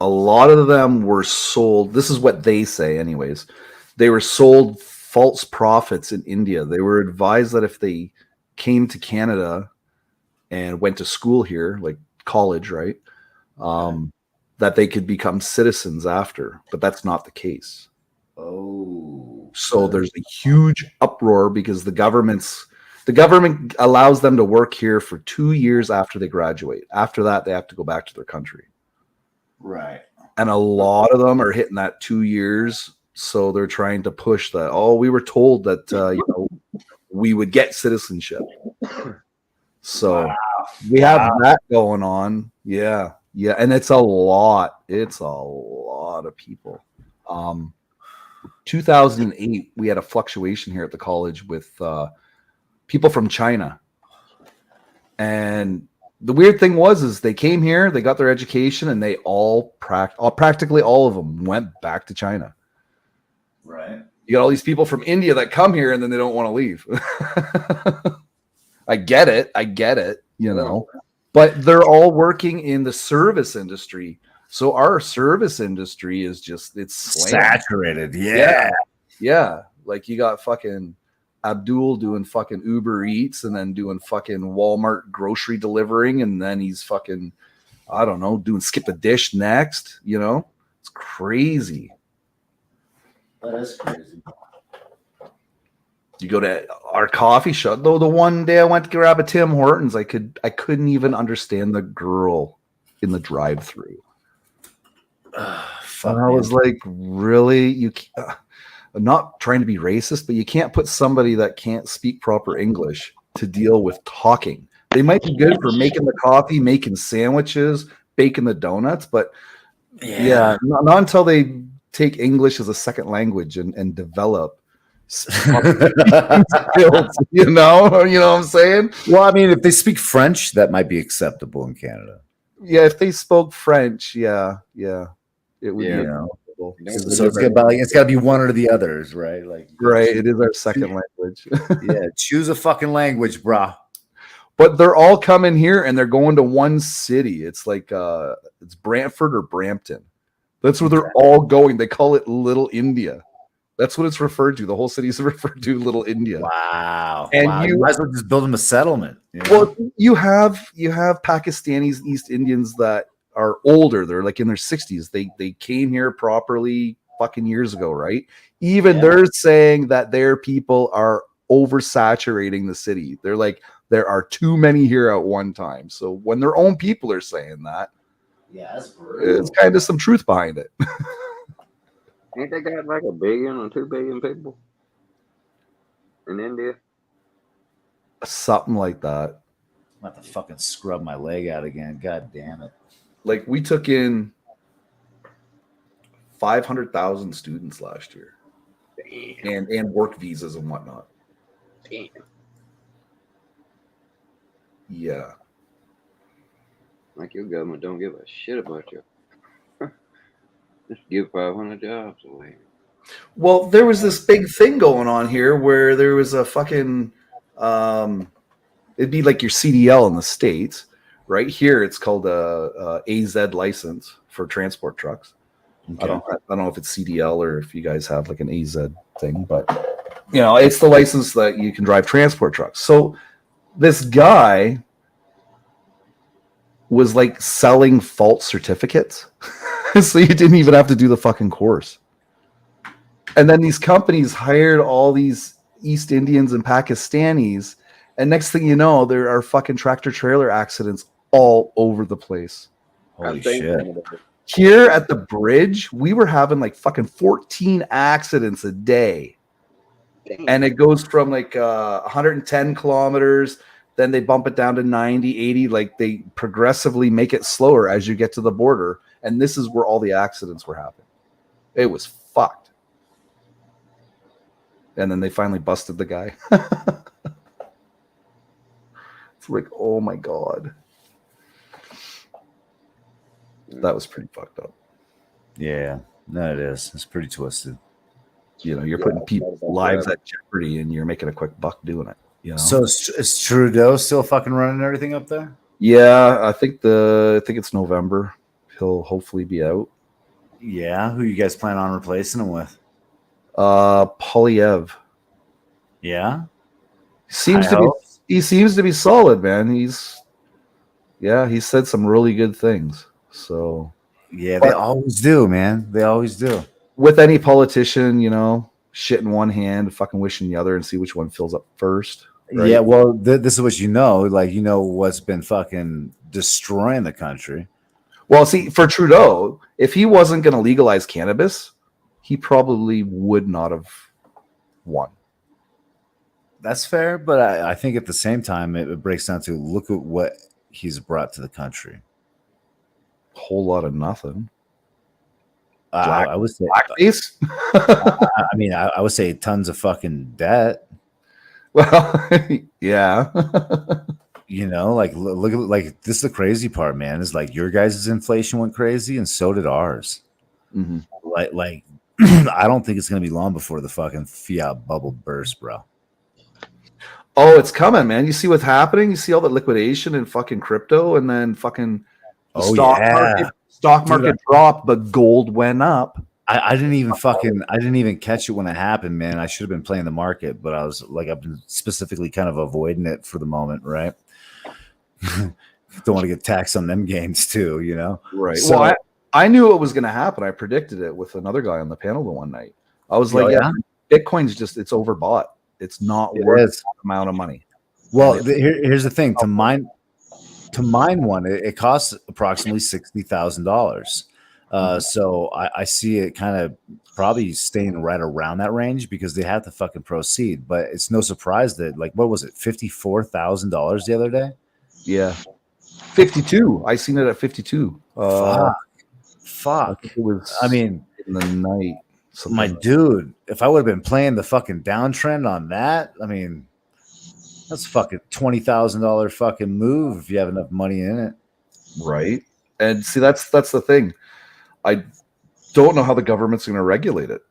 A lot of them were sold. This is what they say, anyways. They were sold false prophets in India. They were advised that if they came to Canada and went to school here, like college, right? That they could become citizens after, but that's not the case. Oh, so there's a huge uproar because the government allows them to work here for 2 years after they graduate. After that, they have to go back to their country. Right. And a lot of them are hitting that 2 years. So they're trying to push that. Oh, we were told that, we would get citizenship. So we have that going on. Yeah. Yeah. And it's a lot. It's a lot of people. 2008, we had a fluctuation here at the college with people from China. And the weird thing is they came here, they got their education, and they practically all of them went back to China. Right. You got all these people from India that come here and then they don't want to leave. I get it, you know, but they're all working in the service industry. So our service industry is it's saturated. Yeah. Yeah. Like you got fucking Abdul doing fucking Uber Eats and then doing fucking Walmart grocery delivering. And then he's fucking, I don't know, doing Skip a Dish next, you know, it's crazy. That is crazy. You go to our coffee shop. Though the one day I went to grab a Tim Hortons, I couldn't even understand the girl in the drive-through. And I was like, really? I'm not trying to be racist, but you can't put somebody that can't speak proper English to deal with talking. They might be good for making the coffee, making sandwiches, baking the donuts, but yeah, not until they take English as a second language and develop skills, you know what I'm saying? Well, I mean, if they speak French, that might be acceptable in Canada. Yeah, if they spoke French, it would You be know. acceptable. So it's got to be one or the others, right? Like, Right, it is our second language. yeah, choose a fucking language, brah. But they're all coming here and they're going to one city. It's like it's Brantford or Brampton. That's where they're all going. They call it Little India. That's what it's referred to. The whole city is referred to Little India. Wow. And you might as well just build them a settlement. You know? Well, you have Pakistanis, East Indians that are older. They're like in their 60s. They came here properly fucking years ago, right? Even they're saying that their people are oversaturating the city. They're like, there are too many here at one time. So when their own people are saying that, it's kind of some truth behind it. Ain't they got like 1 billion or 2 billion people in India? Something like that. I'm about to fucking scrub my leg out again. God damn it. Like we took in 500,000 students last year. Damn. And work visas and whatnot. Damn. Yeah. Like your government don't give a shit about you. Just give 500 jobs away. Well, there was this big thing going on here where there was a fucking it'd be like your CDL in the States. Right here, it's called a AZ license for transport trucks. Okay. I don't know if it's CDL or if you guys have like an AZ thing, but you know, it's the license that you can drive transport trucks. So this guy was like selling false certificates. So you didn't even have to do the fucking course. And then these companies hired all these East Indians and Pakistanis. And next thing you know, there are fucking tractor trailer accidents all over the place. Holy shit. Here at the bridge, we were having like fucking 14 accidents a day. Damn. And it goes from like 110 kilometers. Then they bump it down to 90, 80. Like they progressively make it slower as you get to the border. And this is where all the accidents were happening. It was fucked. And then they finally busted the guy. It's like, oh my God. That was pretty fucked up. Yeah, no, it is. It's pretty twisted. You know, you're putting people's lives at jeopardy and you're making a quick buck doing it. You know? So is Trudeau still fucking running everything up there? Yeah, I think it's November. He'll hopefully be out. Yeah, who you guys plan on replacing him with? Polyev. Yeah, he seems to be solid, man. He said some really good things. So yeah, they always do, man. They always do. With any politician, you know, shit in one hand, fucking wishing the other, and see which one fills up first. Right? Yeah, well, this is what you know. Like, you know what's been fucking destroying the country. Well, see, for Trudeau, if he wasn't going to legalize cannabis, he probably would not have won. That's fair, but I think at the same time, it breaks down to look at what he's brought to the country. Whole lot of nothing. I would say blackface. I mean, I would say tons of fucking debt. Well, yeah. You know, like look at like this is the crazy part, man. Is like your guys' inflation went crazy, and so did ours. Mm-hmm. Like I don't think it's gonna be long before the fucking fiat bubble bursts, bro. Oh, it's coming, man. You see what's happening? You see all the liquidation in fucking crypto, and then fucking stock market dropped, but gold went up. I didn't even catch it when it happened, man. I should have been playing the market, but I've been specifically kind of avoiding it for the moment, right? Don't want to get taxed on them gains too, you know? Right. So, well, I knew it was going to happen. I predicted it with another guy on the panel the one night. I was like, Bitcoin's it's overbought. It's not worth that amount of money. Well, here's the thing. To mine one, it costs approximately $60,000. So I see it kind of probably staying right around that range because they have to fucking proceed. But it's no surprise that, like, what was it, $54,000 the other day? Yeah. 52. I seen it at 52. Fuck. It was. I mean, in the night. My dude, if I would have been playing the fucking downtrend on that, I mean, that's fucking $20,000 fucking move if you have enough money in it. Right. And see, that's the thing. I don't know how the government's going to regulate it.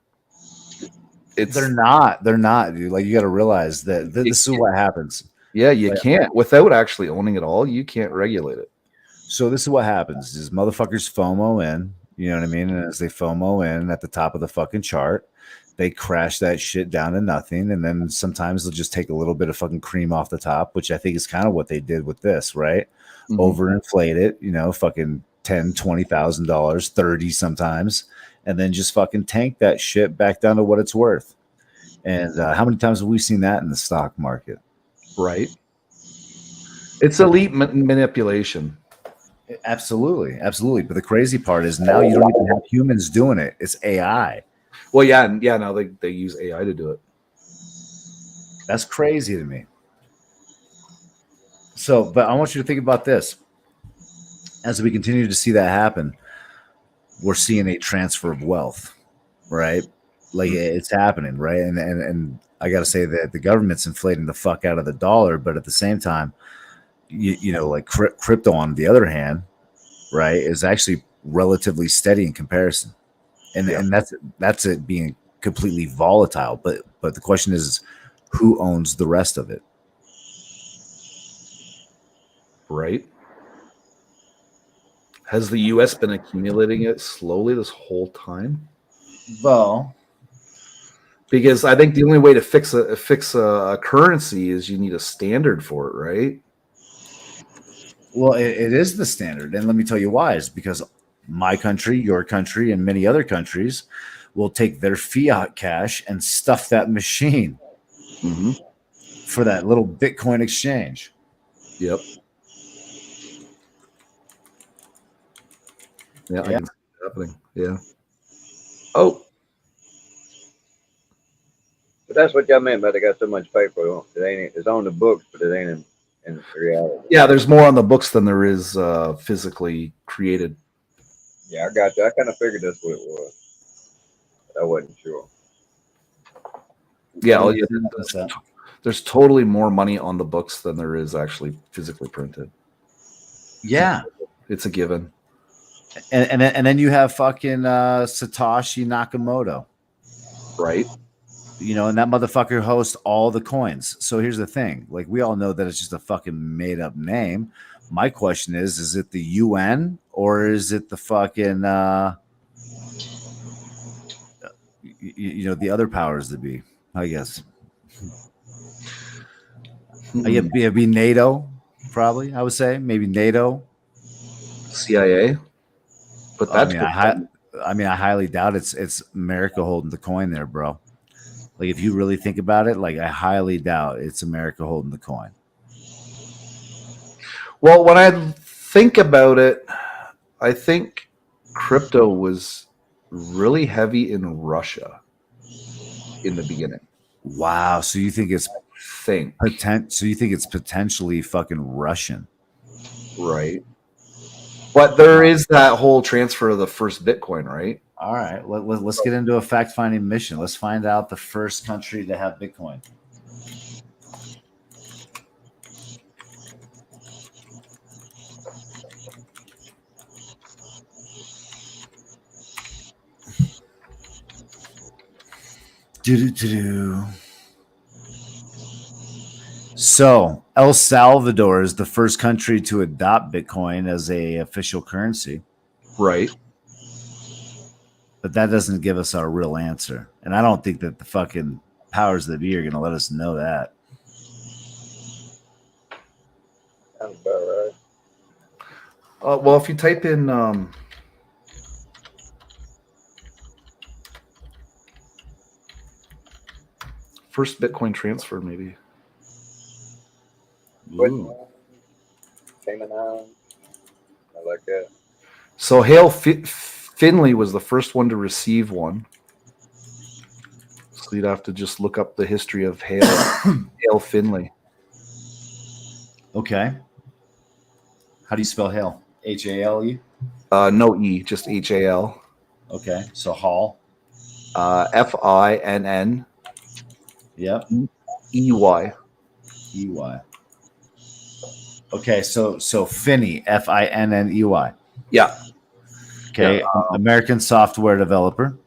They're not, dude. Like, you got to realize that this is what happens. Yeah, you can't without actually owning it all. You can't regulate it. So this is what happens: is motherfuckers FOMO in. You know what I mean? And as they FOMO in at the top of the fucking chart, they crash that shit down to nothing. And then sometimes they'll just take a little bit of fucking cream off the top, which I think is kind of what they did with this, right? Mhm. Overinflate it, you know, fucking $10,000, $20,000, 30 sometimes, and then just fucking tank that shit back down to what it's worth. And how many times have we seen that in the stock market? Right. It's elite manipulation. Absolutely. But the crazy part is now you don't even have humans doing it. It's AI. Well, yeah. Now they use AI to do it. That's crazy to me. So, but I want you to think about this. As we continue to see that happen, we're seeing a transfer of wealth, right? Like it's happening, right? And I got to say that the government's inflating the fuck out of the dollar, but at the same time, you know, like crypto on the other hand, right, is actually relatively steady in comparison, and that's it being completely volatile. But the question is, who owns the rest of it? Right. Has the U.S. been accumulating it slowly this whole time? Well, because I think the only way to fix a currency is you need a standard for it, right? Well, it is the standard. And let me tell you why. Is because my country, your country, and many other countries will take their fiat cash and stuff that machine for that little Bitcoin exchange. Yep. Yeah, I can see it happening. Yeah. Oh. But that's what y'all meant by they got so much paper. It's on the books, but it ain't in reality. Yeah, there's more on the books than there is physically created. Yeah, I got you. I kind of figured that's what it was. But I wasn't sure. Yeah, there's totally more money on the books than there is actually physically printed. Yeah, it's a given. And then you have fucking Satoshi Nakamoto, right? You know, and that motherfucker hosts all the coins. So here's the thing: like, we all know that it's just a fucking made up name. My question is it the UN or is it the fucking you know, the other powers that be? I guess. It'd be NATO, probably. I would say maybe NATO, CIA. But that's I mean, I highly doubt it's America holding the coin there, bro. Like, if you really think about it, like, I highly doubt it's America holding the coin. Well, when I think about it, I think crypto was really heavy in Russia in the beginning. Wow. So you think it's So you think it's potentially fucking Russian, right? But there is that whole transfer of the first Bitcoin, right? All right, let's get into a fact-finding mission. Let's find out the first country to have Bitcoin. So El Salvador is the first country to adopt Bitcoin as a official currency. Right. But that doesn't give us our real answer. And I don't think that the fucking powers that be are going to let us know that. Sounds about right. Well, if you type in first Bitcoin transfer, maybe. Cayman Islands. I like that. So Hale Finley was the first one to receive one. So you'd have to just look up the history of Hale Finley. Okay. How do you spell Hale? H-A-L-E? No E, just HAL. Okay. So Hall. FINN. Yep. EY. EY. Okay, so Finney, Finney. Yeah. Okay, American software developer.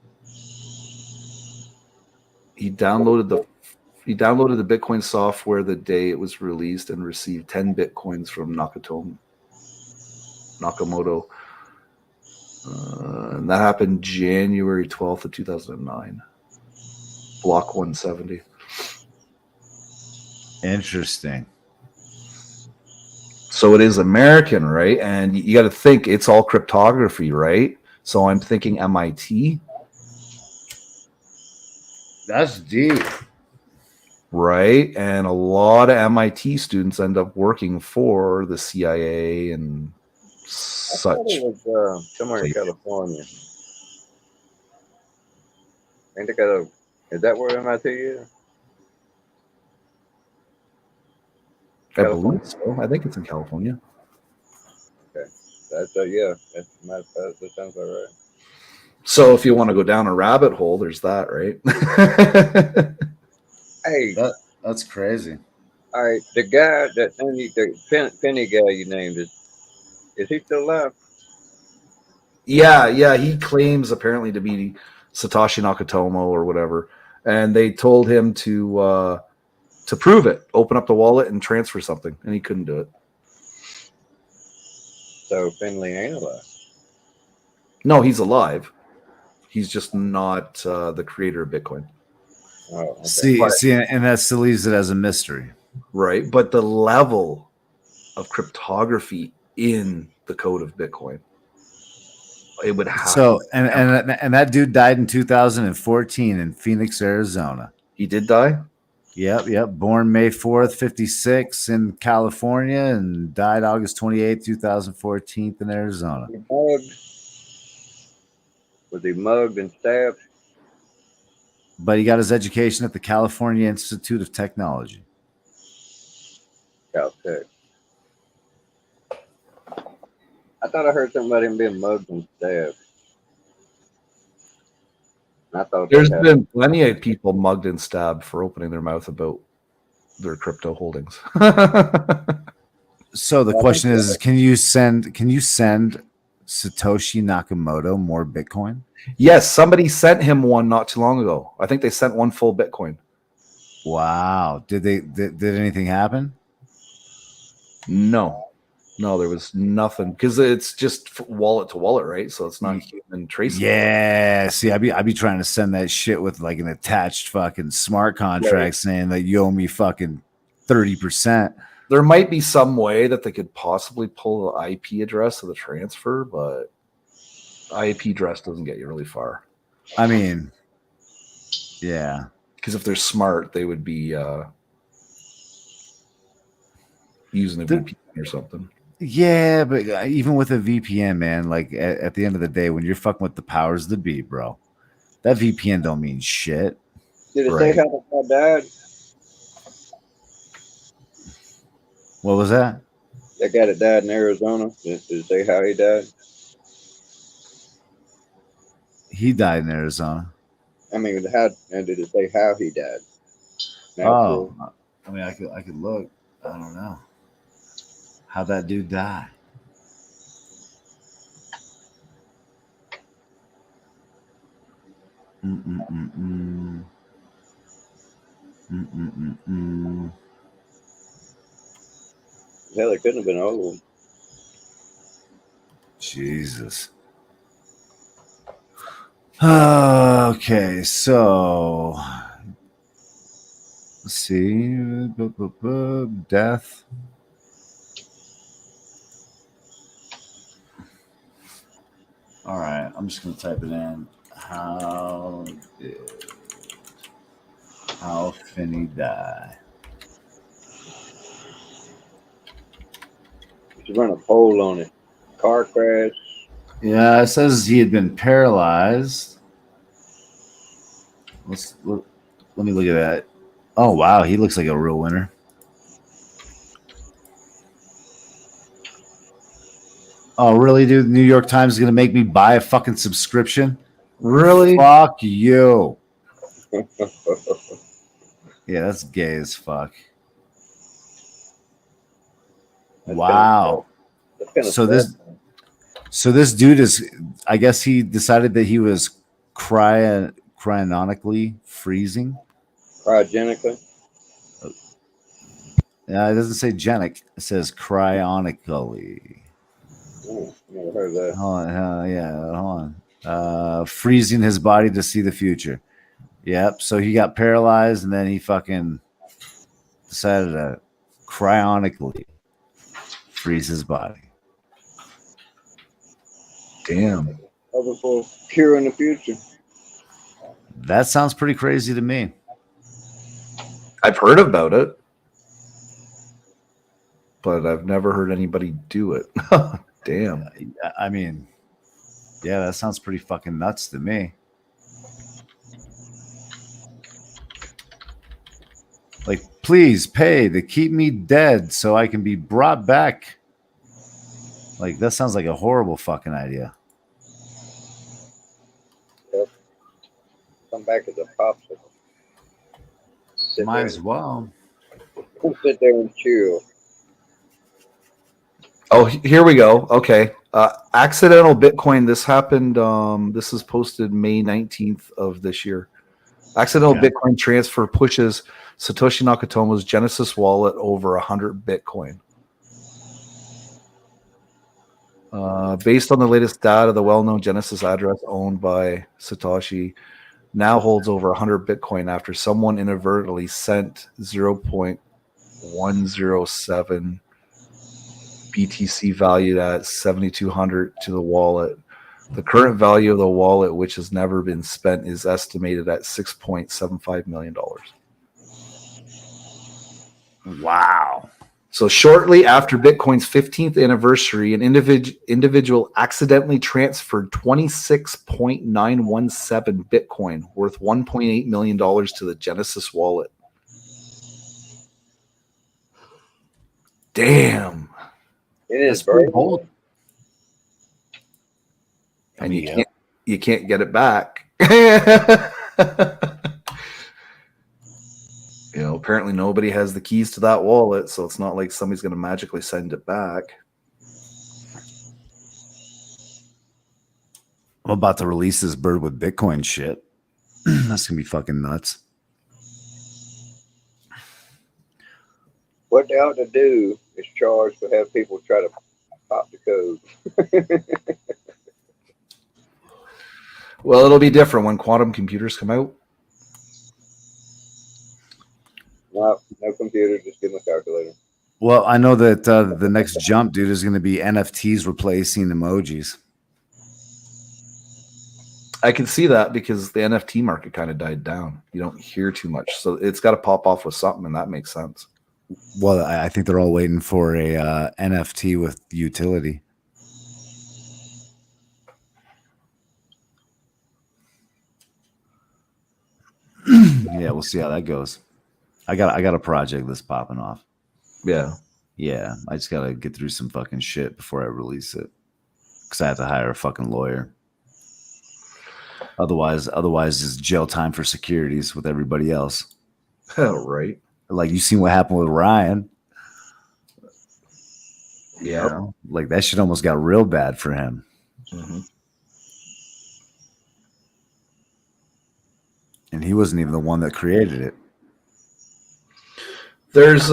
He downloaded the Bitcoin software the day it was released and received 10 Bitcoins from Nakamoto. And that happened January 12th of 2009. Block 170. Interesting. So it is American, right? And you got to think it's all cryptography, right? So I'm thinking MIT. That's deep. Right? And a lot of MIT students end up working for the CIA and I such. thought it was somewhere in California. Ain't they got is that where MIT is? I believe so. I think it's in California. Okay. That's yeah. That sounds about right. So if you want to go down a rabbit hole, there's that, right? Hey, that's crazy. all right. The guy the Penny guy you named is he still alive? Yeah. He claims apparently to be Satoshi Nakamoto or whatever, and they told him to prove it, open up the wallet and transfer something, and he couldn't do it. So Finley ain't alive. No, he's alive. He's just not the creator of Bitcoin. Oh, okay. See, and that still leaves it as a mystery, right? But the level of cryptography in the code of Bitcoin, it would have. So, and that dude died in 2014 in Phoenix, Arizona. He did die? Yep. Born May 4th, 56 in California and died August 28th, 2014 in Arizona. Was he mugged and stabbed? But he got his education at the California Institute of Technology. Caltech. I thought I heard something about him being mugged and stabbed. I thought There's been plenty of people mugged and stabbed for opening their mouth about their crypto holdings. So the question is, can you send Satoshi Nakamoto more Bitcoin? Yes, somebody sent him one not too long ago. I think they sent one full Bitcoin. Wow. Did anything happen? No, there was nothing because it's just wallet to wallet, right? So it's not human traceable. Yeah. See, I'd be trying to send that shit with like an attached fucking smart contract saying that you owe me fucking 30%. There might be some way that they could possibly pull the IP address of the transfer, but IP address doesn't get you really far. I mean, yeah. Because if they're smart, they would be using a VPN or something. Yeah, but even with a VPN, man, like at the end of the day, when you're fucking with the powers that be, bro, that VPN don't mean shit. Did it say how the guy died? What was that? That guy that died in Arizona. Did it say how he died? He died in Arizona. I mean, and did it say how he died? Oh, I mean, I could look. I don't know. How'd that dude die? Hell, it couldn't have been old. Jesus. Okay, so let's see. Death. All right, I'm just gonna type it in. How Finney die? You should run a poll on it. Car crash. Yeah, it says he had been paralyzed. Let me look at that. Oh wow, he looks like a real winner. Oh, really, dude? The New York Times is gonna make me buy a fucking subscription? Really? Fuck you. Yeah, that's gay as fuck. Wow. So this dude is, I guess he decided that he was cryonically freezing. Cryogenically. Yeah, it doesn't say genic. It says cryonically. Ooh, never heard of that. Hold on. Freezing his body to see the future. Yep. So he got paralyzed, and then he fucking decided to cryonically freeze his body. Damn. Other for cure in the future. That sounds pretty crazy to me. I've heard about it, but I've never heard anybody do it. Damn. I mean, yeah, that sounds pretty fucking nuts to me. Like, please pay to keep me dead so I can be brought back. Like, that sounds like a horrible fucking idea. Yep. Come back as a popsicle. Might as well. Sit there and chill. Oh, here we go. Okay. Accidental Bitcoin. This happened. This is posted May 19th of this year. Accidental Bitcoin transfer pushes Satoshi Nakamoto's Genesis wallet over 100 Bitcoin. Based on the latest data, the well-known Genesis address owned by Satoshi now holds over 100 Bitcoin after someone inadvertently sent 0.107 BTC valued at 7,200 to the wallet. The current value of the wallet, which has never been spent, is estimated at $6.75 million. Wow. So shortly after Bitcoin's 15th anniversary, an individual accidentally transferred 26.917 Bitcoin worth $1.8 million to the Genesis wallet. Damn. It is That's pretty very bold. And you can't get it back. You know, apparently nobody has the keys to that wallet, so it's not like somebody's going to magically send it back. I'm about to release this bird with Bitcoin shit. That's gonna be fucking nuts. What they ought to do is charge to have people try to pop the code. Well, it'll be different when quantum computers come out. No computer, just give them a calculator. Well, I know that the next jump, dude, is going to be NFTs replacing emojis. I can see that because the NFT market kind of died down. You don't hear too much, so it's got to pop off with something, and that makes sense. Well, I think they're all waiting for a NFT with utility. Yeah, we'll see how that goes. I got a project that's popping off. Yeah. Yeah, I just got to get through some fucking shit before I release it. Because I have to hire a fucking lawyer. Otherwise, it's jail time for securities with everybody else. Oh, right. Like, you seen what happened with Ryan. Yeah. You know? Like, that shit almost got real bad for him. Mm-hmm. And he wasn't even the one that created it. There's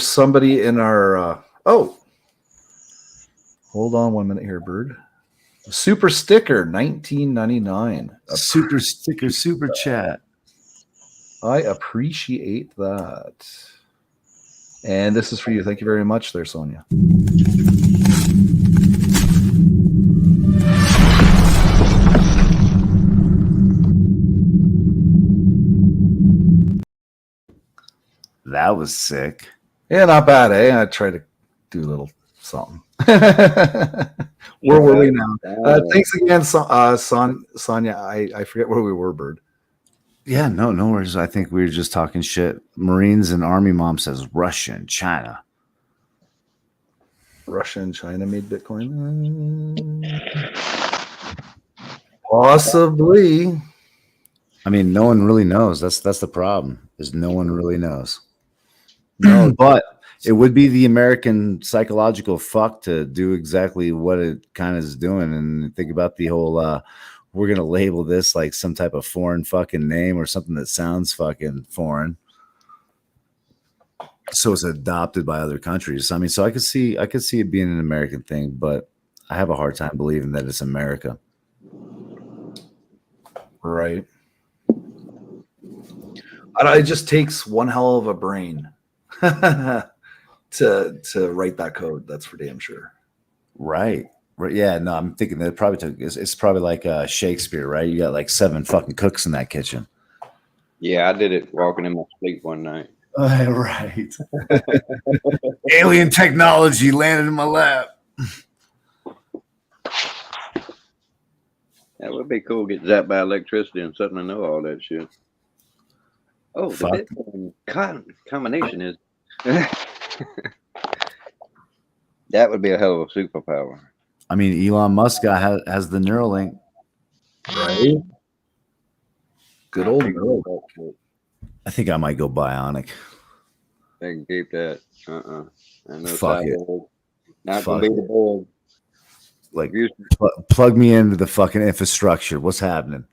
somebody in our hold on 1 minute here, Bird. Super sticker 1999. Super sticker, super chat. I appreciate that. And this is for you. Thank you very much there, Sonia. That was sick. Yeah, not bad, eh? I tried to do a little something. Where were we now? Thanks again, Sonia. I forget where we were, Bird. Yeah, no worries. I think we were just talking shit. Marines and Army Mom says Russia and China. Russia and China made Bitcoin. Possibly. I mean, no one really knows. That's the problem. Is no one really knows. No, but it would be the American psychological fuck to do exactly what it kind of is doing. And think about the whole we're gonna label this like some type of foreign fucking name or something that sounds fucking foreign. So it's adopted by other countries. I mean, so I could see it being an American thing, but I have a hard time believing that it's America. Right. It just takes one hell of a brain to write that code. That's for damn sure. Right. Right. Yeah. No, I'm thinking that it probably took. It's probably like Shakespeare, right? You got like 7 fucking cooks in that kitchen. Yeah, I did it walking in my sleep one night. Right. Alien technology landed in my lap. That would be cool. Get zapped by electricity and suddenly know all that shit. Oh, the Fuck. Bitcoin combination is. That would be a hell of a superpower. I mean, Elon Musk has the Neuralink. Right. Good old Neuralink. I think I might go bionic. They can keep that. And no Fuck it. cyborg. Not Fuck gonna be it. the Borg. Like, plug me into the fucking infrastructure. What's happening?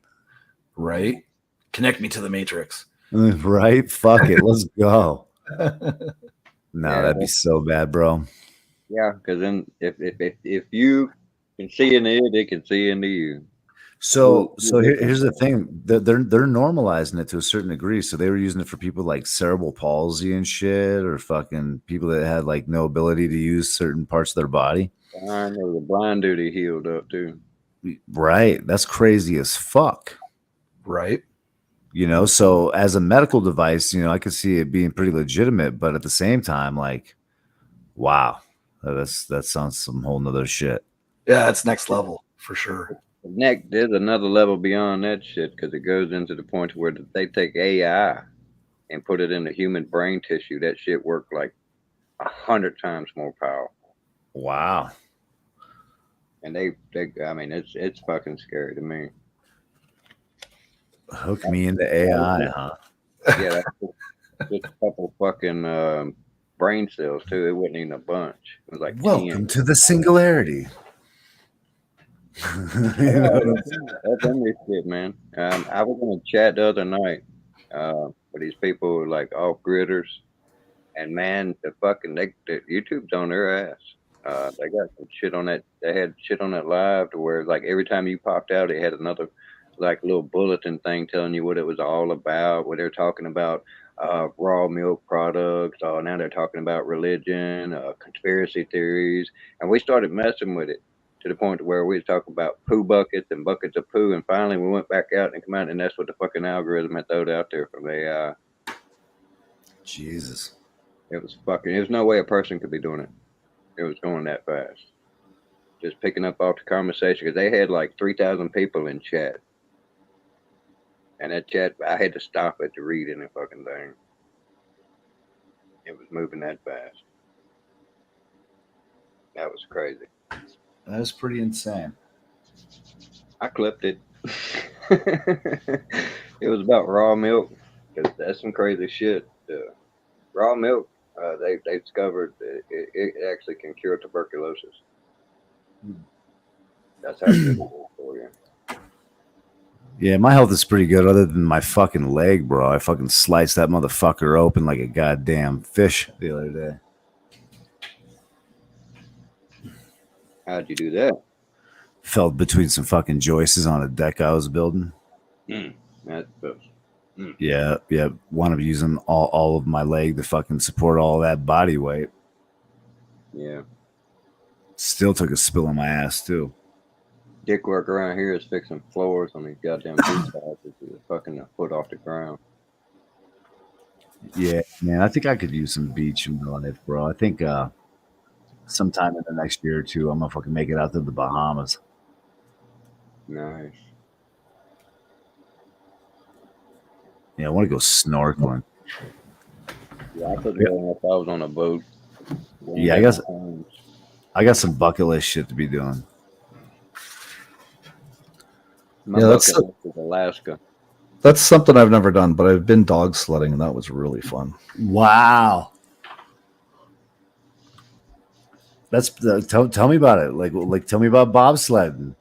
Right. Connect me to the Matrix. Right. Fuck it. Let's go. No, Yeah. that'd be so bad, bro. Yeah, because then if you can see into it, it can see into you. So here's the thing. They're normalizing it to a certain degree. So they were using it for people like cerebral palsy and shit, or fucking people that had like no ability to use certain parts of their body. Blind, or the blind duty healed up too. Right. That's crazy as fuck. Right. You know, so as a medical device, you know, I could see it being pretty legitimate, but at the same time, like, wow, that sounds some whole nother shit. Yeah, it's next level for sure. There's another level beyond that shit because it goes into the point where they take AI and put it into human brain tissue. That shit worked like 100 times more powerful. Wow. And I mean, it's fucking scary to me. Hook me into AI, huh? Yeah, that's just a couple fucking brain cells too. It wasn't even a bunch. It was like Welcome 10. to the singularity. That's in this shit, man. I was in a chat the other night with these people like off gridders, and man, the YouTube's on their ass. They got some shit on that. They had shit on that live to where like every time you popped out, it had another like little bulletin thing telling you what it was all about. What they're talking about, raw milk products. Now they're talking about religion, conspiracy theories, and we started messing with it to the point where we was talking about poo buckets and buckets of poo, and finally we went back out and come out, and that's what the fucking algorithm had thrown out there from AI. Jesus. It was fucking. There's no way a person could be doing it. It was going that fast. Just picking up off the conversation because they had like 3,000 people in chat. And that chat, I had to stop it to read any fucking thing. It was moving that fast. That was crazy. That was pretty insane. I clipped it. It was about raw milk. Because that's some crazy shit. Raw milk, they discovered it actually can cure tuberculosis. That's how good it is for you. Yeah, my health is pretty good other than my fucking leg, bro. I fucking sliced that motherfucker open like a goddamn fish the other day. How'd you do that? Fell between some fucking joists on a deck I was building. Yeah. Wanted to use them all of my leg to fucking support all that body weight. Yeah. Still took a spill on my ass too. Dick work around here is fixing floors on these goddamn beach houses with a fucking foot off the ground. Yeah, man, I think I could use some beach in my life, bro. I think sometime in the next year or two, I'm gonna fucking make it out to the Bahamas. Nice. Yeah, I want to go snorkeling. Yeah, I couldn't go if I was on a boat. Yeah, I guess I got some bucket list shit to be doing. My Yeah, bucket that's list is Alaska. that's something I've never done, but I've been dog sledding, and that was really fun. Wow. That's tell me about it. Like tell me about bobsledding.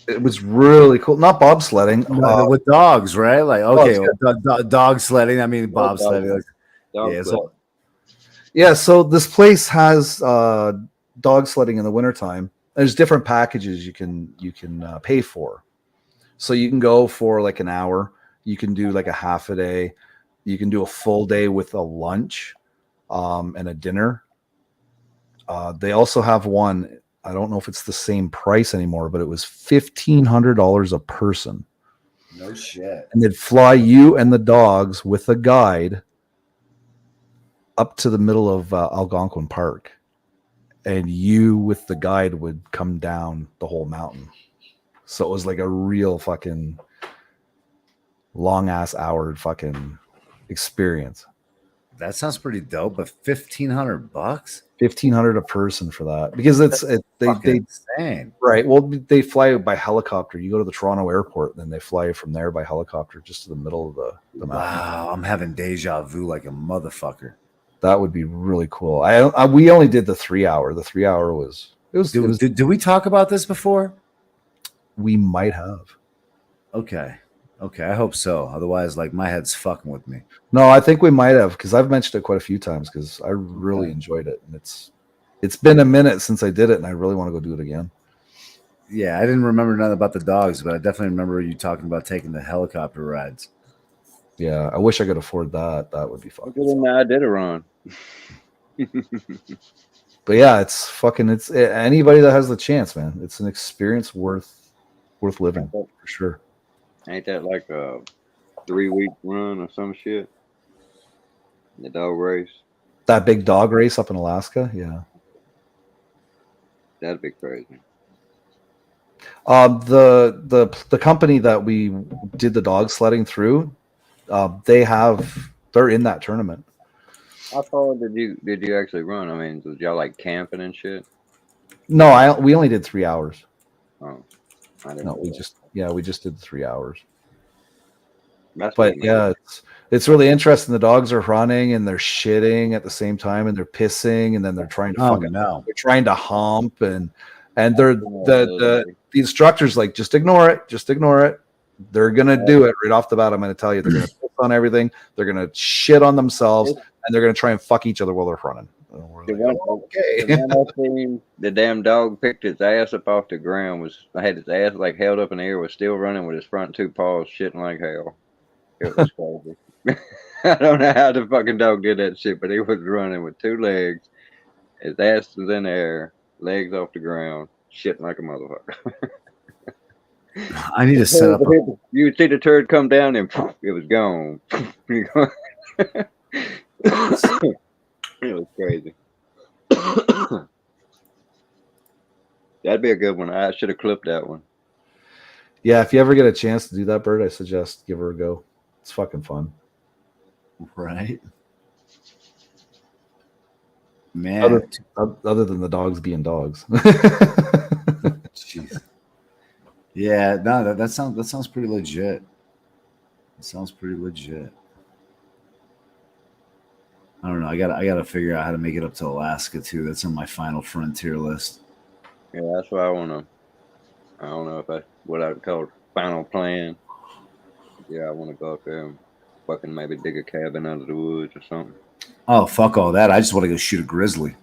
It was really cool. Not bobsledding. With dogs, right? Like okay, yeah. dog sledding. I mean bobsledding. Like, Dog yeah, sled. Yeah, so this place has dog sledding in the wintertime. There's different packages you can pay for. So you can go for like an hour. You can do like a half a day. You can do a full day with a lunch and a dinner. They also have one. I don't know if it's the same price anymore, but it was $1,500 a person. no shit. And they'd fly you and the dogs with a guide up to the middle of Algonquin Park, and you with the guide would come down the whole mountain. So it was like a real fucking long ass hour fucking experience. That sounds pretty dope, but $1,500? $1,500 a person for that, because they insane. Right. Well, they fly by helicopter. You go to the Toronto airport, and then they fly you from there by helicopter just to the middle of the mountain. Wow, I'm having deja vu like a motherfucker. That would be really cool. We only did the 3 hour. The 3 hour was Did we talk about this before? We might have. Okay. I hope so. Otherwise, like my head's fucking with me. No, I think we might have, because I've mentioned it quite a few times because I really enjoyed it, and it's been a minute since I did it, and I really want to go do it again. Yeah, I didn't remember nothing about the dogs, but I definitely remember you talking about taking the helicopter rides. Yeah, I wish I could afford that. That would be fun. I did a run. But yeah, it's anybody that has the chance, man. It's an experience worth living for sure. Ain't that like a 3-week run or some shit? The dog race. That big dog race up in Alaska, yeah. That'd be crazy. The company that we did the dog sledding through, they're in that tournament. How far did you actually run? I mean, was y'all like camping and shit? No, we only did 3 hours. Oh, I didn't No, know we that. just did 3 hours. That's But what yeah, it's really interesting. The dogs are running and they're shitting at the same time, and they're pissing, and then they're trying to they're trying to hump, and they're the instructor's like, just ignore it. They're gonna do it right off the bat. I'm gonna tell you, they're gonna piss on everything. They're gonna shit on themselves, and they're gonna try and fuck each other while they're running. The damn dog picked his ass up off the ground. Had his ass like held up in the air, was still running with his front 2 paws, shitting like hell. It was crazy. I don't know how the fucking dog did that shit, but he was running with 2 legs. His ass was in the air, legs off the ground, shitting like a motherfucker. I need to set up. You would see the turd come down, and it was gone. It was crazy. That'd be a good one. I should have clipped that one. Yeah, if you ever get a chance to do that, Bird, I suggest give her a go. It's fucking fun. Right. Man. Other than the dogs being dogs. Jeez. Yeah, no, that sounds pretty legit. It sounds pretty legit. I don't know. I gotta figure out how to make it up to Alaska too. That's on my final frontier list. Yeah, that's what I wanna. I don't know if what I would call final plan. Yeah, I want to go up there and fucking maybe dig a cabin out of the woods or something. Oh, fuck all that. I just want to go shoot a grizzly.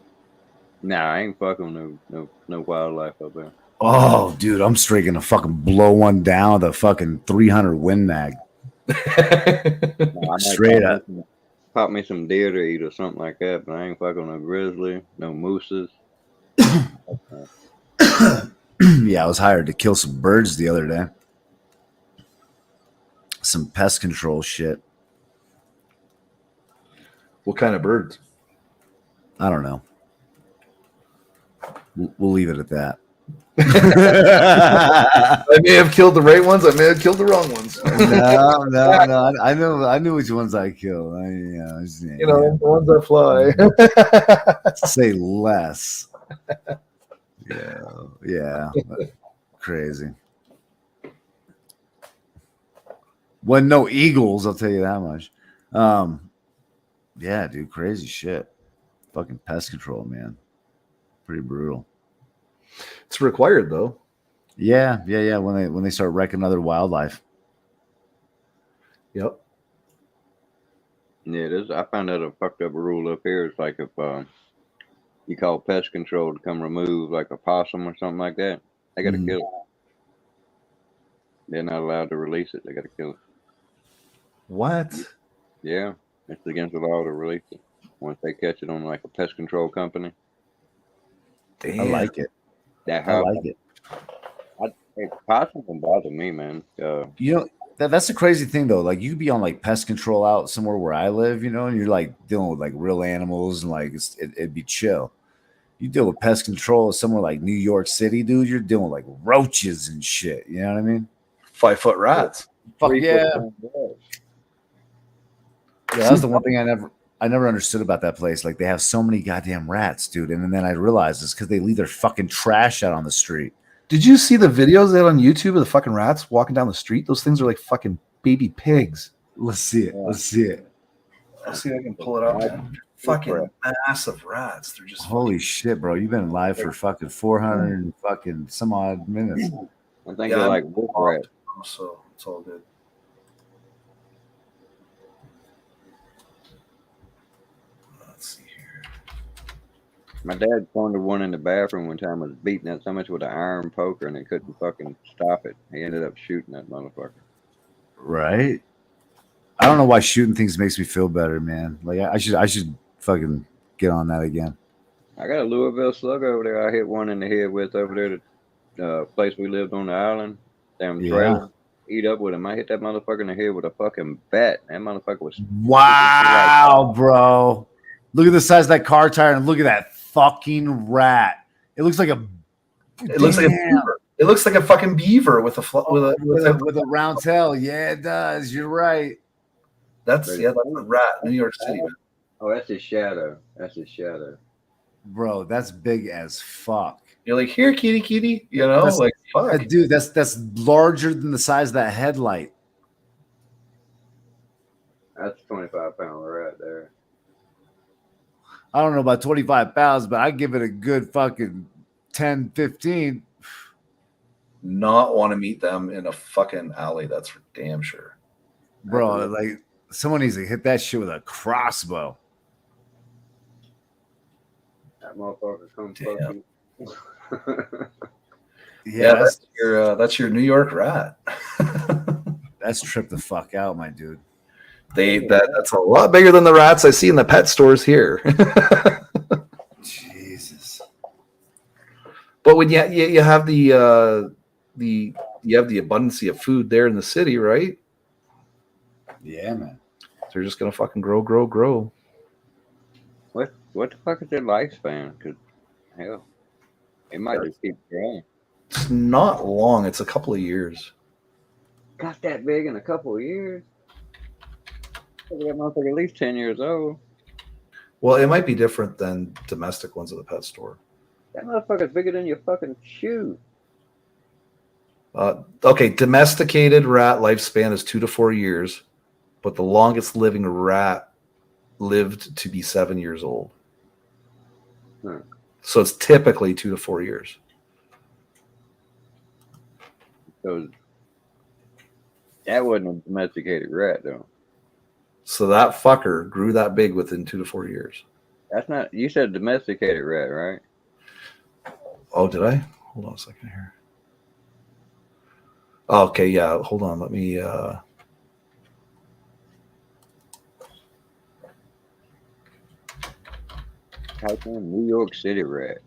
Nah, I ain't fucking no wildlife up there. Oh, dude, I'm straight gonna fucking blow one down with a fucking 300 Win Mag. Straight up. Pop me some deer to eat or something like that, but I ain't fucking no grizzly, no mooses. Yeah, I was hired to kill some birds the other day. Some pest control shit. What kind of birds? I don't know. We'll leave it at that. I may have killed the right ones. I may have killed the wrong ones. No. I knew which ones I killed. The ones that fly. Say less. Yeah. Crazy. Wasn't no eagles, I'll tell you that much. Yeah, dude, crazy shit. Fucking pest control, man. Pretty brutal. It's required though. Yeah. When they start wrecking other wildlife. Yep. Yeah, it is. I found out a fucked up rule up here. It's like if you call pest control to come remove like a possum or something like that, they got to Mhm. kill it. They're not allowed to release it. They got to kill it. What? Yeah, it's against the law to release it once they catch it on like a pest control company. Damn. I like it. That I like it. Possum can bother me, man. You know, that's the crazy thing though. Like you could be on like pest control out somewhere where I live, you know, and you're like dealing with like real animals and like it'd be chill. You deal with pest control somewhere like New York City, dude. You're dealing with like roaches and shit. You know what I mean? 5-foot rats. Fuck 3 yeah. foot long. Yeah, that's the one thing I never understood about that place. Like they have so many goddamn rats, dude. And then I realized it's because they leave their fucking trash out on the street. Did you see the videos they had on YouTube of the fucking rats walking down the street? Those things are like fucking baby pigs. Let's see it. Let's see it. Let's see if I can pull it up, man. Fucking massive rats. They're just Holy shit, bro. You've been live for fucking 400 and fucking some odd minutes. I think they're like wolf rats. So it's all good. Let's see here. My dad cornered one in the bathroom one time. Was beating it so much with an iron poker, and they couldn't fucking stop it. He ended up shooting that motherfucker. Right? I don't know why shooting things makes me feel better, man. Like I should fucking get on that again. I got a Louisville slug over there. I hit one in the head with over there. The place we lived on the island. Damn trailer. Eat up with him. I hit that motherfucker in the head with a fucking bat. That motherfucker was. Wow, bro. Look at the size of that car tire and look at that fucking rat. It looks like a. It looks like a beaver. It looks like a fucking beaver with a with a round tail. Yeah, it does. You're right. That's a rat, New York City. Man. Oh, that's his shadow. That's his shadow. Bro, that's big as fuck. You're like, here, kitty, kitty. You know, That's- like fuck. Dude, that's larger than the size of that headlight. That's a 25-pound rat there. I don't know about 25 pounds, but I give it a good fucking 10, 15. Not want to meet them in a fucking alley. That's for damn sure. Bro, like someone needs to hit that shit with a crossbow. That motherfucker comes fucking. Yeah, that's your New York rat. That's tripped the fuck out, my dude. That's a lot bigger than the rats I see in the pet stores here. Jesus. But when you have the abundance of food there in the city, right? Yeah, man. They're just gonna fucking grow. What the fuck is their lifespan? Because hell, it might just keep growing. It's not long. It's a couple of years. Got that big in a couple of years. That motherfucker at least 10 years old. Well, it might be different than domestic ones at the pet store. That motherfucker's bigger than your fucking shoe. Okay, domesticated rat lifespan is 2 to 4 years, but the longest living rat lived to be 7 years old. So it's typically 2 to 4 years. So that wasn't a domesticated rat, though. So that fucker grew that big within 2 to 4 years. That's not. You said domesticated rat, right? Oh, did I? Hold on a second here. Okay, yeah. Hold on. Let me. Type in New York City rat.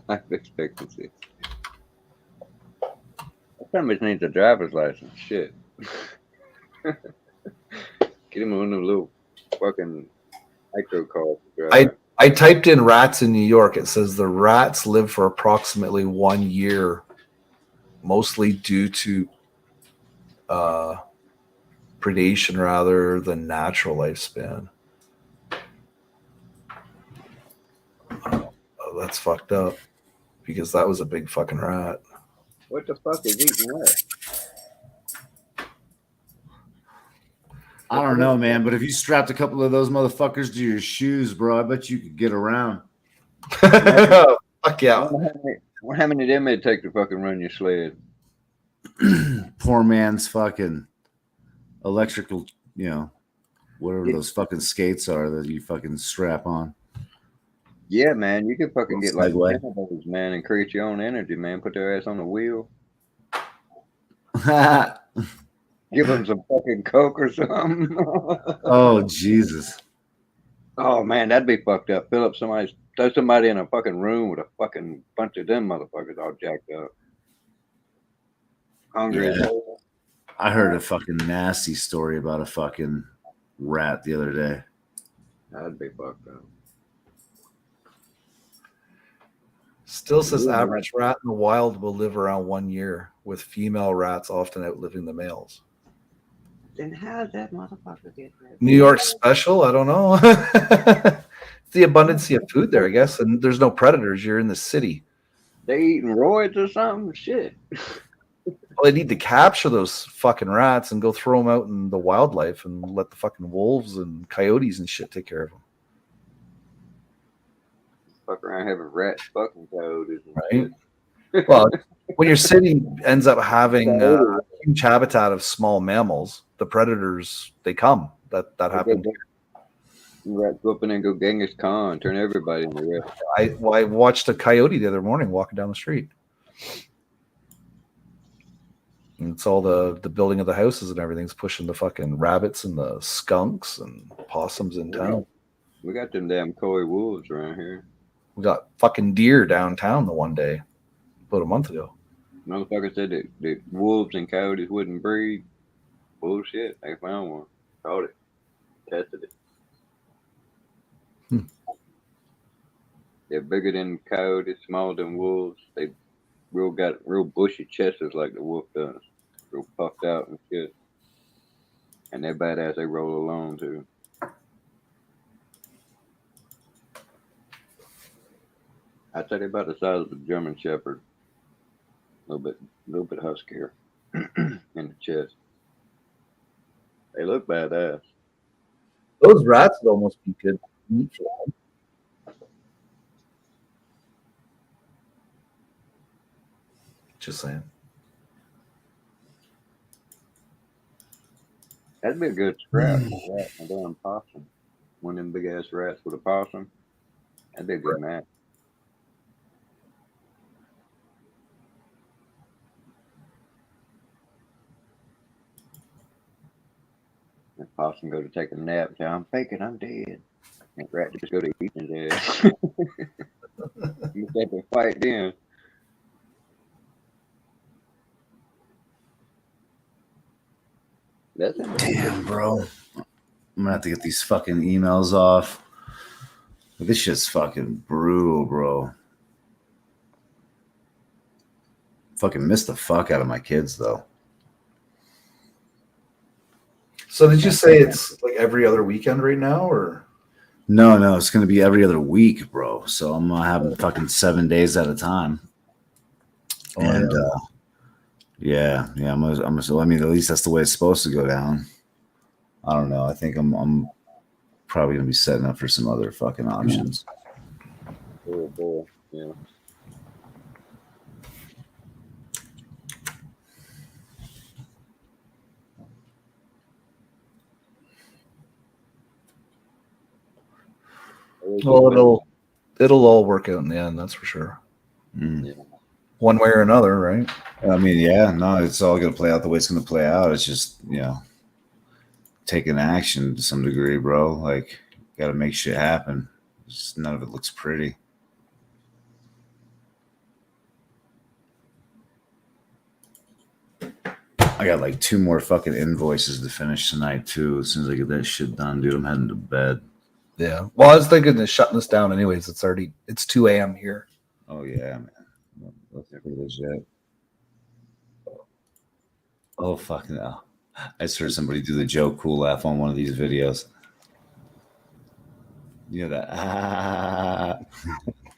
Life expectancy. Somebody needs a driver's license. Shit. Get him one of them little fucking micro cars to drive. I typed in rats in New York. It says the rats live for approximately 1 year, mostly due to predation rather than natural lifespan. That's fucked up because that was a big fucking rat. What the fuck is eating what? I don't know, man, but if you strapped a couple of those motherfuckers to your shoes, bro, I bet you could get around. Fuck yeah. How many of them it take to fucking run your sled? Poor man's fucking electrical, whatever those fucking skates are that you fucking strap on. Yeah, man, you can fucking get like Segway. 10 of those, man, and create your own energy, man. Put their ass on the wheel. Give them some fucking coke or something. Oh, Jesus. Oh man, that'd be fucked up. Throw somebody in a fucking room with a fucking bunch of them motherfuckers all jacked up. Hungry as Yeah. hell. I heard a fucking nasty story about a fucking rat the other day. That'd be fucked up. Still says average rat in the wild will live around 1 year, with female rats often outliving the males. Then how's that motherfucker get there? New York special? I don't know. It's the abundance of food there, I guess, and there's no predators. You're in the city. They eating roids or something? Shit. Well, they need to capture those fucking rats and go throw them out in the wildlife and let the fucking wolves and coyotes and shit take care of them. Fuck around having rats fucking coyotes and Right? shit. Well, when your city ends up having a huge habitat of small mammals, the predators, they come. That happened. Rats go up in and go Genghis Khan, turn everybody into rats. I watched a coyote the other morning walking down the street. And it's all the building of the houses and everything's pushing the fucking rabbits and the skunks and possums in town. We got them damn coy wolves around here. We got fucking deer downtown the one day, about a month ago. Motherfucker said that wolves and coyotes wouldn't breed. Bullshit. They found one. Caught it. Tested it. They're bigger than coyotes, smaller than wolves. They got real bushy chests like the wolf does. Real puffed out and shit. And they're badass. They roll along too. I'd say they're about the size of a German Shepherd. A little bit huskier in the chest. They look badass. Those rats would almost be good meat for them. Just saying. That'd be a good scrap. Rat and a damn possum. One of them big ass rats with a possum. That'd be a good match. The possum go to take a nap. Say, I'm faking, I'm dead. And the rat just go to eat his ass. You have to fight then. Damn, bro. I'm gonna have to get these fucking emails off. This shit's fucking brutal, bro. Fucking missed the fuck out of my kids, though. So did you say it's like every other weekend right now, or? No, it's gonna be every other week, bro. So I'm gonna have them fucking 7 days at a time. Oh, And yeah, I'm gonna. So I mean, at least that's the way it's supposed to go down. I don't know. I think I'm probably gonna be setting up for some other fucking options. Oh boy, yeah. Well, it'll all work out in the end, that's for sure. One way or another, right? I mean, yeah, no, it's all gonna play out the way it's gonna play out. It's just, taking action to some degree, bro. Like, gotta make shit happen. Just none of it looks pretty. I got like 2 more fucking invoices to finish tonight too. As soon as I get that shit done, dude, I'm heading to bed. Yeah. Well, I was thinking of shutting this down anyways. It's 2 a.m. here. Oh yeah, man. Let's look at this shit. Oh fucking hell. I just heard somebody do the Joe Cool laugh on one of these videos. You know that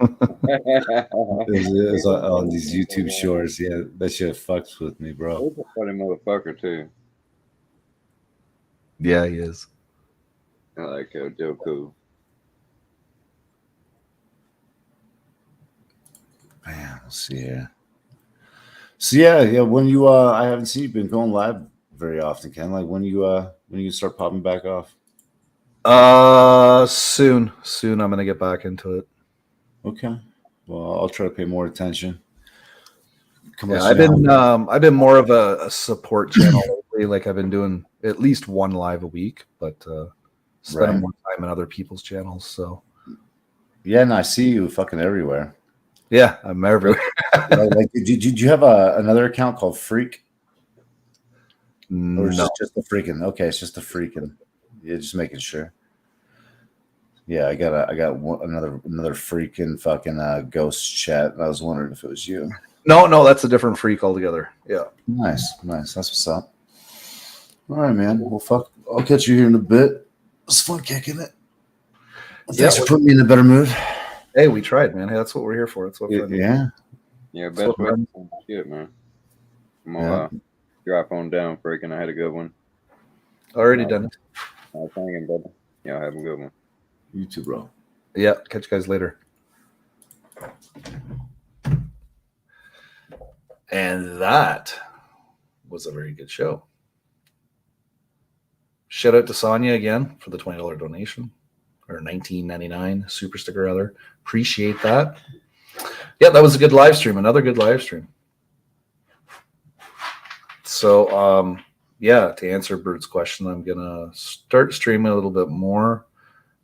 It was on these YouTube shorts. Yeah, that shit fucks with me, bro. He's a funny motherfucker too. Yeah, he is. I like Joe Cool. Man, let's see here. So yeah. When you I haven't seen you been going live very often, Ken. Like when you start popping back off? Soon I'm gonna get back into it. Okay. Well, I'll try to pay more attention. Yeah, I've been more of a support channel lately. Like I've been doing at least one live a week, but spending more time in other people's channels. So yeah, and I see you fucking everywhere. Yeah, I'm everywhere. Like, did you have another account called Freak? Or is No. it just the freaking? Okay, it's just the freaking. Yeah, just making sure. Yeah, I got another freaking fucking ghost chat. I was wondering if it was you. No, that's a different freak altogether. Yeah. Nice. That's what's up. All right, man. Well, fuck. I'll catch you here in a bit. It was fun kicking it. Thanks for putting me in a better mood. Hey, we tried, man. Hey, that's what we're here for. That's what. Yeah. Yeah, That's best what way. Shit, man. I'm gonna your iPhone down, freaking. I had a good one. Already done it. I was thinking, brother. Yeah, have a good one. You too, bro. Yeah. Catch you guys later. And that was a very good show. Shout out to Sonia again for the $20 donation, or $19.99 super sticker rather. Appreciate that. Yeah, that was a good live stream. Another good live stream. So, yeah, to answer Bert's question, I'm gonna start streaming a little bit more.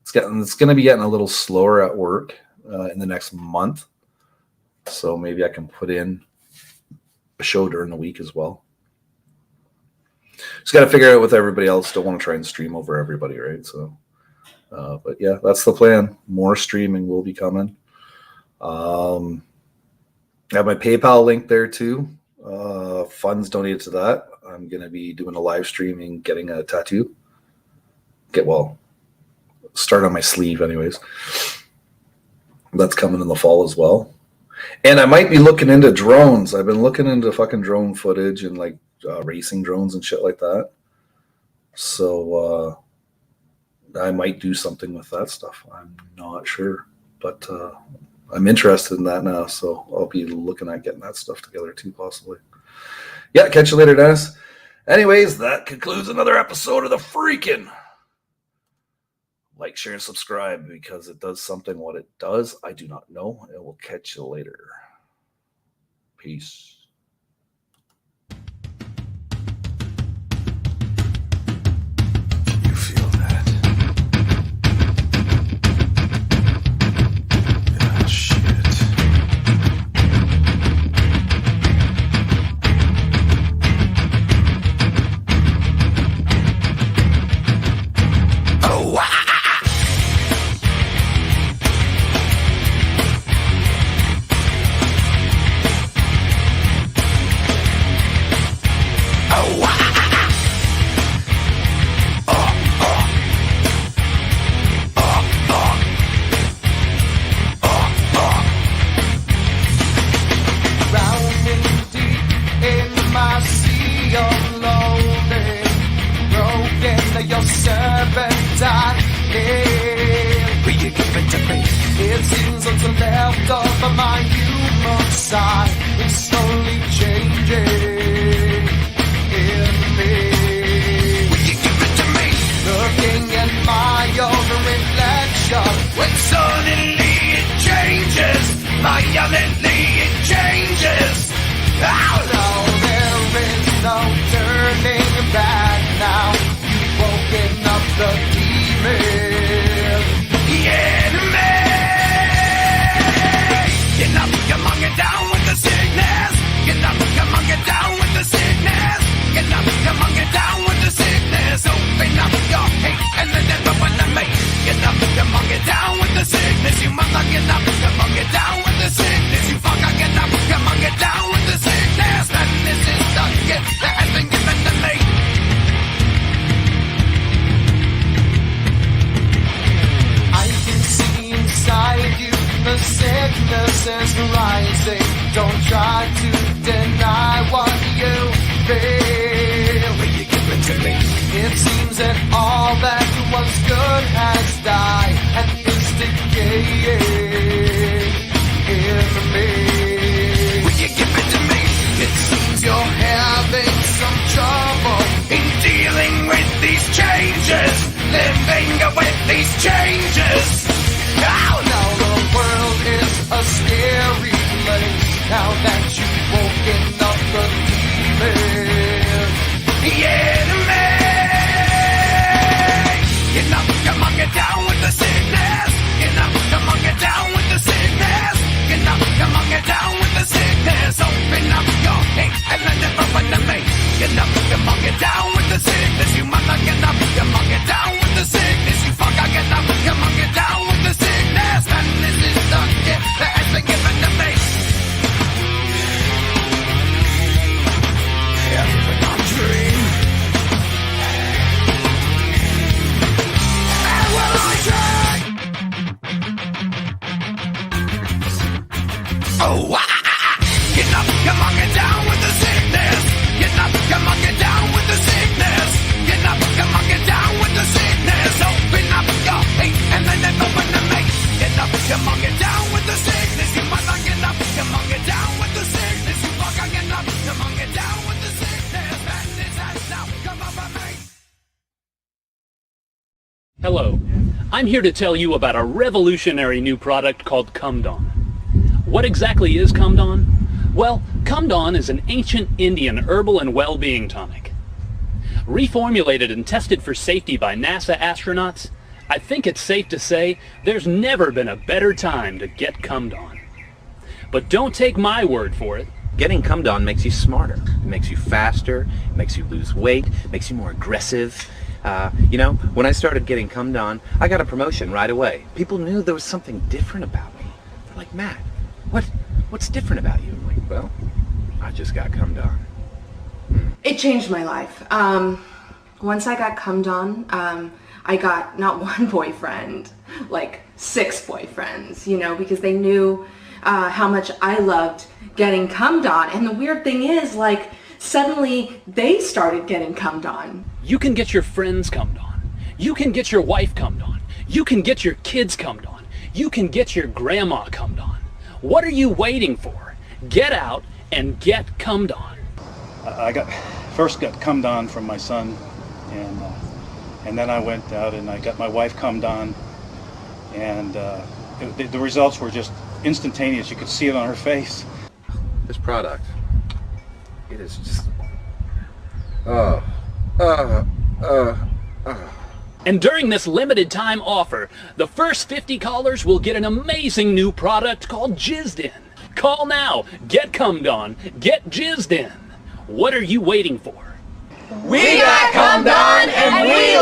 It's gonna be getting a little slower at work in the next month. So maybe I can put in a show during the week as well. Just got to figure out with everybody else. Don't want to try and stream over everybody, right? So, but yeah, that's the plan. More streaming will be coming. I have my PayPal link there too. Funds donated to that. I'm going to be doing a live streaming, getting a tattoo. Start on my sleeve anyways. That's coming in the fall as well. And I might be looking into drones. I've been looking into fucking drone footage and like racing drones and shit like that. So I might do something with that stuff. I'm not sure, but I'm interested in that now. So I'll be looking at getting that stuff together too, possibly. Yeah, catch you later, Dennis. Anyways, that concludes another episode of The Freakin'. Like, share, and subscribe because it does something. What it does, I do not know. And we'll catch you later. Peace. You feel that? Ah, shit. Oh, wow. Drowning deep in my sea of loathing, broken your serpentine. Will you give it to me? It seems what's left of my human side is slowly changing in me. Will you give it to me? Looking at my own reflection, when suddenly it changes, violently it changes. Oh no, there is no turning back now. You've woken up the demon, the enemy. Get up, come on, get down with the sickness. Get up, come on, get down with the sickness. Get up, come on, get down with the sickness. Open up your hate and let it open the me. Get up, come on, get down with the sickness. You mother, get up, come on, get down with the sickness. You fucker, get up, come on, get down with the sickness. And this is the gift that darkness is rising. Don't try to deny what you feel. Will you give it to me? It seems that all that was good has died and is decaying in me. Will you give it to me? It seems you're having some trouble in dealing with these changes, living with these changes. Oh, now the world is a scary place. Now that you've woken up believing the enemy. Get up, come on, get down with the sickness. Get up, come on, get down with the sickness. Get up, come on, get down with the sickness. Open up your hate and let it open to me. Get up, come on, get down with the sickness. You mother, get up, come on, get down with the sickness. You fucker, get up, come on, get down with the sickness. And this is the gift that has been given to me. Everything I dream. And when I dream. Oh, get up, come on, get down with the sickness. Get up, come on, get down with the sickness. Get up, come on, get down with the sickness. Open up your hate and then it open to me. Get up, come on, get down with the sickness. You must not get up, come on, get down with the sickness. You fucker, get up, come on, get down with the sickness. And this has now come over me. Hello, I'm here to tell you about a revolutionary new product called Cumdon. What exactly is Cumdon? Well, Cumdon is an ancient Indian herbal and well-being tonic. Reformulated and tested for safety by NASA astronauts, I think it's safe to say there's never been a better time to get Cumdon. But don't take my word for it. Getting Cumdon makes you smarter. It makes you faster, it makes you lose weight, it makes you more aggressive. You know, when I started getting Cumdon, I got a promotion right away. People knew there was something different about me. They're like, Matt, what's different about you? I'm like, well, I just got Cumdon. It changed my life. Once I got Cumdon, I got not one boyfriend, like 6 boyfriends, you know, because they knew how much I loved getting Cumdon. And the weird thing is, like, suddenly they started getting Cumdon. You can get your friends Cumdon. You can get your wife Cumdon. You can get your kids Cumdon. You can get your grandma Cumdon. What are you waiting for? Get out and get Cumdon. I first got Cumdon from my son, and then I went out and I got my wife Cumdon, and the results were just instantaneous. You could see it on her face. This product, it is just, And during this limited time offer, the first 50 callers will get an amazing new product called Jizzed In. Call now, get Cumdon, get Jizzed In. What are you waiting for? We got Cumdon and we